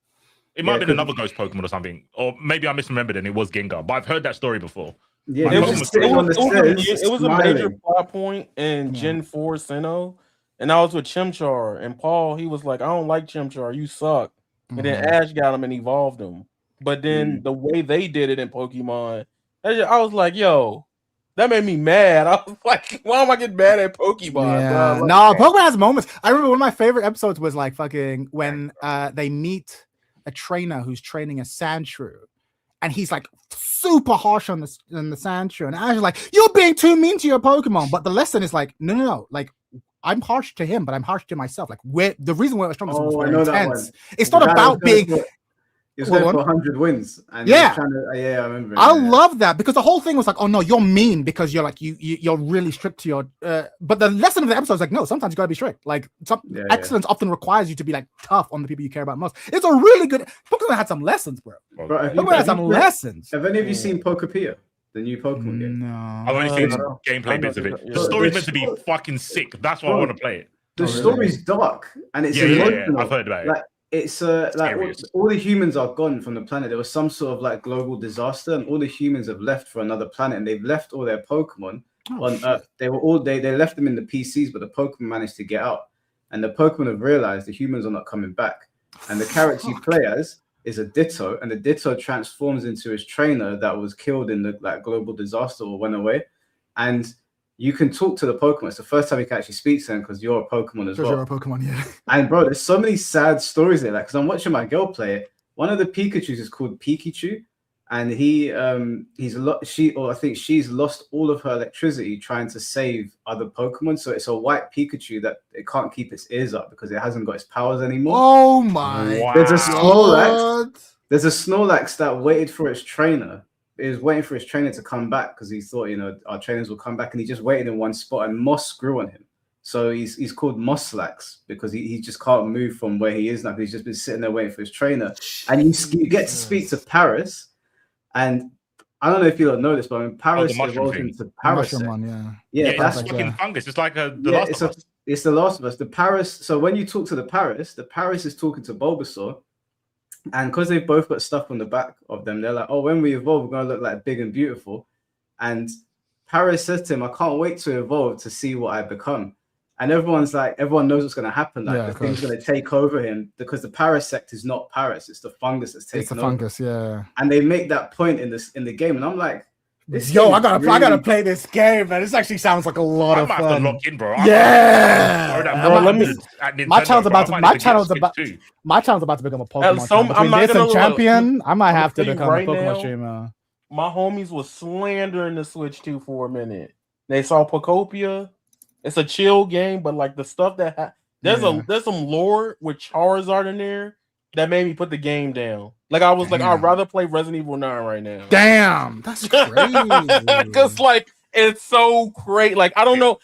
It might have been another ghost Pokemon or something. Or maybe I misremembered and it was Gengar. But I've heard that story before. Yeah, it was a major plot point in Gen 4 Sinnoh, and I was with Chimchar, and Paul, he was like, I don't like Chimchar, you suck. And then Ash got him and evolved him. But then the way they did it in Pokemon, I was like, yo, that made me mad. I was like, why am I getting mad at Pokemon? Yeah. Bro? No, Pokemon has moments. I remember one of my favorite episodes was like fucking when they meet a trainer who's training a Sandshrew. and he's like super harsh on the Sancho, and Ash is like, you're being too mean to your Pokemon. But the lesson is like, no, like I'm harsh to him, but I'm harsh to myself. Like the reason we're strong is we're intense. It's not about being. He's going for 100 wins. And yeah, I remember. I love that because the whole thing was like, oh no, you're mean because you're like you're really strict to your. But the lesson of the episode is like, no, sometimes you gotta be strict. Like excellence often requires you to be like tough on the people you care about most. It's a really good. Pokemon had some lessons, bro. Pokemon had some lessons. Have any of you seen Pokepia? The new Pokemon game? No, I've only seen gameplay bits of it. The story's meant to be fucking sick. That's why I want to play it. The story's dark and it's emotional. I've heard about it. Like, it's like all the humans are gone from the planet. There was some sort of like global disaster, and all the humans have left for another planet, and they've left all their Pokemon on Earth. They were all they left them in the PCs, but the Pokemon managed to get out, and the Pokemon have realized the humans are not coming back. And the character you play as is a Ditto, and the Ditto transforms into his trainer that was killed in the like global disaster or went away, and you can talk to the Pokemon. It's the first time you can actually speak to them because you're a Pokemon as well. You're a Pokemon, yeah. And bro, there's so many sad stories there. Like, because I'm watching my girl play it. One of the Pikachus is called Pikachu, and she's lost all of her electricity trying to save other Pokemon. So it's a white Pikachu that it can't keep its ears up because it hasn't got its powers anymore. Oh my! Wow. There's a Snorlax. There's a Snorlax that waited for its trainer. He was waiting for his trainer to come back because he thought, our trainers will come back, and he just waited in one spot and moss grew on him. So he's called Mosslax because he just can't move from where he is now. He's just been sitting there waiting for his trainer. And you get to speak to Paris, and I don't know if you don't know this, but when Paris evolved into Parasect, that's fucking fungus. It's like the Last of Us. It's the Last of Us. The Paris. So when you talk to the Paris is talking to Bulbasaur. And because they've both got stuff on the back of them, they're like, oh, when we evolve, we're going to look like big and beautiful. And Paris says to him, I can't wait to evolve to see what I become. And everyone knows what's going to happen. Like the thing's going to take over him because the Parasect is not Paris. It's the fungus that's taking over. It's the fungus, yeah. And they make that point in the game. And I'm like, I gotta play this game, man. This actually sounds like a lot of fun. I have to lock in, bro. My channel's about to become a Pokemon channel. I'm not gonna champion. I might have to become a Pokemon streamer. My homies was slandering the Switch 2 for a minute. They saw Pokopia. It's a chill game, but like the stuff that there's some lore with Charizard in there that made me put the game down. Like I was like, I'd rather play Resident Evil 9 right now. Damn, that's crazy. Because like it's so great. Like I don't know.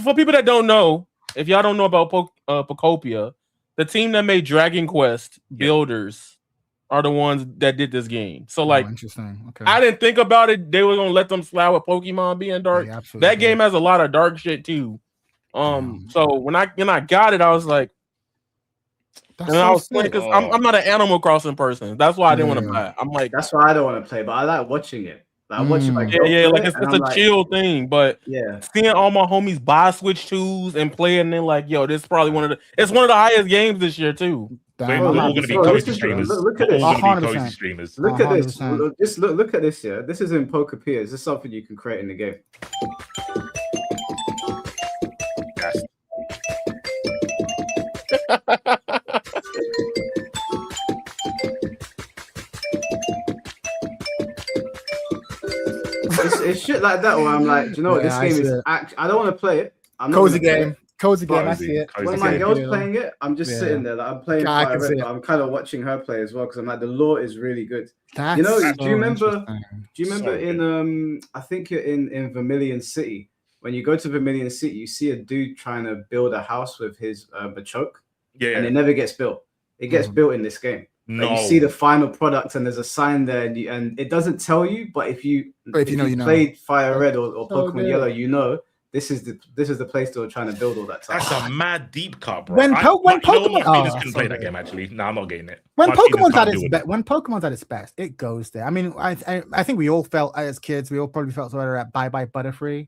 For people that don't know, if y'all don't know about Pokopia, the team that made Dragon Quest builders are the ones that did this game. So like, interesting. Okay. I didn't think about it. They were gonna let them slide with Pokemon being dark. That game has a lot of dark shit too. So when I got it, I was like. And I was playing because I'm not an Animal Crossing person. That's why I didn't want to play it. I'm like, that's why I don't want to play, but I like watching it. Like, I watch it like it's a chill thing. But seeing all my homies buy Switch 2s and play, and then like, yo, this is probably one of the highest games this year too. We're all going to be cozy streamers. Look at this. Look at this. Just look at this. Yeah, this is in Pokepia. This is something you can create in the game. Yes. It's shit like that where I'm like, do you know what? This game is I don't want to play it. Cozy game. I see it. When my girl's playing it, I'm just sitting there. Like I'm playing Fire Red, but I'm kind of watching her play as well because I'm like, the lore is really good. Do you remember in I think you're in Vermilion City. When you go to Vermilion City, you see a dude trying to build a house with his Machoke. And it never gets built. It gets built in this game. Like you see the final product, and there's a sign there, and it doesn't tell you. But if you played Fire Red or Pokemon Yellow, this is the place they were trying to build all that time. That's a mad deep cut, bro. When Pokemon, my couldn't play that game actually. No, I'm not getting it. When Pokemon's at its best, it goes there. I mean, I think we all felt as kids, we all probably felt sort of at Bye Bye Butterfree.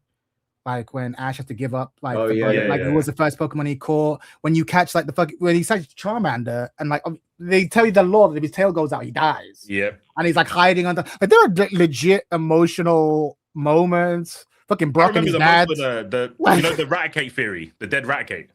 Like when Ash had to give up, it was the first Pokemon he caught. When you catch when he catches Charmander, and like they tell you the lore that if his tail goes out, he dies. Yep. And he's like hiding under. Like there are legit emotional moments. Fucking Brock and his dad. The Raticate theory, the dead Raticate.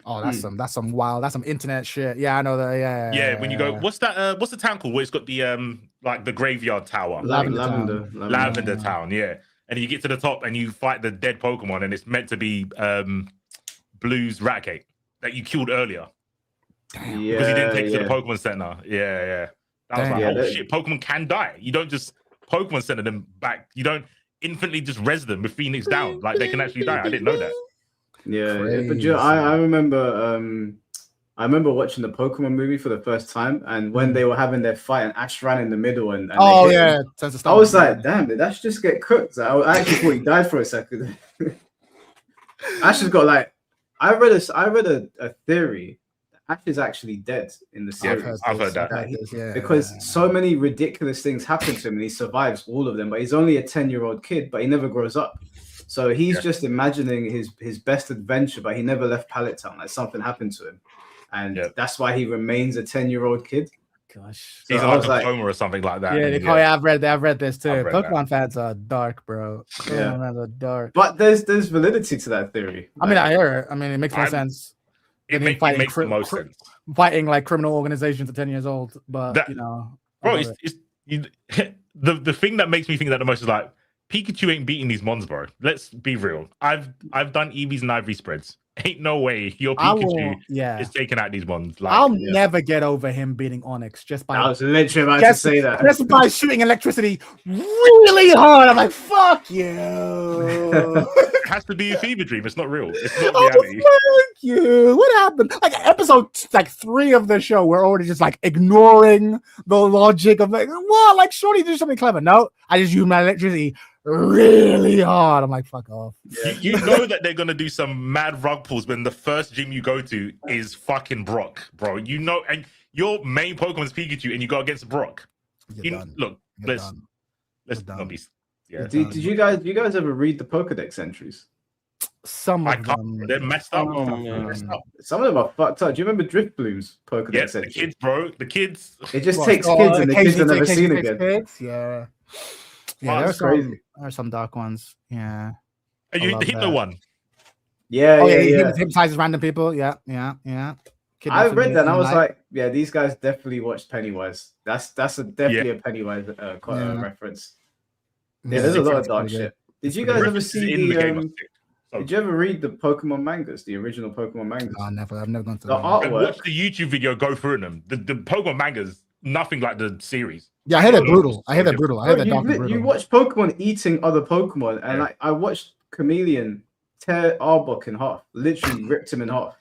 Oh, that's some internet shit. Yeah, I know that. Yeah, when you go, what's the town called where it's got the like the graveyard tower? Lavender Town, yeah. And you get to the top and you fight the dead Pokemon, and it's meant to be Blue's Raticate that you killed earlier. Damn. Because he didn't take it to the Pokemon Center. Yeah. That was like, shit, Pokemon can die. You don't just Pokemon Center them back. You don't infinitely just res them with Phoenix down. Like they can actually die. I didn't know that. Yeah, but I remember watching the Pokemon movie for the first time, and when they were having their fight and Ash ran in the middle and I was like, damn, did Ash just get cooked? I actually thought he died for a second. Ash has got like, I read a theory that Ash is actually dead in the series. I've heard that. Because so many ridiculous things happen to him and he survives all of them, but he's only a 10-year-old kid, but he never grows up. So he's just imagining his best adventure, but he never left Pallet Town. Like something happened to him. And that's why he remains a 10-year-old kid. Gosh. He's so like a coma or something like that. I've read this too. Pokemon fans are dark, bro. Pokemon fans are dark. But there's validity to that theory. I mean, I hear it. I mean, it makes more sense. It makes the most sense. Fighting like criminal organizations at 10 years old. But bro, the thing that makes me think that the most is like Pikachu ain't beating these mons, bro. Let's be real. I've done EVs and IV spreads. Ain't no way your Pikachu is taking out these ones. Like, I'll never get over him beating Onyx just by. I was literally about to say that. Just by shooting electricity really hard. I'm like, fuck you. It has to be a fever dream. It's not real. It's not reality. Thank you. What happened? Like episode 3 of the show, we're already just like ignoring the logic of like, what? Like, shorty do something clever. No, I just use my electricity really hard. I'm like, fuck off. You know that they're gonna do some mad rug pulls when the first gym you go to is fucking Brock, bro. You know, and your main Pokemon's Pikachu, and you go against Brock. Let's not be. Yeah. Did you guys ever read the Pokedex entries? Some of them. They're messed up. Some of them are fucked up. Do you remember Driftbloom's Pokedex entry? The kids, bro. The kids. It just takes kids, and the kids are never seen again. Yeah, there's crazy. There are some dark ones. Yeah. And you hit the one. He hypnotizes random people. Yeah. I read that and I was like, yeah, these guys definitely watched Pennywise. That's definitely a Pennywise reference. Yeah, there's a lot of dark shit. Did you guys ever see did you ever read the Pokemon mangas, the original Pokemon mangas? No, never. I've never gone to the artwork. Watch the YouTube video go through them. The Pokemon mangas, nothing like the series. Yeah, I hear that brutal. I hear that dark and brutal. You watch Pokemon eating other Pokemon, and I watched Chameleon tear Arbok in half. Literally ripped him in half.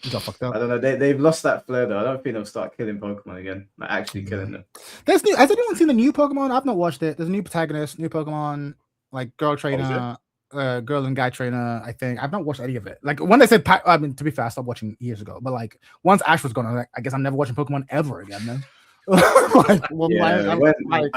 You got fucked up. I don't know. They've lost that flair though. I don't think they'll start killing Pokemon again. Like actually killing them. Has anyone seen the new Pokemon? I've not watched it. There's a new protagonist, new Pokemon, like girl trainer, girl and guy trainer. I think I've not watched any of it. Like when they said, I mean, to be fair, I stopped watching years ago. But like once Ash was gone, I'm like, I guess I'm never watching Pokemon ever again. Then. I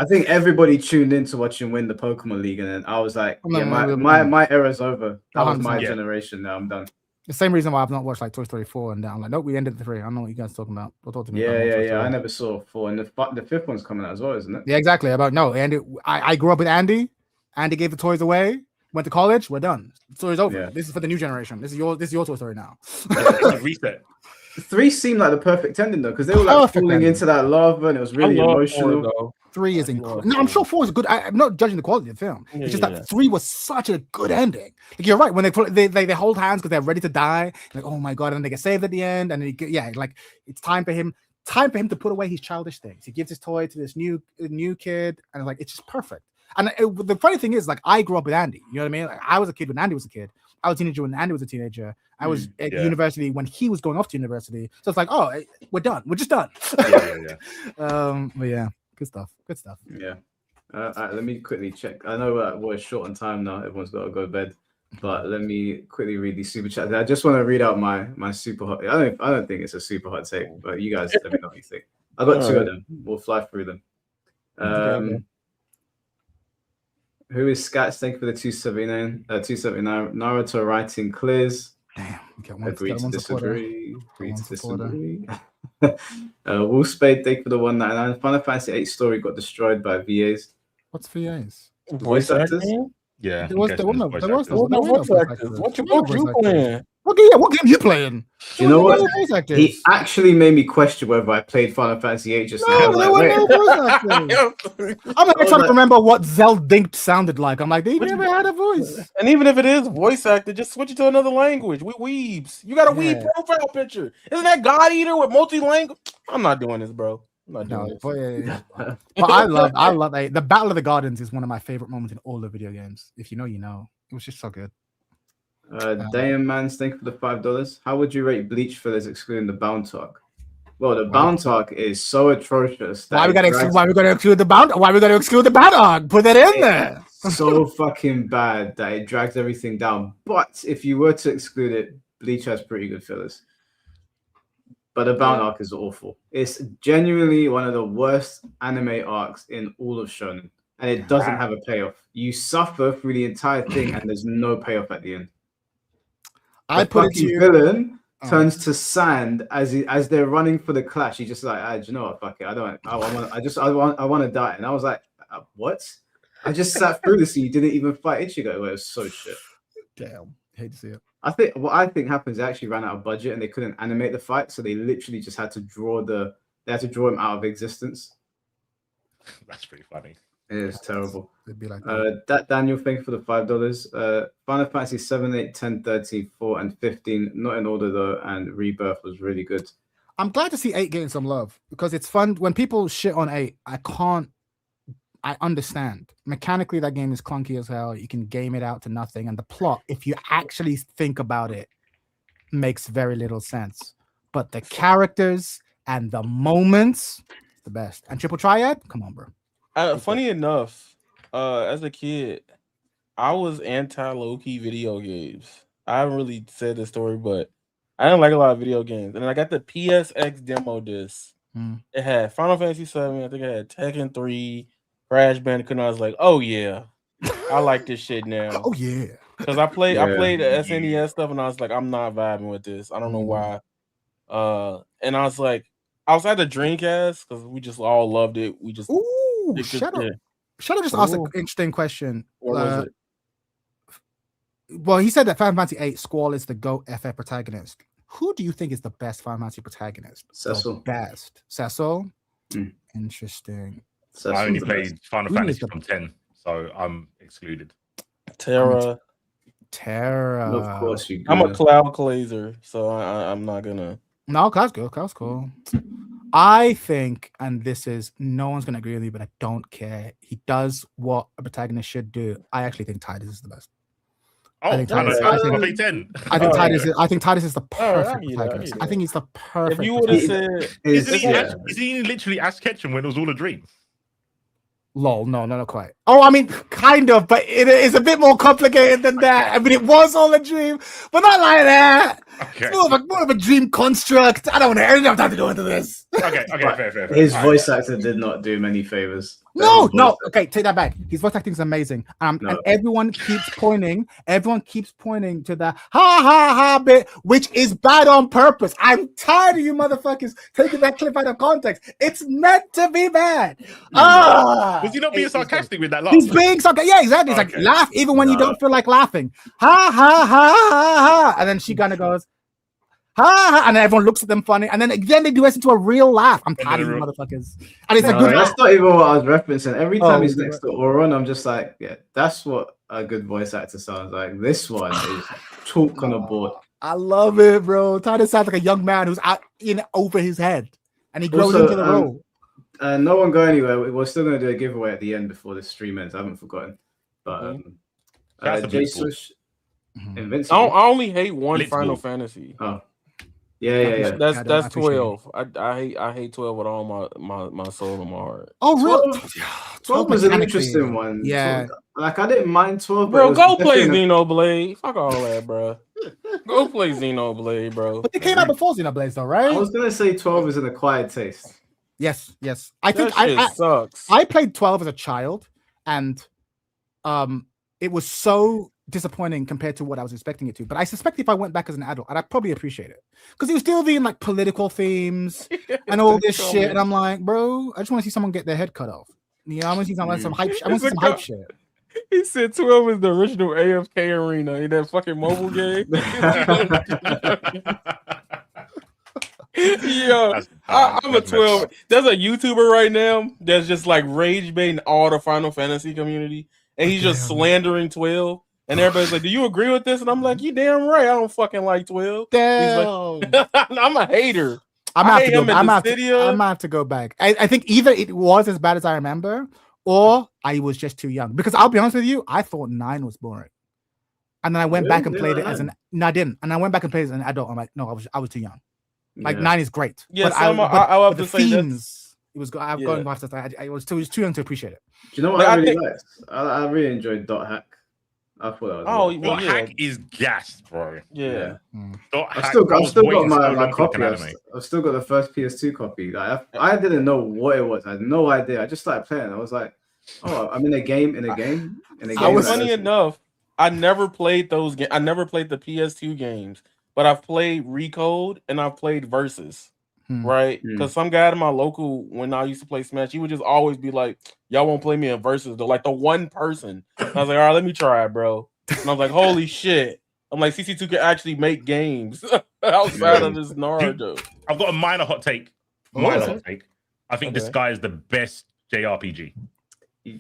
think everybody tuned in to watch him win the Pokemon League, and then I was like, my era's over. That was my generation. Now I'm done. The same reason why I've not watched like Toy Story 4 and I'm like, nope, we ended the 3. I don't know what you guys are talking about. Talk to me. Yeah. I never saw 4, and the 5th one's coming out as well, isn't it? Yeah, exactly. Andy. I grew up with Andy. Andy gave the toys away. Went to college. We're done. The story's over. Yeah. This is for the new generation. This is your Toy Story now. Reset. 3 seemed like the perfect ending though, because they were like falling into that lava, and it was really emotional. 3 is incredible. No, I'm sure 4 is good. I'm not judging the quality of the film. It's just that 3 was such a good ending. Like you're right, when they hold hands because they're ready to die. Like, oh my god, and they get saved at the end, and like it's time for him to put away his childish things. He gives his toy to this new kid, and like it's just perfect. And the funny thing is, like, I grew up with Andy. You know what I mean? Like, I was a kid when Andy was a kid. I was a teenager when Andy was a teenager. I was at university when he was going off to university. So it's like, oh, we're done. We're just done. But yeah, good stuff. Yeah. Let me quickly check. I know we're short on time now. Everyone's got to go to bed. But let me quickly read these super chats. I just want to read out my super hot. I don't think it's a super hot take, but you guys let me know what you think. I got 2 of them. We'll fly through them. Who is Scats? Thank you for the 279. Naruto writing clears. Damn. Agree to disagree. Wolfspade, thank you for the 199. Final Fantasy 8 story got destroyed by VAs. What's VAs? Voice actors? Yeah. There was voice actors. What you playing? What game you playing? Do you know what? Voice actors. He actually made me question whether I played Final Fantasy VIII just now. No, there were no voice actors. I'm like trying to remember what Zeldink sounded like. I'm like, they never had a voice. And even if it is voice acted, just switch it to another language. We weebs. You got a weeb profile picture. Isn't that God Eater with multi-language? I'm not doing this, bro. I'm not doing this. But I love the Battle of the Gardens is one of my favorite moments in all the video games. If you know, you know. It was just so good. Dayan Mans, thank you for the $5. How would you rate Bleach Fillers excluding the Bound Talk? Well, the Bound Talk is so atrocious. Why we gonna exclude the Bound? Why we gonna exclude the Bound Talk? Put that in there. So fucking bad that it drags everything down. But if you were to exclude it, Bleach has pretty good fillers. But the Bound arc is awful. It's genuinely one of the worst anime arcs in all of Shonen, and it doesn't have a payoff. You suffer through the entire thing, and there's no payoff at the end. The villain turns to sand as they're running for the clash. He's just like, do you know what? Fuck it. I want to die. And I was like, what? I just sat through this and you didn't even fight Ichigo. It was so shit. Damn, hate to see it. What I think happens, they actually ran out of budget and they couldn't animate the fight, so they literally just had to draw him out of existence. That's pretty funny. It is terrible. It'd be like that Daniel, thank you for the $5. Final Fantasy 7, 8, 10, 13, 4, and 15, not in order though, and Rebirth was really good. I'm glad to see 8 getting some love because it's fun. When people shit on 8, I understand. Mechanically, that game is clunky as hell. You can game it out to nothing. And the plot, if you actually think about it, makes very little sense. But the characters and the moments, the best. And Triple Triad, come on, bro. Funny enough, as a kid, I was anti low-key video games. I haven't really said this story, but I didn't like a lot of video games. And then I got the PSX demo disc. It had Final Fantasy 7. I think it had Tekken 3, Crash Bandicoot. And I was like, oh yeah, I like this shit now. Oh yeah, because I played the SNES stuff, and I was like, I'm not vibing with this. I don't know why. And I was like, outside the Dreamcast, because we just all loved it. We just Shadow just asked an interesting question. What was it? Well, he said that Final Fantasy 8 Squall is the GOAT FF protagonist. Who do you think is the best Final Fantasy protagonist? Cecil. The best. Cecil? Interesting. Cecil's I only the played best. Final Fantasy from 10, so I'm excluded. Terra. Of course you. I'm a Cloud Glazer, so I'm not gonna. No, Cloud's good. Cloud's cool. I think, and this is no one's gonna agree with me, but I don't care. He does what a protagonist should do. I actually think Titus is the best. I think Titus is the perfect protagonist. I think he's the perfect. If you would have said, is he literally Ash Ketchum when it was all a dream? Lol, no, not quite. Oh, I mean, kind of, but it is a bit more complicated than that. I mean, it was all a dream, but not like that. Okay. It's more of a dream construct. I don't have time to go into this. Okay, fair. His voice actor did not do many favors. No. Okay, take that back. His voice acting is amazing. And everyone keeps pointing to the ha bit, which is bad on purpose. I'm tired of you motherfuckers taking that clip out of context. It's meant to be bad. Was he not being sarcastic with that laugh? He's being sarcastic. Yeah, exactly. It's like laugh even when you don't feel like laughing. Ha. And then she kind of goes, ha, and then everyone looks at them funny, and then again they do this into a real laugh. I'm tired of you motherfuckers. And it's that's not even what I was referencing. Every time he's next to Auron, I'm just like, yeah, that's what a good voice actor sounds like. This one is talk on a board. I love it, bro. Titus sounds like a young man who's out in over his head, and he grows into the role. No one go anywhere. We're still going to do a giveaway at the end before the stream ends. I haven't forgotten. But Jesus, Invincible. I only hate one Final Fantasy. Oh. Yeah. That's 12. I hate 12 with all my soul and my heart. Oh, really? 12 was an interesting one. Yeah. Like I didn't mind 12. Bro, go play Xenoblade. Fuck all that, bro. Go play Xenoblade, bro. But they came out before Xenoblade, though, right? I was gonna say 12 is an acquired taste. Yes. I think I sucks. I played 12 as a child, and it was so disappointing compared to what I was expecting it to. But I suspect if I went back as an adult, I'd probably appreciate it because it was still being like political themes and all this shit. And I'm like, bro, I just want to see someone get their head cut off. You know, I want to see some hype. I want to see some hype shit. He said 12 is the original AFK arena in that fucking mobile game. Yo, I'm a 12. There's a YouTuber right now that's just like rage baiting all the Final Fantasy community, and he's just slandering 12. And everybody's like, "Do you agree with this?" And I'm like, "You damn right. I don't fucking like 12." Damn. He's like, I'm a hater. I'm I gonna have to hate go. him in I'm gonna have to go back. I think either it was as bad as I remember, or I was just too young. Because I'll be honest with you, I thought 9 was boring, and then I went back and played it as an. No, I didn't. And I went back and played it as an adult. I'm like, no, I was too young. Like 9 is great. Yeah, but I'll have the to say themes, it was. I'm going after that. I was too young to appreciate it. Do you know what I really liked? I really enjoyed Dot Hack. I thought that was Dot Hack is gas, bro. Yeah. I've still got my copy. I've still got the first PS2 copy. Like I didn't know what it was. I had no idea. I just started playing. I was like, oh, I'm in a game. Funny enough, I never played those games. I never played the PS2 games, but I've played Recode and I've played Versus. Right? Because some guy in my local, when I used to play Smash, he would just always be like, "Y'all won't play me in Versus though." Like the one person. And I was like, "All right, let me try it, bro." And I was like, "Holy shit!" I'm like, CC2 can actually make games outside of this Naruto. I've got a minor hot take. I think this guy is the best JRPG.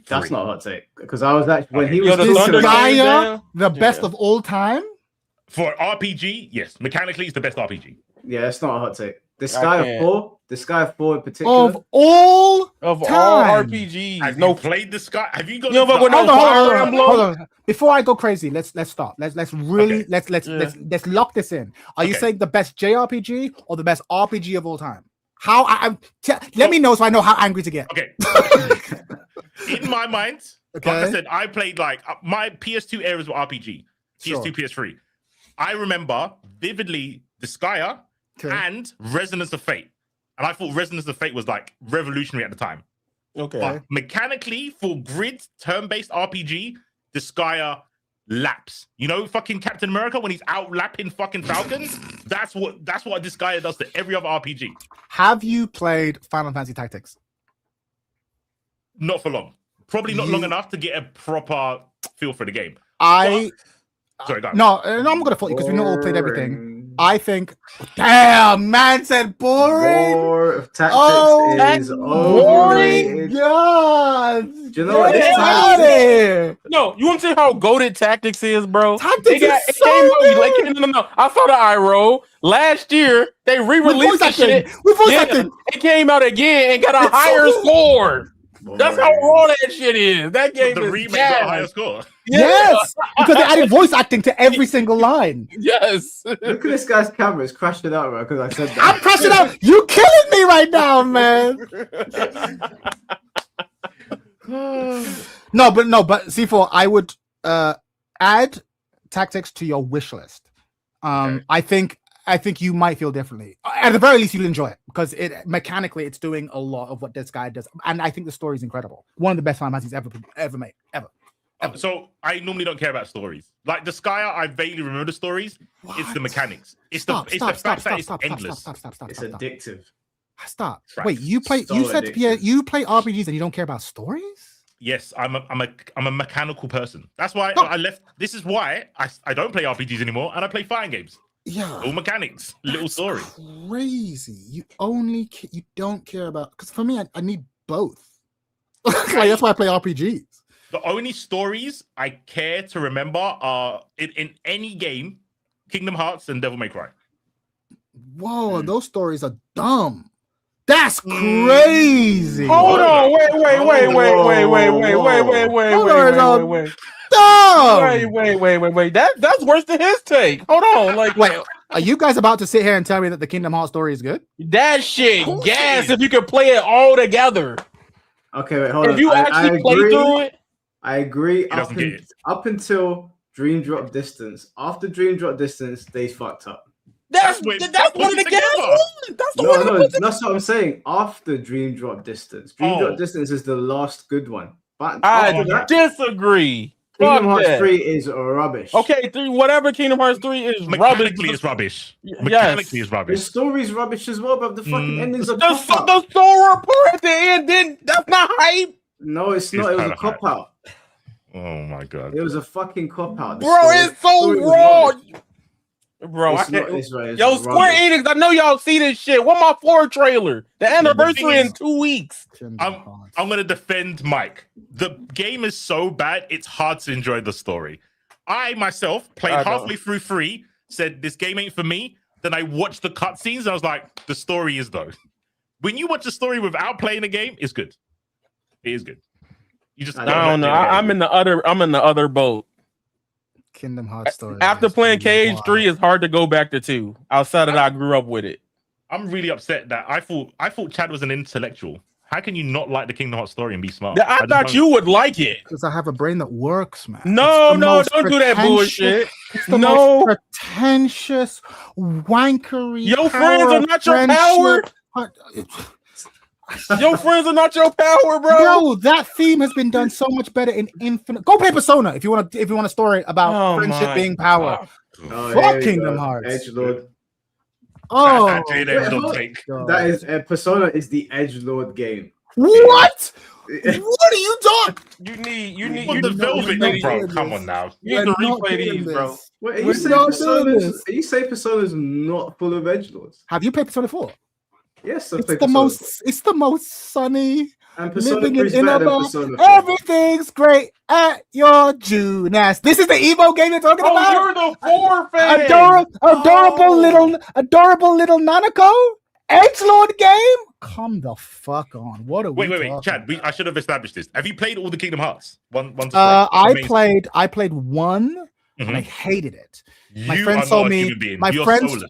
That's not a hot take because I was actually when he was the best of all time for RPG. Yes, mechanically, it's the best RPG. Yeah, it's not a hot take. This guy 4 in particular of all RPGs. Have you played this guy? Have you got? Hold on. Before I go crazy, let's stop. Let's really let's lock this in. Are you saying the best JRPG or the best RPG of all time? Let me know so I know how angry to get. Okay. In my mind, like I said, I played like my PS2 eras were RPG. PS2, PS3. I remember vividly Disgaea and Resonance of Fate. And I thought Resonance of Fate was like revolutionary at the time. Okay. But mechanically, for grid turn-based RPG, Disgaea laps. You know, fucking Captain America when he's out lapping fucking Falcons? That's what Disgaea does to every other RPG. Have you played Final Fantasy Tactics? Not for long. Probably not long enough to get a proper feel for the game. Sorry, go on. No, I'm gonna fault you because we not all played everything. I think, damn, man said boring. Tactics is boring. God, do you know what? No, you want to see how goated Tactics is, bro? Tactics is so good. No. I saw the eye roll last year. They re-released that shit. It came out again and got a higher score. That's how raw that shit is. That game the remake got a higher score. Yes, because they added voice acting to every single line. Yes. Look at this guy's camera. It's crashing out, bro, because I said that. I'm crashing out. You killing me right now, man. No, but C4, I would add Tactics to your wish list. I think you might feel differently. At the very least, you'll enjoy it because mechanically it's doing a lot of what this guy does, and I think the story is incredible. One of the best Final Fantasies ever made, ever. So I normally don't care about stories. Like Disgaea, I vaguely remember the stories. What? It's the mechanics. It's the fact that it's endless. Stop. It's addictive. Stop. Right. Wait, you play? So you said addictive. you play RPGs and you don't care about stories? Yes, I'm a mechanical person. That's why I left. This is why I don't play RPGs anymore and I play fighting games. Yeah, all mechanics, little story. Crazy. You don't care about, because for me, I need both. Like that's why I play RPGs. The only stories I care to remember are in any game, Kingdom Hearts and Devil May Cry. Whoa, those stories are dumb. That's crazy. Hold on, wait. That's worse than his take. Hold on, wait. Are you guys about to sit here and tell me that the Kingdom Hearts story is good? That shit, gas. If you could play it all together. Okay, wait, hold on. If you actually play through it, I agree. Up until Dream Drop Distance. After Dream Drop Distance, they fucked up. That's one of the gas. That's what I'm saying. After Dream Drop Distance, Dream Drop Distance is the last good one. But I disagree. Kingdom Hearts 3 is rubbish. Okay, whatever Kingdom Hearts 3 is mechanically is rubbish. Mechanically is rubbish. The story's rubbish as well, but the fucking endings are the story report at the end. Then that's not hype. No, it's not. It was a cop out. Oh my god. It was a fucking cop out. Bro, it's so raw. Bro, It's not, it's right, it's yo, wrong. Square Enix, I know y'all see this shit. What my 4 trailer? The anniversary in 2 weeks. I'm gonna defend Mike. The game is so bad, it's hard to enjoy the story. I myself played halfway through 3, said this game ain't for me. Then I watched the cutscenes and I was like, the story is though. When you watch a story without playing a game, it's good. It is good. You just I don't know. I'm in the other boat. Kingdom Hearts story. After playing KH3, it's hard to go back to 2. Outside of that, I grew up with it. I'm really upset that I thought Chad was an intellectual. How can you not like the Kingdom Hearts story and be smart? I thought you would like it. Because I have a brain that works, man. No, don't do that bullshit. It's the most pretentious, wankery. Your friends are not your power. Your friends are not your power, bro. Bro, that theme has been done so much better in Infinite. Go play Persona if you want a story about friendship being power. Fuck Kingdom Hearts. Edgelord. Oh, that is Persona is the Edgelord game. What? What are you talking? You need the Velvet, bro. Come on now. You need to replay these, bro. Wait, are you saying Persona's not full of edgelords? Have you played Persona 4? Yes, it's the most sunny. And Persona living in Persona 4. Everything's great at your Junas. This is the Evo game you're talking about. You're the 4 fan. Adorable little Nanako. Edgelord game. Come the fuck on. What are we? Wait, Chad. I should have established this. Have you played all the Kingdom Hearts? One. I played 1. And I hated it. My friend told me,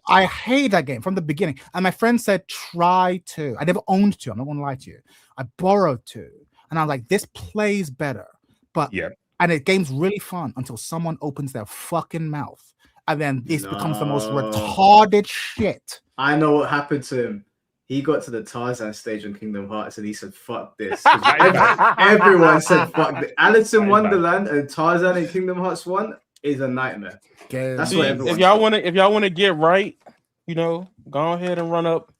I hate that game from the beginning. And my friend said, try 2. I never owned 2. I'm not going to lie to you. I borrowed 2. And I'm like, this plays better. But, and the game's really fun until someone opens their fucking mouth. And then this becomes the most retarded shit. I know what happened to him. He got to the Tarzan stage on Kingdom Hearts and he said, fuck this. Everyone said, fuck this. Alice in Wonderland and Tarzan in Kingdom Hearts 1 is a nightmare. That's what everyone if y'all want to get right, go ahead and run up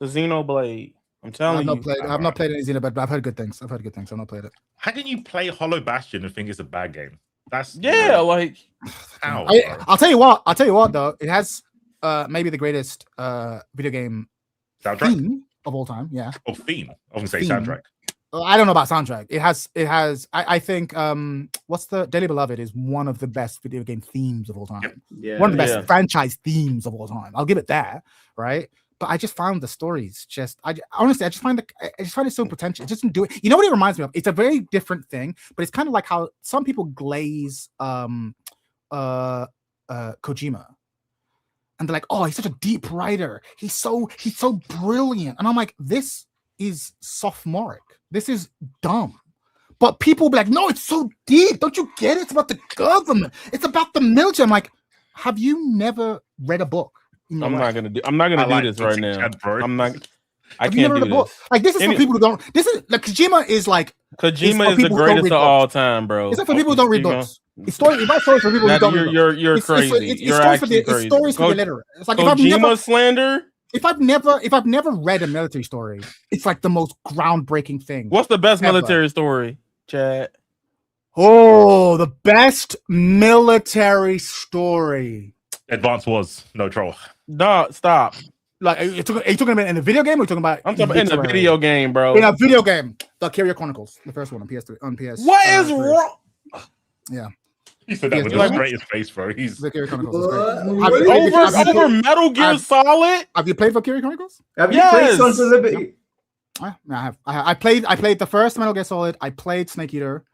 the Xenoblade. I'm telling you. I've not played any Xenoblade, but I've heard good things. I've not played it. How can you play Hollow Bastion and think it's a bad game? That's like how. I'll tell you what though. It has maybe the greatest video game theme of all time. Yeah. Oh, theme. I was gonna say soundtrack. I don't know about soundtrack. It has. I think. What's the Daily Beloved is one of the best video game themes of all time. Yeah. One of the best franchise themes of all time. I'll give it that. Right. But I just found the stories honestly, I just find it so pretentious. It just didn't do it. You know what it reminds me of? It's a very different thing, but it's kind of like how some people glaze Kojima. And they're like, oh, he's such a deep writer. He's so brilliant. And I'm like, this is sophomoric. This is dumb. But people be like, no, it's so deep. Don't you get it? It's about the government. It's about the military. I'm like, have you never read a book? I'm not gonna do this right now. I'm not. I can't do this. Like this is for people who don't. This is like Kojima is like. Kojima is the greatest of all time, bro. It's like for people who don't read books. It's stories for people who don't read books. You're crazy. It's stories for the literate. It's like Kojima slander. If I've never read a military story, it's like the most groundbreaking thing. What's the best military story, Chad? Oh, the best military story. Advance Wars, no troll. No, stop. Like, are you talking about in the video game or are you talking about? I'm talking about in the video game, bro. In a video game. The Valkyria Chronicles, the first one on PS3. On PS. What is wrong? Yeah. He said that with the straightest face, bro. He's Valkyria Chronicles. Over Metal Gear Solid. Have you played Valkyria Chronicles? Have you played Sons of Liberty? I have. I played the first Metal Gear Solid. I played Snake Eater.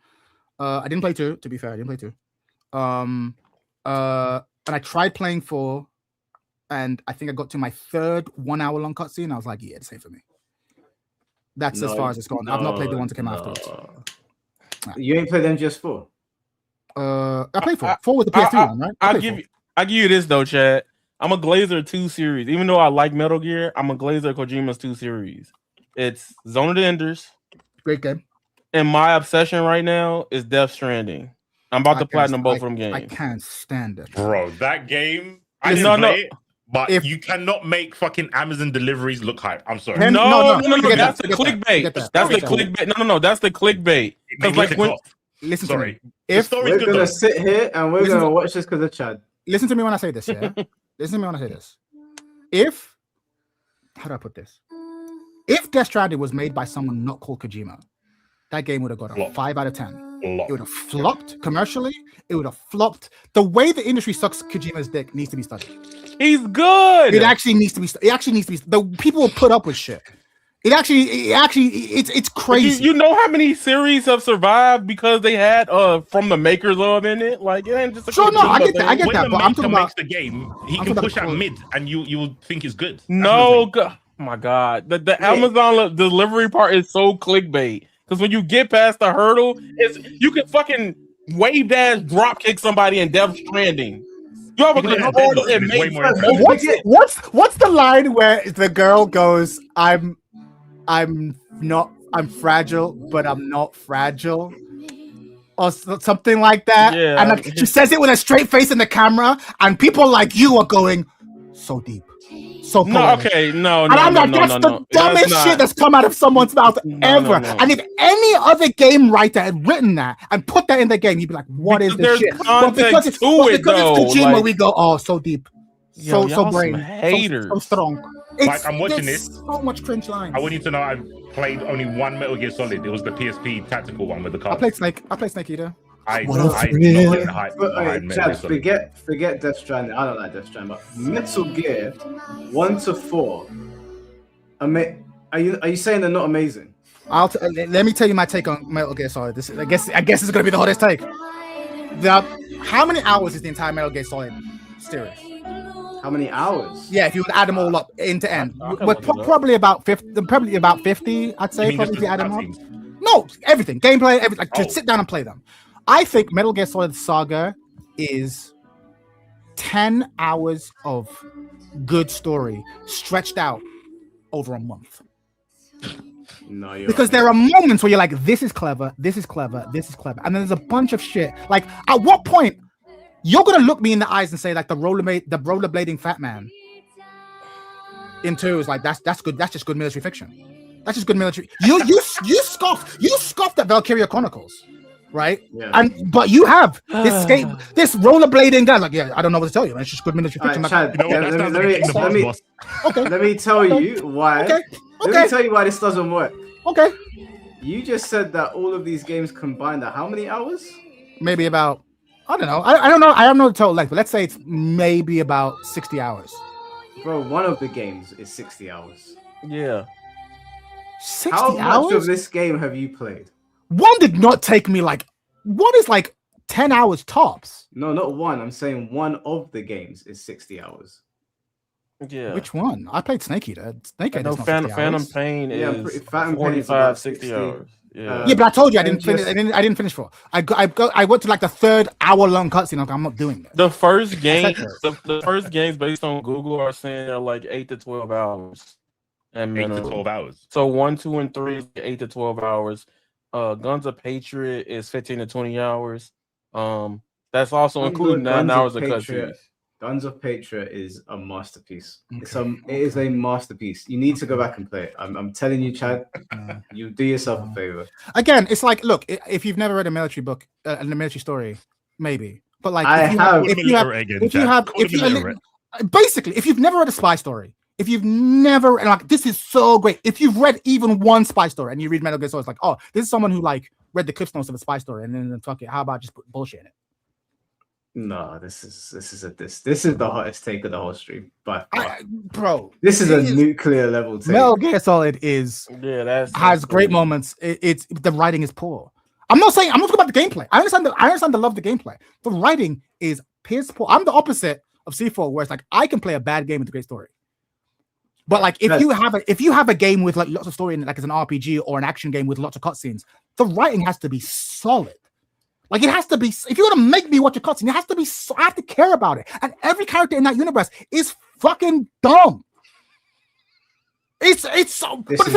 I didn't play 2, to be fair. I didn't play 2. And I tried playing 4, and I think I got to my 3rd 1 hour long cutscene. I was like, yeah, it's safe for me. That's as far as it's gone. I've not played the ones that came afterwards. You ain't played MGS4? I played 4. 4 with the PS3 one, right? I'll give you this though, Chad. I'm a Glazer 2 series. Even though I like Metal Gear, I'm a Glazer Kojima's 2 series. It's Zone of the Enders. Great game. And my obsession right now is Death Stranding. I'm about to platinum both of them games. I can't stand it. Bro, that game, I didn't play it, but you cannot make fucking Amazon deliveries look hype. I'm sorry. No, that's the clickbait. That's the clickbait. No, that's the clickbait. Because like listen Sorry. to me. If we're gonna sit here and we're gonna watch this because of Chad. Listen to me when I say this, yeah. Listen to me when I say this. If how do I put this? If Death Stranding was made by someone not called Kojima, that game would have got a 5 out of 10. It would have flopped commercially. It would have flopped. The way the industry sucks Kojima's dick needs to be studied. He's good. It actually needs to be. It actually needs to be. The people will put up with shit. It's crazy. You know how many series have survived because they had from the makers of in it? Like it ain't just a sure. No, I get that. I get when that. the But I'm maker talking makes about the game. He can push out mid, and you will think it's good. That's no, oh my god, the Amazon delivery part is so clickbait. Because when you get past the hurdle, you can fucking wave dash drop kick somebody in Death Stranding. You have a controller and make what's the line where the girl goes, I'm fragile, but I'm not fragile, or something like that. Yeah, and she says it with a straight face in the camera, and people like you are going so deep. So no, okay, no, and I'm like, that's the dumbest shit that's come out of someone's mouth ever. No. And if any other game writer had written that and put that in the game, you'd be like, "What is this shit?" But because it's Kojima, like, we go, "Oh, so deep, so brain, so strong." Like I'm watching this, so much cringe lines. I want you to know I've played only one Metal Gear Solid. It was the PSP tactical one with the card. I played Snake Eater. Chad, forget Death Stranding. I don't like Death Stranding, but Metal Gear 1 to 4. Are you saying they're not amazing? Let me tell you my take on Metal Gear Solid. I guess this is gonna be the hottest take. How many hours is the entire Metal Gear Solid series? How many hours? Yeah, if you would add them all up end to end, probably about 50. Probably about 50. I'd say probably if you add them up. No, everything, gameplay, everything. Like to sit down and play them. I think Metal Gear Solid Saga is 10 hours of good story stretched out over a month. No, because there are moments where you're like, this is clever, this is clever, this is clever. And then there's a bunch of shit. Like, at what point you're going to look me in the eyes and say, like, the rollerblading fat man in 2 is like, that's good. That's just good military fiction. That's just good military. You scoffed at Valkyria Chronicles. Right, yeah. But you have this rollerblading guy. Like, yeah, I don't know what to tell you. Man. It's just good military fiction. Chad, let me tell you why. Okay. Let me tell you why this doesn't work. Okay. You just said that all of these games combined are how many hours? Maybe about, I don't know. I don't know. I don't know the total length, but let's say it's maybe about 60 hours. Bro, one of the games is 60 hours. Yeah. 60 hours? How much of this game have you played? One did not take me like, what is like 10 hours tops? No, not one. I'm saying one of the games is 60 hours. Yeah. Which one? I played Snake Eater. Snake Eater. No, Phantom Pain is 45, 60 hours. Yeah. Yeah, but I told you I didn't finish. I didn't finish for. I went to like the 3rd hour-long cutscene. I'm not doing that. The first game, the first games based on Google are saying they're like 8 to 12 hours. And 8 to 12 hours. So 1, 2, and 3 is 8 to 12 hours. Guns of Patriot is 15 to 20 hours. That's also including 9 hours of cutscenes. Guns of Patriot is a masterpiece. Okay. It is a masterpiece. You need to go back and play it. I'm telling you, Chad. You do yourself a favor. Again, it's like, look, if you've never read a military book, a military story, maybe. But like, basically, if you've never read a spy story, if you've never, and like, this is so great. If you've read even one spy story and you read Metal Gear Solid, it's like, oh, this is someone who like read the Cliff Notes of a spy story and then fuck it, how about just put bullshit in it? No, this is the hottest take of the whole stream. But bro, this is a nuclear level take. Metal Gear Solid has great moments. It's the writing is poor. I'm not talking about the gameplay. I understand the love of the gameplay. The writing is piss poor. I'm the opposite of C4, where it's like I can play a bad game with a great story. But like if you have a game with like lots of story in it, like it's an RPG or an action game with lots of cutscenes, the writing has to be solid. Like it has to be. If you're gonna make me watch a cutscene, it has to be. I have to care about it. And every character in that universe is fucking dumb. It's so. But the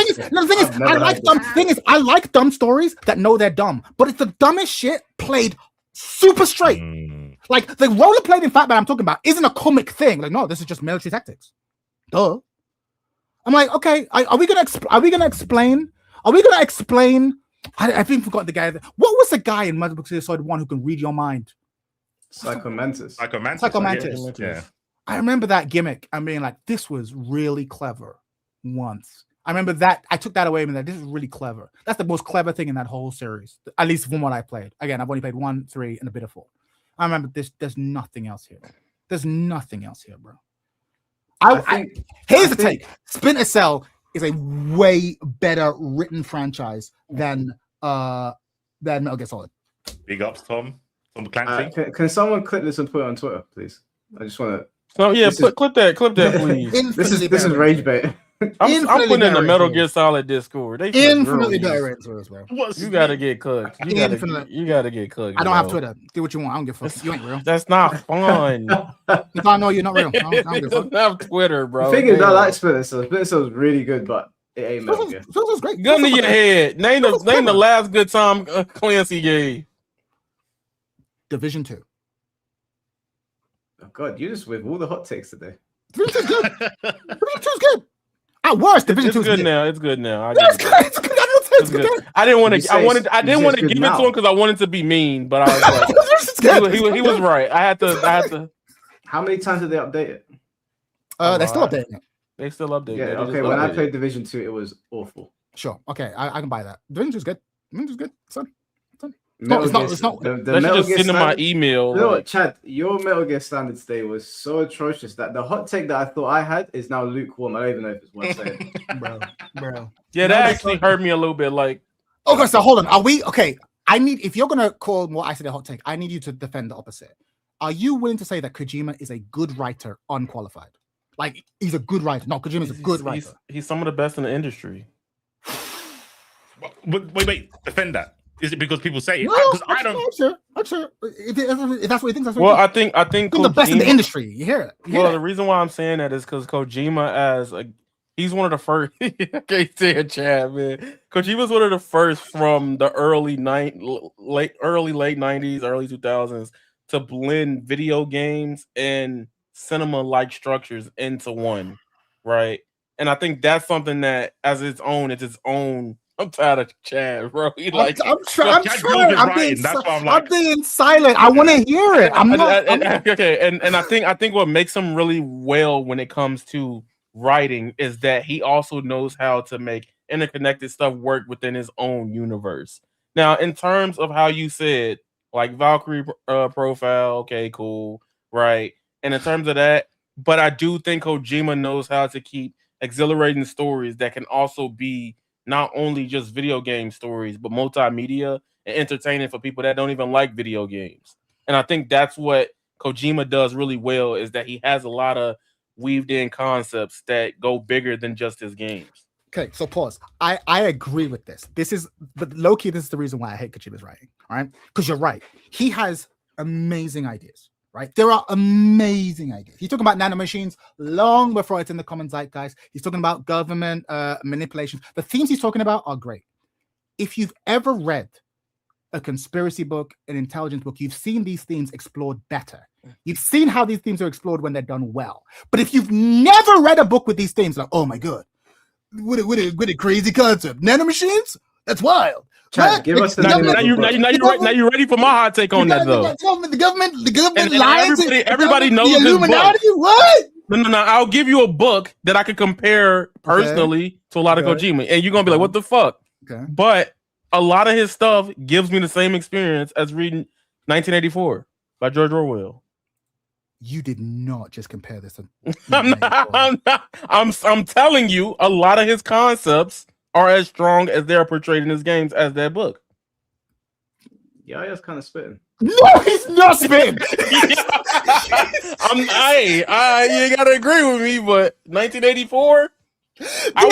thing is, I like dumb stories that know they're dumb. But it's the dumbest shit played super straight. Like the rollerblading Fat Man I'm talking about isn't a comic thing. Like no, this is just military tactics. Duh. I'm like, okay, are we gonna explain I've even forgotten the guy. What was the guy in Metal Gear Solid 1 who can read your mind? Psychomantis. Psychomantis. Yeah. I remember that gimmick and being like, this was really clever once. I remember that. I took that away and that this is really clever. That's the most clever thing in that whole series, at least from what I played. Again, I've only played 1, 3, and a bit of 4. I remember this. There's nothing else here. There's nothing else here, bro. Here's the take. Splinter Cell is a way better written franchise than Metal Gear Solid. Big ups, Tom Clancy. Can someone clip this and put it on Twitter, please? I just want to. So yeah, clip that, please. This is rage bait. I'm putting in the Metal Gear Solid Discord. They infinitely better as well. You gotta get cooked. You gotta get cooked. I don't have Twitter. Do what you want. I don't give a fuck. You ain't real. That's not fun. I know you're not real. I don't give a fuck. Have Twitter, bro. The thing is, I like Splinter Cell. Splinter Cell is really good, but it ain't Metal Gear. Splinter Cell's great. Gun to your head. Name the last good time Clancy gave. Division 2. Oh God, you just with all the hot takes today. Division 2's good. Division 2's good. At worst, Division 2 is good now. It's good now. It's good. I didn't want to. I didn't want to give it to him because I wanted to be mean, but I was like, he was right. I had to. How many times did they update it? They're still updating it. They still update. Yeah. Okay. When I played Division 2, it was awful. Sure. Okay. I can buy that. Division 2 is good. Division 2 is good. Son. It's not. The Metal Gear send my email. You know what, Chad? Your Metal Gear standard today was so atrocious that the hot take that I thought I had is now lukewarm. I don't even know if it's worth saying. bro. Yeah, that actually hurt me a little bit. Like, okay, so hold on. Are we okay? I need, if you're gonna call what I said a hot take, I need you to defend the opposite. Are you willing to say that Kojima is a good writer, unqualified? Like he's a good writer. No, Kojima's a good writer. He's some of the best in the industry. Wait. Defend that. Is it because people say it? No, I don't. I'm sure. If that's what he thinks, that's what well, he thinks. I think Kojima, the best in the industry. You hear it. The reason why I'm saying that is because Kojima, he's one of the first. I can't say it, Chad, man. Kojima's one of the first from the late 90s, early 2000s to blend video games and cinema-like structures into one, right? And I think that's something that, as its own. I'm tired of Chad, bro. I'm trying. I'm being silent. I want to hear it. I'm not. Okay, and I think what makes him really well when it comes to writing is that he also knows how to make interconnected stuff work within his own universe. Now, in terms of how you said, like Valkyrie profile, okay, cool, right? And in terms of that, but I do think Kojima knows how to keep exhilarating stories that can also be not only just video game stories, but multimedia and entertaining for people that don't even like video games. And I think that's what Kojima does really well, is that he has a lot of weaved in concepts that go bigger than just his games. Okay, so pause. I agree with this. But low-key, this is the reason why I hate Kojima's writing, all right? Because you're right. He has amazing ideas. Right, there are amazing ideas. He's talking about nanomachines long before it's in the common zeitgeist. He's talking about government manipulation. The themes he's talking about are great. If you've ever read a conspiracy book, an intelligence book, you've seen these themes explored better. You've seen how these themes are explored when they're done well. But if you've never read a book with these themes, like, oh my god, what a crazy concept, nanomachines? That's wild. Chad, give us now you're ready for my hot take on that though. The government lies. Everybody knows the Illuminati. This book. What? No. I'll give you a book that I could compare personally to a lot of Kojima, and you're gonna be like, "What the fuck?" Okay. But a lot of his stuff gives me the same experience as reading 1984 by George Orwell. You did not just compare this to. I'm telling you, a lot of his concepts are as strong as they're portrayed in his games as that book. Yaya's kind of spitting. No, he's not spitting. You gotta agree with me, but 1984. I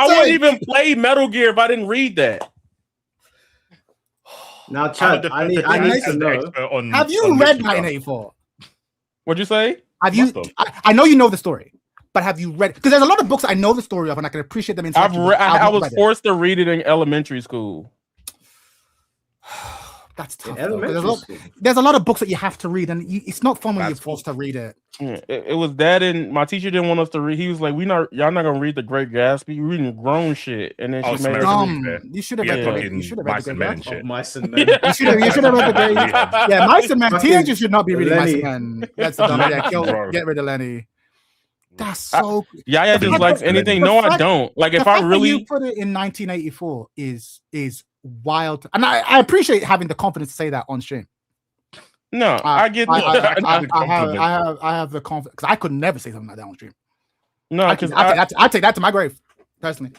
wouldn't even play Metal Gear if I didn't read that. Now, Chad, I need to know. Have you read 1984? What'd you say? Have you? I know you know the story. But have you read? Because there's a lot of books I know the story of, and I can appreciate them. I was forced to read it in elementary school. That's tough. In Though, 'cause elementary school. there's a lot of books that you have to read, and it's not fun when That's you're forced to read it. Yeah, it was that, and my teacher didn't want us to read. He was like, y'all not gonna read The Great Gatsby. You're reading grown shit." And then Oh, she made Samaritan us Reed read. there. You should have Yeah, read fucking you should have read Mice the and Great Men and Gatsby. Of shit. mice and men. You should have read the Great. Yeah, Mice and Men. Fucking Teenagers should not be reading Mice Lenny. and Men. That's the dumb. Yeah, Bro. get rid of Lenny. That's so. Yaya The just fact likes that- anything. the No, I fact- don't. Like the if fact I that really you put it in 1984 is wild, and I appreciate having the confidence to say that on stream. no, I get I that. have the confidence because I could never say something like that on stream. No, I because take that to my grave, personally.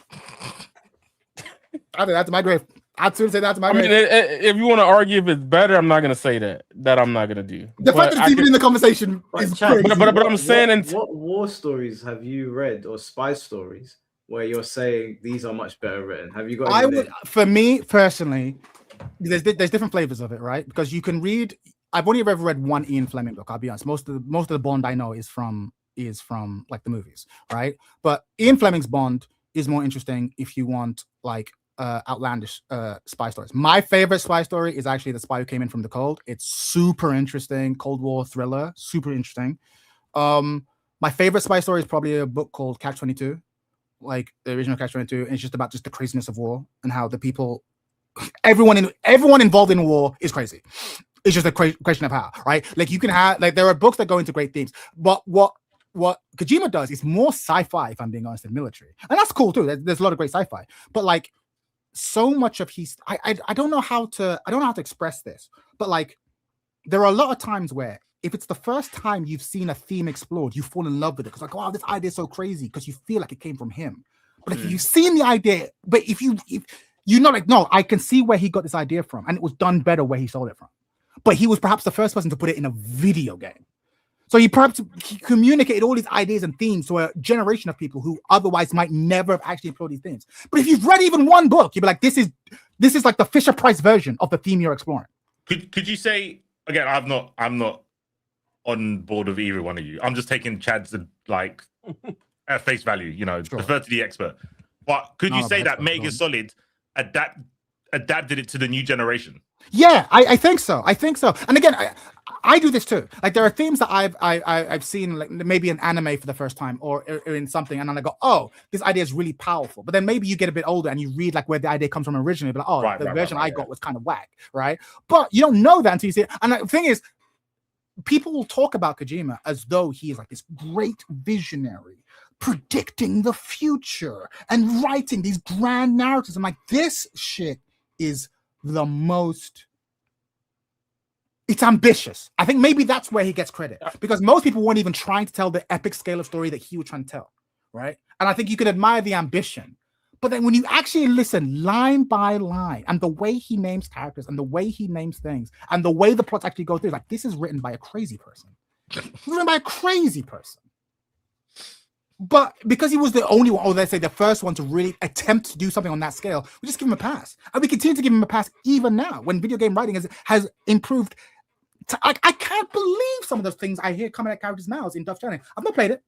I take that to my grave. I'd soon say that to my I mean, grave. if you want to argue if it's better, I'm not gonna say that. That I'm not gonna do. The fact that it's even in the conversation is crazy. But I'm saying, what war stories have you read or spy stories where you're saying these are much better written? Have you got? I any would, for me personally, there's different flavors of it, right? Because you can read. I've only ever read one Ian Fleming book. I'll be honest. Most of the Bond I know is from like the movies, right? But Ian Fleming's Bond is more interesting if you want like outlandish spy stories. My favorite spy story is actually The Spy Who Came In From the Cold. It's super interesting, Cold War thriller, super interesting. My favorite spy story is probably a book called Catch 22, like the original Catch 22, and it's just about the craziness of war and how the people, everyone involved in war is crazy. It's just a question of how, right? Like you can have, like there are books that go into great themes, but what Kojima does is more sci-fi, if I'm being honest, than military, and that's cool too. There's a lot of great sci-fi, but like so much of I don't know how to express this, but like there are a lot of times where if it's the first time you've seen a theme explored, you fall in love with it because like, wow, this idea is so crazy because you feel like it came from him. But if you've seen the idea, but if you're not like, no, I can see where he got this idea from, and it was done better where he sold it from. But he was perhaps the first person to put it in a video game. So he communicated all these ideas and themes to a generation of people who otherwise might never have actually explored these themes. But if you've read even one book, you'd be like, this is like the Fisher-Price version of the theme you're exploring. Could you say again? I'm not on board with either one of you. I'm just taking Chad's like at face value. You know, Sure. refer to the expert. But could you No, say that's that Metal Gear Solid adapted it to the new generation? Yeah, I think so. And again, I do this too. Like there are themes that I've seen, like maybe in anime for the first time or in something, and then I go, oh, this idea is really powerful. But then maybe you get a bit older and you read like where the idea comes from originally, but like, oh, the version I got was kind of whack, right? But you don't know that until you see it. And the thing is, people will talk about Kojima as though he is like this great visionary, predicting the future and writing these grand narratives. I'm like, this shit is the most, it's ambitious. I think maybe that's where he gets credit, because most people weren't even trying to tell the epic scale of story that he was trying to tell, right? And I think you can admire the ambition, but then when you actually listen line by line and the way he names characters and the way he names things and the way the plots actually go through, like this is written by a crazy person. It's written by a crazy person. But because he was the only one, or let's say the first one to really attempt to do something on that scale, we just give him a pass. And we continue to give him a pass even now when video game writing has improved. I can't believe some of those things I hear coming at characters now in Death Stranding. I've not played it.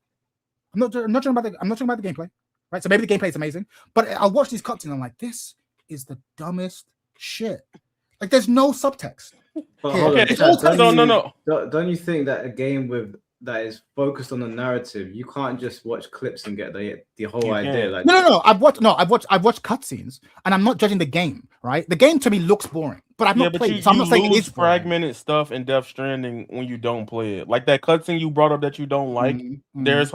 I'm not talking about the gameplay, right? So maybe the gameplay is amazing, but I'll watch these cutscenes and I'm like, this is the dumbest shit. Like there's no subtext. But Okay, hold on, no. Don't you think that a game that is focused on the narrative, you can't just watch clips and get the whole idea? Like No. I've watched cutscenes, and I'm not judging the game. Right, the game to me looks boring, but I've not played it, so I'm not saying it's fragmented stuff in Death Stranding when you don't play it. Like that cutscene you brought up that you don't like. There's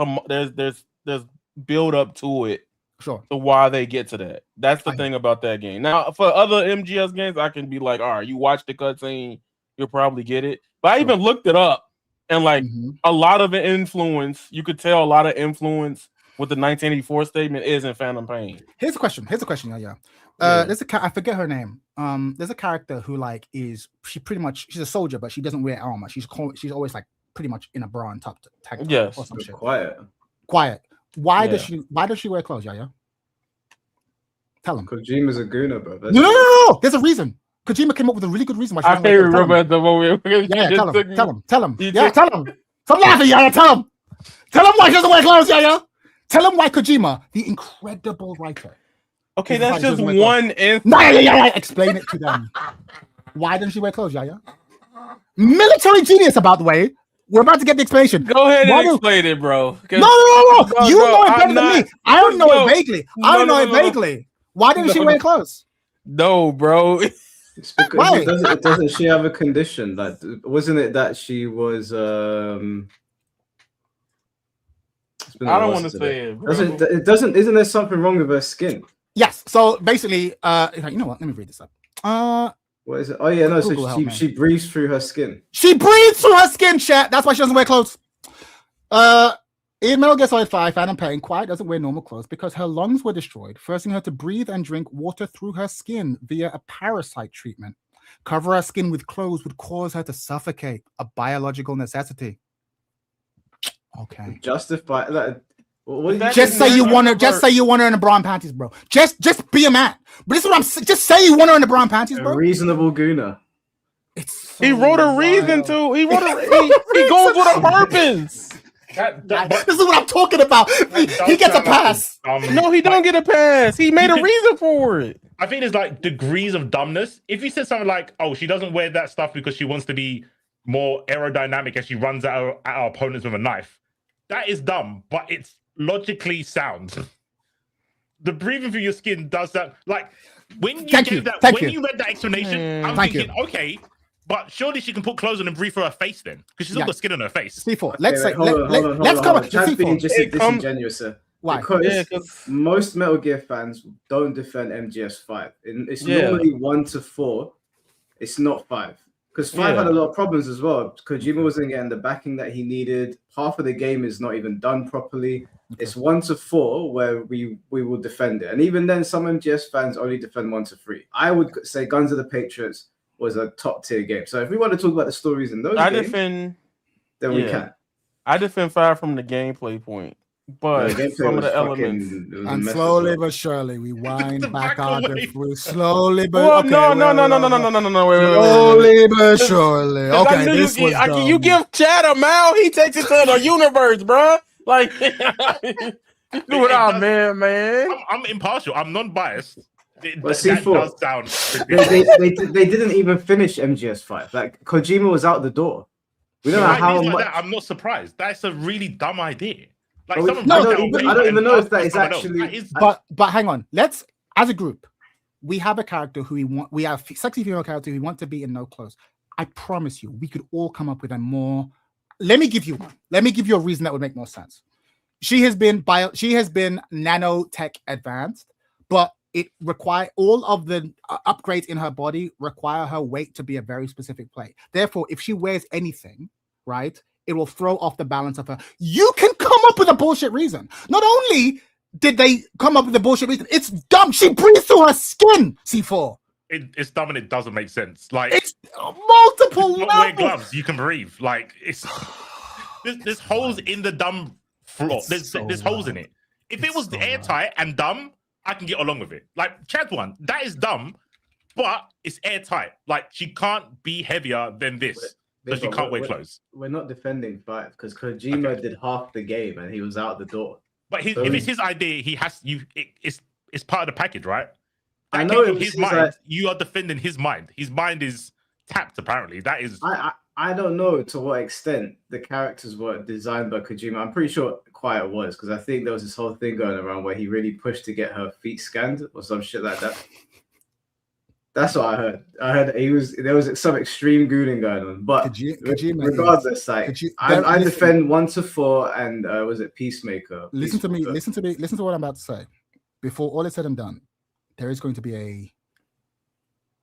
build up to it. Sure. So why they get to that? That's the thing about that game. Now, for other MGS games, I can be like, all right, you watch the cutscene, you'll probably get it. But I even looked it up, and like a lot of the influence, you could tell a lot of influence with the 1984 statement is in Phantom Pain. Here's a question, yeah. There's I forget her name. There's a character who like she's a soldier, but she doesn't wear armor. She's always like pretty much in a bra and top tag. Yes. Or some shit. Quiet. Why does she wear clothes, Yaya? Tell him. Kojima's a gooner, bro. No. There's a reason. Kojima came up with a really good reason why she I can't remember at the moment. Yeah, tell him. Yeah, tell him. Stop laughing, Yaya. Tell him. Tell him why she doesn't wear clothes, Yaya. Tell him why Kojima, the incredible writer. Okay, that's just one instance. Yeah. Explain it to them. Why didn't she wear clothes, Yaya? Military genius, about the way. We're about to get the explanation. Go ahead and explain it, bro. No. You know it better than me. I don't know it vaguely. I don't know it vaguely. Why didn't she wear clothes? No, bro. It's because it doesn't she have a condition? Like, wasn't it that she was I don't want to say it, bro. Isn't there something wrong with her skin? Yes. So basically, you know what? Let me read this up. What is it? Oh yeah, no. Google So she breathes through her skin. She breathes through her skin, chat. That's why she doesn't wear clothes. In Metal Gear Solid 5, Phantom Pain Quiet doesn't wear normal clothes because her lungs were destroyed, forcing her to breathe and drink water through her skin via a parasite treatment. Cover her skin with clothes would cause her to suffocate, a biological necessity. Okay. Justify that. Just say you want her. Just say you want her in the bra and panties, bro. Just be a man. But this is what I'm saying. Just say you want her in the bra and panties, bro. A reasonable Gooner. He wrote a reason to. He wrote he goes with a purpose. This is what I'm talking about. He gets a pass. No, he don't get a pass. He made a reason for it. I think there's like degrees of dumbness. If you said something like, "Oh, she doesn't wear that stuff because she wants to be more aerodynamic and she runs at our opponents with a knife," that is dumb, but it's logically sound. The breathing through your skin does that. Like when you you read that explanation, I'm thinking, okay. But surely she can put clothes on and breathe through her face then, because she's still got skin on her face. C4. Let's say, let's come up. Chad's being just disingenuous, sir. Why? Because most Metal Gear fans don't defend MGS5. It's normally 1 to 4. It's not 5. Because 5 had a lot of problems as well. Kojima wasn't getting the backing that he needed. Half of the game is not even done properly. Okay. It's 1 to 4 where we will defend it. And even then, some MGS fans only defend 1 to 3. I would say Guns of the Patriots was a top tier game. So if we want to talk about the stories in those games, then we can. I defend 5 from the gameplay point, but some of the elements. And slowly but surely we wind back out through. Slowly but slowly but surely. Okay, this was dumb. You give Chad a mouth, he takes it to the universe, bro. Like, do it out, man. I'm impartial. I'm non-biased. Well, C4, they didn't even finish MGS5. Like Kojima was out the door. We don't know how much. I'm not surprised. That's a really dumb idea. Like, I don't even know if that is actually. But hang on. Let's, as a group, we have a character who we want. We have a sexy female character who we want to be in no clothes. I promise you, we could all come up with a more. Let me give you one. Let me give you a reason that would make more sense. She has been nanotech advanced, but it require all of the upgrades in her body require her weight to be a very specific play. Therefore, if she wears anything, right, it will throw off the balance of her. You can come up with a bullshit reason. Not only did they come up with a bullshit reason, it's dumb. She breathes through her skin, C4. It's dumb and it doesn't make sense. Like, it's multiple levels. Wear gloves, you can breathe. Like, it's there's holes in the dumb floor. There's holes in it. If it was airtight and dumb, I can get along with it. Like Chad's one, that is dumb, but it's airtight. Like she can't be heavier than this, so she can't wear clothes. We're not defending 5 because Kojima did half the game and he was out the door. But if it's his idea, he has it's part of the package, right? That I know in his mind. You are defending his mind. His mind is tapped. Apparently, that is. I don't know to what extent the characters were designed by Kojima. I'm pretty sure Quiet was, because I think there was this whole thing going around where he really pushed to get her feet scanned or some shit like that. That's what I heard. I heard there was some extreme gooning going on. But Kojima, regardless, like I defend 1 to 4 and was it Peacemaker? Listen to me. Listen to what I'm about to say. Before all is said and done, there is going to be a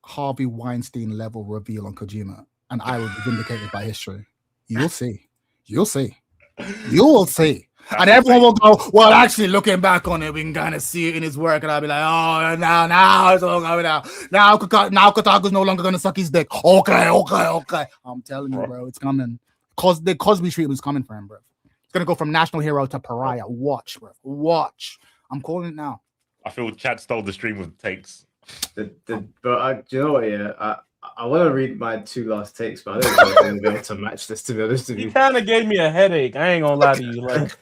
Harvey Weinstein level reveal on Kojima. And I will be vindicated by history. You'll see. You'll see. You will see. And everyone will go, well, actually, looking back on it, we can kind of see it in his work. And I'll be like, oh, now it's all going out. Now Kotaku's no longer going to suck his dick. Okay. I'm telling you, bro, it's coming. The Cosby treatment's coming for him, bro. It's going to go from national hero to pariah. Watch, bro. Watch. I'm calling it now. I feel Chad stole the stream with takes. But do you know what, yeah? I want to read my 2 last takes, but I don't know if I'm going to be able to match this, to be honest with you. He kind of gave me a headache. I ain't going to lie to you. Like,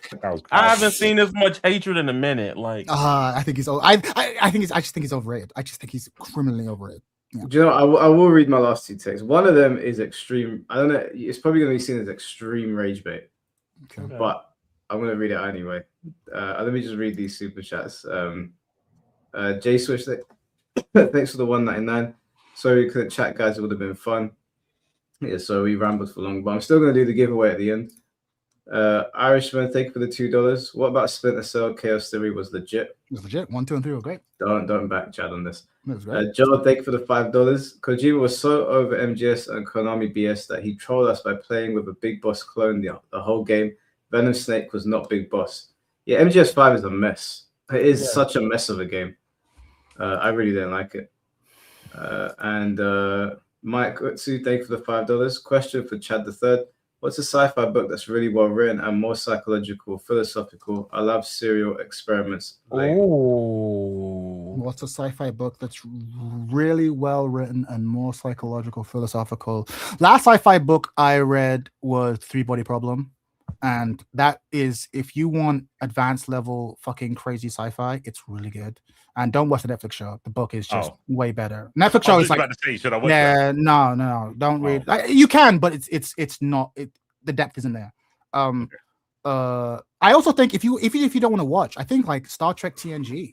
I haven't seen this much hatred in a minute. Like, I think he's I just think he's overrated. I just think he's criminally overrated. Yeah. Do you know? I will read my last two texts. One of them is extreme. I don't know. It's probably going to be seen as extreme rage bait, Okay. but I'm going to read it anyway. Let me just read these super chats. J Switch, thanks for the 199. Sorry we couldn't chat, guys. It would have been fun. Yeah, so we rambled for long, but I'm still going to do the giveaway at the end. Irishman, thank you for the $2. What about Splinter Cell? Chaos Theory was legit. It was legit. 1, 2, and 3 were great. Don't back Chad on this. It was great. Joel, thank you for the $5. Kojima was so over MGS and Konami BS that he trolled us by playing with a Big Boss clone the whole game. Venom Snake was not Big Boss. Yeah, MGS 5 is a mess. It is such a mess of a game. I really didn't like it. Mike Utsu, thank you for the $5. Question for Chad the Third. What's a sci-fi book that's really well written and more psychological, philosophical? I love serial experiments. What's a sci-fi book that's really well written and more psychological, philosophical? Last sci-fi book I read was Three Body Problem. And that is, if you want advanced level fucking crazy sci-fi, it's really good. And don't watch the Netflix show. The book is just way better. Netflix show is like, should I watch that? No, don't read. You can, but it's not. The depth isn't there. I also think if you don't want to watch, I think like Star Trek TNG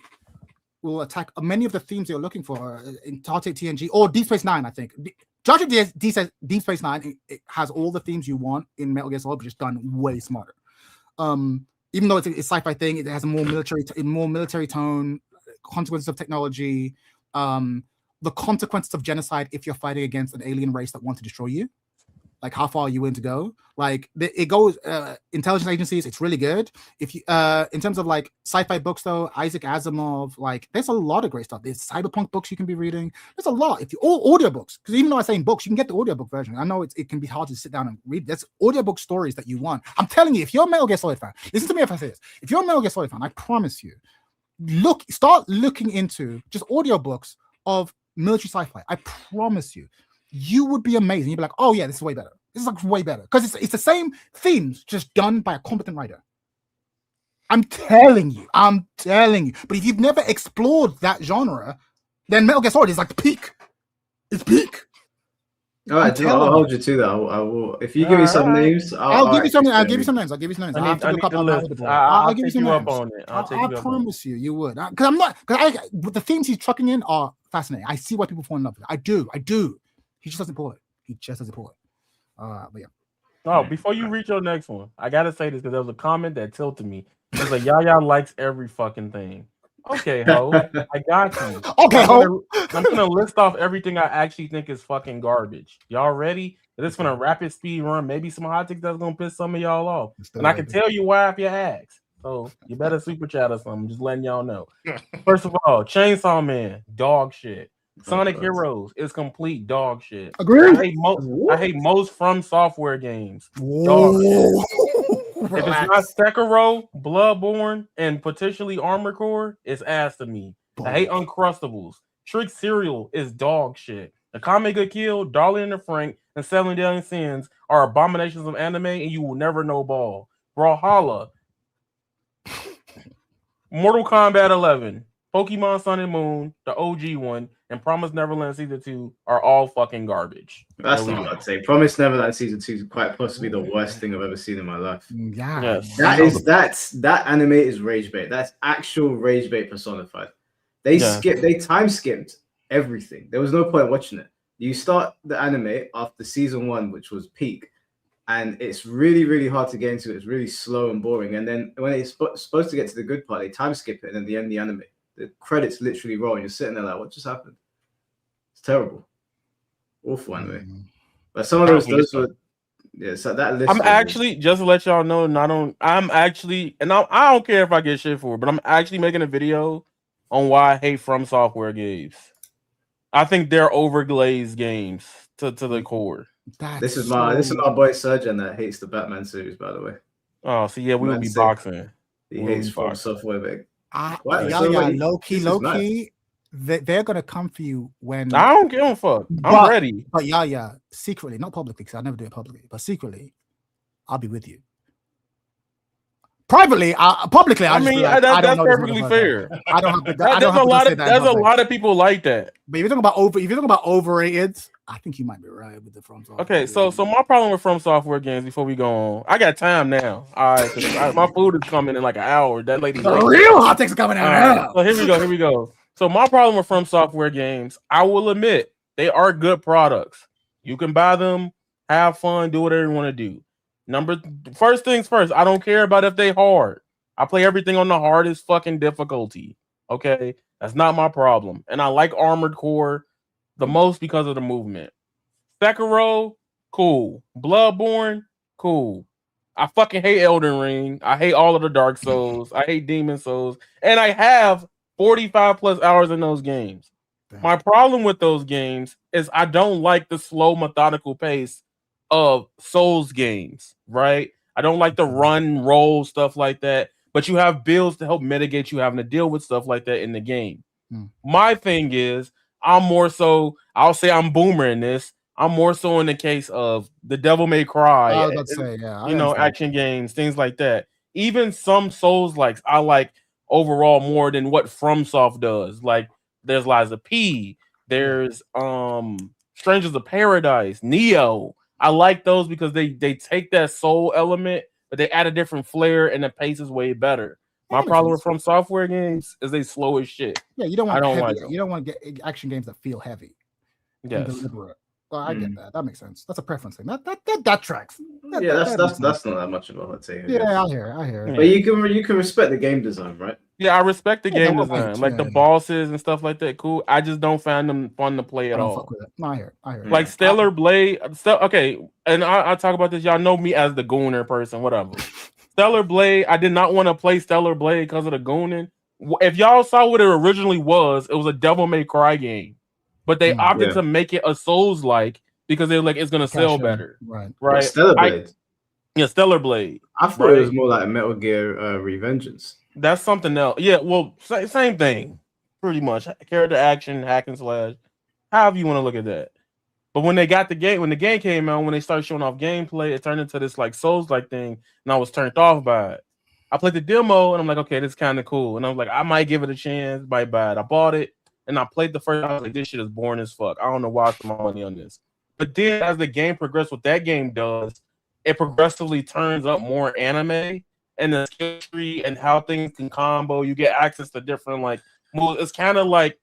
will attack many of the themes you're looking for in Star Trek TNG or Deep Space Nine. I think Star Trek Deep Space Nine it has all the themes you want in Metal Gear Solid, but just done way smarter. Even though it's a sci-fi thing, it has a more military tone. Consequences of technology, the consequences of genocide if you're fighting against an alien race that want to destroy you. Like how far are you willing to go? Like it goes intelligence agencies. It's really good. If you in terms of like sci-fi books though, Isaac Asimov, like there's a lot of great stuff. There's cyberpunk books you can be reading. There's a lot. If you all audiobooks, because even though I'm saying books, you can get the audiobook version. I know it can be hard to sit down and read. There's audiobook stories that you want. I'm telling you, if you're a Metal Gear Solid fan, listen to me if I say this. If you're a Metal Gear Solid fan, I promise you. Start looking into just audiobooks of military sci-fi. I promise you would be amazing. You'd be like, oh yeah, this is way better. This is like way better. Because it's the same themes, just done by a competent writer. I'm telling you. But if you've never explored that genre, then Metal Gear Solid is like the peak. It's peak. All right, I'll hold you to that. I will. If you give me some names, I'll give you some names. I'll give you some names. I'll give you some names. I promise you would. Because I'm not. Because the themes he's trucking in are fascinating. I see why people fall in love with it. I do. He just doesn't pull it. But yeah. Oh, before you reach your next one, I gotta say this because there was a comment that tilted me. It's like Yaya likes every fucking thing. Okay, ho, I got you. Okay, ho. I'm gonna list off everything I actually think is fucking garbage. Y'all ready? This is gonna rapid speed run. Maybe some hot takes that's gonna piss some of y'all off, and I can tell you why if you ask. So you better super chat or something. Just letting y'all know. First of all, Chainsaw Man, dog shit. Sonic Heroes is complete dog shit. Agreed. I hate most From Software games. Dog shit. If it's not Sekiro, Bloodborne, and potentially Armored Core, it's ass to me. I hate Uncrustables. Trick Cereal is dog shit. Akame ga Kill, Darling in the Franxx, and 7 Deadly Sins are abominations of anime, and you will never know ball. Brawlhalla, Mortal Kombat 11, Pokemon Sun and Moon, the OG one, and Promised Neverland Season 2 are all fucking garbage. That's not what I'd say. Promised Neverland Season 2 is quite possibly the worst thing I've ever seen in my life. Yeah. That anime is rage bait. That's actual rage bait personified. They time skipped everything. There was no point watching it. You start the anime after season 1, which was peak, and it's really, really hard to get into. It's really slow and boring. And then when it's supposed to get to the good part, they time skip it, and then the end the anime. The credits literally roll, and you're sitting there like, what just happened? It's terrible. Awful anyway. But some of those were, so that list. I'm actually, just to let y'all know, I don't care if I get shit for it, but I'm actually making a video on why I hate From Software games. I think they're overglazed games to the core. This is my boy Surgeon that hates the Batman series, by the way. Oh, so yeah, we would be boxing. He hates From Software, but low key, they're gonna come for you when I don't give a fuck. I'm ready. But secretly, not publicly, because I never do it publicly, but secretly, I'll be with you. Publicly, I mean, that's perfectly fair. I don't have to. There's a lot of people like that. But if you're talking about overrated, I think you might be right with the From Software. Okay, so my problem with From Software games before we go on, I got time now. All right, my food is coming in like an hour. That lady. The real hot takes are coming out now. So here we go. So my problem with From Software games, I will admit, they are good products. You can buy them, have fun, do whatever you want to do. First things first, I don't care about if they hard. I play everything on the hardest fucking difficulty. Okay, that's not my problem. And I like Armored Core the most because of the movement. Sekiro, cool. Bloodborne, cool. I fucking hate Elden Ring. I hate all of the Dark Souls. I hate Demon Souls. And I have 45 plus hours in those games. My problem with those games is I don't like the slow, methodical pace of Souls games, right? I don't like the run, roll, stuff like that. But you have builds to help mitigate you having to deal with stuff like that in the game. My thing is, I'll say I'm boomer in this. I'm more so in the case of the Devil May Cry, action games, things like that. Even some Souls likes I like overall more than what FromSoft does. Like there's Lies of P, there's Strangers of Paradise, Neo. I like those because they take that soul element, but they add a different flair and the pace is way better. My problem with From Software games is they slow as shit. Yeah, you don't want to get action games that feel heavy. Yes. Deliberate. Well, I get that. That makes sense. That's a preference thing. That tracks. That's not that much of a hot take. Yeah, I hear. But you can respect the game design, right? Yeah, I respect the game design, like the bosses and stuff like that. Cool. I just don't find them fun to play at all. No, I hear. Like Stellar Blade. Okay, and I talk about this. Y'all know me as the Gooner person. Whatever. Stellar Blade. I did not want to play Stellar Blade because of the gooning. If y'all saw what it originally was, it was a Devil May Cry game, but they opted to make it a Souls-like because they're like it's gonna sell better. Right. Stellar Blade. Stellar Blade. I thought it was more like Metal Gear Revengeance. That's something else. Yeah, well, same thing, pretty much. Character action, hack and slash, however you want to look at that. But when the game came out, when they started showing off gameplay, it turned into this like Souls-like thing, and I was turned off by it. I played the demo, and I'm like, okay, this is kind of cool. And I was like, I might give it a chance, might buy it. I bought it, and I played the first. I was like, this shit is boring as fuck. I don't know why I spent my money on this. But then, as the game progressed, what that game does, it progressively turns up more anime. And the skill tree and how things can combo, you get access to different like moves. It's kind of like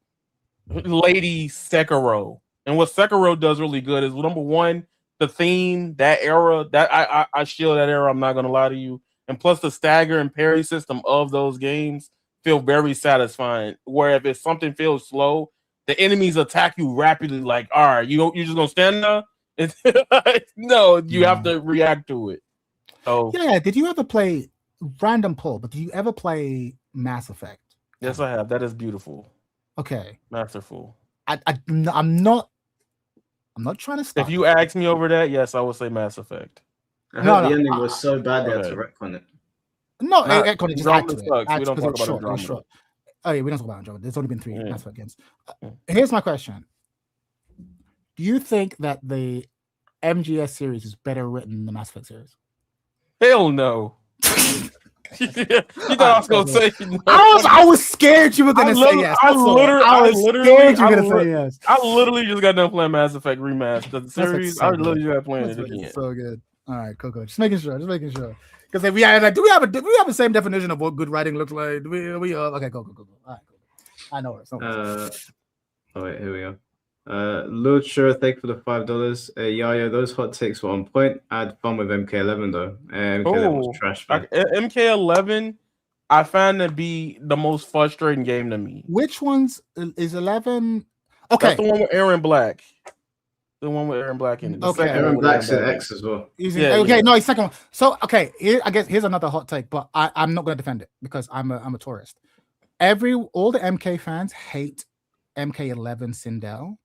Lady Sekiro. And what Sekiro does really good is number one, the theme, that era, that I shield that era, I'm not gonna lie to you. And plus the stagger and parry system of those games feel very satisfying. Where if something feels slow, the enemies attack you rapidly, like, all right, you're just gonna stand there? No, you have to react to it. So yeah, did you ever play random poll, but do you ever play Mass Effect? Yes, I have. That is beautiful. Okay. Masterful. I'm not trying to stop. If you ask me over that, yes, I would say Mass Effect. The ending was so bad they had to retcon it. No, retcon it just had to. We don't talk about Andromeda. Oh yeah, we don't talk about Andromeda. There's only been 3 Mass Effect games. Here's my question. Do you think that the MGS series is better written than the Mass Effect series? Hell no. You thought I was gonna say no. I was scared you were gonna say yes. I literally just got done playing Mass Effect Remastered. The series, I literally just got playing it again. So good. All right, cool. Just making sure. Because do we have the same definition of what good writing looks like? Do we okay, go. All right, cool. I know it. Oh wait, here we go. Lord Sure, thank you for the $5. Yaya, those hot takes were on point. I had fun with MK11 though. MK11 was trash. MK11, I found to be the most frustrating game to me. Which ones is 11? Okay, that's the one with Aaron Black. The one with Aaron Black in it. Okay, Aaron Black's in X as well. No, he's second one. So okay, here's another hot take, but I'm not gonna defend it because I'm a tourist. All the MK fans hate MK11 Sindel.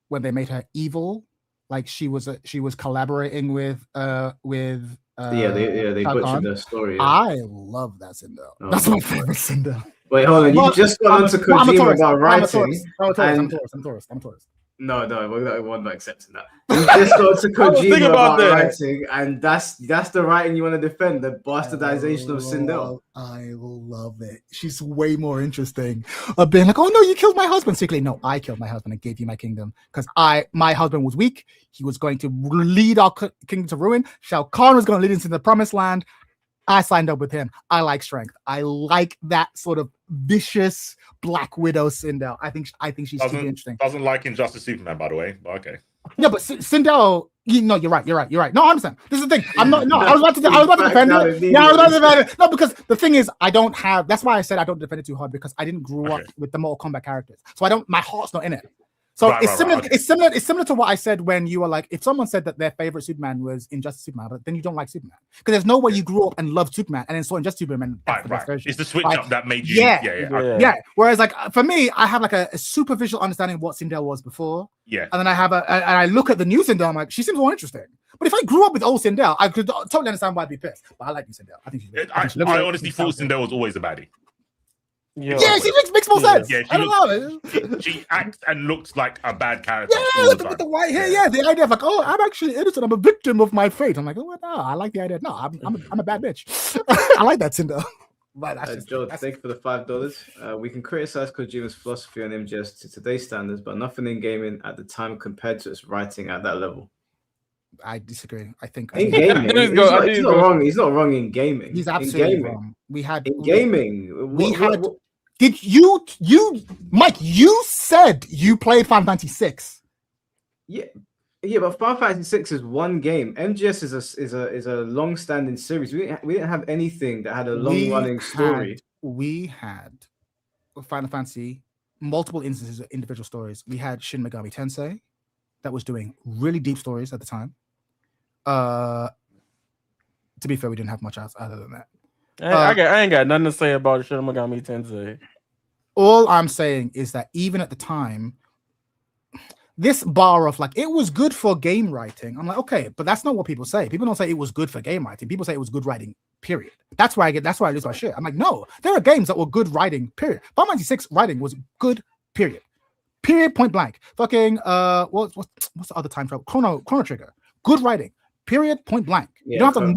When they made her evil, like she was collaborating with they butchered the story. Yeah. I love that Sindel. That's my favorite Sindel. Wait, hold on. You just got onto Kojima about writing. I'm a tourist. No, we're not accepting that. You just got to Kojima about writing, and that's the writing you want to defend, the bastardization of Sindel. I love it. She's way more interesting. Being like, oh no, you killed my husband. Secretly, no, I killed my husband and gave you my kingdom because my husband was weak. He was going to lead our kingdom to ruin. Shao Kahn was going to lead us into the promised land. I signed up with him. I like strength. I like that sort of vicious Black Widow Sindel. I think she's super interesting. Doesn't like Injustice Superman, by the way. But okay. Yeah, but Sindel, you're right. No, I understand. This is the thing. I was about to defend it. Yeah, I was about to defend it. No, because the thing is, I don't have. That's why I said I don't defend it too hard because I didn't grow up with the Mortal Kombat characters, so I don't. My heart's not in it. So it's similar. It's similar to what I said when you were like, if someone said that their favorite Superman was Injustice Superman, but then you don't like Superman because there's no way you grew up and loved Superman and then saw Injustice Superman. Right. It's the switch up that made you. Yeah. Whereas, like for me, I have like a superficial understanding of what Sindel was before. Yeah. And then and I look at the new Sindel. I'm like, she seems more interesting. But if I grew up with old Sindel, I could totally understand why I'd be pissed. But I like new Sindel. I think I honestly thought Sindel was always a baddie. Yeah, she makes more sense. Yeah, I don't know. She acts and looks like a bad character. Yeah, with the white hair. Yeah, the idea of like, oh, I'm actually innocent. I'm a victim of my fate. I'm like, oh no, I like the idea. No, I'm a bad bitch. I like that Sindel. But Joe, thank you for the $5. We can criticize Kojima's philosophy on MGS to today's standards, but nothing in gaming at the time compared to its writing at that level. I disagree. I think in gaming, he's not wrong. He's not wrong in gaming. He's absolutely wrong. Did you, Mike? You said you played Final Fantasy 6. Yeah, but Final Fantasy 6 is one game. MGS is a long-standing series. We didn't have anything that had a long-running story. We had Final Fantasy, multiple instances of individual stories. We had Shin Megami Tensei that was doing really deep stories at the time. To be fair, we didn't have much else other than that. I ain't got nothing to say about Shin Megami Tensei. All I'm saying is that even at the time, this bar of like, it was good for game writing. I'm like, okay, but that's not what people say. People don't say it was good for game writing. People say it was good writing, period. That's why I lose my shit. I'm like, no, there are games that were good writing, period. Final Fantasy 6 writing was good, period. Period, point blank. Fucking, what's the other time travel? Chrono Trigger. Good writing. Period, point blank. Yeah, you don't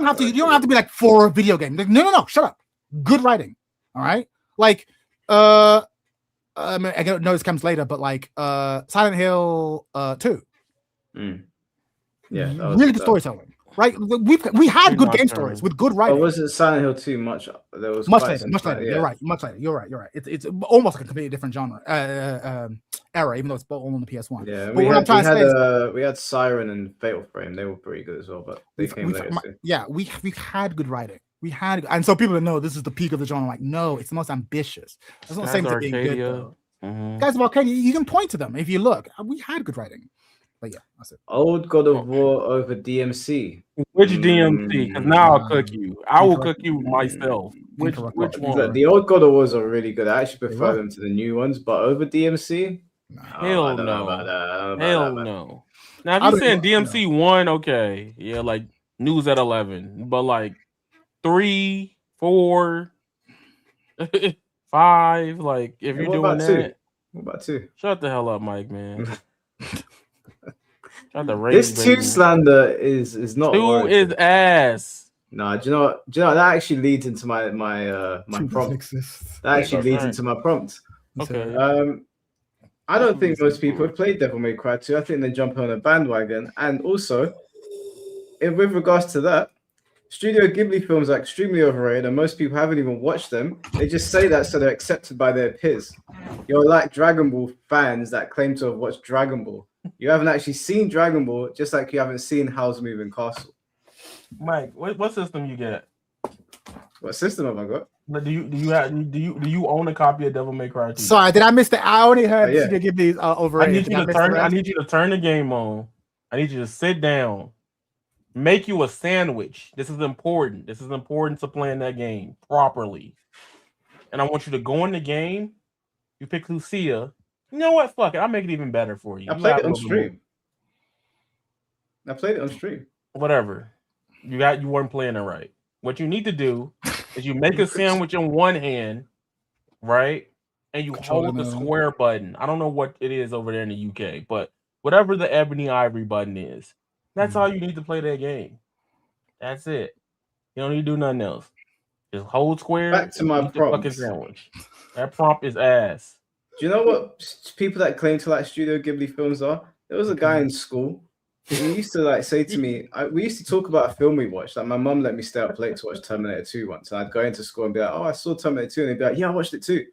have to you don't have to be like for a video game. Like, no, shut up. Good writing. All right. Like I know this comes later, but like Silent Hill 2. Yeah, really good storytelling. Right? We had good game stories with good writing. But wasn't Silent Hill 2 much? There was much later. Yeah. You're right. Much later. You're right. It's almost like a completely different genre era, even though it's all on the PS1. Yeah, we had Siren and Fatal Frame. They were pretty good as well, but they came later. Yeah, we had good writing. And so people know this is the peak of the genre. Like, no, it's the most ambitious. That's not saying to being good though. Guys of Arcadia, you can point to them if you look. We had good writing. But yeah, that's it. Old God of War over DMC. Which DMC? Because now I'll cook you. I will cook you myself. Which one? The old God of Wars are really good. I actually prefer them to the new ones, but over DMC? Hell no. Hell no. Now, if you're saying DMC 1, okay. Yeah, like news at 11. But like 3, 4, 5, like if you're doing that. What about 2? Shut the hell up, Mike, man. This 2 slander is not 2 is ass. No, do you know what? That actually leads into my prompt. That actually leads into my prompt. Okay. I don't think most people have played Devil May Cry 2. I think they jump on a bandwagon. And also, with regards to that, Studio Ghibli films are extremely overrated, and most people haven't even watched them. They just say that so they're accepted by their peers. You're like Dragon Ball fans that claim to have watched Dragon Ball. You haven't actually seen Dragon Ball, just like you haven't seen Howl's Moving Castle. Mike, what system you get? What system have I got? But do you own a copy of Devil May Cry 2? Sorry, did I miss the? I only heard Studio Ghibli overrated. I need you to turn the game on. I need you to sit down. Make you a sandwich. This is important. This is important to playing that game properly. And I want you to go in the game. You pick Lucia. You know what? Fuck it. I'll make it even better for you. I played it on stream. Whatever. You weren't playing it right. What you need to do is you make a sandwich in one hand, right? and you Control hold the M. square button. I don't know what it is over there in the UK, but whatever the ebony ivory button is, that's all you need to play that game. That's it. You don't need to do nothing else. Just hold square. Back to my eat the fucking prompts. sandwich. That prompt is ass. Do you know what people that claim to like Studio Ghibli films are? There was a guy in school. He used to like say to me, we used to talk about a film we watched. Like my mum let me stay up late to watch Terminator 2 once. And I'd go into school and be like, oh, I saw Terminator 2. And they'd be like, yeah, I watched it too.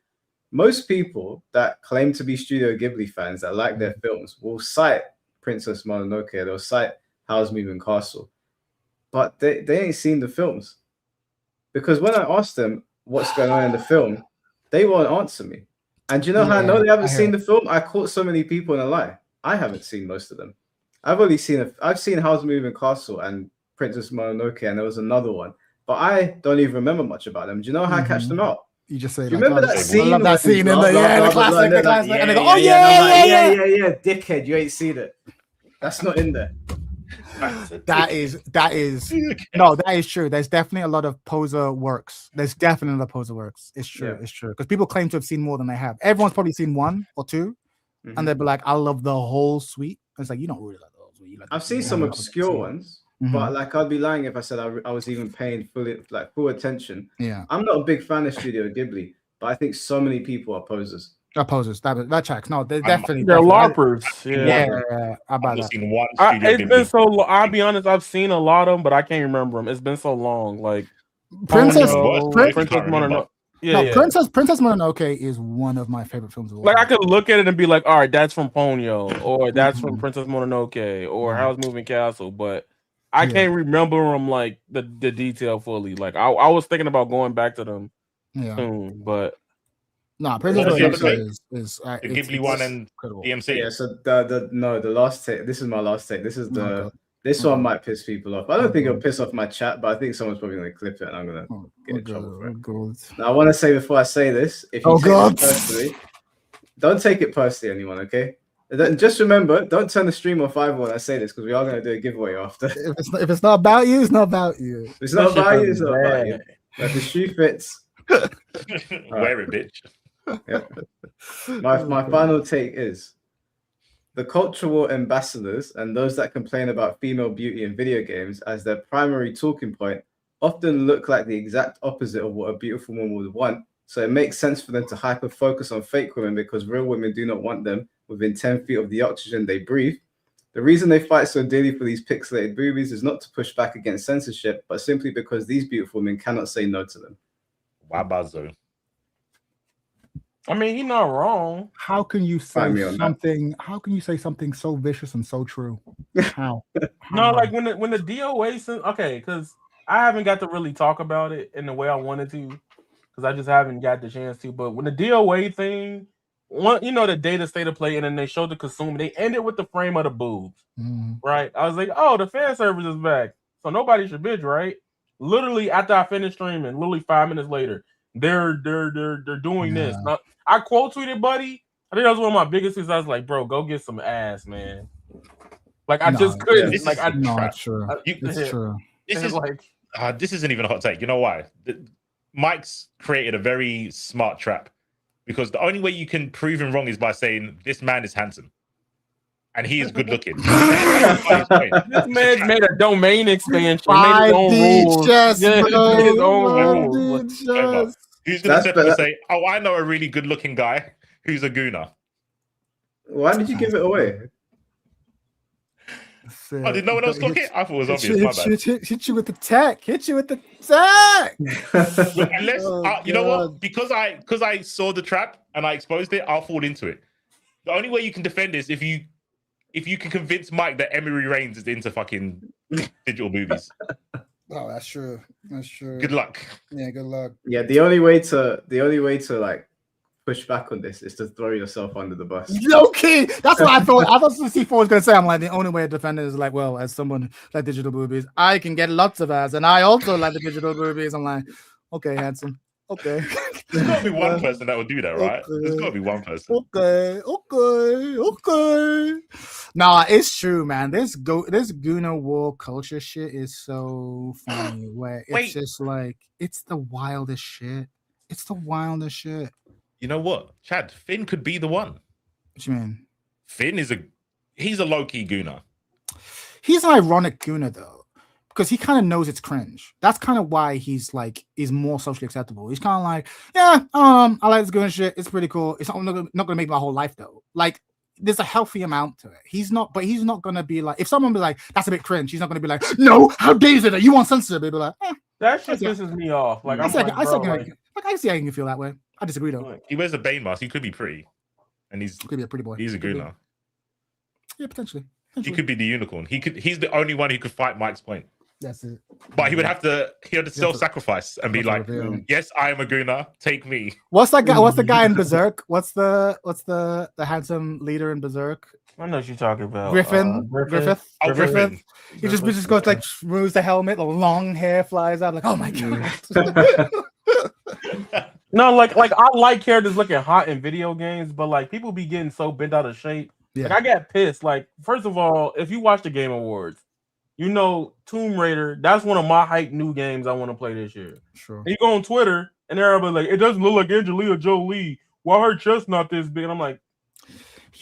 Most people that claim to be Studio Ghibli fans that like their films will cite Princess Mononoke. They'll cite Howl's Moving Castle. But they ain't seen the films. Because when I asked them what's going on in the film, they won't answer me. And do you know how I know they haven't seen the film? I caught so many people in a lie. I haven't seen most of them. I've seen Howl's Moving Castle and Princess Mononoke, and there was another one. But I don't even remember much about them. Do you know how I catch them out? You just say, do you remember that scene? I love that scene in the classic, the classic. And they go, yeah, dickhead, you ain't seen it. That's not in there. That is true. There's definitely a lot of poser works. It's true. It's true. Because people claim to have seen more than they have. Everyone's probably seen one or two, and they'll be like, I love the whole suite. It's like, you don't really like the whole suite. I've seen some obscure ones, but like I'd be lying if I said I was even paying full attention. Yeah. I'm not a big fan of Studio Ghibli, but I think so many people are posers. Opposers. That tracks. No, they're definitely they're LARPers. Yeah. I've that. seen one. It's been so long. I'll be honest. I've seen a lot of them, but I can't remember them. It's been so long. Like Princess Mononoke. Princess Mononoke is one of my favorite films of all time. time. I could look at it and be like, all right, that's from Ponyo, or that's from Princess Mononoke, or Howl's Moving Castle, but I can't remember them like the detail fully. Like I was thinking about going back to them soon, but. No, Princess Mononoke is the Ghibli one and EMC. Yeah, so the last take. This is my last take. This is this one might piss people off. I don't think it'll piss off my chat, but I think someone's probably going to clip it, and I'm going to get in trouble for it. Now, I want to say before I say this, if you take it personally, don't take it personally, anyone. Okay, just remember, don't turn the stream off either when I say this, because we are going to do a giveaway after. If it's not about you, it's not about you. If it's not about you, it's not about you. If the shoe fits, wear it, bitch. Yep. My final take is the cultural ambassadors and those that complain about female beauty in video games as their primary talking point often look like the exact opposite of what a beautiful woman would want. So it makes sense for them to hyper focus on fake women because real women do not want them within 10 feet of the oxygen they breathe. The reason they fight so dearly for these pixelated boobies is not to push back against censorship, but simply because these beautiful women cannot say no to them. Wabazo. I mean, he's not wrong. How can you say something? How can you say something so vicious and so true? How? No, like when the DOA. Okay, because I haven't got to really talk about it in the way I wanted to, because I just haven't got the chance to. But when the DOA thing, the data state of play, and then they showed the consumer, they ended with the frame of the boobs, right? I was like, oh, the fan service is back, so nobody should bitch, right? Literally after I finished streaming, literally 5 minutes later. They're doing this. Now, I quote tweeted Buddy. I think that was one of my biggest things. I was like, bro, go get some ass, man. Like I just couldn't. It's true. It's true. This isn't even a hot take. You know why? Mike's created a very smart trap, because the only way you can prove him wrong is by saying this man is handsome. And he is good looking. This man made a domain expansion. Made his own rules. Who's going to step up and say, oh, I know a really good looking guy who's a gooner? Why did you give it away? Oh, did no one else look it? I thought it was obvious. My bad. Hit you with the tech. Hit you with the tech. Unless, you know what? Because I saw the trap and I exposed it, I'll fall into it. The only way you can defend this if you can convince Mike that Emery Reigns is into fucking digital movies. Oh, that's true. That's true. Good luck. Yeah, good luck. Yeah, the only way to like push back on this is to throw yourself under the bus. Okay, that's what I thought. I thought C4 was gonna say. I'm like, the only way to defend it is like, well, as someone like digital movies, I can get lots of ass, and I also like the digital movies. I'm like, okay, handsome. Okay. There's got to be one person that will do that, right? Okay. There's got to be one person. Okay. Nah, it's true, man. This Gooner war culture shit is so funny. Where it's just like, it's the wildest shit. It's the wildest shit. You know what, Chad? Finn could be the one. What you mean? Finn he's a low-key gooner. He's an ironic gooner though, because he kind of knows it's cringe. That's kind of why he's more socially acceptable. He's kind of like, yeah, I like this gooner shit. It's pretty cool. It's not gonna make my whole life though. Like, there's a healthy amount to it. He's not gonna be like, if someone be like, that's a bit cringe, he's not gonna be like, no, how dare you say that? You want censorship? He'll be like, that shit pisses me off. Like, I see how you can feel that way. I disagree though. He wears a Bane mask. He could be pretty, and could be a pretty boy. He's a gooner. Yeah, potentially. He could be the unicorn. He's the only one who could fight Mike's point. That's it. But he would have to self-sacrifice and be like, yes, I am a gooner. Take me. What's that guy? What's the guy in Berserk? What's the handsome leader in Berserk? I know what you're talking about. Griffith. Oh, Griffin. He just goes like, removes the helmet, the long hair flies out. Like, oh my god. No, like I like characters looking hot in video games, but like people be getting so bent out of shape. Yeah. Like I got pissed. Like, first of all, if you watch the Game Awards, you know Tomb Raider, that's one of my hype new games I want to play this year. Sure. And you go on Twitter and everybody like, it doesn't look like Angelina Jolie. Why her chest not this big? And I'm like,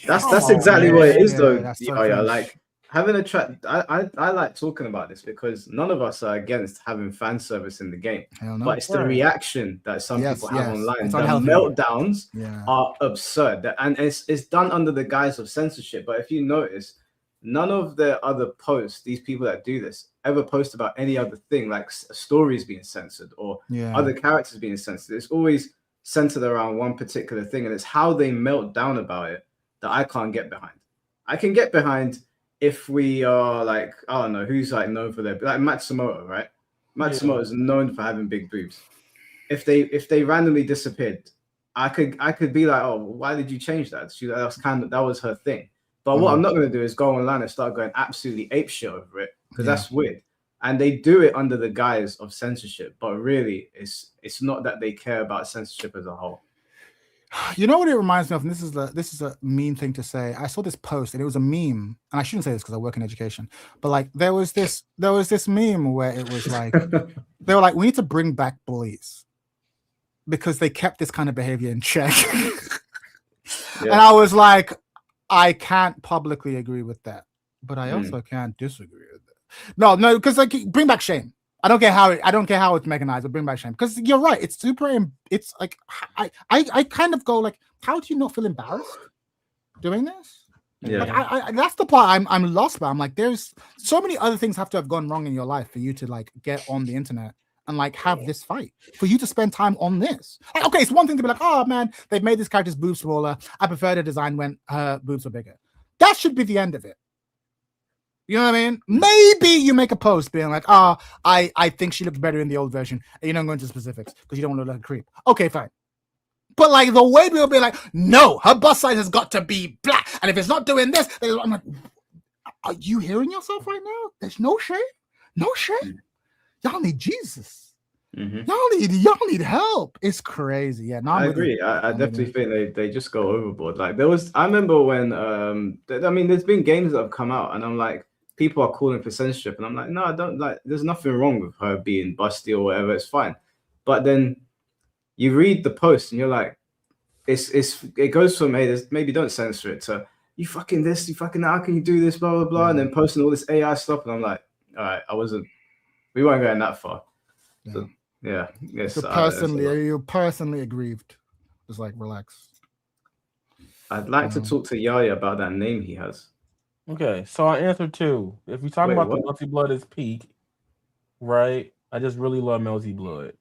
that's exactly what it is though. So like having a track. I like talking about this because none of us are against having fan service in the game. No. But it's the reaction that some people have online. It's the unhealthy. Meltdowns are absurd, and it's done under the guise of censorship. But if you notice, none of the other posts, these people that do this, ever post about any other thing, like stories being censored or other characters being censored. It's always centered around one particular thing, and it's how they melt down about it that I can't get behind. I can get behind if we are like, I don't know, who's like known for their, like Matsumoto, right? Matsumoto is known for having big boobs. If they randomly disappeared, I could be like, oh, why did you change that? That was her thing. But what I'm not going to do is go online and start going absolutely apeshit over it, because that's weird. And they do it under the guise of censorship, but really, it's not that they care about censorship as a whole. You know what it reminds me of? And this is a mean thing to say. I saw this post and it was a meme, and I shouldn't say this because I work in education, but like there was this meme where it was like they were like, we need to bring back bullies because they kept this kind of behavior in check. And I was like, I can't publicly agree with that, but I also can't disagree with that. No, because like bring back shame. I don't care how it's mechanized, but bring back shame. Because you're right, it's super. It's like I kind of go like, how do you not feel embarrassed doing this? Yeah, like, that's the part I'm lost by. I'm like, there's so many other things have to have gone wrong in your life for you to like get on the internet and like have this fight, for you to spend time on this. Like, okay, it's one thing to be like, oh man, they've made this character's boobs smaller. I prefer the design when her boobs were bigger. That should be the end of it. You know what I mean? Maybe you make a post being like, oh, I think she looks better in the old version. And you don't go into specifics because you don't want to look like a creep. Okay, fine. But like the way people be like, no, her bust size has got to be black. And if it's not doing this, I'm like, are you hearing yourself right now? There's no shame. No shame. Y'all need Jesus. Y'all need help. It's crazy. Yeah, no, I agree. I definitely think they just go overboard. Like I remember when there's been games that have come out and I'm like, people are calling for censorship, and I'm like, no, I don't like. There's nothing wrong with her being busty or whatever. It's fine. But then you read the post, and you're like, it goes from, hey, maybe don't censor it, to you fucking this, you fucking that, how can you do this, blah blah blah, and then posting all this AI stuff, and I'm like, all right, we weren't going that far. So, yes. You're personally aggrieved. Just like relax. I'd like to talk to Yaya about that name he has. Okay, so I answered 2. If we talk about the Melty Blood is peak, right? I just really love Melty Blood.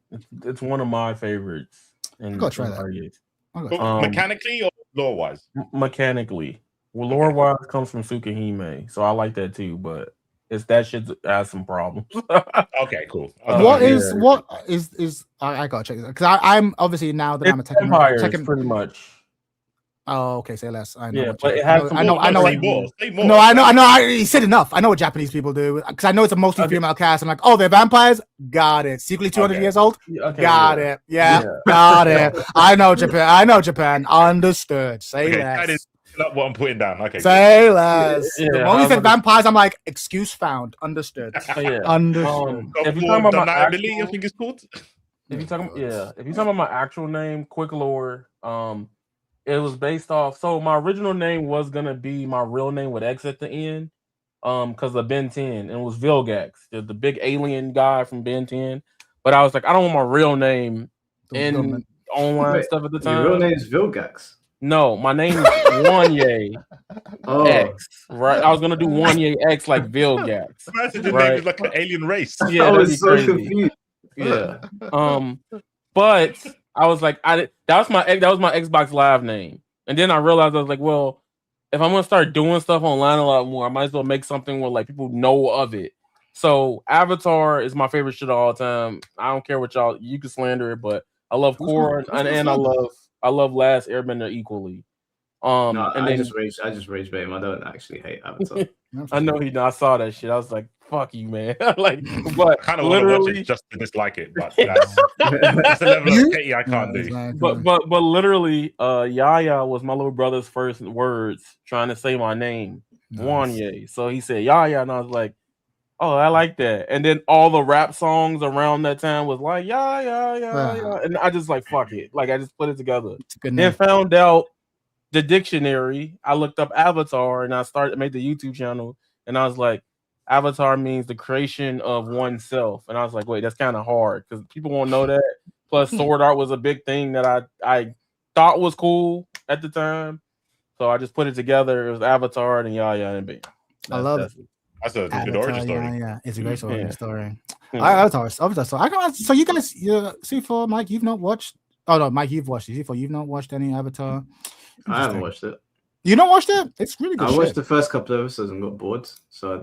It's one of my favorites. I'm gonna try that. Mechanically or lore wise? Mechanically. Well, lore wise comes from Tsukahime, so I like that too, but it's that shit has some problems. Okay, cool. What is I gotta check this out, because I'm obviously, now that I'm a Tekken pretty much. Oh, okay. Say less. I know. Yeah, but it has. I know. No, I know. He said enough. I know what Japanese people do, because I know it's a mostly female cast. I'm like, oh, they're vampires. Got it. Secretly 200 years old. Okay, got it. Yeah, got it. I know Japan. Understood. Say less. That is not what I'm putting down. Okay. Say less. The moment you said vampires, I'm like, excuse found. Understood. Yeah. Understood. If you're talking about I think it's called. if you talking about my actual name, quick lore, it was based off. So my original name was gonna be my real name with X at the end, because of Ben 10, and it was Vilgax, the big alien guy from Ben 10. But I was like, I don't want my real name in online stuff at the time. Your real name is Vilgax. No, my name is Wanye X. Right, I was gonna do Wanye X like Vilgax. Imagine your right? name is like an alien race. Yeah, I that'd was be so crazy. confused. Yeah. But I was like, that was my Xbox Live name, and then I realized I was like, well, if I'm gonna start doing stuff online a lot more, I might as well make something where like people know of it. So Avatar is my favorite shit of all time. I don't care what you can slander it, but I love Korra and I love Last Airbender equally. No, and I then just rage bait him. I don't actually hate Avatar. I know I saw that shit. I was like, fuck you, man. Like, but I kind of want to watch it just to dislike it, but that's a level of petty I can't do. But literally, Yaya was my little brother's first words trying to say my name, Wanye. So he said Yaya, and I was like, oh, I like that. And then all the rap songs around that time was like yeah, and I just like fuck it. Like I just put it together. Then found out the dictionary. I looked up Avatar, and I made the YouTube channel, and I was like, Avatar means the creation of oneself. And I was like, wait, that's kind of hard because people won't know that. Plus, sword art was a big thing that I thought was cool at the time. So I just put it together. It was Avatar and Yaya and bam. I love it. That's a good origin story. Yeah, it's a great origin story. Avatar. So you guys, C4, Mike, you've not watched. Oh no, Mike, you've watched it. C4, you've not watched any Avatar. I haven't watched it. You not watched it? It's really good. I watched the first couple of episodes and got bored. So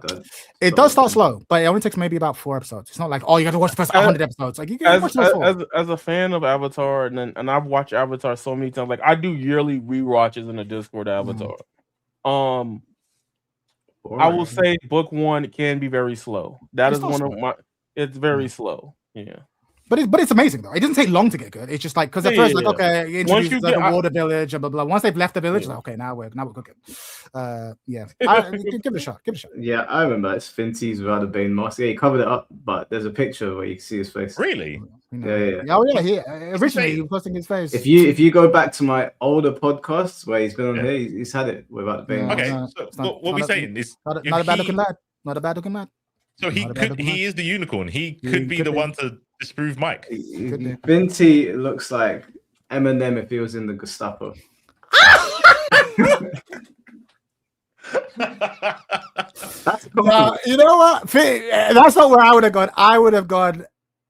it does start slow, but it only takes maybe about 4 episodes. It's not like, oh, you got to watch the first 100 episodes. Like you can watch as a fan of Avatar, and I've watched Avatar so many times. Like I do yearly rewatches in the Discord Avatar. I will say book 1 can be very slow. That is one of my. It's very slow. Yeah. But it's amazing though. It doesn't take long to get good. It's just like because at first okay, introduce the water village and blah blah. Once they've left the village, like, okay, now we're cooking. Give it a shot. Yeah, I remember it's Finty's without a Bane mask. Yeah, he covered it up, but there's a picture where you can see his face. Really? Yeah. Oh yeah. Originally he was posting his face. If you go back to my older podcasts where he's been on here, he's had it without the Bane. Okay, so what we're saying is not a bad looking lad. Not a bad looking lad. So he is the unicorn. He could be the one to disprove Mike. Vinty looks like Eminem if he was in the Gestapo. You know what? That's not where I would have gone. I would have gone.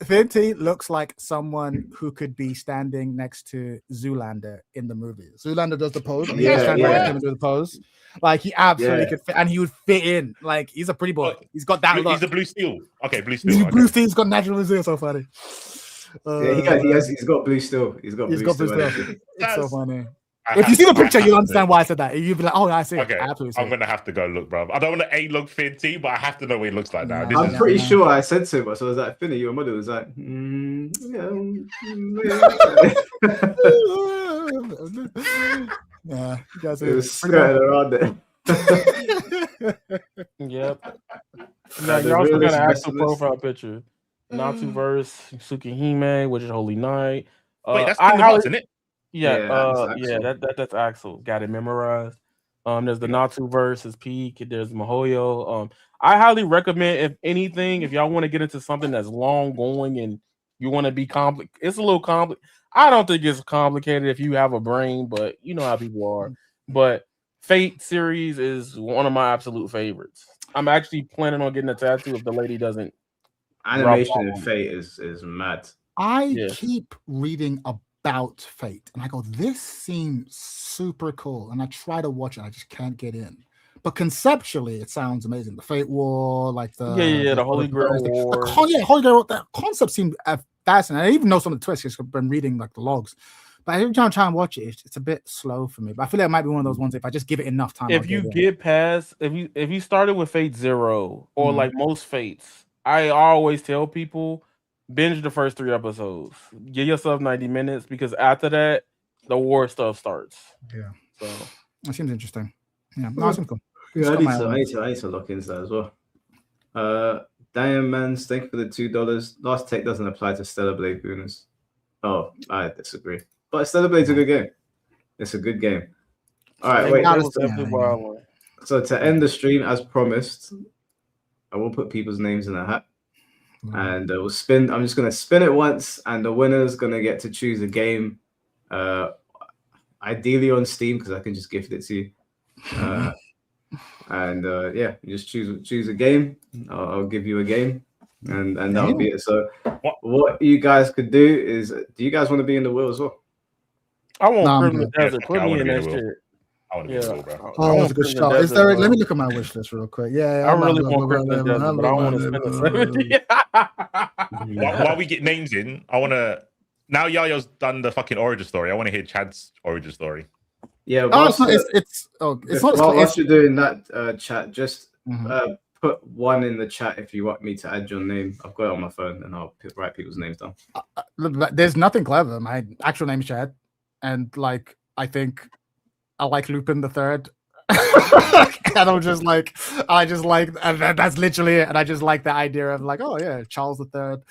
Vinty looks like someone who could be standing next to Zoolander in the movie. Zoolander does the pose. And do the pose. Like he absolutely could fit, and he would fit in. Like he's a pretty boy. He's got that look. He's a blue steel. Okay, blue steel. Blue steel's got natural steel. So funny. He's got blue steel. He's got blue steel. It's so funny. If you see the picture, you'll understand why I said that. You'll be like, oh, I see. Okay, I'm going to have to go look, bro. I don't want to look Finty, but I have to know what he looks like now. I'm pretty sure I said so, so I was like, Finny, your mother was like, yeah, you guys it was skirting around it. Yep. Yeah, you're also got an actual profile picture. Natsuverse, Tsukihime, which is Holy Knight. Wait, that's Kingdom Hearts, isn't it? Yeah, that's Axel. Got it memorized. There's the Natsuverse, is Peak. There's Mihoyo. I highly recommend, if anything, if y'all want to get into something that's long going and you want to be complicated. It's a little complicated. I don't think it's complicated if you have a brain, but you know how people are. But Fate series is one of my absolute favorites. I'm actually planning on getting a tattoo if the lady doesn't. Animation in Fate is mad. I keep reading about Fate and I go, this seems super cool, and I try to watch it, I just can't get in. But conceptually it sounds amazing. The Fate War, like the Holy Grail War. Holy Grail, that concept seemed fascinating. I even know some of the twists because I've been reading like the logs, but every time I try and watch it, it's a bit slow for me. But I feel like it might be one of those ones, if I just give it enough time, if you get past, if you started with Fate 0 or like most Fates, I always tell people, binge the first 3 episodes. Give yourself 90 minutes, because after that, the war stuff starts. Yeah. So that seems interesting. Yeah. No, it seems cool. Yeah, I need to look into that as well. Diamonds, thank you for the $2. Last Take doesn't apply to Stellar Blade Gooners. Oh, I disagree. But Stellar Blade's a good game. It's a good game. All right, wait. That was definitely wild. So to end the stream, as promised, I will put people's names in a hat. And we'll spin. I'm just gonna spin it once, and the winner's gonna get to choose a game. Ideally on Steam, because I can just gift it to you. Yeah, you just choose a game. I'll give you a game, and that'll be it. So what you guys could do is, do you guys want to be in the wheel as well? I want Privilege Desert. Put me in that shit. I want to be in the wheel, bro. Oh, that's a good shout. Is there? Let me look at my wish list real quick. Yeah, I really want Privilege Desert, but I want to spend the 70. While we get names in, I want to. Now Yaya's done the fucking origin story. I want to hear Chad's origin story. Yeah. Whilst it's not. Whilst you're doing that, chat, just put one in the chat if you want me to add your name. I've got it on my phone, and I'll write people's names down. There's nothing clever. My actual name's Chad, and like I think I like Lupin the Third. And I'm just like, and that's literally it. And I just like the idea of like, oh yeah, Charles the Third.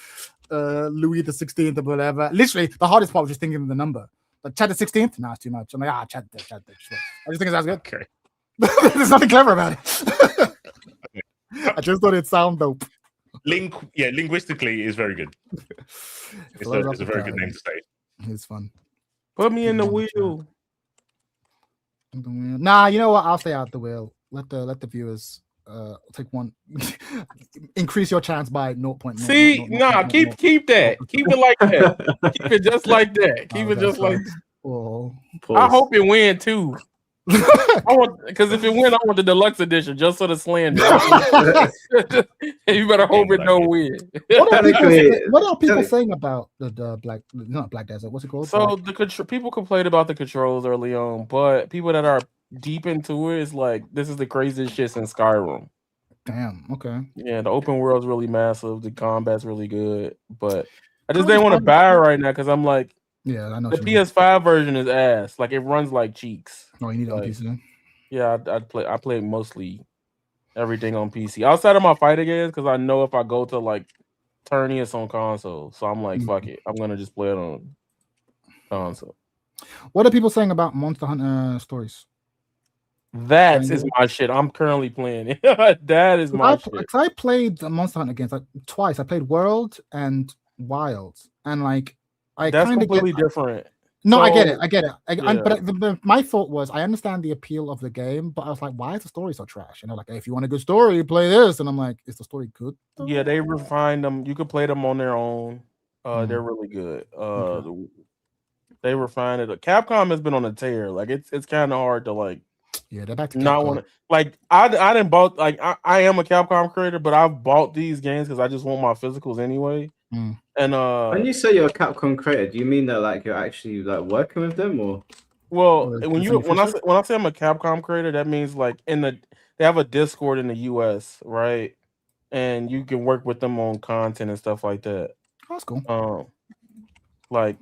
Louis the 16th or whatever. Literally, the hardest part was just thinking of the number. Like Chad the 16th? No, it's too much. I'm like, Chad. I just think it sounds good. Okay. There's nothing clever about it. I just thought it'd sound dope. Linguistically is very good. It's a very good name to say. It's fun. Put me in the wheel. Nah, you know what? I'll stay out the wheel. Let the viewers take one. Increase your chance by 0.0. See, keep that. Keep it like that. Keep it just like that. Keep it just like that. Oh, I hope it win too. Because if it win, I want the deluxe edition just for the slander. You better hope it don't win. What are people saying about the Black Desert? What's it called? So people complained about the controls early on, but people that are deep into it is like, this is the craziest shit since Skyrim. Damn. Okay. Yeah, the open world's really massive. The combat's really good, but I just didn't want to buy it right now because I'm like, yeah, I know the PS5 version is ass. Like it runs like cheeks. Oh, you need it on PC. Yeah, I play mostly everything on PC outside of my fighting games because I know if I go to like tourney, it's on console. So I'm like, fuck it, I'm gonna just play it on console. What are people saying about Monster Hunter Stories? That is my shit. I'm currently playing it. That is my shit. Because I played Monster Hunter games like twice. I played World and Wild, and like that's completely different. No, I get it. But my thought was, I understand the appeal of the game, but I was like, why is the story so trash? And they're like, hey, if you want a good story, play this. And I'm like, is the story good? Yeah, they refined them. You could play them on their own. They're really good. They refined it. Capcom has been on a tear. Like it's kind of hard to like. Yeah, they're back to not want to like. I didn't bought like I am a Capcom creator, but I've bought these games because I just want my physicals anyway. And when you say you're a Capcom creator, do you mean that like you're actually like working with them, or? Well, when I say I'm a Capcom creator, that means like they have a Discord in the US, right? And you can work with them on content and stuff like that. That's cool. Like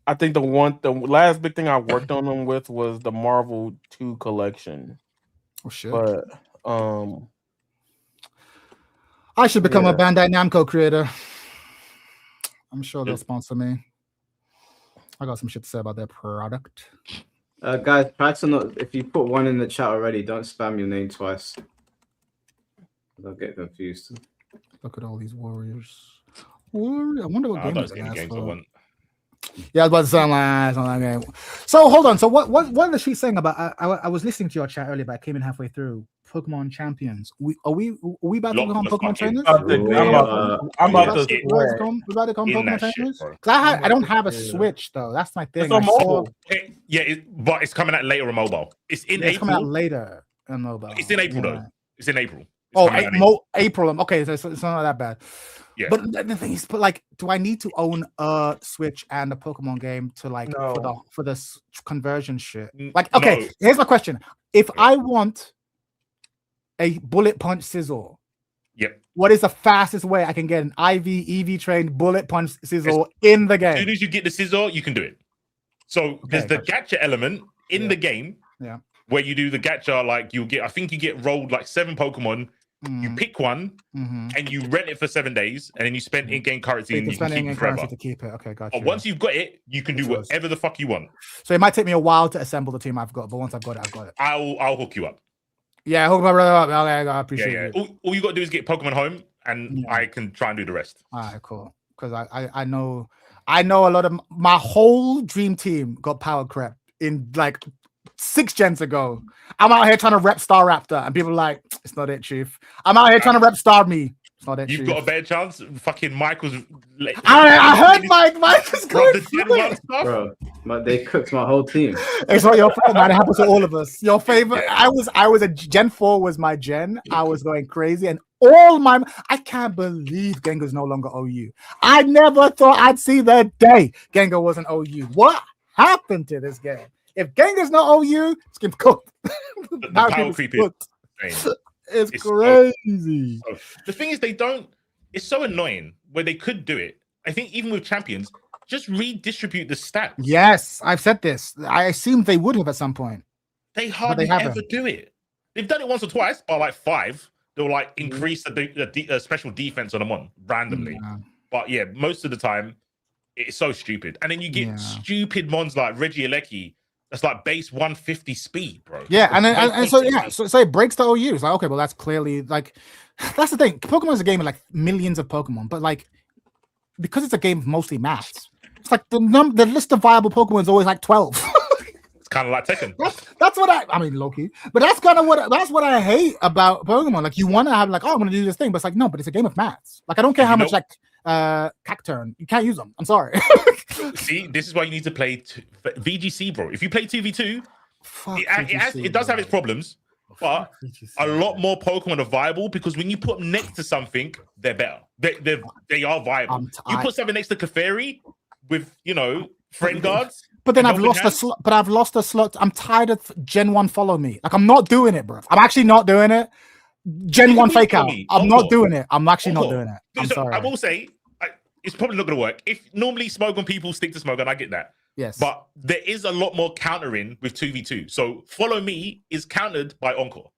I think the last big thing I worked on them with was the Marvel 2 collection. Oh shit! But I should become a Bandai Namco creator. I'm sure they'll sponsor me. I got some shit to say about their product. Guys, try to not. If you put one in the chat already, don't spam your name twice. I'll get confused. Look at all these warriors. I wonder what game is last. Yeah, but some last on that game. So hold on. So what is she saying about? I was listening to your chat earlier, but I came in halfway through. Pokemon Champions. Are we about to become Pokemon trainers? I'm about to become Pokemon trainers. Because I don't have a Switch though. That's my thing. It's on mobile. But it's coming out later on mobile. It's in April. It's coming out later on mobile. It's in April though. It's in April. April. Okay, so it's not that bad. Yeah. But the thing is, like, do I need to own a Switch and a Pokemon game to like for the conversion shit? Like, okay, here's my question: if I want a bullet punch sizzle, what is the fastest way I can get an EV trained bullet punch sizzle in the game? As soon as you get the sizzle, you can do it. So there's the gacha element in the game, where you do the gacha. Like I think you get rolled like 7 Pokemon. You pick one and you rent it for 7 days, and then you spend in-game currency and you can keep it forever. To keep it. Okay, gotcha. But once you've got it, you can do whatever the fuck you want. So it might take me a while to assemble the team I've got, but once I've got it, I've got it. I'll hook you up. Yeah, hook my brother up. Okay, I appreciate it. All you got to do is get Pokemon home, and I can try and do the rest. All right, cool. Because I know a lot of my whole dream team got power crept in like 6 gens ago. I'm out here trying to rep Star Raptor, and people are like, it's not it, Chief. I'm out here trying to rep Star Me. It's not it, You've Chief. got a better chance. Fucking Michael's. I heard Mike is going bro. They cooked my whole team. It's not your fault, man. It happens to all of us. Your favorite. I was a Gen 4 was my gen. I was going crazy, and I can't believe Gengar's no longer OU. I never thought I'd see the day Gengar was an OU. What happened to this game? If Gengar's not OU, it's getting cooked. The power creep It's crazy. The thing is, it's so annoying where they could do it. I think even with champions, just redistribute the stats. Yes, I've said this. I assumed they would have at some point. They hardly ever do it. They've done it once or twice, by like 5. They'll like increase the special defense on them randomly. Yeah. But yeah, most of the time, it's so stupid. And then you get stupid mons like Regieleki. That's like base 150 speed, bro. Yeah, so it breaks the OU. It's like, okay, well, that's clearly like that's the thing. Pokemon is a game of like millions of Pokemon, but like because it's a game of mostly maths, it's like the list of viable Pokemon is always like 12. It's kind of like Tekken. That's what I mean, Loki. But that's kind of what I hate about Pokemon. Like you want to have like, oh, I'm gonna do this thing, but it's like no, but it's a game of maths. Like I don't care how much like Cacturn, you can't use them. I'm sorry. See, this is why you need to play VGC, bro. If you play 2v2, it does have its problems, but a lot more Pokemon are viable because when you put them next to something, they're better. They are viable. You put something next to Clefairy with, friend guards. But then I've lost a slot. But I've lost a slot. I'm tired of Gen 1 follow me. Like I'm not doing it, bro. I'm actually not doing it. Gen 1 fake out. I'm not doing it. I'm actually not doing it. I'm sorry. I will say it's probably not going to work. If normally Smogon people stick to Smogon, I get that. Yes. But there is a lot more countering with 2v2. So follow me is countered by Encore.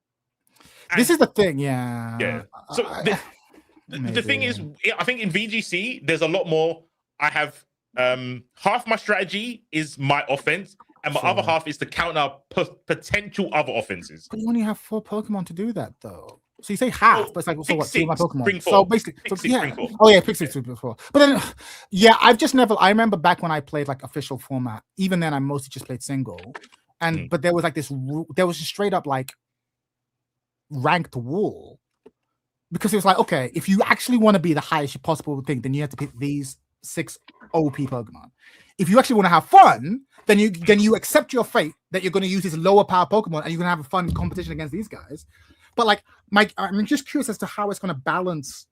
And this is the thing, yeah. Yeah. So the thing is, I think in VGC, there's a lot more. I have half my strategy is my offense, and my other half is to counter potential other offenses. But you only have 4 Pokemon to do that, though. So you say half, but it's like, so what? 2 of my Pokemon. So basically, pick 6, 4. But then, I've just never. I remember back when I played like official format. Even then, I mostly just played single, and but there was like this. There was a straight up like ranked wall, because it was like, okay, if you actually want to be the highest possible thing, then you have to pick these 6 OP Pokemon. If you actually want to have fun, then you accept your fate that you're going to use these lower power Pokemon, and you're going to have a fun competition against these guys. But like, Mike, I'm just curious as to how it's going to balance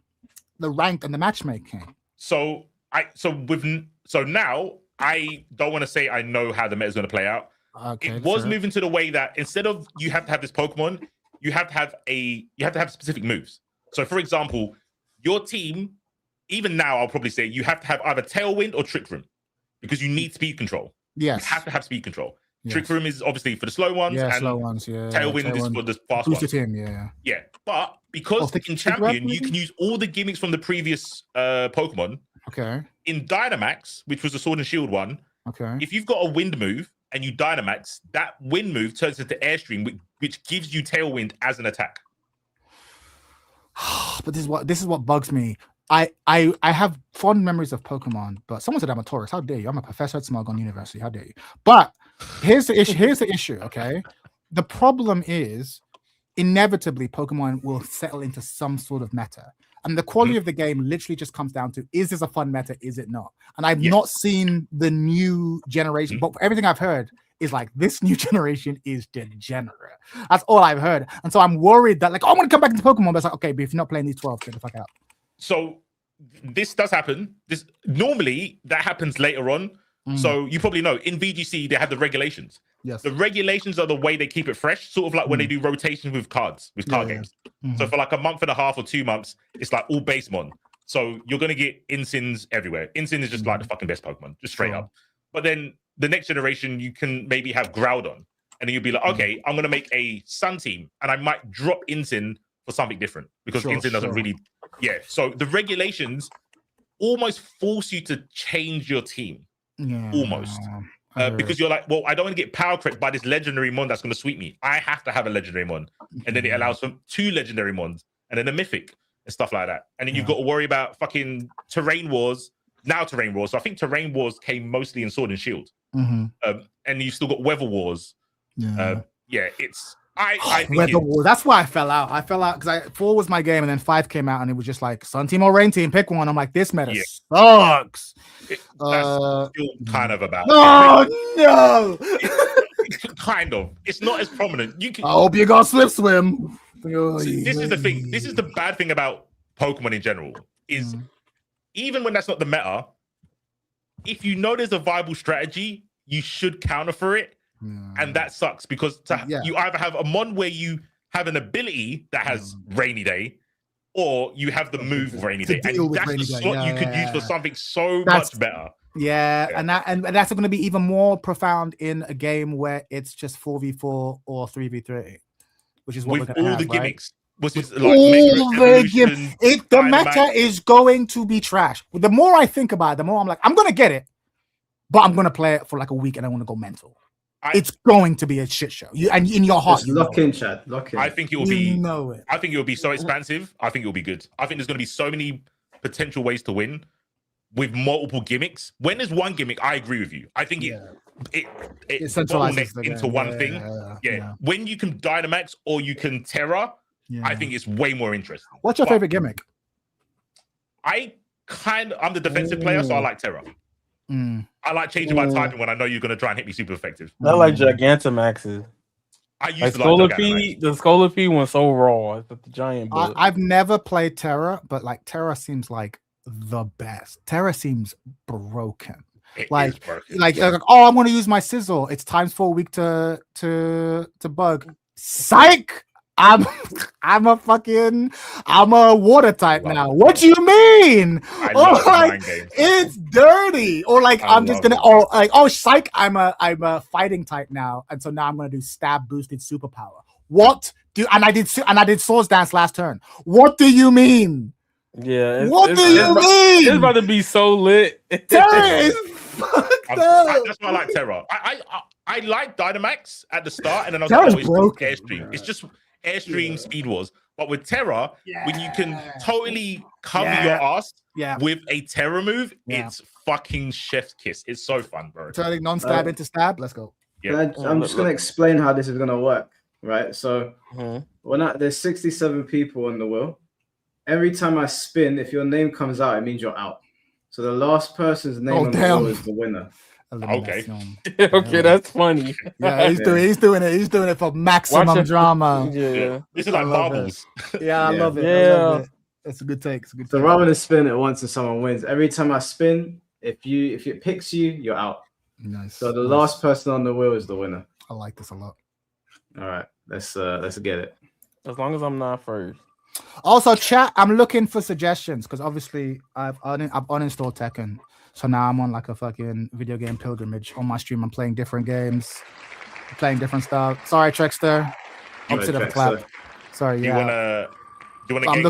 the rank and the matchmaking. So now I don't want to say I know how the meta is going to play out. Okay, it was moving to the way that instead of you have to have this Pokemon, you have to have specific moves. So for example, your team, even now, I'll probably say you have to have either Tailwind or Trick Room because you need speed control. Yes, you have to have speed control. Yes. Trick Room is obviously for the slow ones. Yeah, and slow ones. Yeah. Tailwind is for the fast ones. Team, yeah. But because in Champion you can use all the gimmicks from the previous Pokemon. Okay. In Dynamax, which was the Sword and Shield one. Okay. If you've got a Wind move and you Dynamax, that Wind move turns into Airstream, which gives you Tailwind as an attack. But this is what bugs me. I have fond memories of Pokemon, but someone said I'm a Taurus. How dare you? I'm a professor at Smogon University. How dare you? But here's the issue. Okay, the problem is inevitably Pokemon will settle into some sort of meta, and the quality of the game literally just comes down to: is this a fun meta? Is it not? And I've not seen the new generation, but everything I've heard is like this new generation is degenerate. That's all I've heard, and so I'm worried that like, I'm gonna come back into Pokemon, but it's like, okay, but if you're not playing these 12, get the fuck out. So this does happen. This normally that happens later on. So you probably know in VGC they have the regulations. Yes, the regulations are the way they keep it fresh, sort of like when they do rotations with card games. So for like a month and a half or 2 months, it's like all basemon. So you're gonna get Insins everywhere. Insin is just like the fucking best Pokemon, just straight up. But then the next generation, you can maybe have Groudon, and then you'll be like, okay, I'm gonna make a Sun team, and I might drop Insin for something different because Sure, internet doesn't sure. really. Yeah, so the regulations almost force you to change your team. Yeah, Almost. Because you're like, well, I don't want to get power crept by this legendary mon that's going to sweep me. I have to have a legendary mon. And then it allows for 2 legendary mons and then a mythic and stuff like that. And then you've got to worry about fucking terrain wars. Now terrain wars. So I think terrain wars came mostly in Sword and Shield. And you've still got weather wars. It's... I think Weather War. That's why I fell out. I fell out because 4 was my game, and then 5 came out, and it was just like Sun Team or Rain Team, pick one. I'm like, this meta sucks. That's still kind of about. No. Kind of. It's not as prominent. You can. I hope you got swim. This is the thing. This is the bad thing about Pokemon in general. Is even when that's not the meta, if you know there's a viable strategy, you should counter for it. And that sucks because you either have a mon where you have an ability that has rainy day, or you have the move rainy day, and that's the slot you could use for something so much better. And that's going to be even more profound in a game where it's just 4v4 or 3v3, which is what with we're going to all have, the gimmicks. Which is all like the meta is going to be trash. The more I think about it, the more I'm like, I'm going to get it, but I'm going to play it for like a week and I want to go mental. It's going to be a shit show. And in your heart, lock in, Chad. Lock in. I think it will be. I think it will be so expansive. I think it will be good. I think there's going to be so many potential ways to win with multiple gimmicks. When there's one gimmick, I agree with you. I think it centralizes bottlenecks into one thing. When you can Dynamax or you can Terra, I think it's way more interesting. What's your favorite gimmick? I'm the defensive player, so I like Terra. I like changing my typing when I know you're going to try and hit me super effective. I like Gigantamaxes. I used to like Scolipede. The Scolipede one's so raw. It's the giant bullet. I've never played Terra, but like Terra seems like the best. Terra seems broken. Like, oh, I'm going to use my sizzle. It's times 4 week to bug. Psych! I'm a water type now. What do you mean? It's dirty. Or like I'm just gonna psych, I'm a fighting type now. And so now I'm gonna do stab boosted superpower. I did Swords Dance last turn. What do you mean? Yeah. What do you mean? It's about to be so lit. Terra is fucked up. That's why I like Terra. I like Dynamax at the start, and then I was like, oh, it's Airstream. It's just Airstream Speed Wars. But with Terra, when you can totally cover your ass with a Terra move, it's fucking chef's kiss. It's so fun, bro. Turning non-stab into stab. Let's go. I'm just going to explain how this is going to work, right? So there's 67 people on the wheel. Every time I spin, if your name comes out, it means you're out. So the last person's name on the wheel is the winner. Okay. Okay, that's funny. Yeah, he's doing it. He's doing it for maximum drama. Yeah. This is like marbles. Yeah, I love it. Yeah. It's a good take. So rather than spin it once and someone wins, every time I spin, if it picks you, you're out. Nice. So the last person on the wheel is the winner. I like this a lot. All right, let's get it. As long as I'm not first. Also, chat, I'm looking for suggestions because obviously I've uninstalled Tekken. So now I'm on like a fucking video game pilgrimage. On my stream, I'm playing different games, playing different stuff. Sorry, Trickster. Opposite of a clap. Sorry, Do you want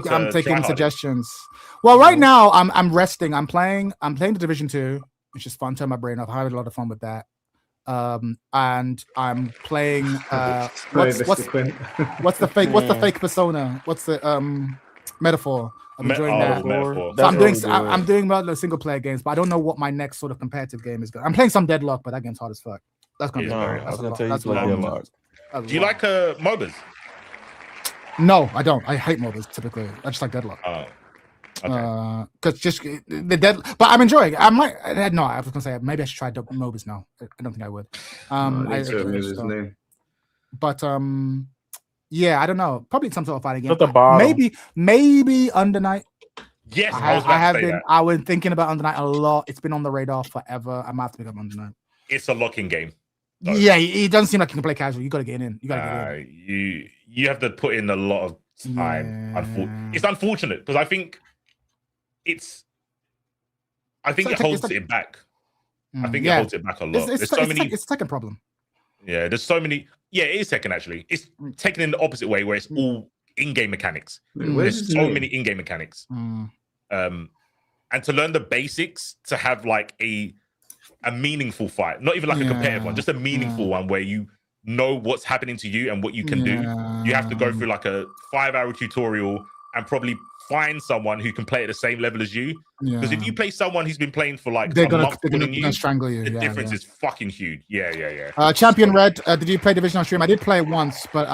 I'm taking suggestions. Well, right now I'm resting. I'm playing the Division 2, which is fun. Turn my brain off. I had a lot of fun with that. And I'm playing what's the fake persona? What's the metaphor? I'm enjoying that. So I'm doing well the single player games, but I don't know what my next sort of competitive game is going. I'm playing some Deadlock, but that game's hard as fuck. That's gonna be I was gonna tell you Deadlock. Do you like MOBAs? No, I don't. I hate MOBAs typically. I just like Deadlock. Oh. Okay. Because just the dead, but I'm enjoying it. I was gonna say maybe I should try MOBAs now. I don't think I would. Yeah, I don't know. Probably some sort of fighting game. Maybe Under Night. Yes, I've been thinking about Under Night a lot. It's been on the radar forever. I might have to pick up Under Night. It's a locking game. So. Yeah, it doesn't seem like you can play casual. You got to get in. You have to put in a lot of time. Yeah. It's unfortunate because I think it holds it back. I think it holds it back a lot. It's a second problem. Yeah, there's so many. Yeah, it is Tekken actually. It's Tekken in the opposite way where it's all in-game mechanics. Where's There's his so name? many in-game mechanics. And to learn the basics, to have like a meaningful fight, not even like a competitive one, just a meaningful one where you know what's happening to you and what you can do. You have to go through like a 5-hour tutorial and probably find someone who can play at the same level as you. Because if you play someone who's been playing for like they're a gonna, month they're more gonna, than gonna strangle you. the difference is fucking huge. Yeah. Champion Red, did you play Division on stream? I did play it once, but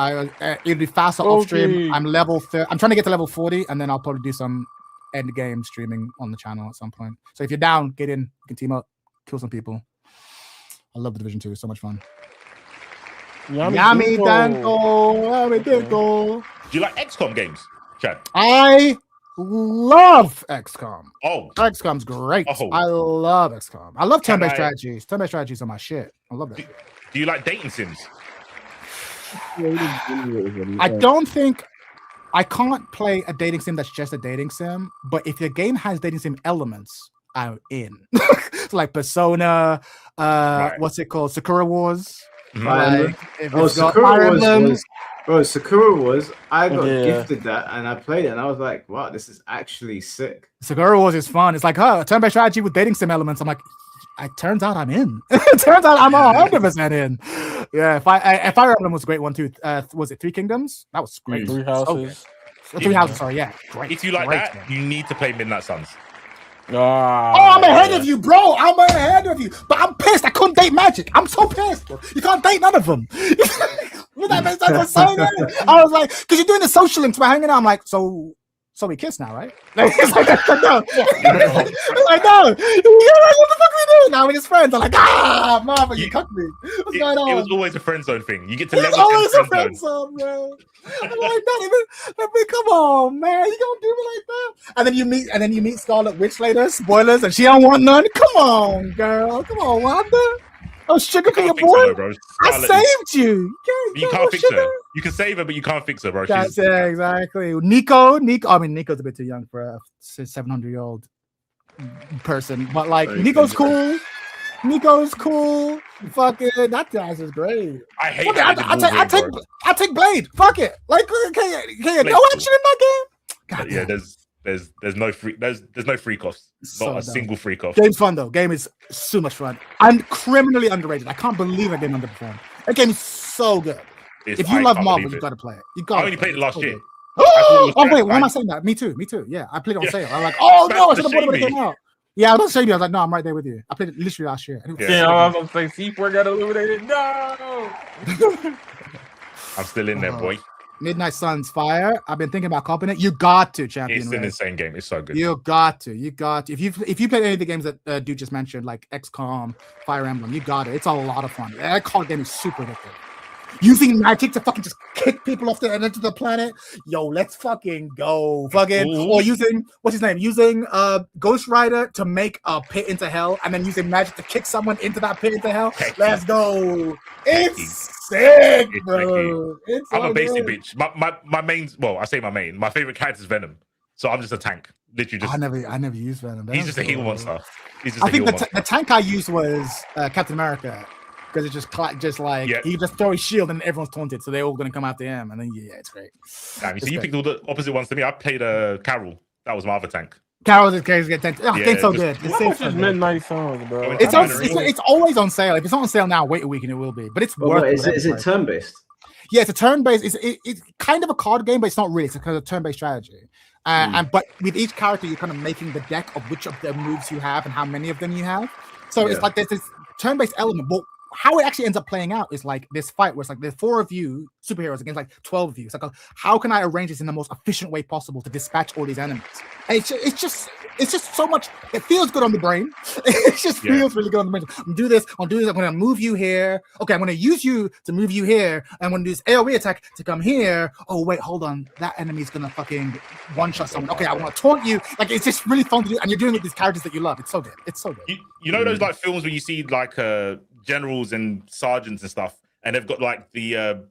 it'll be faster off stream. I'm level 30. I'm trying to get to level 40, and then I'll probably do some end game streaming on the channel at some point. So if you're down, get in. You can team up, kill some people. I love the Division 2. It's so much fun. Yami Danko. Do you like XCOM games, Chad? I love XCOM. Oh, XCOM's great. Oh. I love XCOM. I love turn-based strategies. Turn-based strategies are my shit. I love that. Do you like dating sims? I don't think I can't play a dating sim that's just a dating sim, but if the game has dating sim elements, I'm in. So like Persona, what's it called? Sakura Wars. Like, Sakura Wars was, Sakura Wars, I got gifted that and I played it and I was like, wow, this is actually sick. Sakura Wars is fun. It's like, turn-based strategy with dating sim elements. I'm like, it turns out I'm in. It turns out I'm 100% in. Yeah, Fire Emblem was a great one too. Was it Three Kingdoms? That was great. Three Houses. Three Houses, sorry, yeah. Great. If you like great, that, you need to play Midnight Suns. I'm ahead of you, bro. I'm ahead of you. But I'm pissed. I couldn't date Magic. I'm so pissed. Bro. You can't date none of them. That makes sense. I was like, because you're doing the social links by hanging out. I'm like, so we kiss now, right? Like, it's like, no. It's like, no. What the fuck are we doing now? We're just friends. I'm like, motherfucker, you cucked me. What's going on? It was always a friend zone thing. You get to It's always a friend zone, bro. I'm like, not even. Come on, man. You gonna do me like that? And then you meet Scarlet Witch later. Spoilers, and she don't want none. Come on, girl. Come on, Wanda. Oh, sugar for your boy. Her, I saved you. You can't fix her. You can save her, but you can't fix her, bro. Yeah, exactly. Nico. I mean, Nico's a bit too young for a 700-year-old person, but like, Nico's cool. Fuck it, that guy is great. I hate I take Blade. Fuck it. Like, can you no action in that game? God, yeah, there's no free offs. Not a single free off. Game's fun though. Game is so much fun. I'm criminally underrated. I can't believe that game underperformed. That game is so good. If you love Marvel, you gotta play it. I only played it last year. Oh wait, why am I saying that? Me too. Yeah, I played it on sale. I'm like, oh no, I should have bought it when it came out. Yeah, I was saying, I was like, no, I'm right there with you. I played it literally last year. I was gonna say C4 got eliminated. No. I'm still in there, boy. Midnight Suns Fire. I've been thinking about copying it. You got to, champion. It's an insane game. It's so good. You got to. If you play any of the games that Dude just mentioned, like XCOM, Fire Emblem, you got it. It's a lot of fun. That card game is super addictive. Using magic to fucking just kick people off the end of the planet. Yo, let's fucking go. Or using, what's his name? Using Ghost Rider to make a pit into hell and then using magic to kick someone into that pit into hell. Let's go. It's sick, bro. I'm a basic bitch. My main, well, I say my main. My favorite character is Venom. So I'm just a tank. Literally just. I never used Venom. He's just a heal monster. I think the tank I used was Captain America. Because it's just like he just throw his shield and everyone's taunted, so they're all gonna come after him, and then it's great. Damn, you picked all the opposite ones to me. I played Carol. That was my other tank. Carol's is crazy. Game's so good. It's just Midnight Suns, bro. It's always on sale. If it's not on sale now, wait a week and it will be. But it's worth it. Is it turn based? Yeah, it's a turn based. It's kind of a card game, but it's not really. It's a kind of turn based strategy. But with each character, you're kind of making the deck of which of the moves you have and how many of them you have. So it's like there's this turn based element, but how it actually ends up playing out is like this fight where it's like there's 4 of you superheroes against like 12 of you. It's like, how can I arrange this in the most efficient way possible to dispatch all these enemies? And it's just so much. It feels good on the brain. It just feels really good on the brain. I'm do this. I'm going to move you here. Okay, I'm going to use you to move you here. I'm going to do this AoE attack to come here. Oh wait, hold on. That enemy's going to fucking one shot someone. Okay, I want to taunt you. Like, it's just really fun to do, and you're doing it with these characters that you love. It's so good. It's so good. You know those like films where you see like generals and sergeants and stuff, and they've got like the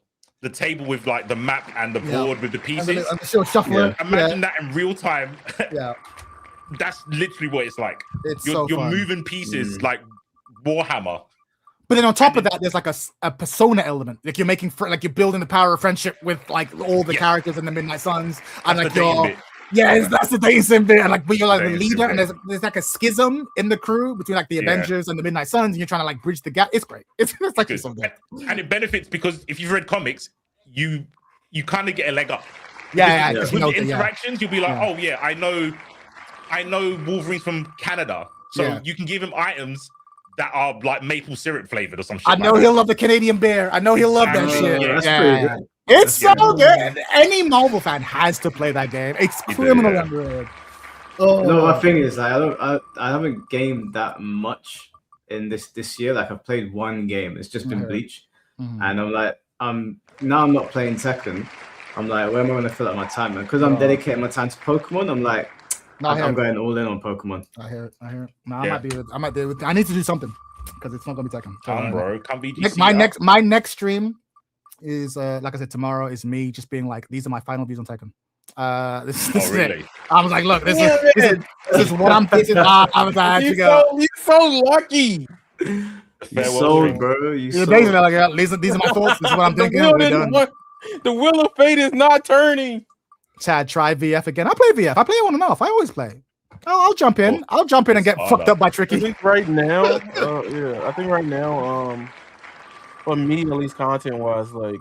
table with like the map and the board with the pieces. And the shuffler. Imagine that in real time. Yeah, that's literally what it's like. You're moving pieces like Warhammer, But then on top of that, there's like a persona element. Like you're making like you're building the power of friendship with like all the characters in the Midnight Suns, and like that's the dating sim bit, and like but you're like the leader, and there's like a schism in the crew between like the Avengers and the Midnight Suns, and you're trying to like bridge the gap. It's great. It's like it's so good. And it benefits because if you've read comics, you kind of get a leg up. Yeah. With the interactions, you'll be like, oh yeah, I know Wolverine's from Canada, so you can give him items that are like maple syrup flavored or some shit. I know he'll love the Canadian beer. I know he'll love that shit. Yeah. It's so good. Any Marvel fan has to play that game. It's criminal underrated. No, my thing is like I haven't gamed that much in this year. Like I've played one game. It's just been Bleach, and I'm like, now I'm not playing Tekken. I'm like, where am I going to fill up my time? And because I'm dedicating my time to Pokemon, I'm like, I'm going all in on Pokemon. I hear it. No, I might be with. I need to do something because it's not going to be Tekken. Come BGC. My next stream is like I said, tomorrow is me just being like, these are my final views on Tekken. This is really? it. I was like, look, this is what I'm thinking. I was like, you're so lucky. Sold, bro. You're basically like, these are my thoughts. This is what I'm thinking. The wheel of fate is not turning. Chad, try VF again. I play VF. I play on and off. I always play. I'll jump in. I'll jump in and get fucked up by Tricky. I think right now, for me, at least content-wise, like,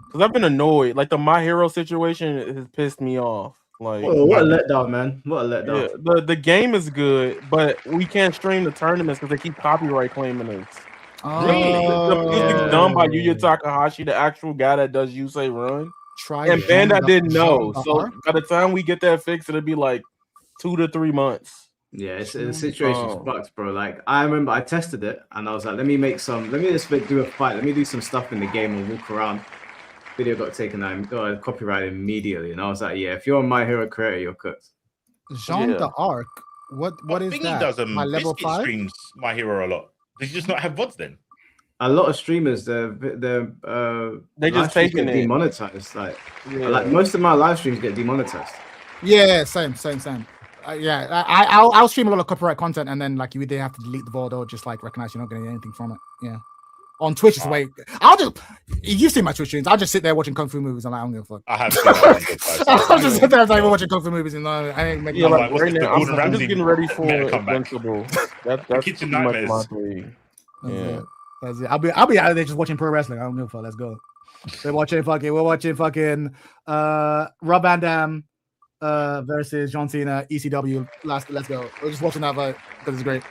because I've been annoyed. Like, the My Hero situation has pissed me off. Like, what a letdown, man. What a letdown. Yeah, the game is good, but we can't stream the tournaments because they keep copyright claiming us. Really? The music done by Yuya Takahashi, the actual guy that does Yusei Run. And Bandai didn't know. So by the time we get that fixed, it'll be like 2 to 3 months. Yeah, the situation's fucked, bro. Like I remember I tested it and I was like, let me just do a fight. Let me do some stuff in the game and walk around. Video got taken down, got copyrighted immediately. And I was like, yeah, if you're a My Hero creator, you're cooked. Jean d'Arc. What is that? Does, My level 5 streams My Hero a lot. Does he just not have VODs then? A lot of streamers, they just taking it demonetized. Like most of my live streams get demonetized. Yeah, same. I'll stream a lot of copyright content, and then like you either have to delete the VOD or just like recognize you're not getting anything from it. Yeah. On Twitch is way. You've seen my Twitch streams. I'll just sit there watching kung fu movies. I'm like, I don't give a fuck. I have seen that. I'll just sit there and watching kung fu movies, and I ain't making. Yeah, like right now, I'm just getting ready for Invincible. That's Kitchen pretty much Nightmares. my thing. Yeah. That's it. I'll be out there just watching pro wrestling. I don't give a fuck. Let's go. We're watching fucking Rob Van Dam versus John Cena ECW. Let's go. We're just watching that fight because it's great.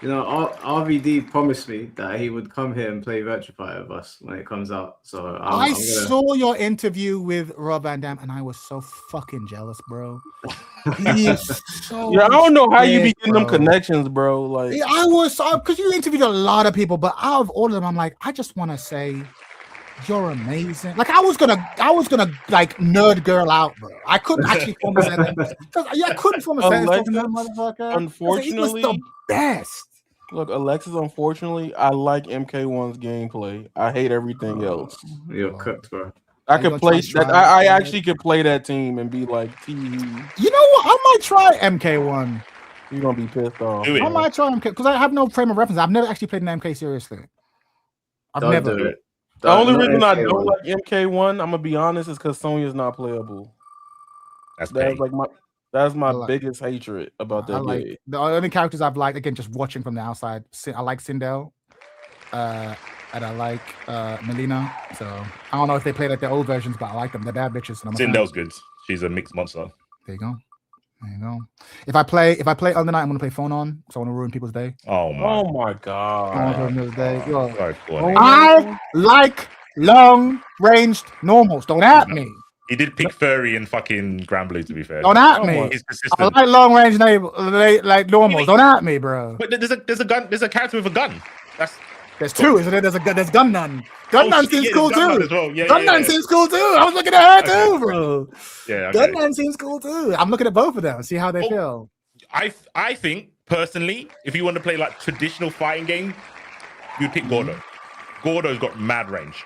You know, RVD promised me that he would come here and play Virtua Fighter with us when it comes out. So I saw your interview with Rob Van Dam and I was so fucking jealous, bro. He is so I don't know how you be getting them connections, bro. Like I was because you interviewed a lot of people, but out of all of them, I'm like, I just want to say you're amazing. Like I was gonna like nerd girl out, bro. I couldn't actually form a sentence. I couldn't form a sentence. Unfortunately, he was the best. Look, Alexis, unfortunately, I like MK1's gameplay. I hate everything else. You're cooked, bro. I could play that. I actually could play that team and be like, You know what? I might try MK1. You're gonna be pissed off. I might try MK because I have no frame of reference. I've never actually played an MK seriously. Don't never. do it. The only reason I don't like MK1, I'm gonna be honest, is because Sonya's not playable. That's my biggest hatred about that game. The only characters I've liked, again, just watching from the outside, I like Sindel, and I like Melina. So I don't know if they play like their old versions, but I like them. They're bad bitches. Sindel's good. She's a mixed monster. There you go. If I play other night, I'm gonna play phone on, so I want to ruin people's day. Oh my god! I like long-ranged normals. Don't at me. He did pick Furry and fucking Granblue, to be fair. Don't at me. He's persistent. I like long-range like normals. Don't at me, bro. But there's a gun. There's a character with a gun. There's two, isn't it? There's Gun Nun. Gun Nun seems cool too. Well. Gun Nun seems cool too. I was looking at her too, bro. Yeah. Gun Nun seems cool too. I'm looking at both of them. See how they feel. I think personally, if you want to play like traditional fighting game, you'd pick Gordo. Gordo's got mad range.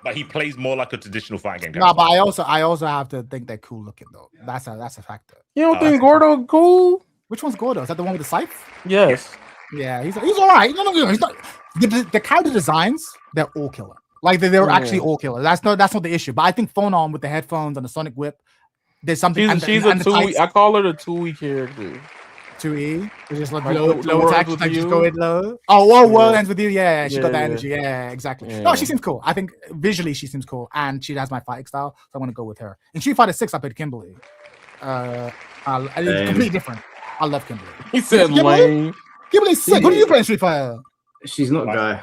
But he plays more like a traditional fighting game. No, but I also have to think they're cool looking though. That's a factor. You don't think Gordo cool? Which one's Gordo? Is that the one with the scythe? Yes. Yeah, he's all right. No, he's not. The character designs, they're all killer. Like they're actually all killer. That's not the issue. But I think Phonon with the headphones and the sonic whip, there's something. She's a 2E. I call her the 2E character. 2E, it's just like Like low attack, like just go in low. Oh, world ends with you. Yeah, she got that energy. Yeah, exactly. Yeah. No, she seems cool. I think visually she seems cool, and she has my fighting style, so I want to go with her. In Street Fighter 6, I played Kimberly. It's completely different. I love Kimberly. He said lame. Kimberly's sick. Who do you play in Street Fighter? She's not Guy.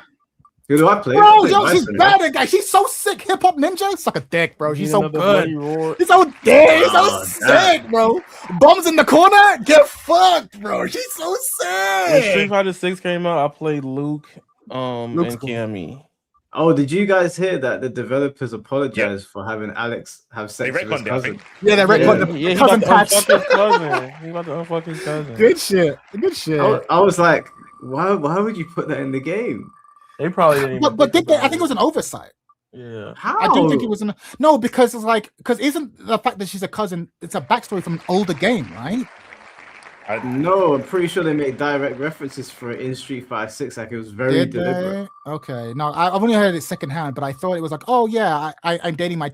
Who do I play? Bro, she's bad at guy. She's so sick. Hip hop ninja, suck a dick, bro. She's so good. He's so dick. He's so sick, bro. Bombs in the corner, get fucked, bro. She's so sick. When Street Fighter 6 came out, I played Luke, and Cammy. Oh, did you guys hear that the developers apologized for having Alex have sex with his cousin? Yeah, they retconned the cousin patch. He about to unfuck his cousin. Good shit. Good shit. I was like, why would you put that in the game? They probably didn't. But I think it was an oversight. Yeah. How? I don't think it was because it's like isn't the fact that she's a cousin? It's a backstory from an older game, right? No, I'm pretty sure they made direct references for it in Street Fighter 6. Like it was very deliberate. Okay, no, I've only heard it secondhand, but I thought it was like, oh yeah, I'm dating my.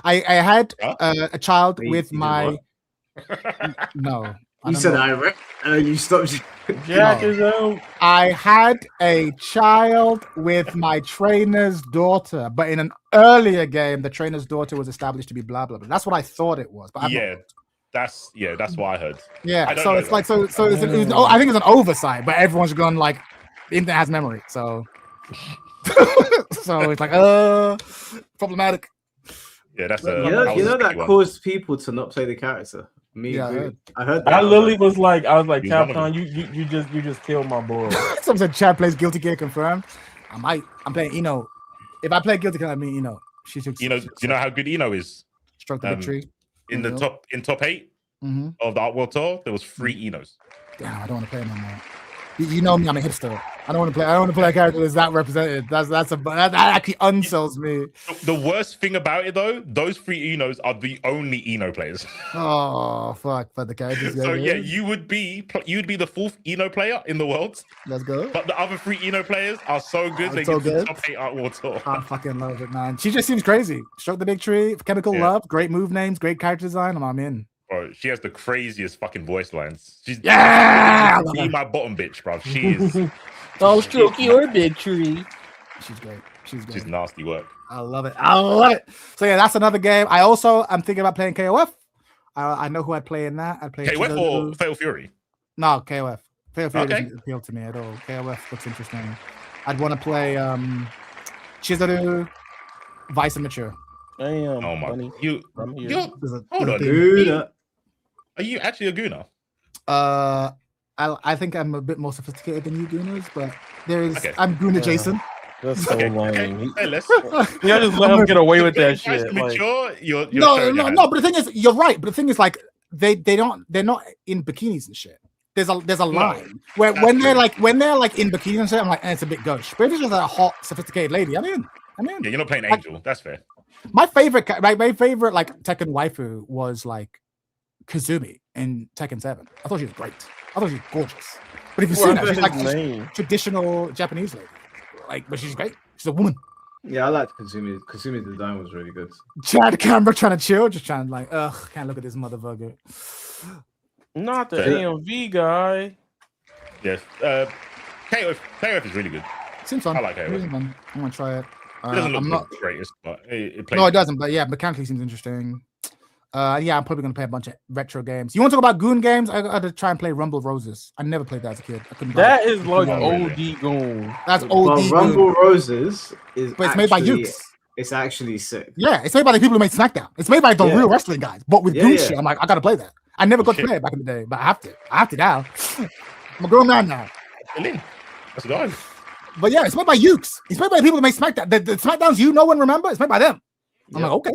I had a child with my. No. You said you stopped. Jack is out. I had a child with my trainer's daughter, but in an earlier game, the trainer's daughter was established to be blah blah blah. That's what I thought it was. But that's what I heard. Yeah, so it's like I think it's an oversight, but everyone's gone like the internet has memory, so so it's like problematic. Yeah, that's you know that caused people to not play the character. I heard that. I literally was like, Capcom, you just killed my boy. Someone said Chad plays Guilty Gear confirmed. I'm playing Eno. If I play Guilty Gear, I mean Eno. Do you know how good Eno is? Stroke the victory. In top 8 of the Art World Tour, there was 3 Enos. Damn, I don't want to play no more. You know me, I'm a hipster. I don't want to play a character that's that represented. That actually unsells me. The worst thing about it though, those 3 Enos are the only Eno players. Oh fuck! But the characters. So yeah, you would be the 4th Eno player in the world. Let's go. But the other 3 Eno players are so good they so get the top 8 Art World Tour. I fucking love it, man. She just seems crazy. Stroke the Big Tree, Chemical Love, great move names, great character design. I'm in. Bro, she has the craziest fucking voice lines. She's my bottom bitch, bro. She is. Oh, stroke your big tree. She's great. She's nasty work. I love it. So yeah, that's another game. I'm thinking about playing KOF. I know who I'd play in that. I'd play KOF or Fatal Fury. No, KOF. Fatal Fury doesn't appeal to me at all. KOF looks interesting. I'd want to play Chizuru, Vice and Mature. Damn. Oh my! Buddy. Hold on, dude. Are you actually a Gooner? I think I'm a bit more sophisticated than you Gooners, but I'm Gooner Jason. That's so lame. Hey, let's. Yeah, just let him get away with that shit. You're no. But the thing is, you're right. But the thing is, like, they're not in bikinis and shit. There's a line where when they're like in bikinis and shit, I'm like, it's a bit gauche. But if it's just a hot, sophisticated lady, I'm in. Yeah, you're not playing Angel. That's fair. My favorite like Tekken waifu was like Kazumi in Tekken 7. I thought she was great. I thought she was gorgeous. But if you see her, she's like traditional Japanese lady. Like, but she's great. She's a woman. Yeah, I liked Kazumi. Kazumi's design was really good. Chad camera trying to chill, just trying to like, can't look at this motherfucker. Not the AMV guy. Yes. KOF is really good. Seems fun. I like KOF. I'm gonna try it. It doesn't look the greatest, but it plays. No, it doesn't. But yeah, mechanically seems interesting. Yeah, I'm probably gonna play a bunch of retro games. You want to talk about Goon games? I got to try and play Rumble Roses. I never played that as a kid. That is like OD Goon. That's OD. Rumble Roses is, but it's made by Ukes. It's actually sick. Yeah, it's made by the people who made SmackDown. It's made by the real wrestling guys, but with Goon shit. I'm like, I gotta play that. I never got to play it back in the day, but I have to. I have to now. I'm a grown man now. Let's go. But yeah, it's made by Ukes. It's made by the people who make SmackDown. The SmackDowns you know and remember, it's made by them. I'm like, okay.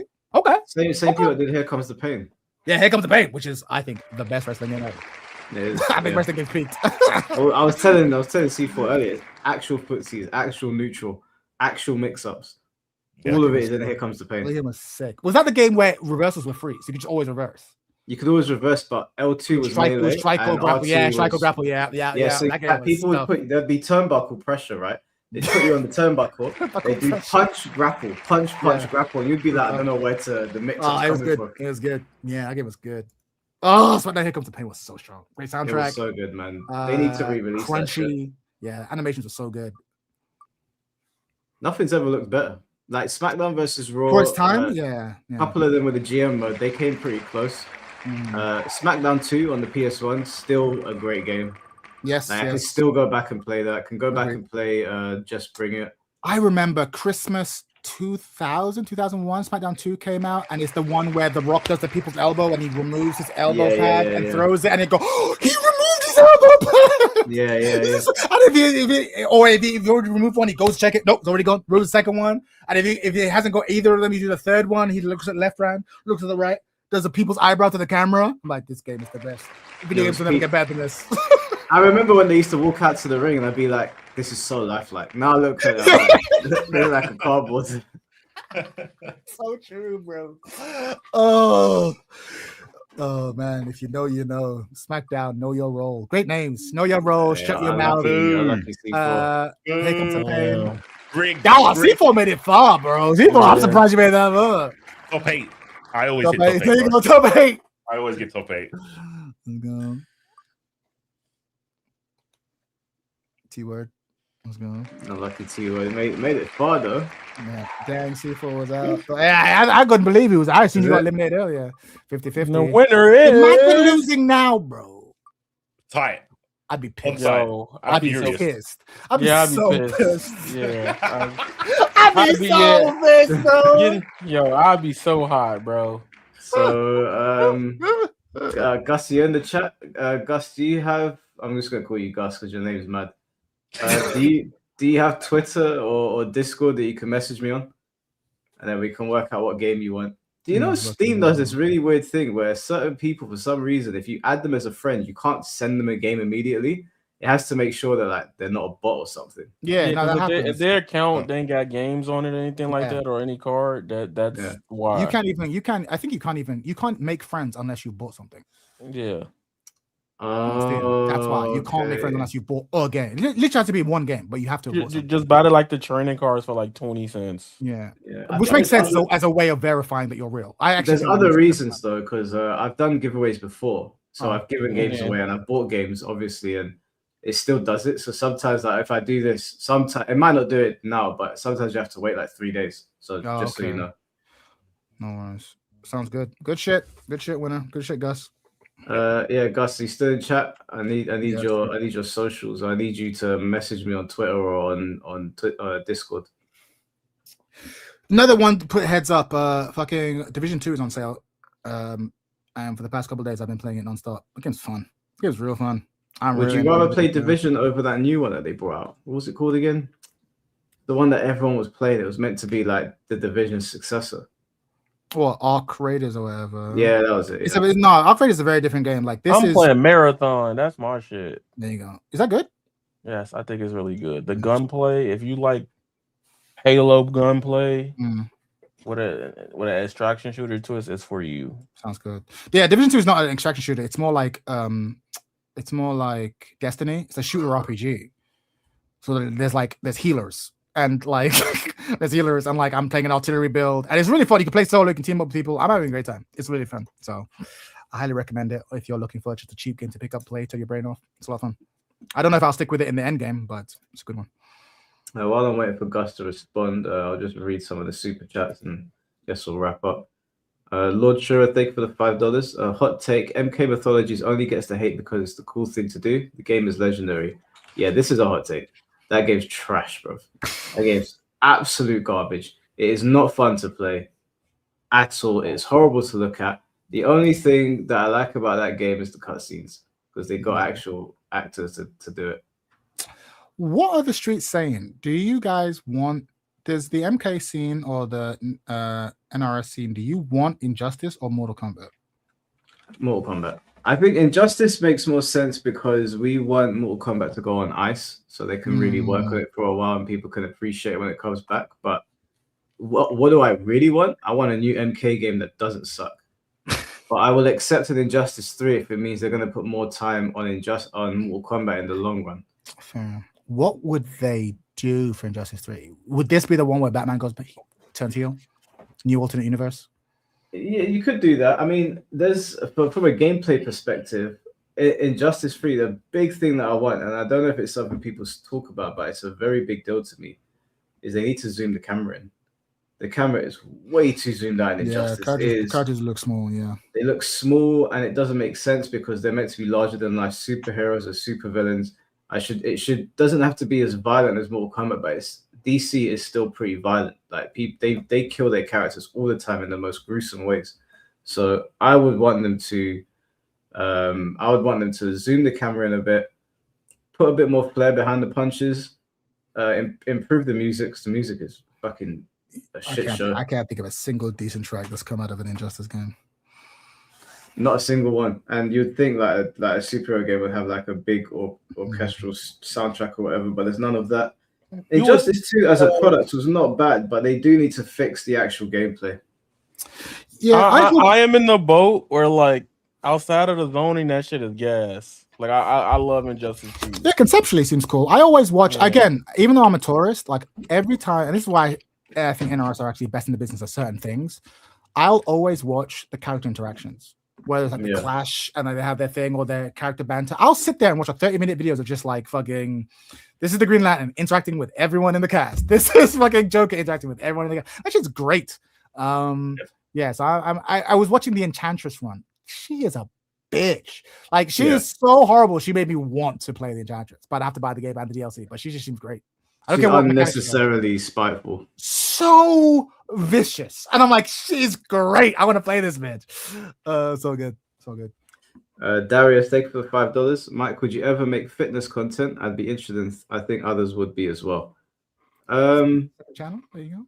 Same people that did Here Comes the Pain. Yeah, Here Comes the Pain, which is, I think, the best wrestling game ever. It is. I think wrestling game's peaked. I was telling C4 earlier, actual footsies, actual neutral, actual mix-ups. All of it is in Here Comes the Pain. The game was sick. Was that the game where reversals were free? So you could just always reverse? you could always reverse, but L2 was melee strike and grapple. R2 Yeah, strike was... grapple. Yeah. So that game was people would tough. there'd be turnbuckle pressure, right? They'd put you on the turnbuckle. They do punch, grapple, punch, grapple. You'd be like, I don't know where to the mix. It was good. From. It was good. Yeah, that game was good. Oh, SmackDown Here Comes the Pain was so strong. Great soundtrack. It was so good, man. They need to re-release that shit. Yeah, animations were so good. Nothing's ever looked better. Like SmackDown versus Raw. For its time, yeah. A couple of them with the GM mode, they came pretty close. SmackDown 2 on the PS1, still a great game. Yes, I can still go back and play that. I can go back and play Just Bring It. I remember Christmas 2001, SmackDown 2 came out, and it's the one where The Rock does the people's elbow and he removes his elbow pad and throws it, and it goes, oh, he removed his elbow pad! And if you already remove one, he goes check it. Nope, it's already gone. Remove the second one. And if it hasn't got either of them, you do the third one. He looks at the left hand, looks at the right, does the people's eyebrow to the camera. I'm like, this game is the best. Video games will never get better than this. I remember when they used to walk out to the ring and I'd be like, this is so lifelike. Now look at it, they're like a cardboard. So true, bro. Oh man, if you know, you know. SmackDown, know your role. Great names. Know your role. Shut your mouth. Here Comes the Pain. C4 made it far, bro. C4, I'm surprised you made that far. Top 8. I always hit top 8. I always get top 8. Let's go. T-word. Let's go. Lucky T-word. Made it far though. Yeah. Dang, C4 was out. I couldn't believe he was. I assumed he got eliminated earlier. 50-50. The winner is. He might be losing now, bro. Tight. I'd be pissed. I'd be so pissed. I'd be so pissed. Yeah. I'd be so pissed, bro. I'd be so hot, bro. So, Gus, you in the chat? Gus, do you have... I'm just going to call you Gus because your name's mad. Do you have Twitter or Discord that you can message me on? And then we can work out what game you want. Do you know Steam does this really weird thing where certain people, for some reason, if you add them as a friend, you can't send them a game immediately. It has to make sure that like they're not a bot or something. Yeah, no, that happens. If their account they ain't got games on it or anything like that, or any card, that's why. You can't make friends unless you bought something. Yeah. That's why you can't make friends unless you bought a game. It literally has to be one game, but you have to just buy it like the training cards for like 20 cents. Yeah. Which makes sense as a way of verifying that you're real. There's other reasons though, because I've done giveaways before, so I've given games away and I've bought games obviously, and it still does it. So sometimes, like if I do this, sometimes it might not do it now, but sometimes you have to wait like 3 days. So just so you know. No worries. Sounds good. Good shit. Good shit, winner. Good shit, Gus. Gus, you still in chat? I need your socials. I need you to message me on Twitter or on Discord. Another one to put heads up. Fucking Division 2 is on sale. And for the past couple of days, I've been playing it nonstop. The game's fun. The game's real fun. Would you rather play Division over that new one that they brought out? What was it called again? The one that everyone was playing. It was meant to be like the Division successor. Or Arc Raiders or whatever. Yeah, that was it. No, Arc Raiders is a very different game. Like this I'm playing Marathon. That's my shit. There you go. Is that good? Yes, I think it's really good. The gunplay, if you like Halo gunplay with an extraction shooter twist, it's for you. Sounds good. Yeah, Division 2 is not an extraction shooter. It's more like Destiny. It's a shooter RPG. So there's healers. And like there's healers, and like I'm playing an artillery build, and it's really fun. You can play solo, you can team up with people. I'm having a great time. It's really fun. So I highly recommend it if you're looking for just a cheap game to pick up, play, turn your brain off. It's a lot of fun. I don't know if I'll stick with it in the end game, but it's a good one. While I'm waiting for Gus to respond, I'll just read some of the super chats and guess we'll wrap up. Lord Shura, thank you for the $5. Hot take: MK Mythologies only gets the hate because it's the cool thing to do. The game is legendary. Yeah, this is a hot take. That game's trash, bro. That game's absolute garbage. It is not fun to play at all. It's horrible to look at. The only thing that I like about that game is the cutscenes because they got actual actors to do it. What are the streets saying? Do you guys want... Does the MK scene or the NRS scene, do you want Injustice or Mortal Kombat? Mortal Kombat. I think Injustice makes more sense because we want Mortal Kombat to go on ice so they can really work on it for a while and people can appreciate it when it comes back. But what do I really want? I want a new MK game that doesn't suck. But I will accept an Injustice 3 if it means they're going to put more time on Mortal Kombat in the long run. Fair. What would they do for Injustice 3? Would this be the one where Batman turns heel? New alternate universe? Yeah, you could do that. I mean, there's from a gameplay perspective, Injustice 3, the big thing that I want, and I don't know if it's something people talk about, but it's a very big deal to me, is they need to zoom the camera in. The camera is way too zoomed out in Injustice. Characters look small, yeah. They look small, and it doesn't make sense because they're meant to be larger than life superheroes or supervillains. It doesn't have to be as violent as Mortal Kombat, but DC is still pretty violent. Like they kill their characters all the time in the most gruesome ways. So I would want them to zoom the camera in a bit, put a bit more flair behind the punches, improve the music, because the music is fucking a shit show. I can't think of a single decent track that's come out of an Injustice game. Not a single one. And you'd think like a superhero game would have like a big orchestral soundtrack or whatever, but there's none of that. Injustice 2 as a product was not bad, but they do need to fix the actual gameplay. Yeah, I am in the boat where like outside of the zoning, that shit is gas. Like I love Injustice 2. Yeah, conceptually seems cool. I always watch again, even though I'm a tourist, like every time, and this is why I think NRS are actually best in the business of certain things. I'll always watch the character interactions, whether it's like the clash and then they have their thing or their character banter. I'll sit there and watch a 30-minute videos of just like fucking, this is the Green Lantern interacting with everyone in the cast. This is fucking Joker interacting with everyone in the cast. That shit's great. Yeah, so I was watching the Enchantress run. She is a bitch. Like she is so horrible. She made me want to play the Enchantress, but I have to buy the game and the DLC. But she just seems great. I don't care what unnecessarily spiteful. So vicious, and I'm like, she's great. I want to play this bitch. So good, so good. Darius, thank you for the $5. Mike, would you ever make fitness content? I'd be interested in. I think others would be as well. Channel, there you go.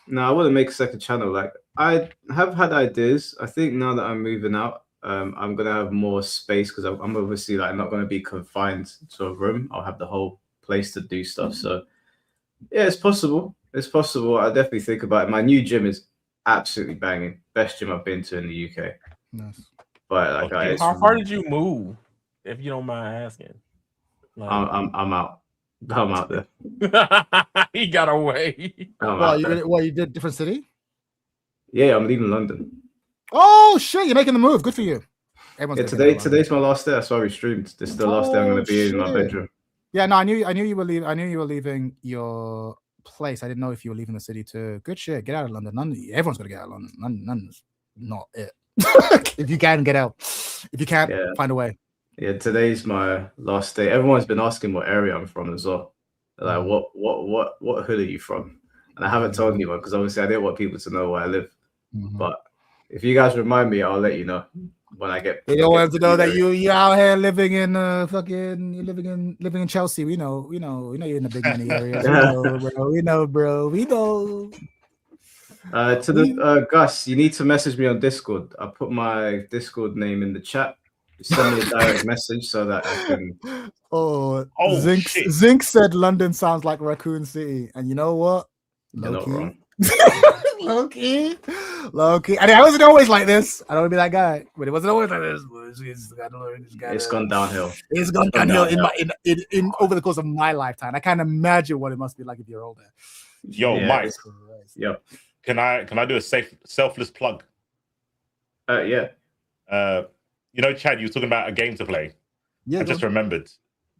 No, I wouldn't make a second channel. Like I have had ideas. I think now that I'm moving out, I'm gonna have more space because I'm obviously like not gonna be confined to a room. I'll have the whole place to do stuff. So yeah, it's possible. It's possible. I definitely think about it. My new gym is absolutely banging. Best gym I've been to in the UK. Nice. But like, how far did you move, if you don't mind asking? Like, I'm out. I'm out there. He got away. You did different city? Yeah, I'm leaving London. Oh shit! You're making the move. Good for you. Today's my last day. That's why we streamed. This is the last day I'm going to be in my bedroom. Yeah, no, I knew you were leaving. I knew you were leaving your place. I didn't know if you were leaving the city too. Good shit. Get out of London. Everyone's gonna get out of London. London's not it. If you can get out, if you can't, find a way. Yeah, today's my last day. Everyone's been asking what area I'm from as well. Like, what hood are you from? And I haven't told anyone because obviously I didn't want people to know where I live. But if you guys remind me, I'll let you know when I get. They don't want to know that you out here living in you're living in Chelsea. We know you're in the big money areas. We know, bro. To the Gus, you need to message me on Discord. I put my Discord name in the chat. Send me a direct message so that I can. Zinc said London sounds like Raccoon City, and you know what? You're not wrong. Low-key. And I wasn't always like this. I don't want to be that guy, but it wasn't always like this. It's gone downhill. It's gone downhill in over the course of my lifetime. I can't imagine what it must be like if you're older. Yo, Mike. Yep. Can I do a selfless plug? Yeah. You know, Chad, you were talking about a game to play. Yeah. I just remembered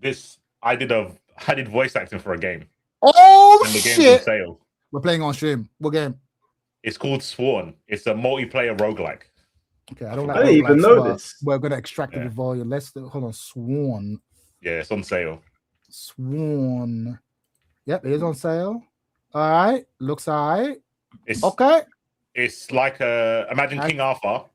this. I did voice acting for a game. Oh and the shit! game's on sale. We're playing on stream. What game? It's called Sworn. It's a multiplayer roguelike. Okay, I don't didn't even know this. We're gonna extract the volume. Hold on. Sworn. Yeah, it's on sale. Sworn. Yep, it is on sale. All right, looks all right. It's okay. It's like imagine King Arthur,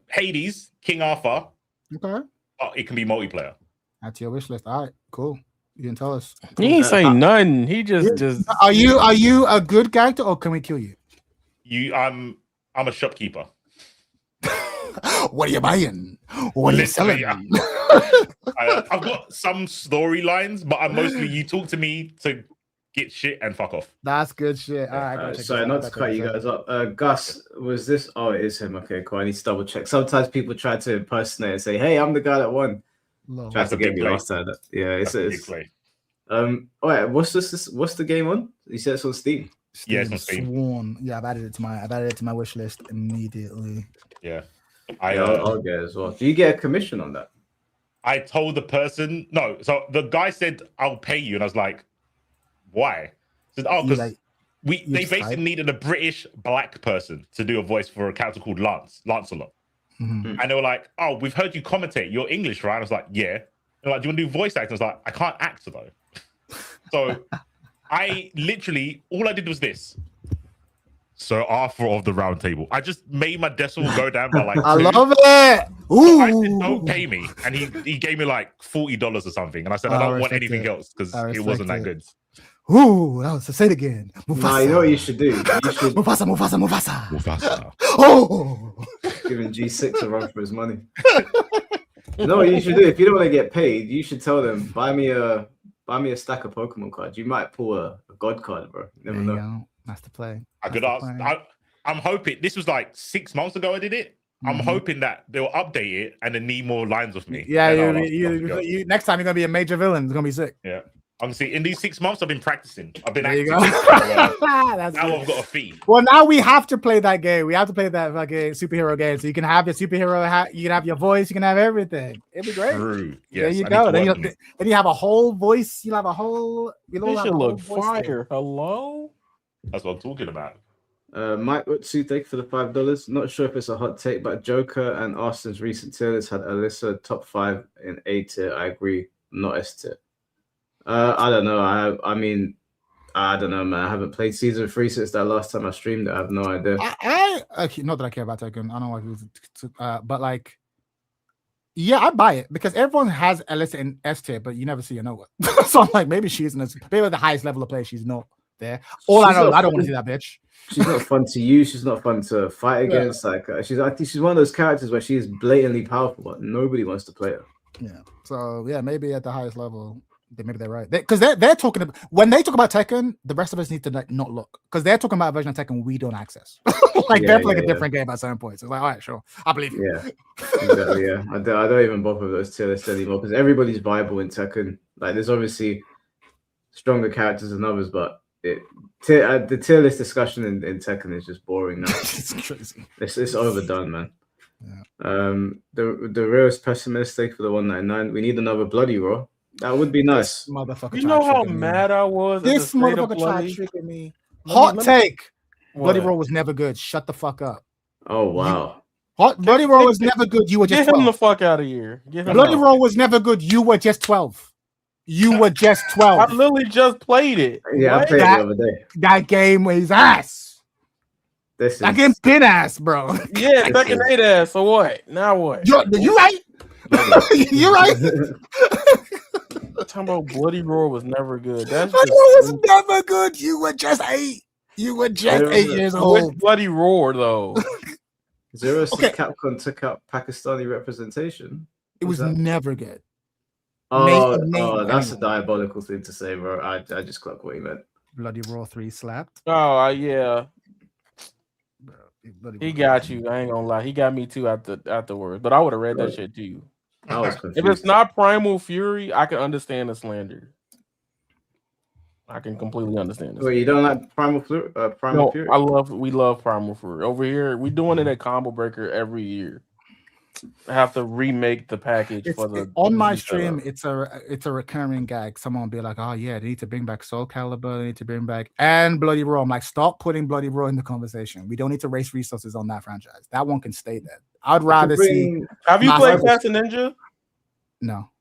Hades, King Arthur. Okay. Oh, it can be multiplayer. That's your wish list. All right, cool. You can tell us. He ain't say nothing. He just. Are you a good character or can we kill you? I'm a shopkeeper. What are you buying? What are you selling? I've got some storylines, but I'm mostly you talk to me to get shit and fuck off. That's good shit. All right. Sorry, not to cut you guys up. Gus, was this? Oh, it is him. Okay, cool. I need to double check. Sometimes people try to impersonate and say, "Hey, I'm the guy that won." Lol. Try That's to a get big me play. lost at that. Yeah, That's a big it's. play. All right. What's this? What's the game on? You said it's on Steam. Yeah, it's on Steam. Sworn. Yeah, I've added it to my wish list immediately. Yeah. I'll get it as well. Do you get a commission on that? I told the person no. So the guy said, "I'll pay you," and I was like, "Why?" He said, "Oh, because they basically needed a British black person to do a voice for a character called Lancelot." Mm-hmm. And they were like, "Oh, we've heard you commentate. You're English, right?" I was like, "Yeah." They're like, "Do you want to do voice acting?" I was like, "I can't act though." So I literally all I did was this. So Arthur of the Round Table. I just made my decimal go down by like 2. I love it. Ooh. So I said, "Don't pay me," and he gave me like $40 or something, and I said, "I don't want anything else because it wasn't that good." Ooh, that was say it again. Mufasa. Nah, you know what you should do? You should Mufasa. Oh, giving G6 a run for his money. You know what you should do? If you don't want to get paid, you should tell them, buy me a stack of Pokemon cards. You might pull a God card, bro. You never know. That's the play. I could ask. I'm hoping this was like 6 months ago. I did it. I'm hoping that they'll update it and then need more lines of me. Yeah, you next time you're gonna be a major villain. It's gonna be sick. Yeah. I'm see in these 6 months I've been practicing. I've been There you acting. go. Now I've got a fee. Well, now we have to play that game. We have to play that fucking superhero game. So you can have your superhero hat, you can have your voice, you can have everything. It'd be great. True. Yes, there you go. Then you have a whole voice. You'll have a whole. This should look fire. Hello. That's what I'm talking about. Mike Utsu, thank you for the $5. Not sure if it's a hot take, but Joker and Austin's recent tier list had Alyssa top 5 in A tier. I agree, not S tier. I don't know. I mean, I don't know, man. I haven't played season 3 since that last time I streamed it. I have no idea. Okay, not that I care about Tekken. I don't know why, but like, yeah, I buy it because everyone has Alyssa in S tier, but you never see her nowhere. So I'm like, maybe she's maybe at the highest level of play, she's not there. I know, I don't want to see that bitch. She's not fun to use. She's not fun to fight against. Yeah. Like she's one of those characters where she is blatantly powerful, but nobody wants to play her. Yeah. So yeah, maybe at the highest level. Maybe they're right because they're talking about when they talk about Tekken, the rest of us need to like not look because they're talking about a version of Tekken we don't access. They're playing a different game at certain points. It's like, all right, sure, I believe you. Yeah, exactly. Yeah, I don't even bother with those tier lists anymore because everybody's viable in Tekken. Like, there's obviously stronger characters than others, but the tier list discussion in Tekken is just boring now. It's crazy. It's overdone, man. Yeah. The realest pessimistic for the 199. We need another Bloody Raw. That would be nice. This motherfucker. You know how mad I was? This motherfucker tried tricking me. Hot take. Bloody Raw was never good. Shut the fuck up. Oh, wow. Bloody Raw was never good. You were just 12. Get him the fuck out of here. Bloody Raw was never good. You were just 12. You were just 12. I literally just played it. Yeah, I played it the other day. That game was ass. That game's been ass, bro. Yeah, Tekken 8 ass. So what? Now what? You right? You right? Talking about Bloody Roar was never good. Bloody Roar was never good. You were just 8. You were just 8 years old. Bloody Roar though. Zero since Capcom took out Pakistani representation. It was never good. Oh, that's a diabolical thing to say, bro. I just clocked what you meant. Bloody Raw 3 slapped. Oh yeah. He got you. I ain't gonna lie. He got me too afterwards. But I would have read that shit to you. I was confused. If it's not Primal Fury, I can understand the slander. I can completely understand this. Wait, you don't like Primal Fury? Fury? We love Primal Fury. Over here, we're doing it at Combo Breaker every year. I have to remake the package on my stream. It's a recurring gag. Someone will be like, "Oh yeah, they need to bring back Soul Calibur. They need to bring back and Bloody Raw." I'm like, stop putting Bloody Raw in the conversation. We don't need to waste resources on that franchise. That one can stay there. I'd rather see. Have you played Fast and Ninja? No.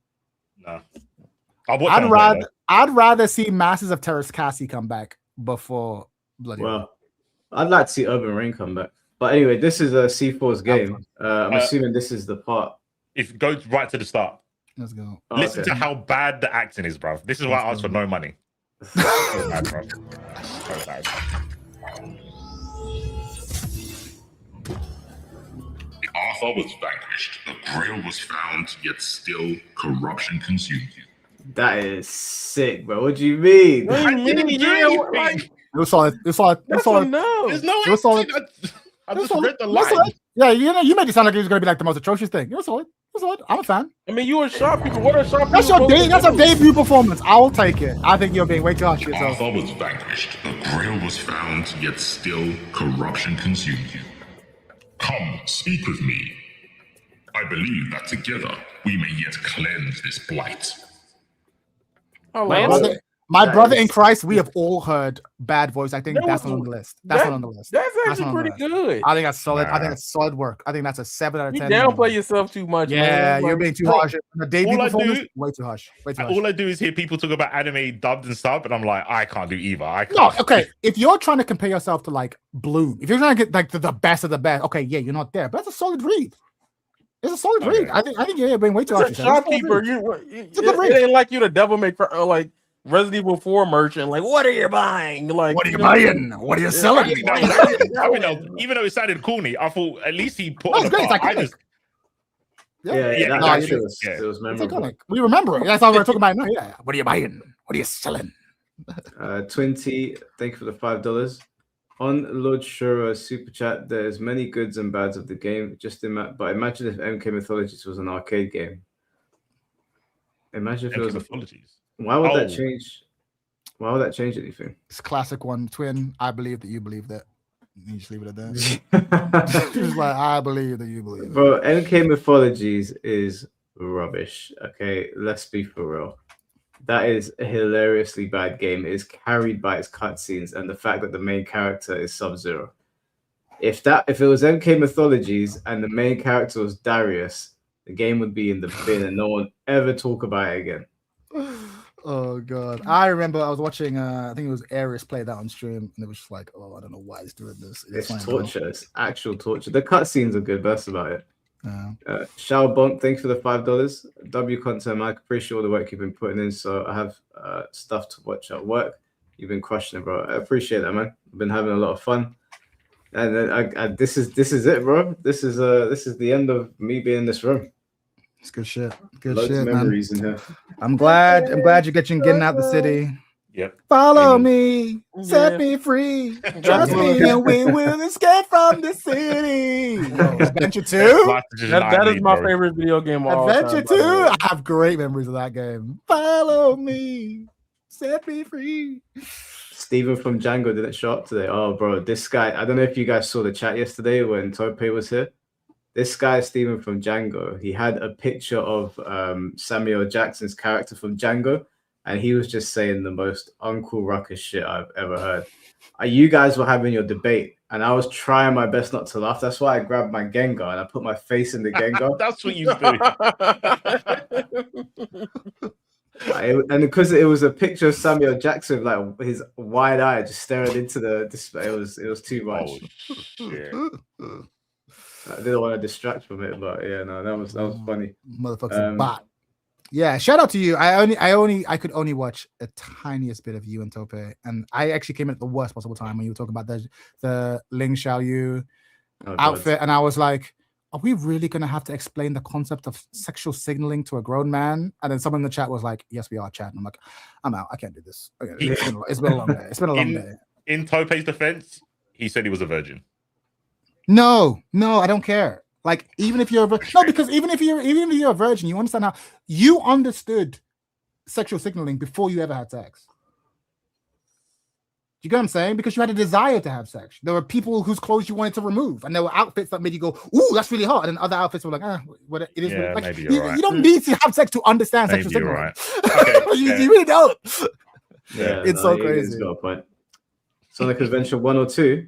I'd rather see Masters of Terrascasi come back before Bloody Raw. Well, I'd like to see Urban Reign come back. But anyway, this is a C4's game. I'm assuming this is the part. If it goes right to the start. Let's go. Listen to how bad the acting is, bro. This is why I asked for no money. So bad, bro. So bad. Arthur was vanquished, the Grail was found, yet still corruption consumed you. That is sick, bro. What do you mean? What do you mean? Yeah, like, It was solid. It was solid. It was that's solid. a no. There's no It was solid. acting. I It was just solid. read the It was line. solid. Yeah, you know, you made it sound like it was going to be like the most atrocious thing. It was solid. It was solid. I'm a fan. I mean, you were sharp people. What are sharp people? That's your supposed to that's a do? debut performance. I'll take it. I think you're being way too harsh to yourself. Arthur was vanquished, the Grail was found, yet still corruption consumed you. Come, speak with me. I believe that together we may yet cleanse this blight. Oh, Man, well, My That brother in is- Christ, we have all heard bad voice. I think That that's was- not on the list. That's that- not on the list. That's That's actually not on the pretty list. good. I think that's solid. I think Nah. that's solid work. I think that's a 7 out of You 10. downplay yourself too much, Yeah, man. you're Like, being too bro, harsh. The debut all I performance, do- way too harsh. Way too harsh. All I do is hear people talk about anime dubbed and stuff, and I'm like, I can't do either. I No, can't. okay. If you're trying to compare yourself to like Bloom, if you're trying to get like the best of the best, okay, yeah, you're not there. But that's a solid read. It's a solid Okay. read. I think you're being way too harsh. It's a yourself. It's a solid shopkeeper. read. It, good read. it ain't like you the devil make like Resident Evil 4 merchant. Like, what are you buying? Like, What are you know, buying? What are you selling? Even though it sounded corny, I thought at least he put No, on it's the great. It's part. I iconic. just, Yeah, Yeah, that no, actually it was, is. it was It's memorable. iconic. We remember it. That's how we're talking about it now. Yeah. What are you buying? What are you selling? 20. Thank you for the $5. On Lord Shura super chat, there's many goods and bads of the game. But imagine if MK Mythologies was an arcade game. Imagine if it was. mythologies. Why would that Oh. change? Why would that change anything? It's classic one. Twin, I believe that you believe that. You just leave it at that. Just like, I believe that you believe it. Bro, MK Mythologies is rubbish. Okay, let's be for real. That is a hilariously bad game. It is carried by its cutscenes and the fact that the main character is Sub-Zero. If it was MK Mythologies and the main character was Darius, the game would be in the bin and no one would ever talk about it again. Oh god. I remember I was watching I think it was Aries play that on stream and it was just like, oh, I don't know why he's doing this. It's fine, torture. It's actual torture. The cutscenes are good, but that's about it. Yeah. Shao Bonk, thanks for the $5. W content, Mike. Appreciate all the work you've been putting in. So I have stuff to watch at work. You've been crushing it, bro. I appreciate that, man. I've been having a lot of fun. And then this is it, bro. This is the end of me being in this room. It's good shit. Good Loads shit, of man. memories in here. I'm glad you're getting out the city. Yep. Follow Amen. me, set Yeah. me free. Trust me, and we will escape from the city. Whoa, Adventure 2? that is my favorite video game. Of all Adventure time, by the 2? way. I have great memories of that game. Follow me, set me free. Steven from Django didn't show up today. Oh, bro, this guy. I don't know if you guys saw the chat yesterday when Toby was here. This guy, Steven from Django, he had a picture of Samuel Jackson's character from Django, and he was just saying the most uncool ruckus shit I've ever heard. You guys were having your debate, and I was trying my best not to laugh. That's why I grabbed my Gengar and I put my face in the Gengar. That's what you do. And because it was a picture of Samuel Jackson, like his wide eye just staring into the display, it was too much. Oh, shit. I didn't want to distract from it, but yeah, no, that was funny. Motherfucker's bot. Yeah, shout out to you. I could only watch a tiniest bit of you and Tope, and I actually came in at the worst possible time when you were talking about the Ling Xiaoyu outfit, and I was like, are we really gonna have to explain the concept of sexual signaling to a grown man? And then someone in the chat was like, yes, we are, chat. And I'm like, I'm out. I can't do this. Okay, it's been a long day. It's been a long day. In Tope's defense, he said he was a virgin. No, I don't care. Like, even if you're even if you're a virgin, you understand how you understood sexual signaling before you ever had sex. You get what I'm saying? Because you had a desire to have sex. There were people whose clothes you wanted to remove, and there were outfits that made you go, "Ooh, that's really hot," and then other outfits were like, what it is." Yeah, like, maybe you, you're right. you don't need to have sex to understand Maybe sexual you're signaling. right. Okay, you really don't. Yeah, It's so he's crazy. got a point. Sonic Adventure 1 or 2.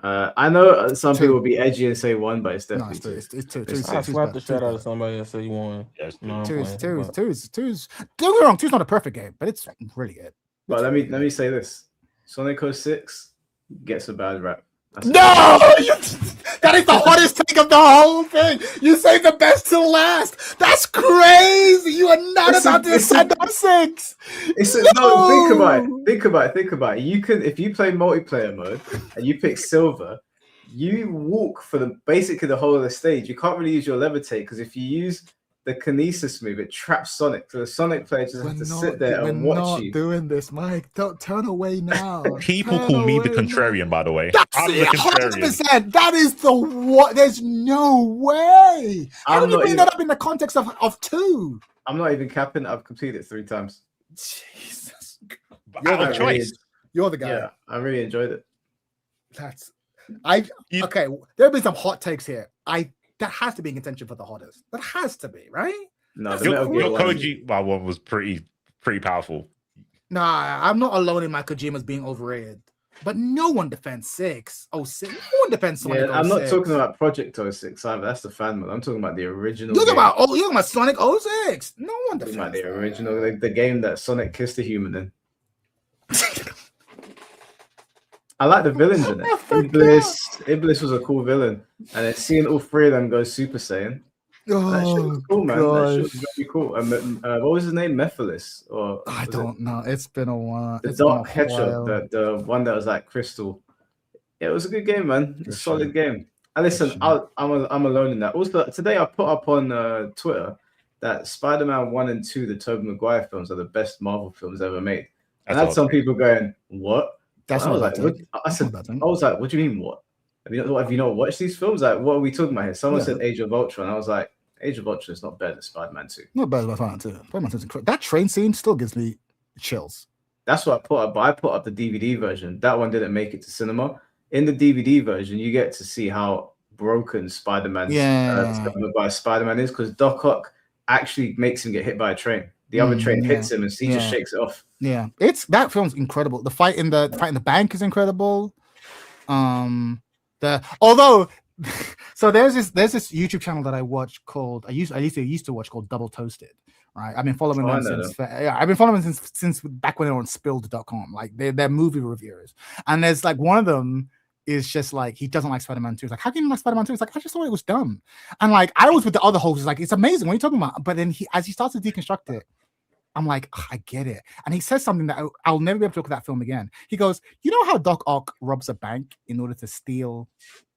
I know some Two. people will be edgy and say 1, but it's definitely No, it's two. I slapped the shit out of somebody and said you won. Yes, No, I'm Two playing, is. but- Don't get me wrong. 2's not a perfect game, but it's really good. But let me say this: Sonic 06 gets a bad rap. No, that is the hottest take of the whole thing. You say the best till last. That's crazy. You are not about to send up 6. No, think about it. You can, if you play multiplayer mode and you pick silver, you walk for basically the whole of the stage. You can't really use your levitate because if you use the kinesis move. It traps Sonic. So the Sonic player just has to sit there and watch you. We're not doing this, Mike. Don't turn away now. People call me the contrarian, by the way. I'm the contrarian. 100%. That is the what? There's no way. How do you bring that up in the context of 2? I'm not even capping. I've completed it 3 times. Jesus. You're choice. You're the guy. Yeah, I really enjoyed it. Okay. There'll be some hot takes here. That has to be in contention for the hottest. That has to be, right? No, your Kojima one was pretty powerful. Nah, I'm not alone in my Kojima's being overrated. But no one defends 6. No one defends Sonic 06. I'm not talking about Project 06 either. That's the fan mode. I'm talking about the original. You're talking about Sonic 06. No one defends about the original, the game that Sonic kissed a human in. I like the villains in it. Iblis was a cool villain, and then seeing all 3 of them go Super Saiyan. That shit was cool, man. That shit was very cool. And what was his name? Mephiles? Or I don't know. It's been a while. The Dark Hedgehog, the one that was like crystal. Yeah, it was a good game, man. It's a solid game. And listen, I'm alone in that. Also, today I put up on Twitter that Spider-Man 1 and 2, the Toby Maguire films, are the best Marvel films ever made. And I had some people going, "What?" That's I was like, "What do you mean, what? Have you not watched these films? Like, what are we talking about here?" Someone said Age of Ultron. I was like, Age of Ultron is not better than Spider-Man 2. Not better than Spider-Man 2. Spider-Man 2 is incredible. That train scene still gives me chills. That's what I put up, but I put up the DVD version. That one didn't make it to cinema. In the DVD version, you get to see how broken Spider-Man is, because Doc Ock actually makes him get hit by a train. The other train hits him, and he just shakes it off. Yeah, that film's incredible. The fight in the bank is incredible. So there's this YouTube channel that I watch called I used to watch called Double Toasted. Right, I've been following them since back when they were on Spilled.com. Like they're movie reviewers, and there's like one of them is just like he doesn't like Spider-Man 2. It's like, how can you like Spider-Man 2? It's like, I just thought it was dumb. And like I was with the other hosts, like, it's amazing. What are you talking about? But then as he starts to deconstruct it, I'm like, I get it. And he says something that I'll never be able to look at that film again. He goes, you know how Doc Ock robs a bank in order to steal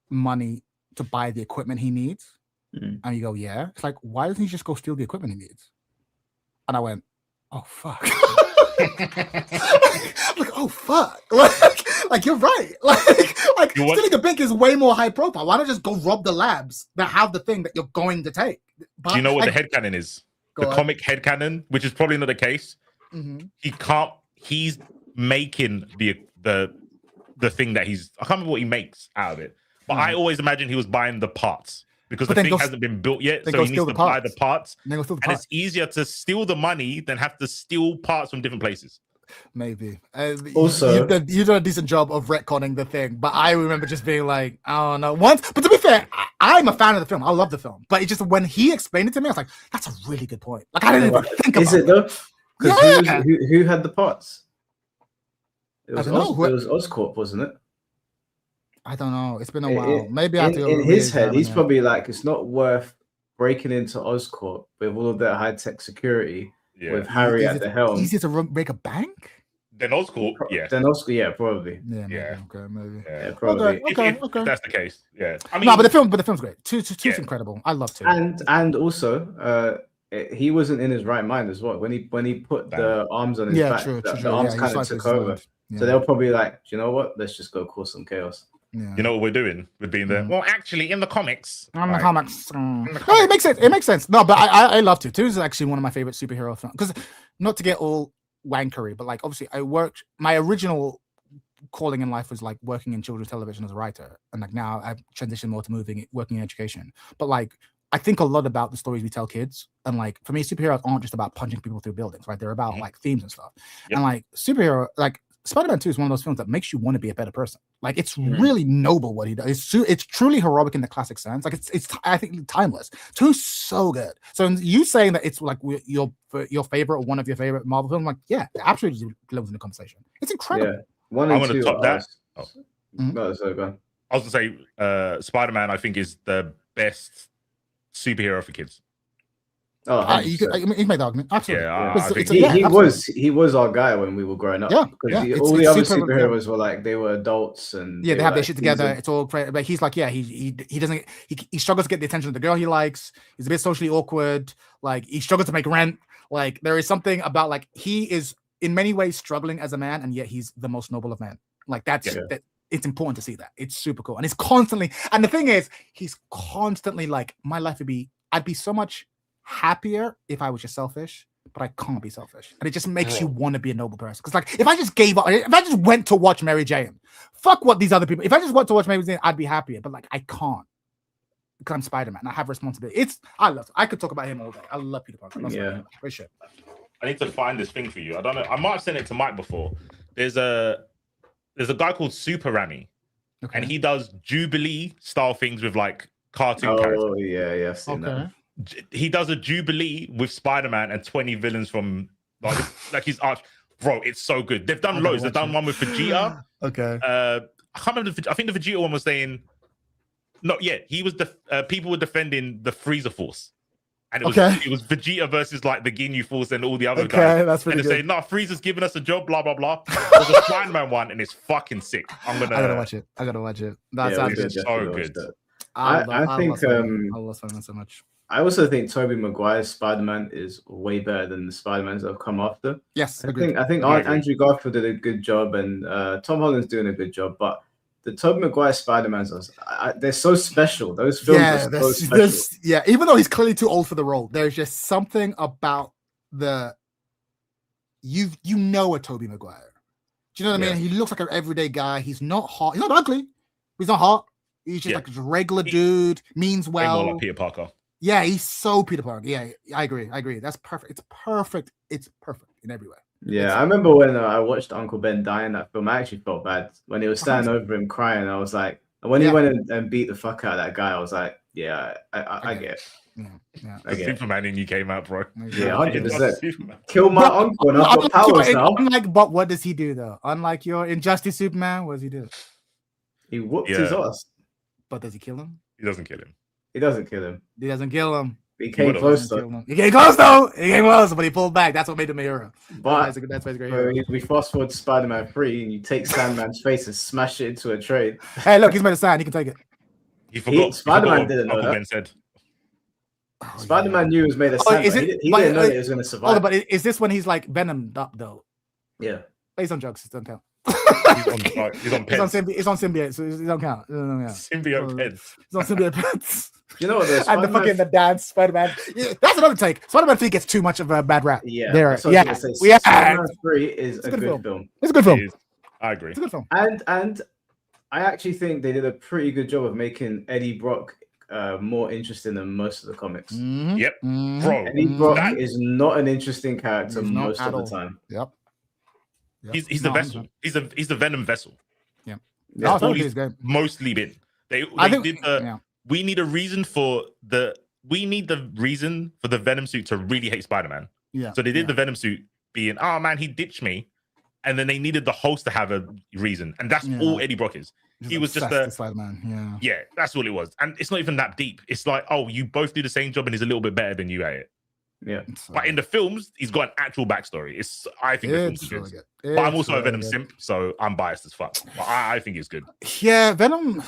money to buy the equipment he needs? And you go, yeah. It's like, why doesn't he just go steal the equipment he needs? And I went, oh fuck. Like, oh fuck. Like you're right. Like stealing a bank is way more high profile. Why not just go rob the labs that have the thing that you're going to take? But, do you know what the headcanon is? The comic headcanon, which is probably not the case. He's making the thing that I can't remember what he makes out of it. But I always imagine he was buying the parts. Because the thing hasn't been built yet, so he needs to buy the parts. And it's easier to steal the money than have to steal parts from different places. Maybe. Also, you done a decent job of retconning the thing, but I remember just being like, I don't know. Once, but to be fair, I'm a fan of the film. I love the film, but it just when he explained it to me, I was like, "That's a really good point." Like I didn't even think about it. Is it though? Because who had the parts? It was Oscorp, wasn't it? I don't know. It's been a while. Maybe I have to in his head, he's probably like, it's not worth breaking into Oscorp with all of their high tech security. Yeah. With Harry at the helm. Easier to break a bank? Then Oscorp, yeah. Then Oscorp, yeah, probably. Yeah. Okay, maybe. Yeah, probably. Okay. If that's the case, yeah. I mean, no, but the film's great. Two's incredible. I love 2. And also, he wasn't in his right mind as well when he put the arms on his back. True. The arms kind of took over. Yeah. So they'll probably like, you know what? Let's just go cause some chaos. Yeah. You know what we're doing? We're being there. Well, actually, in the comics. It makes sense. It makes sense. No, but I love 2. 2 is actually one of my favorite superhero films. Because not to get all wankery, but like obviously my original calling in life was like working in children's television as a writer. And like now I've transitioned more to working in education. But like I think a lot about the stories we tell kids. And like for me, superheroes aren't just about punching people through buildings, right? They're about like themes and stuff. Yep. And like Spider-Man 2 is one of those films that makes you want to be a better person. Like it's really noble what he does. It's truly heroic in the classic sense. Like it's I think timeless. 2's so good. So you saying that it's like your favorite or one of your favorite Marvel films, like yeah, it absolutely belongs in the conversation. It's incredible. Yeah, 1 and 2. To top that. No, sorry, go on. I was gonna say Spider-Man. I think is the best superhero for kids. Oh, You could, you make the argument. Absolutely. Yeah, Because I think it's a- he was our guy when we were growing up. Yeah, because yeah, all it's the other super- superheroes were like they were adults and yeah, they were have their like shit together. seasoned. It's all great, but he's like, yeah, he doesn't he struggles to get the attention of the girl he likes. He's a bit socially awkward. Like he struggles to make rent. Like there is something about like he is in many ways struggling as a man, and yet he's the most noble of men. Like that. It's important to see that. It's super cool, and it's constantly. And the thing is, he's constantly like, my life would be. I'd be so much happier if I was just selfish, but I can't be selfish, and it just makes you want to be a noble person. Because like, if I just gave up, if I just went to watch Mary Jane, fuck what these other people. If I just went to watch Mary Jane, I'd be happier. But like, I can't because I'm Spider-Man. I have responsibility. I could talk about him all day. I love Peter Parker. Yeah, great shit. I need to find this thing for you. I don't know. I might have sent it to Mike before. There's a guy called Super Rami, and he does Jubilee style things with like cartoon characters. Oh yeah, I've seen that. He does a Jubilee with Spider-Man and 20 villains from like his arch. Bro, it's so good. They've done loads. They've done one with Vegeta. Okay. I can't remember. I think the Vegeta one was saying, no, yeah, he was people were defending the Freezer Force. And it was Vegeta versus like the Ginyu Force and all the other guys. That's pretty and good. they're saying, no, Frieza's giving us a job, blah, blah, blah. There's a Spider-Man one, and it's fucking sick. I gotta watch it. That sounds good. So good. I think I love Spider-Man so much. I also think Toby Maguire's Spider-Man is way better than the Spider-Mans that have come after. Yes, I think Andrew Garfield did a good job, and Tom Holland's doing a good job. But the Tobey Maguire Spider-Mans, they're so special. Those films are so special. Even though he's clearly too old for the role, there's just something about you know a Tobey Maguire. Do you know what I mean? He looks like an everyday guy. He's not hot. He's not ugly. He's not hot. He's just like a regular dude. Means well. More like Peter Parker. Yeah, he's so Peter Parker. Yeah, I agree. That's perfect. It's perfect. It's perfect in every way. Yeah, I remember when I watched Uncle Ben die in that film. I actually felt bad when he was standing over him crying. I was like, and when he went and beat the fuck out of that guy, I was like, yeah, I get it. Yeah. I get it. Superman in you came out, bro. Yeah, 100%. Kill my uncle and I've got powers now. But what does he do though? Unlike your Injustice Superman, what does he do? He whooped his ass. But does he kill him? He doesn't kill him. He doesn't kill him. He doesn't kill him. He came close though. He came close though. He came close, but he pulled back. That's what made him a hero. But that's a great hero. We fast forward to Spider-Man 3 and you take Sandman's face and smash it into a trade. Hey, look, he's made a sign. He can take it. He forgot. Spider-Man didn't know that. Ben said. Spider-Man knew it was made of sand. He didn't know that it was going to survive. But is this when he's like Venomed up though? Yeah. He's on drugs. It doesn't count. He's on pens. He's on symbiote, so it don't count. Symbiote pens. He's on symbiote pens. You know what? And the dance Spider-Man. Yeah, that's another take. Spider-Man 3 gets too much of a bad rap. Yeah. Spider-Man 3 is a good film. It's a good film. I agree. It's a good film. And I actually think they did a pretty good job of making Eddie Brock more interesting than most of the comics. Mm-hmm. Yep. Bro, Eddie Brock is not an interesting character most of the time. Yep. He's the vessel. He's the Venom vessel. Yeah. That's all he's mostly been. We need the reason for the Venom suit to really hate Spider-Man. Yeah. So they did the Venom suit being, oh man, he ditched me. And then they needed the host to have a reason. And that's all Eddie Brock is. He was just a Spider-Man. Yeah, that's all it was. And it's not even that deep. It's like, oh, you both do the same job and he's a little bit better than you at it. Yeah. But in the films, he's got an actual backstory. I think the films are good. But I'm also a Venom simp, so I'm biased as fuck. But I think it's good. Yeah, Venom's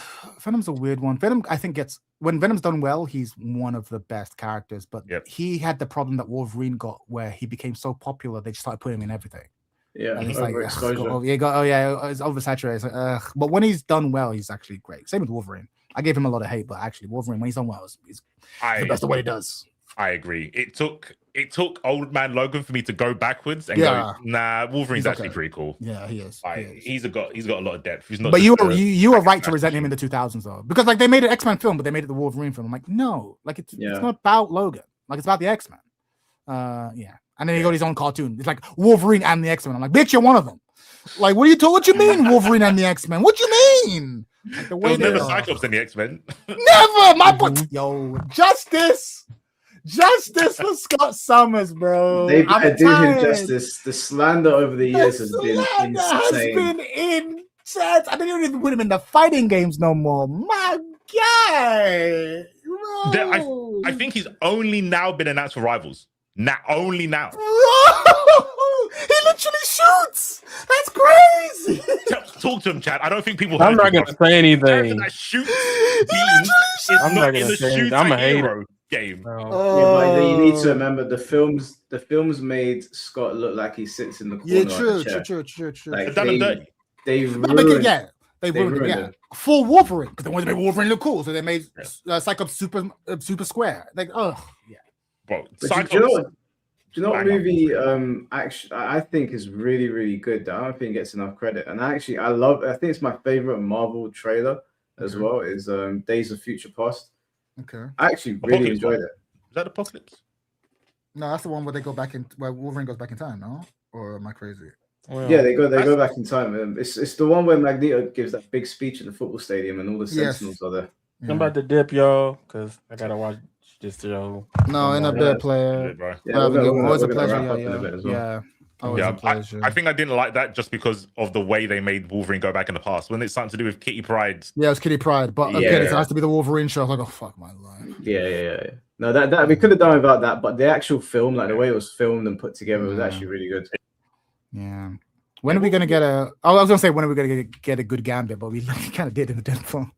a weird one. Venom, I think when Venom's done well, he's one of the best characters. But he had the problem that Wolverine got, where he became so popular they just started putting him in everything. Yeah, and he's like, it's oversaturated. But when he's done well, he's actually great. Same with Wolverine. I gave him a lot of hate, but actually, Wolverine, when he's done well, he's the best of what he does. I agree. It took Old Man Logan for me to go backwards and go, nah, Wolverine's actually pretty cool. Yeah, he is. He's got a lot of depth. He's not. But you were right to resent him in the 2000s though, because like they made an X-Men film, but they made it the Wolverine film. I'm like, no, like it's not about Logan. Like it's about the X-Men. And then he got his own cartoon. It's like Wolverine and the X-Men. I'm like, bitch, you're one of them. Like, what you mean, Wolverine and the X-Men? What you mean? Like, there was never Cyclops in the X-Men. Never! My point. Yo, justice for Scott Summers, bro. They better do him justice. The slander over the years has been insane. I didn't even put him in the fighting games no more. My guy. I think he's only now been announced for Rivals. Only now. He literally shoots. That's crazy. Talk to him, Chad. I don't think people. I'm not gonna say anything. That shoots beams is I'm not not in gonna the say anything. shooter I'm a hater. hero game. No. Yeah, but you need to remember the films made Scott look like he sits in the corner. Yeah, of the true. chair. They've Like done him dirty. they No, but ruined. yeah, they ruined it. Yeah, it. full Wolverine because they wanted to make Wolverine look cool, so they made Cyclops super square. Like, oh yeah. Bro, But Cyclops. do you know what movie actually I think is really, really good that I don't think it gets enough credit? And I think it's my favorite Marvel trailer as well, is Days of Future Past. Okay. I actually really enjoyed it. Is that Apocalypse? No, that's the one where they go back in where Wolverine goes back in time, no? Or am I crazy? Well, Yeah, they go back in time. It's the one where Magneto gives that big speech at the football stadium and all the Sentinels are there. I'm about to dip, y'all, because I gotta watch this show. No, in a bit, player. Always a pleasure. Yeah. I think I didn't like that just because of the way they made Wolverine go back in the past. When it's something to do with Kitty Pryde. Yeah, it's Kitty Pryde, but again, it has to be the Wolverine show. I was like, oh fuck my life. Yeah. No, that we could have done without that, but the actual film, like the way it was filmed and put together, was actually really good. Yeah. When are we gonna get a? I was gonna say when are we gonna get a good Gambit, but we kind of did in the Deadpool.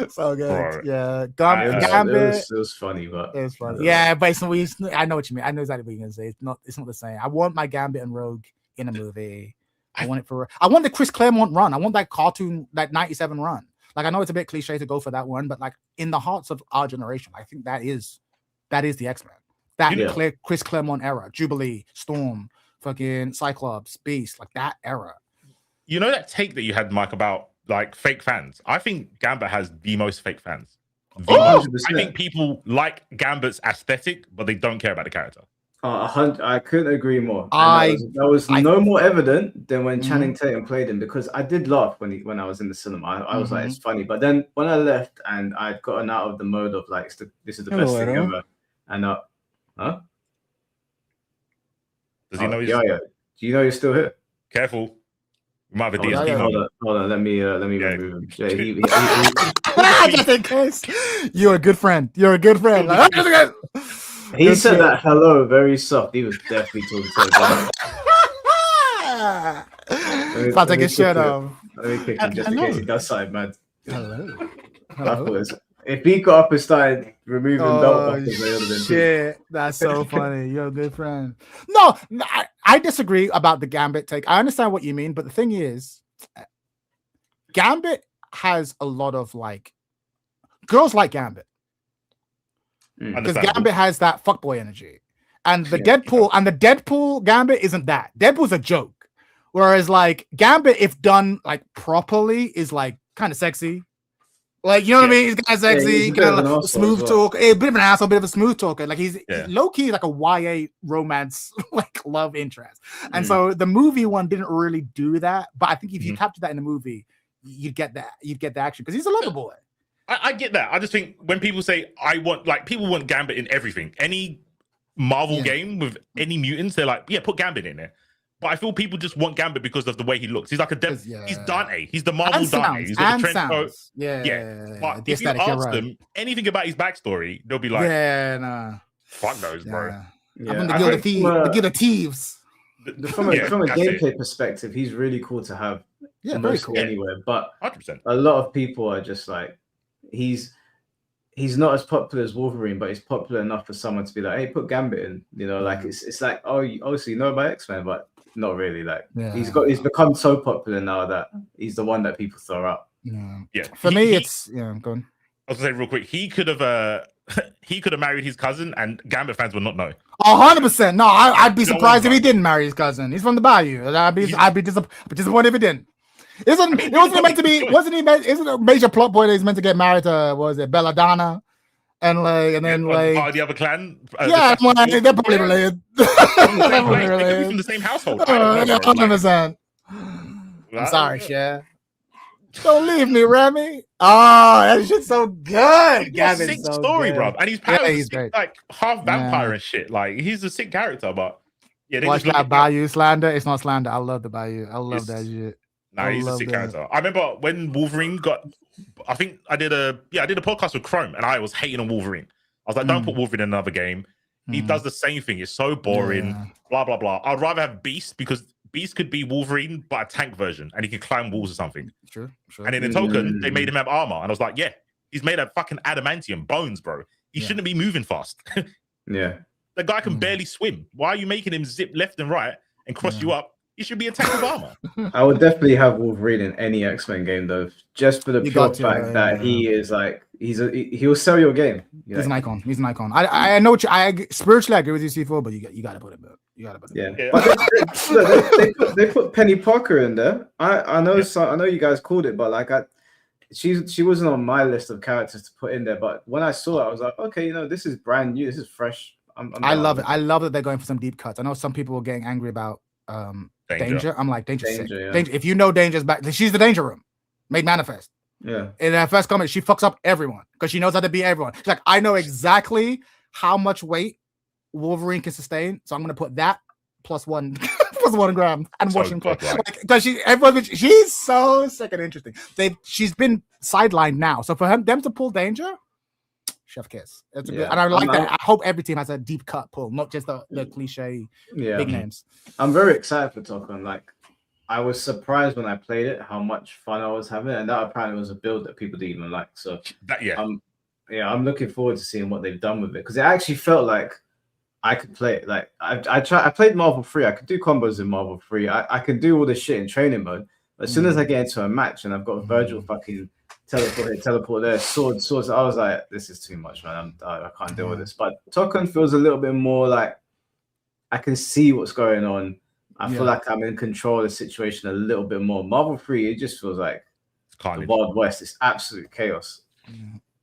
So good. Right. Yeah, Gambit. It was funny, but it was funny. Yeah, basically, I know what you mean. I know exactly what you're gonna say. It's not the same. I want my Gambit and Rogue in a movie. I want the Chris Claremont run. I want that cartoon, that 97 run. Like, I know it's a bit cliche to go for that one, but like in the hearts of our generation, I think that is the X-Men. That Chris Claremont era, Jubilee, Storm, fucking Cyclops, Beast, like that era. You know that take that you had, Mike, about like fake fans? I think Gambit has the most fake fans. I think people like Gambit's aesthetic, but they don't care about the character. I couldn't agree more. That was no more evident than when Channing Tatum played him, because I did laugh when I was in the cinema. I was like, it's funny. But then when I left and I'd gotten out of the mode of like, this is the best thing ever. And huh? Does he know he's... Yeah. Do you know you're still here? Careful. We might have a DSP. Hold on. Let me remove him. You're a good friend. He said that hello very soft. He was definitely talking to a guy. If I take his shirt off. Let me kick him just in case he does something, man. Hello. If he got up and started removing belt buckles, shit, that's so funny. You're a good friend. No, I disagree about the Gambit take. I understand what you mean, but the thing is, Gambit has a lot of like girls like Gambit because Gambit has that fuckboy energy, and the Deadpool Gambit isn't that. Deadpool's a joke, whereas like Gambit, if done like properly, is like kind of sexy. Like, you know what I mean? He's kind of sexy, kind of like smooth talk, a bit of an asshole, a bit of a smooth talker. Like he's low key like a YA romance, like love interest. And so the movie one didn't really do that. But I think if you capture that in the movie, you'd get that. You'd get the action because he's a lover boy. I get that. I just think when people say people want Gambit in everything, any Marvel game with any mutants, they're like, put Gambit in there. But I feel people just want Gambit because of the way he looks. He's like he's Dante. He's the Marvel Dante. He's got the trench coat. Yeah. But if you ask them anything about his backstory, they'll be like, fuck those, bro. I'm the guild of thieves. From a gameplay perspective, he's really cool to have mostly anywhere. But 100%. A lot of people are just like, he's not as popular as Wolverine, but he's popular enough for someone to be like, hey, put Gambit in. You know, like it's like, oh, you obviously know about X-Men, but not really. Like he's become so popular now that he's the one that people throw out. For me, it's I'm going. I was gonna say real quick, he could have married his cousin, and Gambit fans would not know. 100%. No, I'd be surprised if he didn't marry his cousin. He's from the Bayou. I'd be disappointed if he didn't. Isn't a major plot point that he's meant to get married to Belladonna? And then part of the other clan. They're probably related. They're from the same household. 100%. I'm sorry, Cher. Don't leave me, Remy. Oh, that shit's so good. Gavin's sick story, bro. And he's like half vampire and shit. Like he's a sick character, but watch that Bayou slander. It's not slander. I love the Bayou. I love that shit. Nah, he's a sick character. I remember when Wolverine got. I think I did a podcast with Chrome, and I was hating on Wolverine. I was like, don't put Wolverine in another game. He does the same thing. It's so boring. Blah blah blah. I'd rather have Beast because Beast could be Wolverine but a tank version, and he can climb walls or something. Sure. And in the token, they made him have armor, and I was like, yeah, he's made of fucking adamantium bones, bro. He shouldn't be moving fast. Yeah, the guy can barely swim. Why are you making him zip left and right and cross you up? He should be a tank with armor. I would definitely have Wolverine in any X-Men game though, just for the pure fact that he is like he will sell your game. He's an icon. He's an icon. I know what I spiritually agree with you, C4, but you got to put him. You got to put him. Yeah. But they put Penny Parker in there. I know I know you guys called it, but like she wasn't on my list of characters to put in there. But when I saw it, I was like, okay, this is brand new. This is fresh. I love it. I love that they're going for some deep cuts. I know some people were getting angry about Danger. I'm like, Danger's sick. Yeah. Danger. If you know Danger's back, she's the Danger Room, made manifest. Yeah. In her first comment, she fucks up everyone because she knows how to beat everyone. She's like, I know exactly how much weight Wolverine can sustain, so I'm gonna put that plus 1 gram and watch him cross. Because she's so sick and interesting. She's been sidelined now, so for them to pull Danger. Chef kiss. It's good. And I like that. I hope every team has a deep cut pull, not just the cliche big names. I'm very excited for Token. Like, I was surprised when I played it how much fun I was having, and that apparently was a build that people didn't even like. So I'm looking forward to seeing what they've done with it because it actually felt like I could play it. Like I played Marvel 3. I could do combos in Marvel 3. I could do all this shit in training mode. But as soon as I get into a match and I've got Virgil fucking teleport there, swords. I was like, this is too much, man. I can't deal with this. But Token feels a little bit more like I can see what's going on. I feel like I'm in control of the situation a little bit more. Marvel 3, it just feels like the Wild West. It's absolute chaos.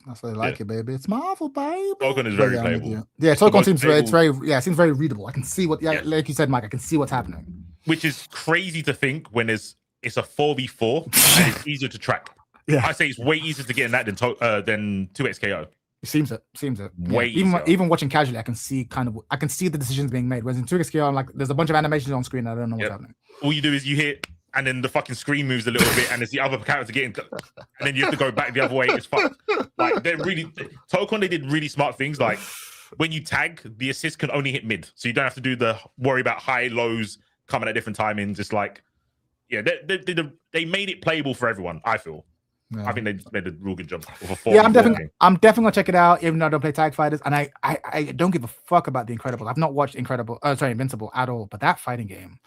That's why I like it, baby. It's Marvel, baby. Token is very playable. Yeah, Token seems very readable. I can see what, like you said, Mike. I can see what's happening. Which is crazy to think when it's a 4v4 and it's easier to track. Yeah, I say it's way easier to get in that than 2xKO. It seems it. Way even watching casually, I can see the decisions being made. Whereas in 2xKO, I'm like, there's a bunch of animations on screen. I don't know what's happening. All you do is you hit, and then the fucking screen moves a little bit, and it's the other character getting, and then you have to go back the other way. It's fucked. Like they did really smart things. Like when you tag, the assist can only hit mid, so you don't have to do the worry about high lows coming at different timings. Just like, they made it playable for everyone. I feel. Yeah. I think they made a real good job. I'm definitely gonna check it out, even though I don't play Tag Fighters, and I don't give a fuck about the Incredibles. I've not watched Invincible at all, but that fighting game,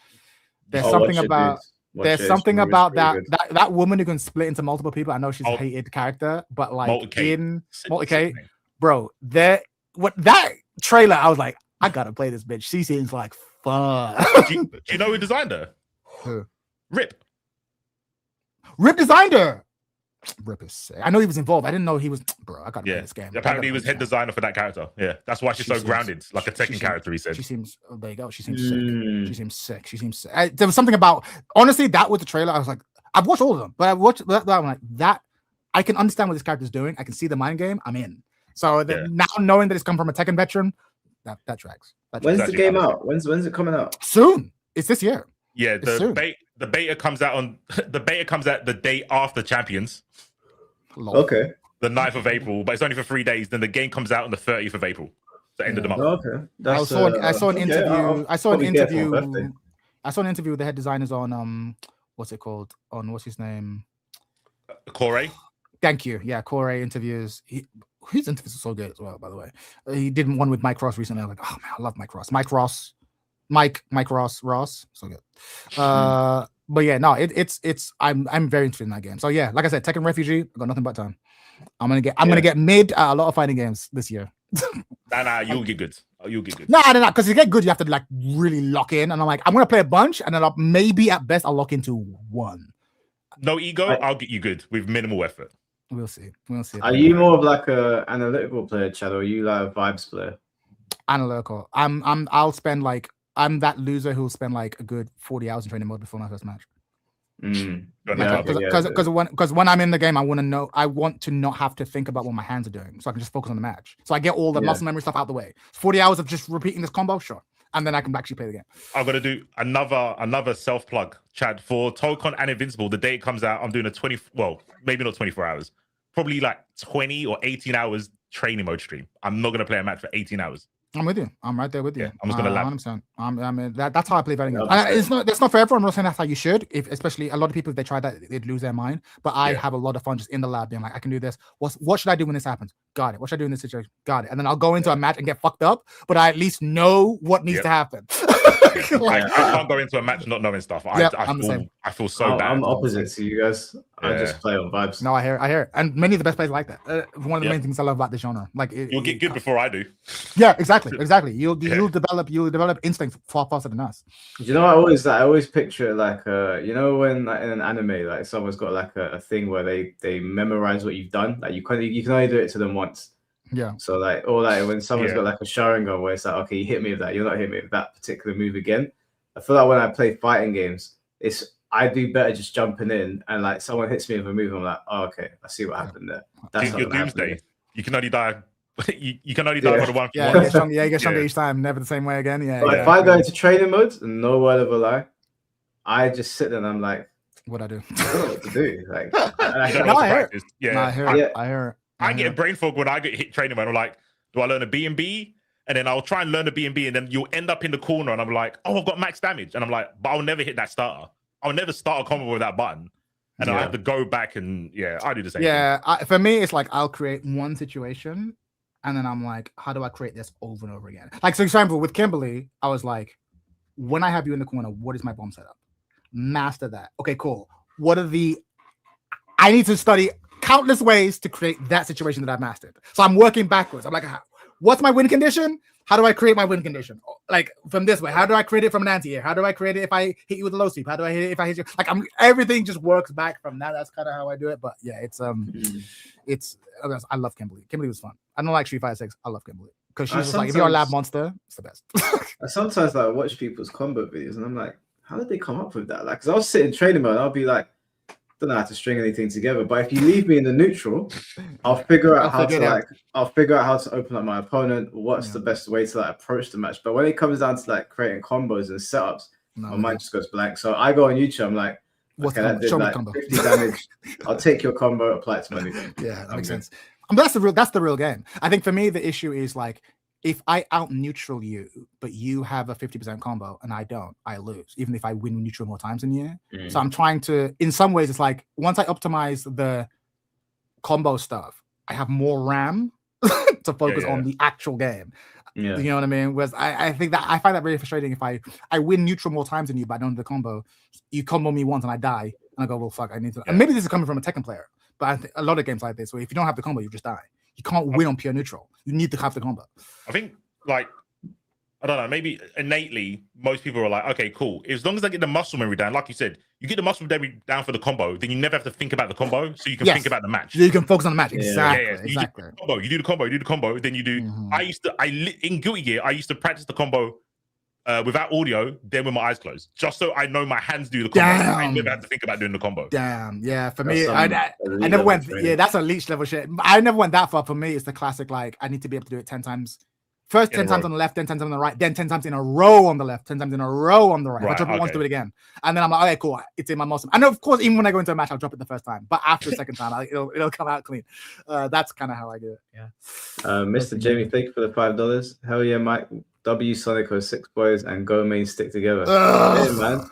there's something about that woman who can split into multiple people. I know she's a hated character, but like in Multi-K, bro, that trailer, I was like, I gotta play this bitch. She seems like fun. do you know who designed her? Who? Rip designed her. Rip is sick. I know he was involved. I didn't know he was. Bro, I gotta play this game. Apparently, he was head designer for that character. Yeah, that's why she's so grounded, like a Tekken character. He said. She seems. Oh, there you go. She seems sick. She seems sick. There was something about. Honestly, that was the trailer. I was like, I've watched all of them, but I watched that. I'm like that. I can understand what this character's doing. I can see the mind game. I'm in. So now knowing that it's come from a Tekken veteran, that tracks. When's the game out? When's it coming out? Soon. It's this year. Yeah, the beta comes out the day after Champions. Okay. The 9th of April, but it's only for 3 days. Then the game comes out on the 30th of April, the end of the month. Okay. I saw an interview. I saw an interview with the head designers on what's it called? On what's his name? Corey. Thank you. Yeah, Corey interviews. His interviews are so good as well, by the way. He did one with Mike Ross recently. I was like, oh man, I love Mike Ross. Mike Ross, so good. But yeah, no, it's I'm very interested in that game. So yeah, like I said, Tekken Refugee, I've got nothing but time. I'm gonna get mid at a lot of fighting games this year. Nah, you'll get good. You'll get good. No, because to get good, you have to like really lock in. And I'm like, I'm gonna play a bunch, and then maybe at best I'll lock into one. No ego, I'll get you good with minimal effort. We'll see. Are you more of like a analytical player, Chad, or are you like a vibes player? Analytical. I'm that loser who'll spend like a good 40 hours in training mode before my first match. Because when I'm in the game, I want to not have to think about what my hands are doing, so I can just focus on the match. So I get all the muscle memory stuff out the way. 40 hours of just repeating this combo, sure. and then I can actually play the game. I'm gonna do another self plug, Chad, for Tokon and Invincible. The day it comes out, I'm doing maybe not 24 hours, probably like 20 or 18 hours training mode stream. I'm not gonna play a match for 18 hours. I'm with you. I'm right there with you. Yeah, I'm just gonna laugh. 100%. I mean, that's how I play fighting games. That's not for everyone. I'm not saying that's how you should. Especially a lot of people, if they try that, they'd lose their mind. But I have a lot of fun just in the lab being like, I can do this. What should I do when this happens? Got it. What should I do in this situation? Got it. And then I'll go into a match and get fucked up, but I at least know what needs to happen. I can't go into a match not knowing stuff. I feel so bad. I'm opposite to you guys. I just play on vibes. No, I hear it. And many of the best players like that. One of the main things I love about the genre. Like you'll get good before I do. Yeah, exactly. You'll develop instincts far faster than us. Do you know what I always picture it like you know when like, in an anime like someone's got like a thing where they memorize what you've done. Like you can only do it to them once. Yeah. So like when someone's got like a Sharingan where it's like, okay, you hit me with that, you're not hitting me with that particular move again. I feel like when I play fighting games, I do better just jumping in and like someone hits me with a move, I'm like, oh, okay, I see what happened there. That's your doomsday. You can only die. You can only die for the one. You get stronger each time, never the same way again. Yeah. But if I go into training mode, no word of a lie, I just sit there and I'm like, what I do? I don't know what to do. Like, I hear it. I get brain fog when I get hit training mode. I'm like, do I learn a B&B? And then I'll try and learn a B&B, and then you'll end up in the corner, and I'm like, oh, I've got max damage. And I'm like, but I'll never hit that starter. I'll never start a combo with that button. And I have to go back and, I do the same thing. For me, it's like I'll create one situation, and then I'm like, how do I create this over and over again? Like, for example, with Kimberly, I was like, when I have you in the corner, what is my bomb setup? Master that. Okay, cool. I need to study countless ways to create that situation that I've mastered. So I'm working backwards. I'm like, what's my win condition? How do I create my win condition? Like from this way, how do I create it from an anti-air? How do I create it if I hit you with a low sweep? How do I hit it if I hit you? Like everything just works back from that. That's kind of how I do it. But yeah, I love Kimberly. Kimberly was fun. I don't like Street Fighter 6. I love Kimberly because she's just like, if you're a lab monster, it's the best. I sometimes like watch people's combo videos and I'm like, how did they come up with that? Like, because I'll sit in training mode and I'll be like, don't know how to string anything together, but if you leave me in the neutral, I'll figure out how to open up my opponent. What's the best way to like approach the match? But when it comes down to like creating combos and setups, my mind just goes blank. So I go on YouTube. I'm like, okay, that did like 50 damage. I'll take your combo, apply it to my new game. Yeah, that makes sense. That's the real game. I think for me the issue is like, if I out neutral you, but you have a 50% combo and I don't, I lose, even if I win neutral more times than you. So I'm trying to, in some ways, it's like once I optimize the combo stuff, I have more RAM to focus on the actual game. Yeah. You know what I mean? Whereas I think that I find that very frustrating. If I win neutral more times than you, but I don't do the combo, you combo me once and I die, and I go, well, fuck, I need to. And maybe this is coming from a Tekken player, but I think a lot of games like this, where if you don't have the combo, you just die. You can't win on pure neutral. You need to have the combo. I think, like, I don't know, maybe innately, most people are like, okay, cool. As long as I get the muscle memory down, like you said, you get the muscle memory down for the combo, then you never have to think about the combo, so you can think about the match. You can focus on the match. Exactly. Yeah. You do the combo, then you do. In Guilty Gear, I used to practice the combo without audio, then with my eyes closed, just so I know my hands do the combo. I never had to think about doing the combo. Damn, yeah. For me, I never went. Yeah, that's a leech level shit. I never went that far. For me, it's the classic. Like I need to be able to do it 10 times. First 10 times on the left, then 10 times on the right, then 10 times in a row on the left, 10 times in a row on the right. I drop it once, do it again, and then I'm like, okay, cool. It's in my muscle. And of course, even when I go into a match, I'll drop it the first time, but after the second time, it'll come out clean. That's kind of how I do it. Yeah. Mr. Jamie, thank you for the $5. Hell yeah, Mike. W Sonico 6 boys and Go Main stick together. Hey, man.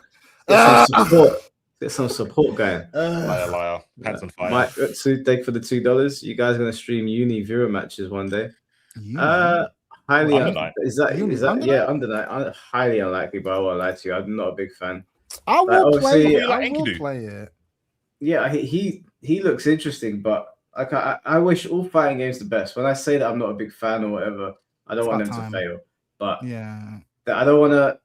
Get some support going. Liar. Hands on fire. Mike, thank you for the $2. You guys are gonna stream uni viewer matches one day. Highly is that under night? Highly unlikely, but I won't lie to you. I'm not a big fan. I will play it. Yeah, he looks interesting, but I wish all fighting games the best. When I say that I'm not a big fan or whatever, I don't want them to fail. But yeah, I don't want to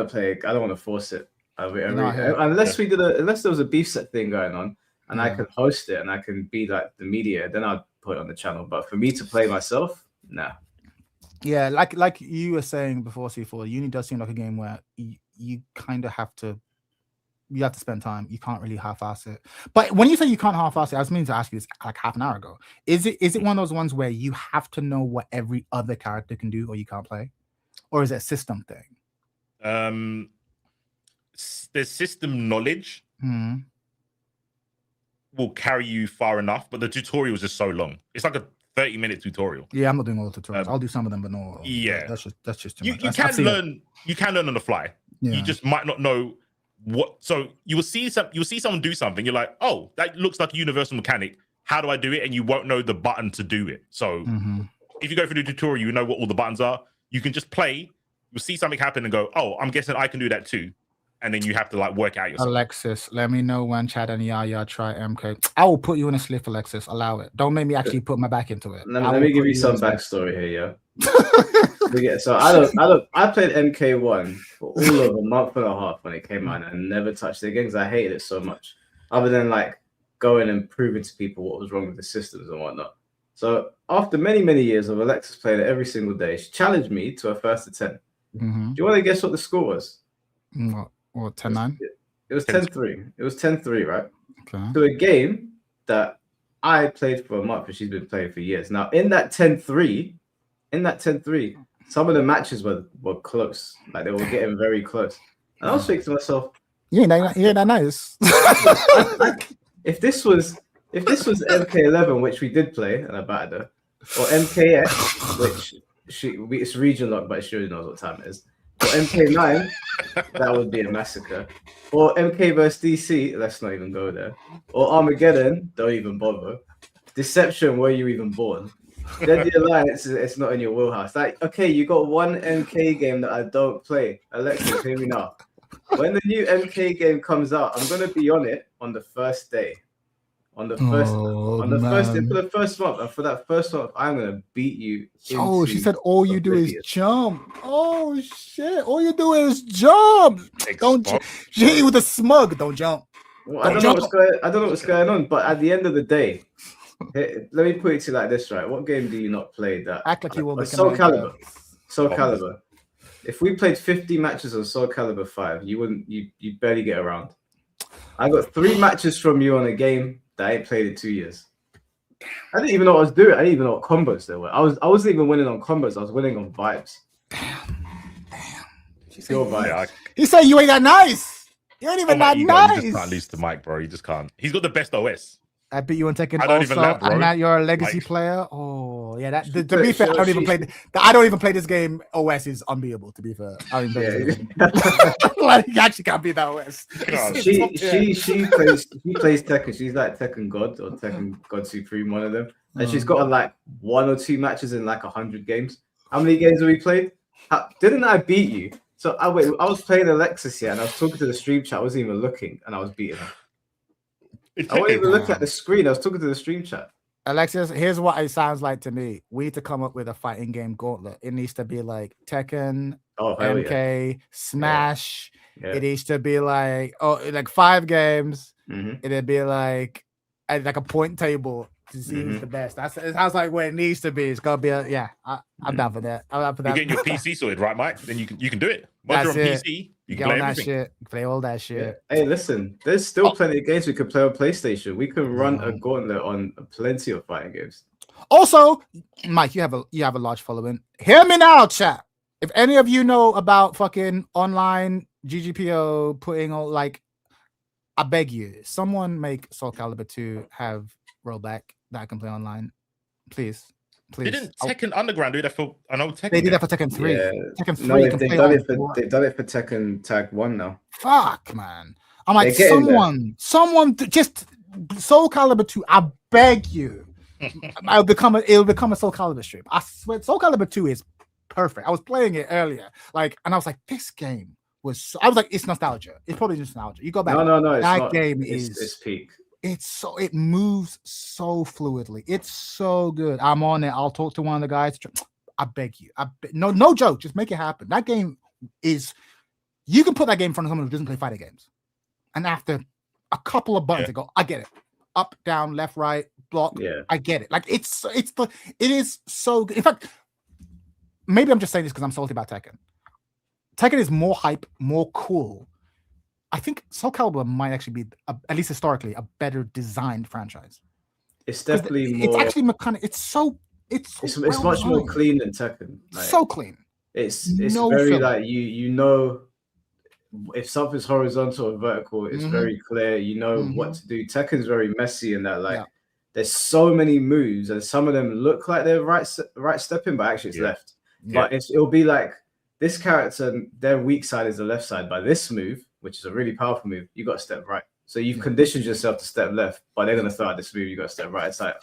play. I don't want to force it. Unless there was a beef set thing going on, and I can host it and I can be like the media, then I'd put it on the channel. But for me to play myself, nah. Yeah, like you were saying before, C4, Uni does seem like a game where you kind of have to. You have to spend time. You can't really half-ass it. But when you say you can't half-ass it, I was meaning to ask you this like half an hour ago. Is it one of those ones where you have to know what every other character can do, or you can't play? or is it a system thing? There's system knowledge will carry you far enough, but the tutorial is just so long. It's like a 30-minute tutorial. Yeah, I'm not doing all the tutorials. I'll do some of them, but no. Yeah, that's just too you, much. you can learn. You can learn on the fly. Yeah. You just might not know what. So you will see someone do something. You're like, oh, that looks like a universal mechanic. How do I do it? And you won't know the button to do it. So if you go through the tutorial, you know what all the buttons are. You can just play. You'll see something happen and go, oh, I'm guessing I can do that too. And then you have to like work out yourself. Alexis, let me know when Chad and Yaya try MK. I will put you in a slip, Alexis. Allow it. Don't make me actually put my back into it. Let me give you some backstory here, yeah. So I played MK1 for all of a month and a half when it came out, and I never touched it again because I hated it so much. Other than like going and proving to people what was wrong with the systems and whatnot. So after many, many years of Alexis playing it every single day, she challenged me to a 1st to 10. Do you want to guess what the score was? What 10-9? It was 10-3. It was 10-3, right? Okay. To a game that I played for a month and she's been playing for years. Now, in that 10-3, some of the matches were close. Like they were getting very close. And I was thinking to myself, you ain't that nice. if this was MK11, which we did play, and I battered her, or MKX, which it's region locked, but she already knows what time it is. Or MK9, that would be a massacre. Or MK vs DC, let's not even go there. Or Armageddon, don't even bother. Deception, were you even born? Deadly Alliance, it's not in your wheelhouse. Like, okay, you got one MK game that I don't play. Alexis, hear me now. When the new MK game comes out, I'm gonna be on it on the first day. For the first month, and for that first month, I'm gonna beat you. Oh, she said all you do is jump. Oh shit! All you do is jump. Don't she hit you with a smug? Don't jump. Well, I don't know what's going on. But at the end of the day, let me put it to you like this, right? What game do you not play that? Act like you will. Soul Calibur. Soul Calibur. If we played 50 matches on Soul Calibur 5, you'd barely get around. I got 3 matches from you on a game that I ain't played in 2 years. I didn't even know what I was doing. I didn't even know what combos there were. I wasn't even winning on combos. I was winning on vibes. Damn. Your vibes. He said you ain't that nice. You ain't even that nice. You just can't lose the mic, bro. You just can't. He's got the best OS. I beat you on Tekken. I don't even lap, bro. And now you're a legacy player. Oh yeah, to be fair, I don't even play this game. OS is unbeatable. To be fair, I don't even like you actually can't beat that OS. She plays Tekken. She's like Tekken God or Tekken God Supreme, one of them. And she's got like 1 or 2 matches in like 100 games. How many games have we played? Didn't I beat you? So I was playing Alexis here, and I was talking to the stream chat. I wasn't even looking, and I was beating her. I wasn't even looking at the screen. I was talking to the stream chat. Alexis, here's what it sounds like to me. We need to come up with a fighting game gauntlet. It needs to be like Tekken, MK, Smash. Yeah. It needs to be like 5 games. It'd be like a point table to see who's the best. It sounds like where it needs to be. It's gotta be I'm down for that. I'm down for that. You're getting your PC sorted, right, Mike? Then you can do it. Once That's you're on it. PC, you get can play all that everything. shit. Play all that shit. Yeah. Hey, listen, there's still plenty of games we could play on PlayStation. We could run a gauntlet on plenty of fighting games. Also, Mike, you have a large following. Hear me now, chat. If any of you know about fucking online GGPO putting all I beg you, someone make Soul Calibur 2 have rollback that I can play online, please. Didn't Tekken Underground do that for? I know Tekken. They did that for Tekken 3. Yeah. Tekken 3. No, they've done it for Tekken Tag 1 now. Fuck, man. I'm like, someone, just Soul Calibur 2. I beg you. It'll become a Soul Calibur stream. I swear, Soul Calibur 2 is perfect. I was playing it earlier, and I was like, this game was. I was like, it's nostalgia. It's probably just nostalgia. You go back. No. It's that not. Game it's peak. It moves so fluidly. It's so good. I'm on it. I'll talk to one of the guys. I beg you. No joke. Just make it happen. That game is. You can put that game in front of someone who doesn't play fighting games, and after a couple of buttons, they go, I get it. Up, down, left, right, block. Yeah, I get it. It is so good. In fact, maybe I'm just saying this because I'm salty about Tekken. Tekken is more hype, more cool. I think Soul Calibur might actually be, at least historically, a better designed franchise. It's definitely more. It's actually mechanic. It's much more clean than Tekken. So clean. It's No very filler. like you know if something's horizontal or vertical, it's very clear. You know what to do. Tekken's very messy in that like there's so many moves and some of them look like they're right stepping, but actually it's left. But it'll be like this character, their weak side is the left side. By this move, which is a really powerful move, you got to step right. So you've conditioned yourself to step left, but they're gonna throw out this move, you got to step right. It's like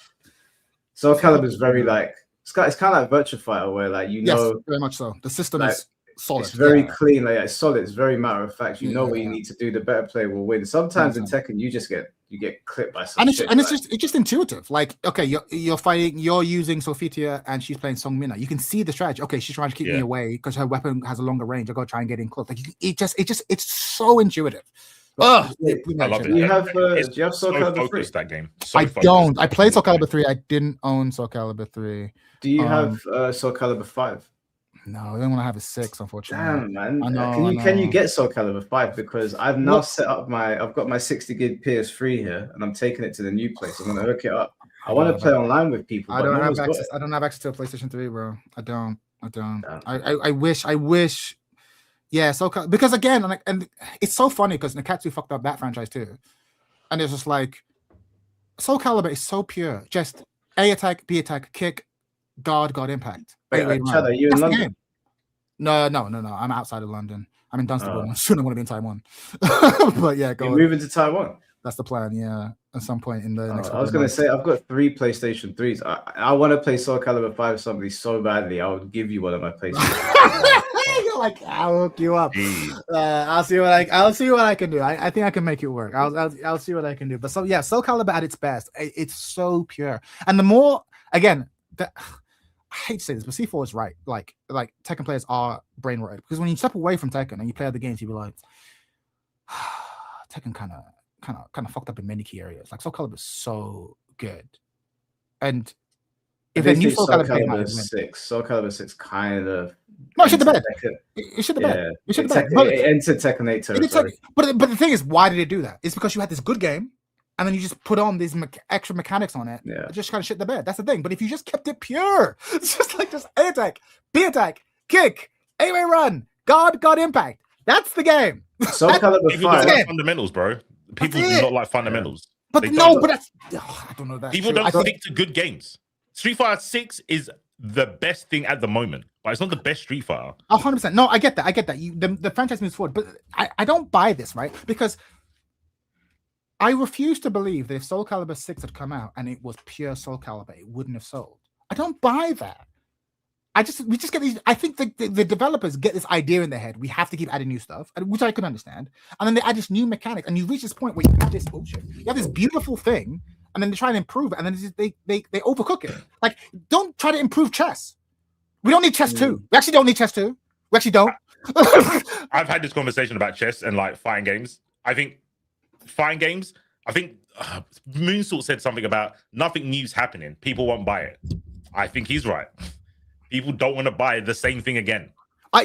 Soul Calibur is very like it's kind of like Virtua Fighter, where like know very much so. The system like, is solid. It's very clean, like it's solid. It's very matter of fact. You know what you need to do. The better player will win. Sometimes in Tekken, you get clipped by some shit. And it's just intuitive. Like, okay, you're fighting, you're using Sophia and she's playing Song Mina. You can see the strategy. Okay, she's trying to keep me away because her weapon has a longer range. I gotta try and get in close. Like it's so intuitive. I love it. Do you have Soul Calibur 3? That game. Don't. I played Soul Calibur 3. I didn't own Soul Calibur 3. Do you have Soul Calibur 5? No, I don't want to have a 6, unfortunately. Damn, man. Can you get Soul Calibur 5? Because I've now set up I've got my 60 gig PS3 here and I'm taking it to the new place. I'm gonna hook it up. I want to play online with people. I don't have access. I don't have access to a PlayStation 3, bro. I don't. I wish. Yeah, because again, and it's so funny because Nakatsu fucked up that franchise too, and it's just like Soul Calibur is so pure, just A attack, B attack, kick, guard, impact. Wait, Chad, are you in London? No. I'm outside of London. I'm in Dunstable. Soon I want to be in Taiwan. But yeah, You're moving to Taiwan. That's the plan. Yeah, at some point in the next. I was gonna say I've got 3 PlayStation 3s. I want to play Soul Calibur 5 with somebody so badly. I would give you one of my PlayStation. You're like, I'll hook you up. I'll see what I can do. I think I can make it work. I'll see what I can do. But Soul Calibur at its best, it's so pure. And the more again, I hate to say this, but C4 is right. Like Tekken players are brain rotted because when you step away from Tekken and you play other games, you be like, Tekken kind of fucked up in many key areas. Like Soul Calibur is so good, and if a new Soul Calibur 6, Soul Calibur 6 kind of it should have been. It should have been. It should have been. It entered Tekken 8 territory. But the thing is, why did it do that? It's because you had this good game, and then you just put on these extra mechanics on it. Yeah. It just kind of shit the bed. That's the thing. But if you just kept it pure, it's just A attack, B attack, kick, A-way run, guard, impact. That's the game. Soul Calibur 5. People don't like fundamentals, bro. People do not like fundamentals. But that's I don't know that. People don't stick to good games. Street Fighter 6 is the best thing at the moment, but it's not the best Street Fighter. 100%. No, I get that. The franchise moves forward, but I don't buy this, right? Because I refuse to believe that if Soul Calibur 6 had come out and it was pure Soul Calibur, it wouldn't have sold. I don't buy that. We just get these. I think the developers get this idea in their head. We have to keep adding new stuff, which I can understand. And then they add this new mechanic, and you reach this point where you have this bullshit. You have this beautiful thing, and then they try and improve it, and then they overcook it. Like, don't try to improve chess. We don't need chess 2. We actually don't need chess 2. We actually don't. I've had this conversation about chess and like fighting games. I think fighting games. I think Moonsalt said something about nothing new's happening. People won't buy it. I think he's right. People don't want to buy the same thing again. I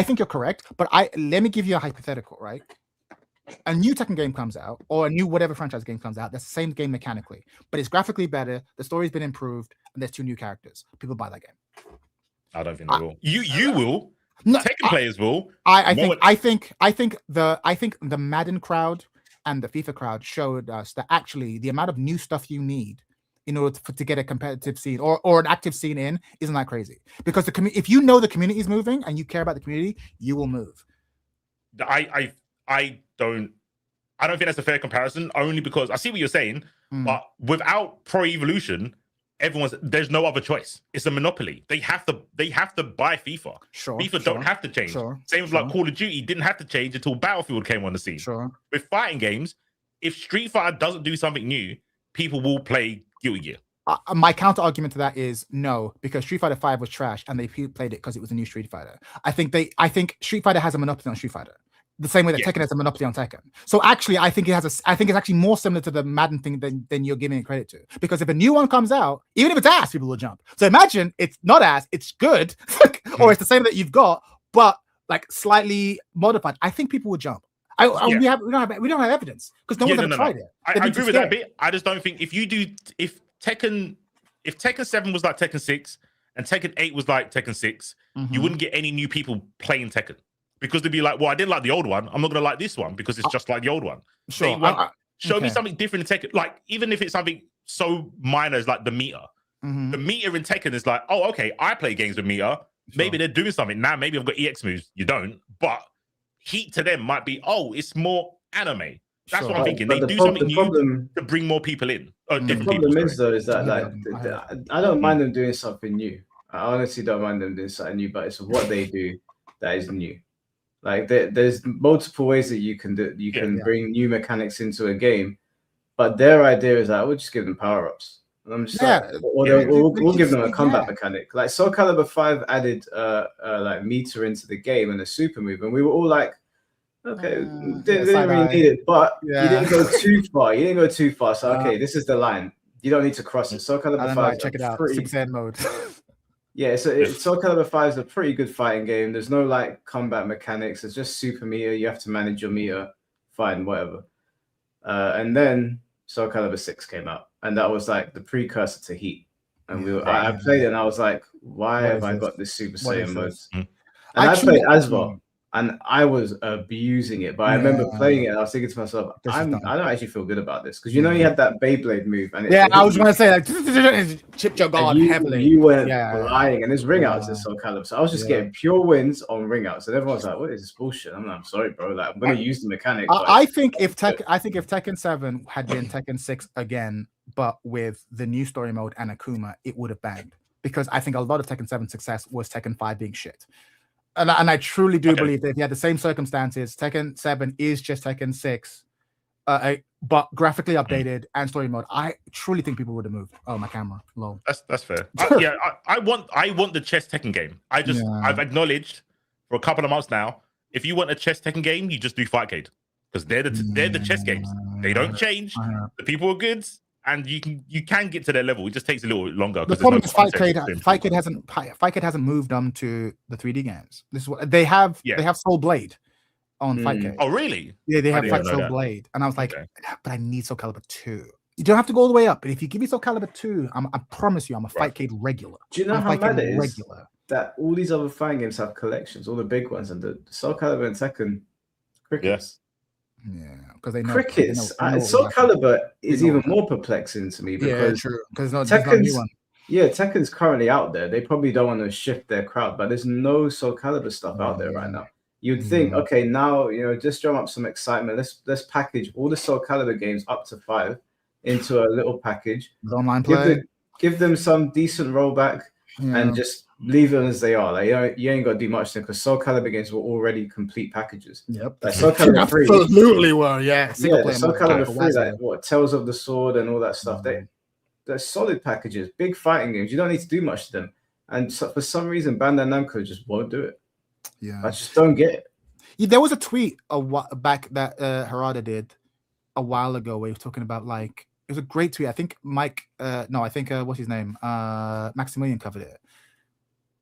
think you're correct, but let me give you a hypothetical, right? A new Tekken game comes out, or a new whatever franchise game comes out, that's the same game mechanically, but it's graphically better, the story's been improved, and there's 2 new characters. People buy that game. I don't think they will. You will. No, Tekken players will. I think the Madden crowd and the FIFA crowd showed us that actually the amount of new stuff you need in order to get a competitive scene or an active scene in isn't that crazy, because if you know the community is moving and you care about the community, you will move. I don't think that's a fair comparison, only because I see what you're saying, but without Pro Evolution, there's no other choice. It's a monopoly. They have to buy FIFA. FIFA don't have to change. Same with like Call of Duty didn't have to change until Battlefield came on the scene. With fighting games, if Street Fighter doesn't do something new, people will play Guilty Gear. My counter argument to that is no, because Street Fighter 5 was trash and they played it because it was a new Street Fighter. I think Street Fighter has a monopoly on Street Fighter, the same way that Tekken has a monopoly on Tekken. So actually, I think it's actually more similar to the Madden thing than you're giving it credit to. Because if a new one comes out, even if it's ass, people will jump. So imagine it's not ass, it's good, or it's the same that you've got, but like slightly modified. I think people will jump. We don't have evidence because no one's ever tried it. I agree with that bit. I just don't think if Tekken 7 was like Tekken 6 and Tekken 8 was like Tekken 6, Mm-hmm. you wouldn't get any new people playing Tekken because they'd be like, well, I didn't like the old one. I'm not going to like this one because it's just like the old one. Sure. They want, show me okay. something different in Tekken. Like, even if it's something so minor as like the meter. Mhm. The meter in Tekken is like, oh, okay, I play games with meter. Maybe they're doing something. Now, maybe I've got EX moves. You don't. But Heat to them might be, oh, it's more anime. That's what I'm thinking. They do something new to bring more people in. The problem is, though, is that like I don't mind them doing something new. I honestly don't mind them doing something new, but it's what they do that is new. Like there's multiple ways that you can do. You can bring new mechanics into a game, but their idea is that we'll just give them power ups. And I'm just we'll give them a combat mechanic. Like Soul Calibur 5 added like meter into the game and a super move, and we were all like, okay, didn't really need it, but you didn't go too far. You didn't go too far. So okay, this is the line. You don't need to cross it. Soul Calibur 5, check it out. 6N mode. Yeah, so Soul Calibur 5 is a pretty good fighting game. There's no like combat mechanics. It's just super meter. You have to manage your meter. Fine, whatever. And then Soul Calibur 6 came out, and that was like the precursor to Heat. And I played it, and I was like, why have I got this Super Saiyan mode? And I played as well. And I was abusing it, but I remember playing it and I was thinking to myself, I don't actually feel good about this. Because you had that Beyblade move. And I was going to say, like, chipped your guard heavily. You went flying, and there's ring outs in Soul Calibur. So I was just getting pure wins on ring outs. And everyone's like, what is this bullshit? I'm like, I'm sorry, bro. Like, I'm going to use the mechanic. I think if Tekken 7 had been Tekken 6 again, but with the new story mode and Akuma, it would have banged. Because I think a lot of Tekken 7 success was Tekken 5 being shit. And I truly do believe that if you had the same circumstances, Tekken 7 is just Tekken 6, but graphically updated and story mode. I truly think people would have moved. Oh, my camera, low. That's fair. I want the chess Tekken game. I've acknowledged for a couple of months now. If you want a chess Tekken game, you just do Fightcade because they're the chess games. They don't change. The people are good. And you can get to their level. It just takes a little longer. The problem is Fightcade hasn't moved on to the 3D games. This is what they have. They have Soul Blade on Fightcade. Oh, really? Yeah, they have Soul Blade, and I was like, but I need Soul Calibur 2. You don't have to go all the way up, but if you give me Soul Calibur 2, I promise you, I'm a Fightcade regular. Do you know how mad it is that all these other fighting games have collections, all the big ones, and the Soul Calibur and Tekken crickets. Yeah, because they know crickets. Soul Calibur is even more perplexing to me because there's not a new one. Yeah, Tekken's currently out there. They probably don't want to shift their crowd, but there's no Soul Calibur stuff out there right now. You'd think, okay, now just drum up some excitement. Let's package all the Soul Calibur games up to 5 into a little package. With online play. Give them some decent rollback and just leave them as they are. Like you ain't got to do much because Soul Calibur games were already complete packages. Yep, like Soul Calibur 3 absolutely were. Yeah, Soul Calibur 3, like what Tales of the Sword and all that stuff. They're solid packages, big fighting games. You don't need to do much to them. And so, for some reason, Bandai Namco just won't do it. Yeah, I just don't get it. There was a tweet back that Harada did a while ago where he was talking about like it was a great tweet. I think what's his name? Maximilian covered it.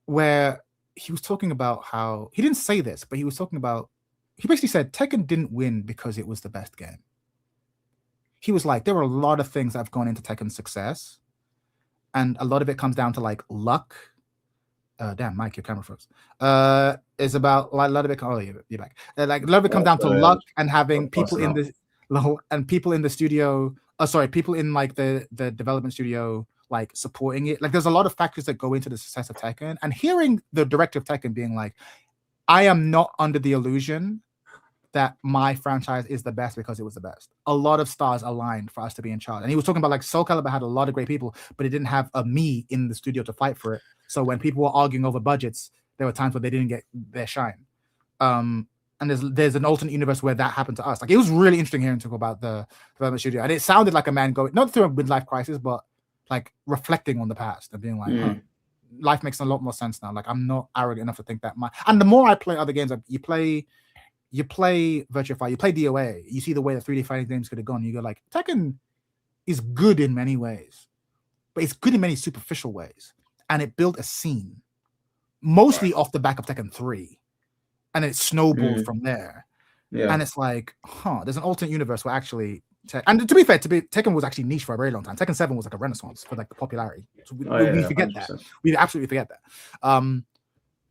Where he was talking about how he didn't say this, but he basically said Tekken didn't win because it was the best game. He was like, there were a lot of things that have gone into Tekken's success, and a lot of it comes down to like luck. Damn, Mike, your camera froze. Is about like a lot of it. Oh, you're back. Like a lot of it comes down to luck and having people in the studio. People in like the development studio. Like supporting it, like there's a lot of factors that go into the success of Tekken. And hearing the director of Tekken being like, "I am not under the illusion that my franchise is the best because it was the best. A lot of stars aligned for us to be in charge." And he was talking about like Soul Calibur had a lot of great people, but it didn't have a me in the studio to fight for it. So when people were arguing over budgets, there were times where they didn't get their shine. And there's an alternate universe where that happened to us. Like it was really interesting hearing talk about the development studio, and it sounded like a man going not through a midlife crisis, but like reflecting on the past and being like, life makes a lot more sense now. Like I'm not arrogant enough to think that and the more I play other games, like you play Virtua Fighter, you play DOA, you see the way the 3D fighting games could have gone. You go like, Tekken is good in many ways, but it's good in many superficial ways. And it built a scene, mostly off the back of Tekken 3. And it snowballed from there. Yeah. And it's like, there's an alternate universe where actually And to be fair, Tekken was actually niche for a very long time. Tekken 7 was like a renaissance for like the popularity. So we forget 100%. That. We absolutely forget that.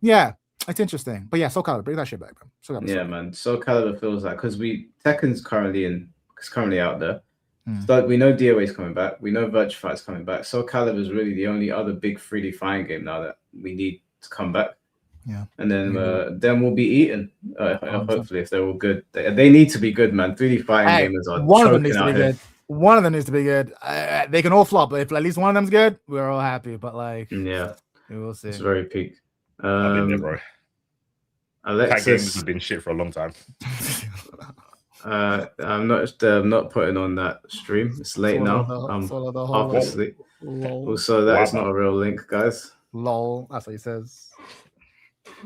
Yeah, it's interesting. But yeah, Soul Calibur, bring that shit back, bro. Yeah, man. Soul Calibur feels like because Tekken's currently out there. So we know DOA is coming back. We know Virtua Fight's coming back. Soul Calibur is really the only other big 3D fighting game now that we need to come back. Yeah. And then we'll be eaten. Hopefully, if they're all good. They need to be good, man. 3D fighting gamers are one of them choking needs to out be here. good. One of them needs to be good. They can all flop, but if at least one of them's good, we're all happy. But like, yeah, we'll see. It's very peak. I've been there, bro. Alexis, that games have been shit for a long time. I'm not putting on that stream. It's late now. I'm half asleep. Also, that is not a real link, guys. Lol. That's what he says.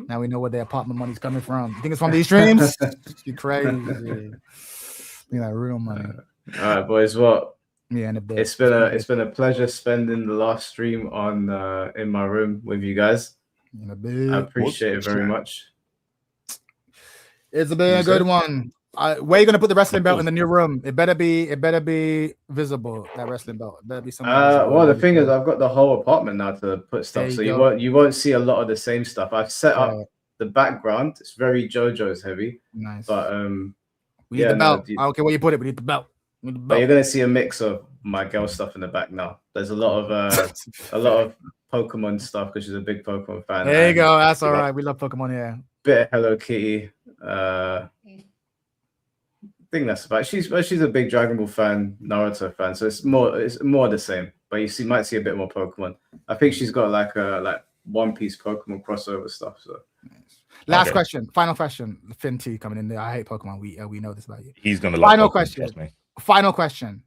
Now we know where the apartment money's coming from. You think it's from these streams? You crazy. You know, real money. All right, boys. Well, yeah, it's been a pleasure spending the last stream on in my room with you guys. I appreciate it very much. It's been a good one. Where are you gonna put the wrestling belt in the new room? It better be visible. That wrestling belt. It better be something. Well, the thing is, I've got the whole apartment now to put stuff, so you won't see a lot of the same stuff. I've set up the background. It's very JoJo's heavy. Nice. But we need the belt. I don't care where you put it. We need the belt. But you're gonna see a mix of my girl stuff in the back now. There's a lot of Pokemon stuff because she's a big Pokemon fan. There you go. That's all right. We love Pokemon here. Bit of Hello Kitty. I think that's about. She's a big Dragon Ball fan, Naruto fan, so it's more the same. But you might see a bit more Pokemon. I think she's got like One Piece Pokemon crossover stuff. So last question, final question. Finn T coming in there. I hate Pokemon. We know this about you. He's gonna. Final Pokemon, question. Final question.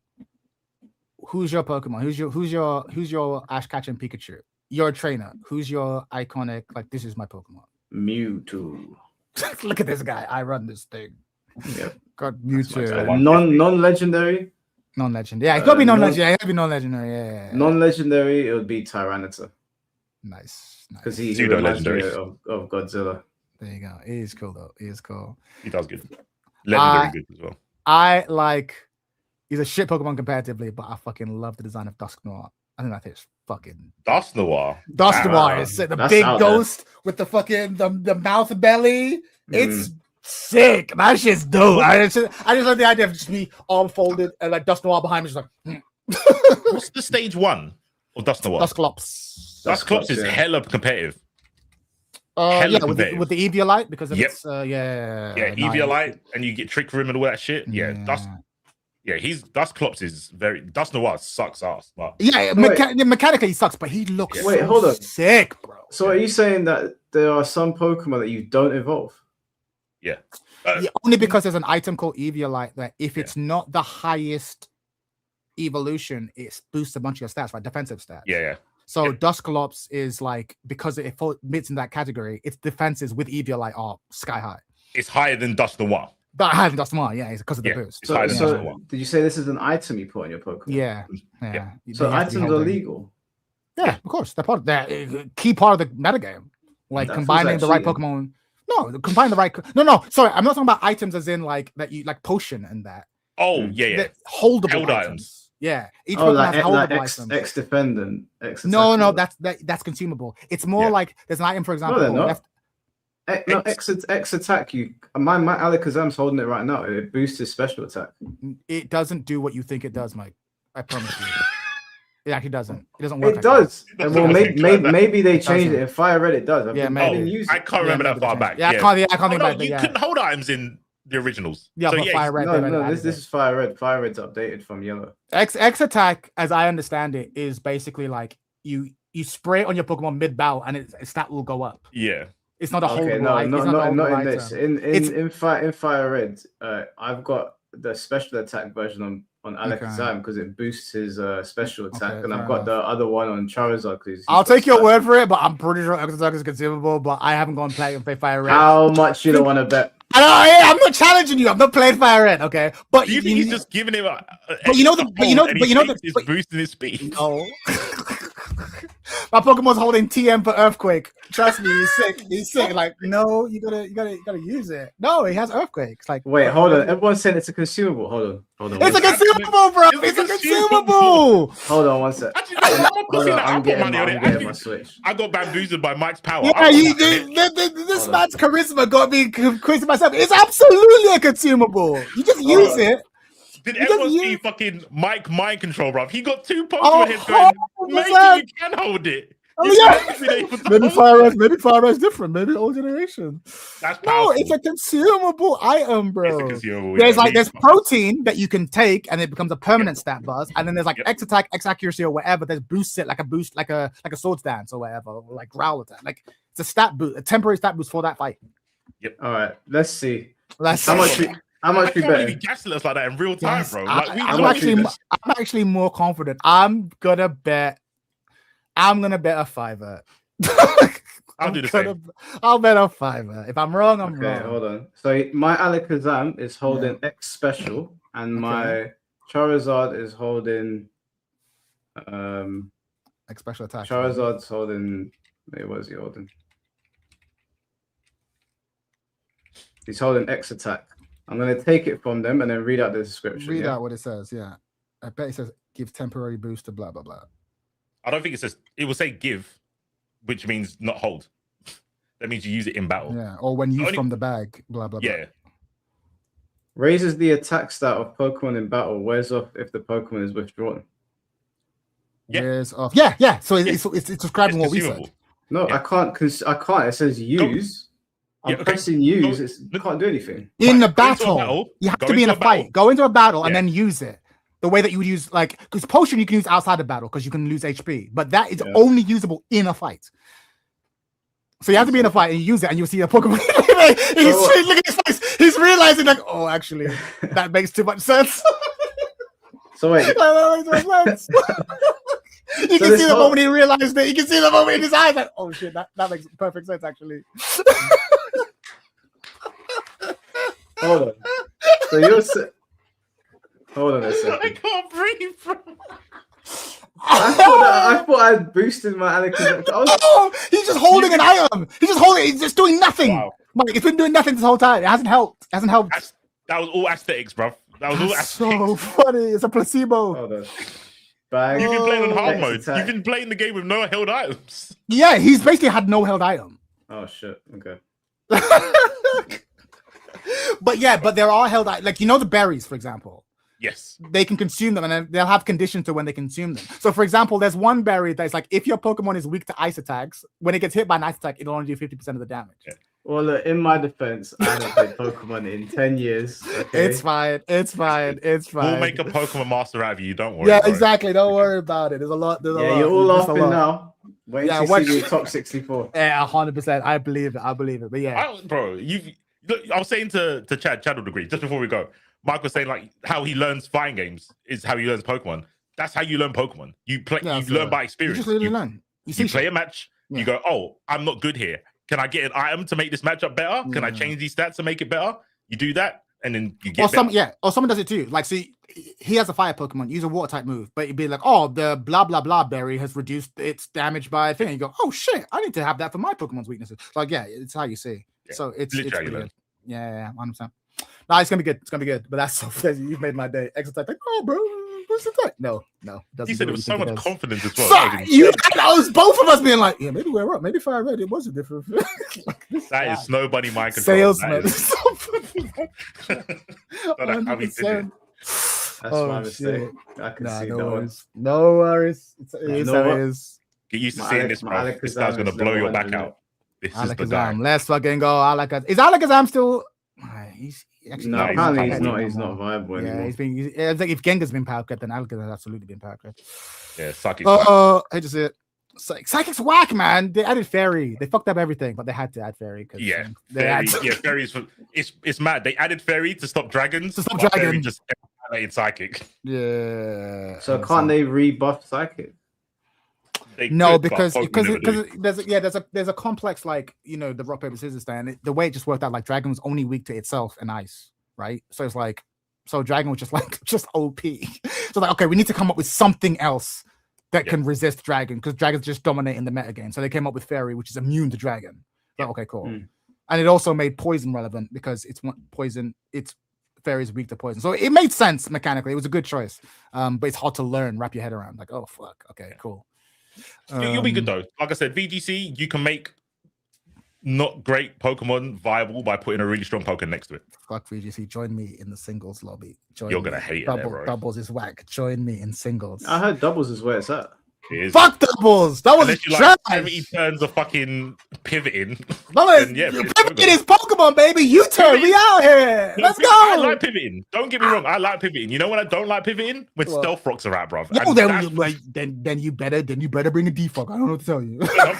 Who's your Pokemon? Who's your Ash Ketchum Pikachu? Your trainer. Who's your iconic? Like, this is my Pokemon. Mewtwo. Look at this guy. I run this thing. Yeah. God, Mewtwo. Non-legendary. Non-legendary. Yeah, it could be non-legendary. Yeah, it could be non-legendary. Yeah. Non-legendary. It would be Tyranitar. Nice. Because he reminds me of Godzilla. There you go. He is cool though. He is cool. He does good. Legendary good as well. He's a shit Pokemon comparatively, but I fucking love the design of Dusk Noir. I think that is fucking Dusk Noir. Dusk Noir is the big ghost with the fucking the mouth belly. It's sick. That shit's dope. I just like the idea of just me arm folded and like Dusk Noir behind me, just like. What's the stage 1 of Dusk Noir? Dusclops. Dusclops is hella competitive. Yeah, with the Eviolite because of its Eviolite, and you get Trick Room and all that shit. Dusclops is very Dusk Noir sucks ass. But mechanically he sucks, but he looks hold on, sick, bro. So are you saying that there are some Pokemon that you don't evolve? Yeah. Only because there's an item called Eviolite that if it's not the highest evolution, it boosts a bunch of your stats, like defensive stats. Yeah. So Dusclops is like, because it fits in that category, its defenses with Eviolite are sky high. It's higher than Dusk Noir. But higher than Dusk Noir, yeah, it's because of the boost. So did you say this is an item you put on your Pokemon? Yeah. So items are legal? Yeah, of course. They're part of that key part of the metagame. Like combining the right Pokemon. No, combine the right. No. Sorry, I'm not talking about items as in like that you like potion and that. Oh yeah. Holdable items. Yeah. Each Pokemon has holdable items. X-Defendant. No, that's consumable. It's more like there's an item, for example. No, they're not. X attack you. My Alakazam's holding it right now. It boosts his special attack. It doesn't do what you think it does, Mike. I promise you. It actually doesn't. It doesn't work. It does. Well, maybe they changed it. In Fire Red, it does. I can't remember that far back. Yeah, I can't think back. You couldn't hold items in the originals. Yeah, but Fire Red. No, this is Fire Red. Fire Red's updated from Yellow. X attack, as I understand it, is basically like you spray it on your Pokemon mid-battle and its stat will go up. Yeah. It's not a whole. Not in this. In Fire Red, I've got the special attack version on Alakazam because it boosts his special attack, and I've got the other one on Charizard. I'll take your word for it, but I'm pretty sure X attack is consumable. But I haven't gone play Fire Red. How much you don't want to bet? I'm not challenging you. I'm not playing Fire Red, okay? But you think he's just giving him he's boosting his speed. No. My Pokemon's holding TM for Earthquake. Trust me, he's sick. He's sick. Like, no, you gotta use it. No, he has Earthquake. It's like, wait, hold on. Everyone's saying it's a consumable. Hold on. It's a consumable, bro. It's a consumable. Hold on one sec. Actually, no, I'm getting my Actually, Switch. I got bamboozled by Mike's power. Yeah, this man's charisma got me quizzing myself. It's absolutely a consumable. You just use it. Did everyone see fucking Mike mind control, bro? He got 2 Pokemon heads going. Maybe you can hold it. Oh yeah. Maybe Fire Red's different. Maybe old generation. That's powerful. No, it's a consumable item, bro. It's a consumable, There's protein that you can take and it becomes a permanent stat buzz, and then there's like X attack, X accuracy, or whatever. There's boost it like a sword stance or whatever, or like growl attack. Like it's a stat boost, a temporary stat boost for that fight. Yep. All right, let's see. How much we bet? You gaslit us like that in real time, bro. Like, I'm actually more confident. I'm gonna bet a $5. I'll do the same. I'll bet a $5. If I'm wrong, I'm wrong. Hold on. So my Alakazam is holding X special, and my Charizard is holding X special attack. Charizard's holding. Wait, what is he holding? He's holding X attack. I'm gonna take it from them and then read out the description. Read out what it says. Yeah, I bet it says give temporary boost to blah blah blah. I don't think it says. It will say give, which means not hold. That means you use it in battle. Yeah, or when used from the bag. Blah blah blah. Yeah. Raises the attack stat of Pokemon in battle. Wears off if the Pokemon is withdrawn. Yeah. Wears off. Yeah. So it's describing what we said. No, I can't. I can't. It says use. I'm pressing use. It can't do anything. In the battle, you have to be in a fight. Go into a battle and then use it. The way that you would use, like, because potion you can use outside the battle because you can lose HP, but that is only usable in a fight. So you have to be in a fight and you use it, and you'll see a Pokemon. Look at his face. He's realizing, like, oh, actually, that makes too much sense. So wait. That makes no sense. You can see the moment he realized it. You can see the moment in his eyes, like, oh shit, that makes perfect sense, actually. Hold on. So you're hold on a second. I can't breathe, bro. I thought I boosted my Alakazam. He's just holding an item. He's just holding it. He's just doing nothing. Wow. Mike, it's been doing nothing this whole time. It hasn't helped. That was all aesthetics, bro. That was all aesthetics. So funny. It's a placebo. Hold on. You've been playing on hard mode. You've been playing the game with no held items. Yeah, he's basically had no held item. Oh shit. Okay. But there are held items. Like, the berries, for example. Yes. They can consume them, and then they'll have conditions to when they consume them. So, for example, there's one berry that's like, if your Pokemon is weak to ice attacks, when it gets hit by an ice attack, it'll only do 50% of the damage. Yeah. Well, look, in my defense, I haven't played Pokemon in 10 years. Okay? It's fine. We'll make a Pokemon master out of you. Don't worry. Yeah, exactly. Don't worry about it. There's a lot. You're all laughing now. Wait till you see the top 64. Yeah, 100%. I believe it. But yeah. I was saying to Chad would agree, just before we go. Mike was saying, like, how he learns fighting games is how he learns Pokemon. That's how you learn Pokemon. You learn by experience. You just really learn. You play a match. Yeah. You go, oh, I'm not good here. Can I get an item to make this matchup better? Can I change these stats to make it better? You do that, and then you get or someone does it too. Like, see, he has a fire Pokemon, use a water type move, but you'd be like, oh, the blah blah blah berry has reduced its damage by a thing. And you go, oh shit, I need to have that for my Pokemon's weaknesses. Like, yeah, it's how you see. Yeah. So it's good. Yeah, 100%. No, it's gonna be good. But that's so funny. You've made my day. Extra like, oh, bro, what's the time? No. He said it was so much confidence as well. I was both of us being like, yeah, maybe we're up. Maybe Fire Red, it was a different. That is nobody mind control. Salesman. That's my mistake. I can see no worries. It is how it is. Get used to seeing this, bro. This guy's gonna blow your back out. This is the guy. Let's fucking go. Alakazam. Is Alakazam still? He's not viable anymore. Yeah, it's like if Gengar's been power cut, then Alakazam has absolutely been power cut. Yeah, Psychic's I just it. Psychic's whack, man. They added Fairy. They fucked up everything, but they had to add Fairy. Fairy is it's mad. They added Fairy to stop dragons. Fairy just emulated Psychic. Yeah. So can't they rebuff Psychic? No, because there's a complex, like, the rock paper scissors thing. The way it just worked out, like, dragon was only weak to itself and ice, right? So it's like, dragon was just OP. So like, okay, we need to come up with something else that can resist dragon, because dragon's just dominating the meta game. So they came up with fairy, which is immune to dragon. Like, okay, cool. And it also made poison relevant because it's poison. It's fairy's weak to poison, so it made sense mechanically. It was a good choice, but it's hard to learn, wrap your head around. Like, oh fuck, okay, cool. You'll be good though. Like I said, VGC, you can make not great Pokemon viable by putting a really strong Pokemon next to it. Fuck VGC, join me in the singles lobby. You're gonna hate it, bro. Doubles is whack. Join me in singles. I heard doubles is where it's at. Fuck doubles. That was trash. Like 70 turns of fucking pivoting. Pivoting is Pokemon, baby. U-turn. We out here. Let's go. I like pivoting. Don't get me wrong. I like pivoting. You know when I don't like pivoting? When stealth rocks are out, bro. No, then you better bring a defog. I don't know what to tell you. I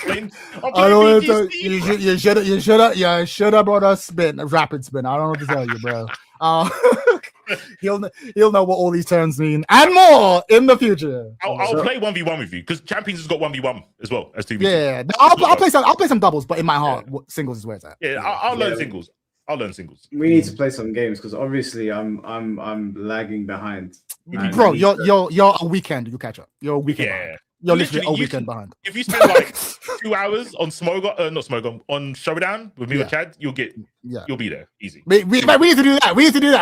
don't know what to tell you. You should have brought us rapid spin. I don't know what to tell you, bro. He'll know what all these terms mean and more in the future. I'll play 1v1 with you because Champions has got 1v1 as well as 2v2. Yeah, I'll play some doubles, but in my heart, singles is where it's at. Yeah, I'll learn singles. I'll learn singles. We need to play some games because obviously I'm lagging behind. Bro, you're a weekend. You catch up. You're a weekend. Yeah. Behind. You're literally a weekend behind. If you spend like 2 hours on on Showdown with me or Chad, you'll be there easy. We need to do that.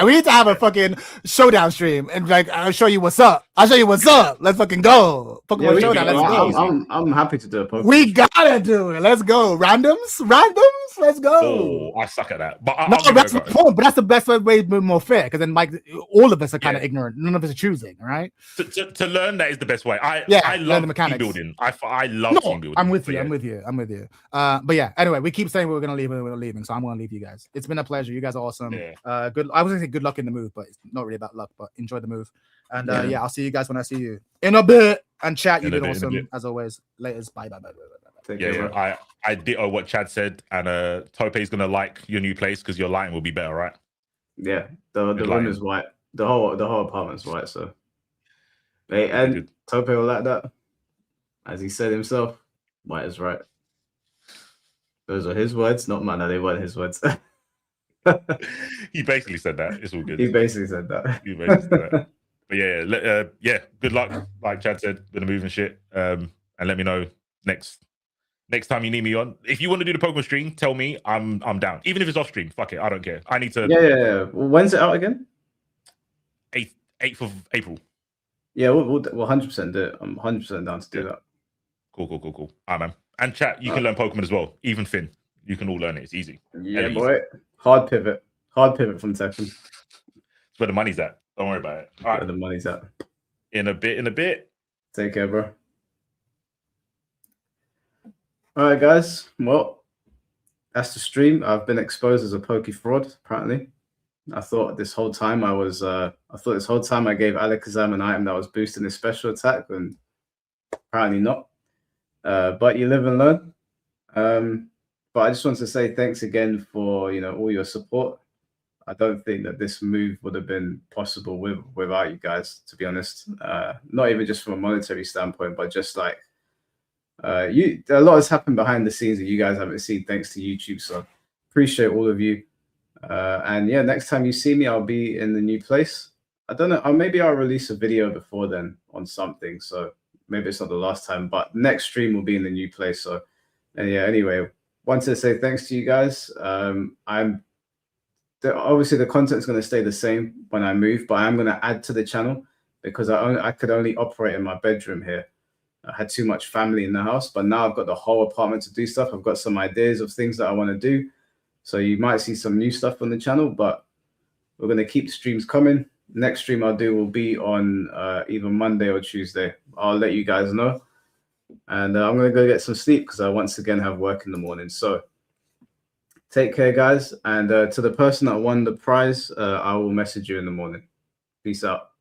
We need to have a fucking Showdown stream and like I'll show you what's up. Let's fucking go. Pokemon Showdown. Let's go. I'm happy to do a Pokemon. We gotta do it. Let's go. Randoms. Let's go. Oh, I suck at that. But that's the point. But that's the best way to be more fair because then like all of us are kind of ignorant. None of us are choosing. All right. To learn that is the best way. I love the mechanics. Team building. I love team building. I'm with you. But yeah. Anyway, we keep saying we're gonna leave and we're leaving, so I'm gonna leave you guys. It's been a pleasure. You guys are awesome. Yeah. Good. I was gonna say good luck in the move, but it's not really about luck. But enjoy the move. And I'll see you guys when I see you in a bit. And chat, you've been awesome as always. Laters. Bye. Take care, bro. I ditto what Chad said, and Tope's gonna like your new place because your lighting will be better, right? Yeah, the room is white. The whole apartment's white. So, hey, and Tope will like that, as he said himself. White is right. Those are his words, not mine. They weren't his words. He basically said that. It's all good. He basically said that. But yeah, good luck. Like Chad said, gonna move and shit. And let me know next time you need me on. If you want to do the Pokemon stream, tell me. I'm down. Even if it's off stream, fuck it. I don't care. I need to. Yeah. When's it out again? 8th of April. Yeah, we'll 100% do it. I'm 100% down to do that. Cool. All right, man. And chat, you can learn Pokemon as well. Even Finn, you can all learn it. It's easy. Yeah, boy. Hard pivot from Tekken. It's where the money's at. Don't worry about it. All right. Where the money's at. In a bit. Take care, bro. All right, guys. Well, that's the stream. I've been exposed as a Poke fraud, apparently. I thought this whole time I gave Alakazam an item that was boosting his special attack, and apparently not. But you live and learn. But I just want to say thanks again for all your support. I don't think that this move would have been possible without you guys, to be honest. Not even just from a monetary standpoint, but just like a lot has happened behind the scenes that you guys haven't seen thanks to YouTube. So appreciate all of you. And yeah, next time you see me, I'll be in the new place. I don't know. Maybe I'll release a video before then on something. So maybe it's not the last time, but next stream will be in the new place. So, and yeah, anyway, wanted to say thanks to you guys. Obviously the content is going to stay the same when I move, but I'm going to add to the channel because I could only operate in my bedroom here. I had too much family in the house, but now I've got the whole apartment to do stuff. I've got some ideas of things that I want to do. So you might see some new stuff on the channel, but we're going to keep the streams coming. Next stream I'll do will be on either Monday or Tuesday. I'll let you guys know. And I'm going to go get some sleep because I once again have work in the morning. So take care, guys. And to the person that won the prize, I will message you in the morning. Peace out.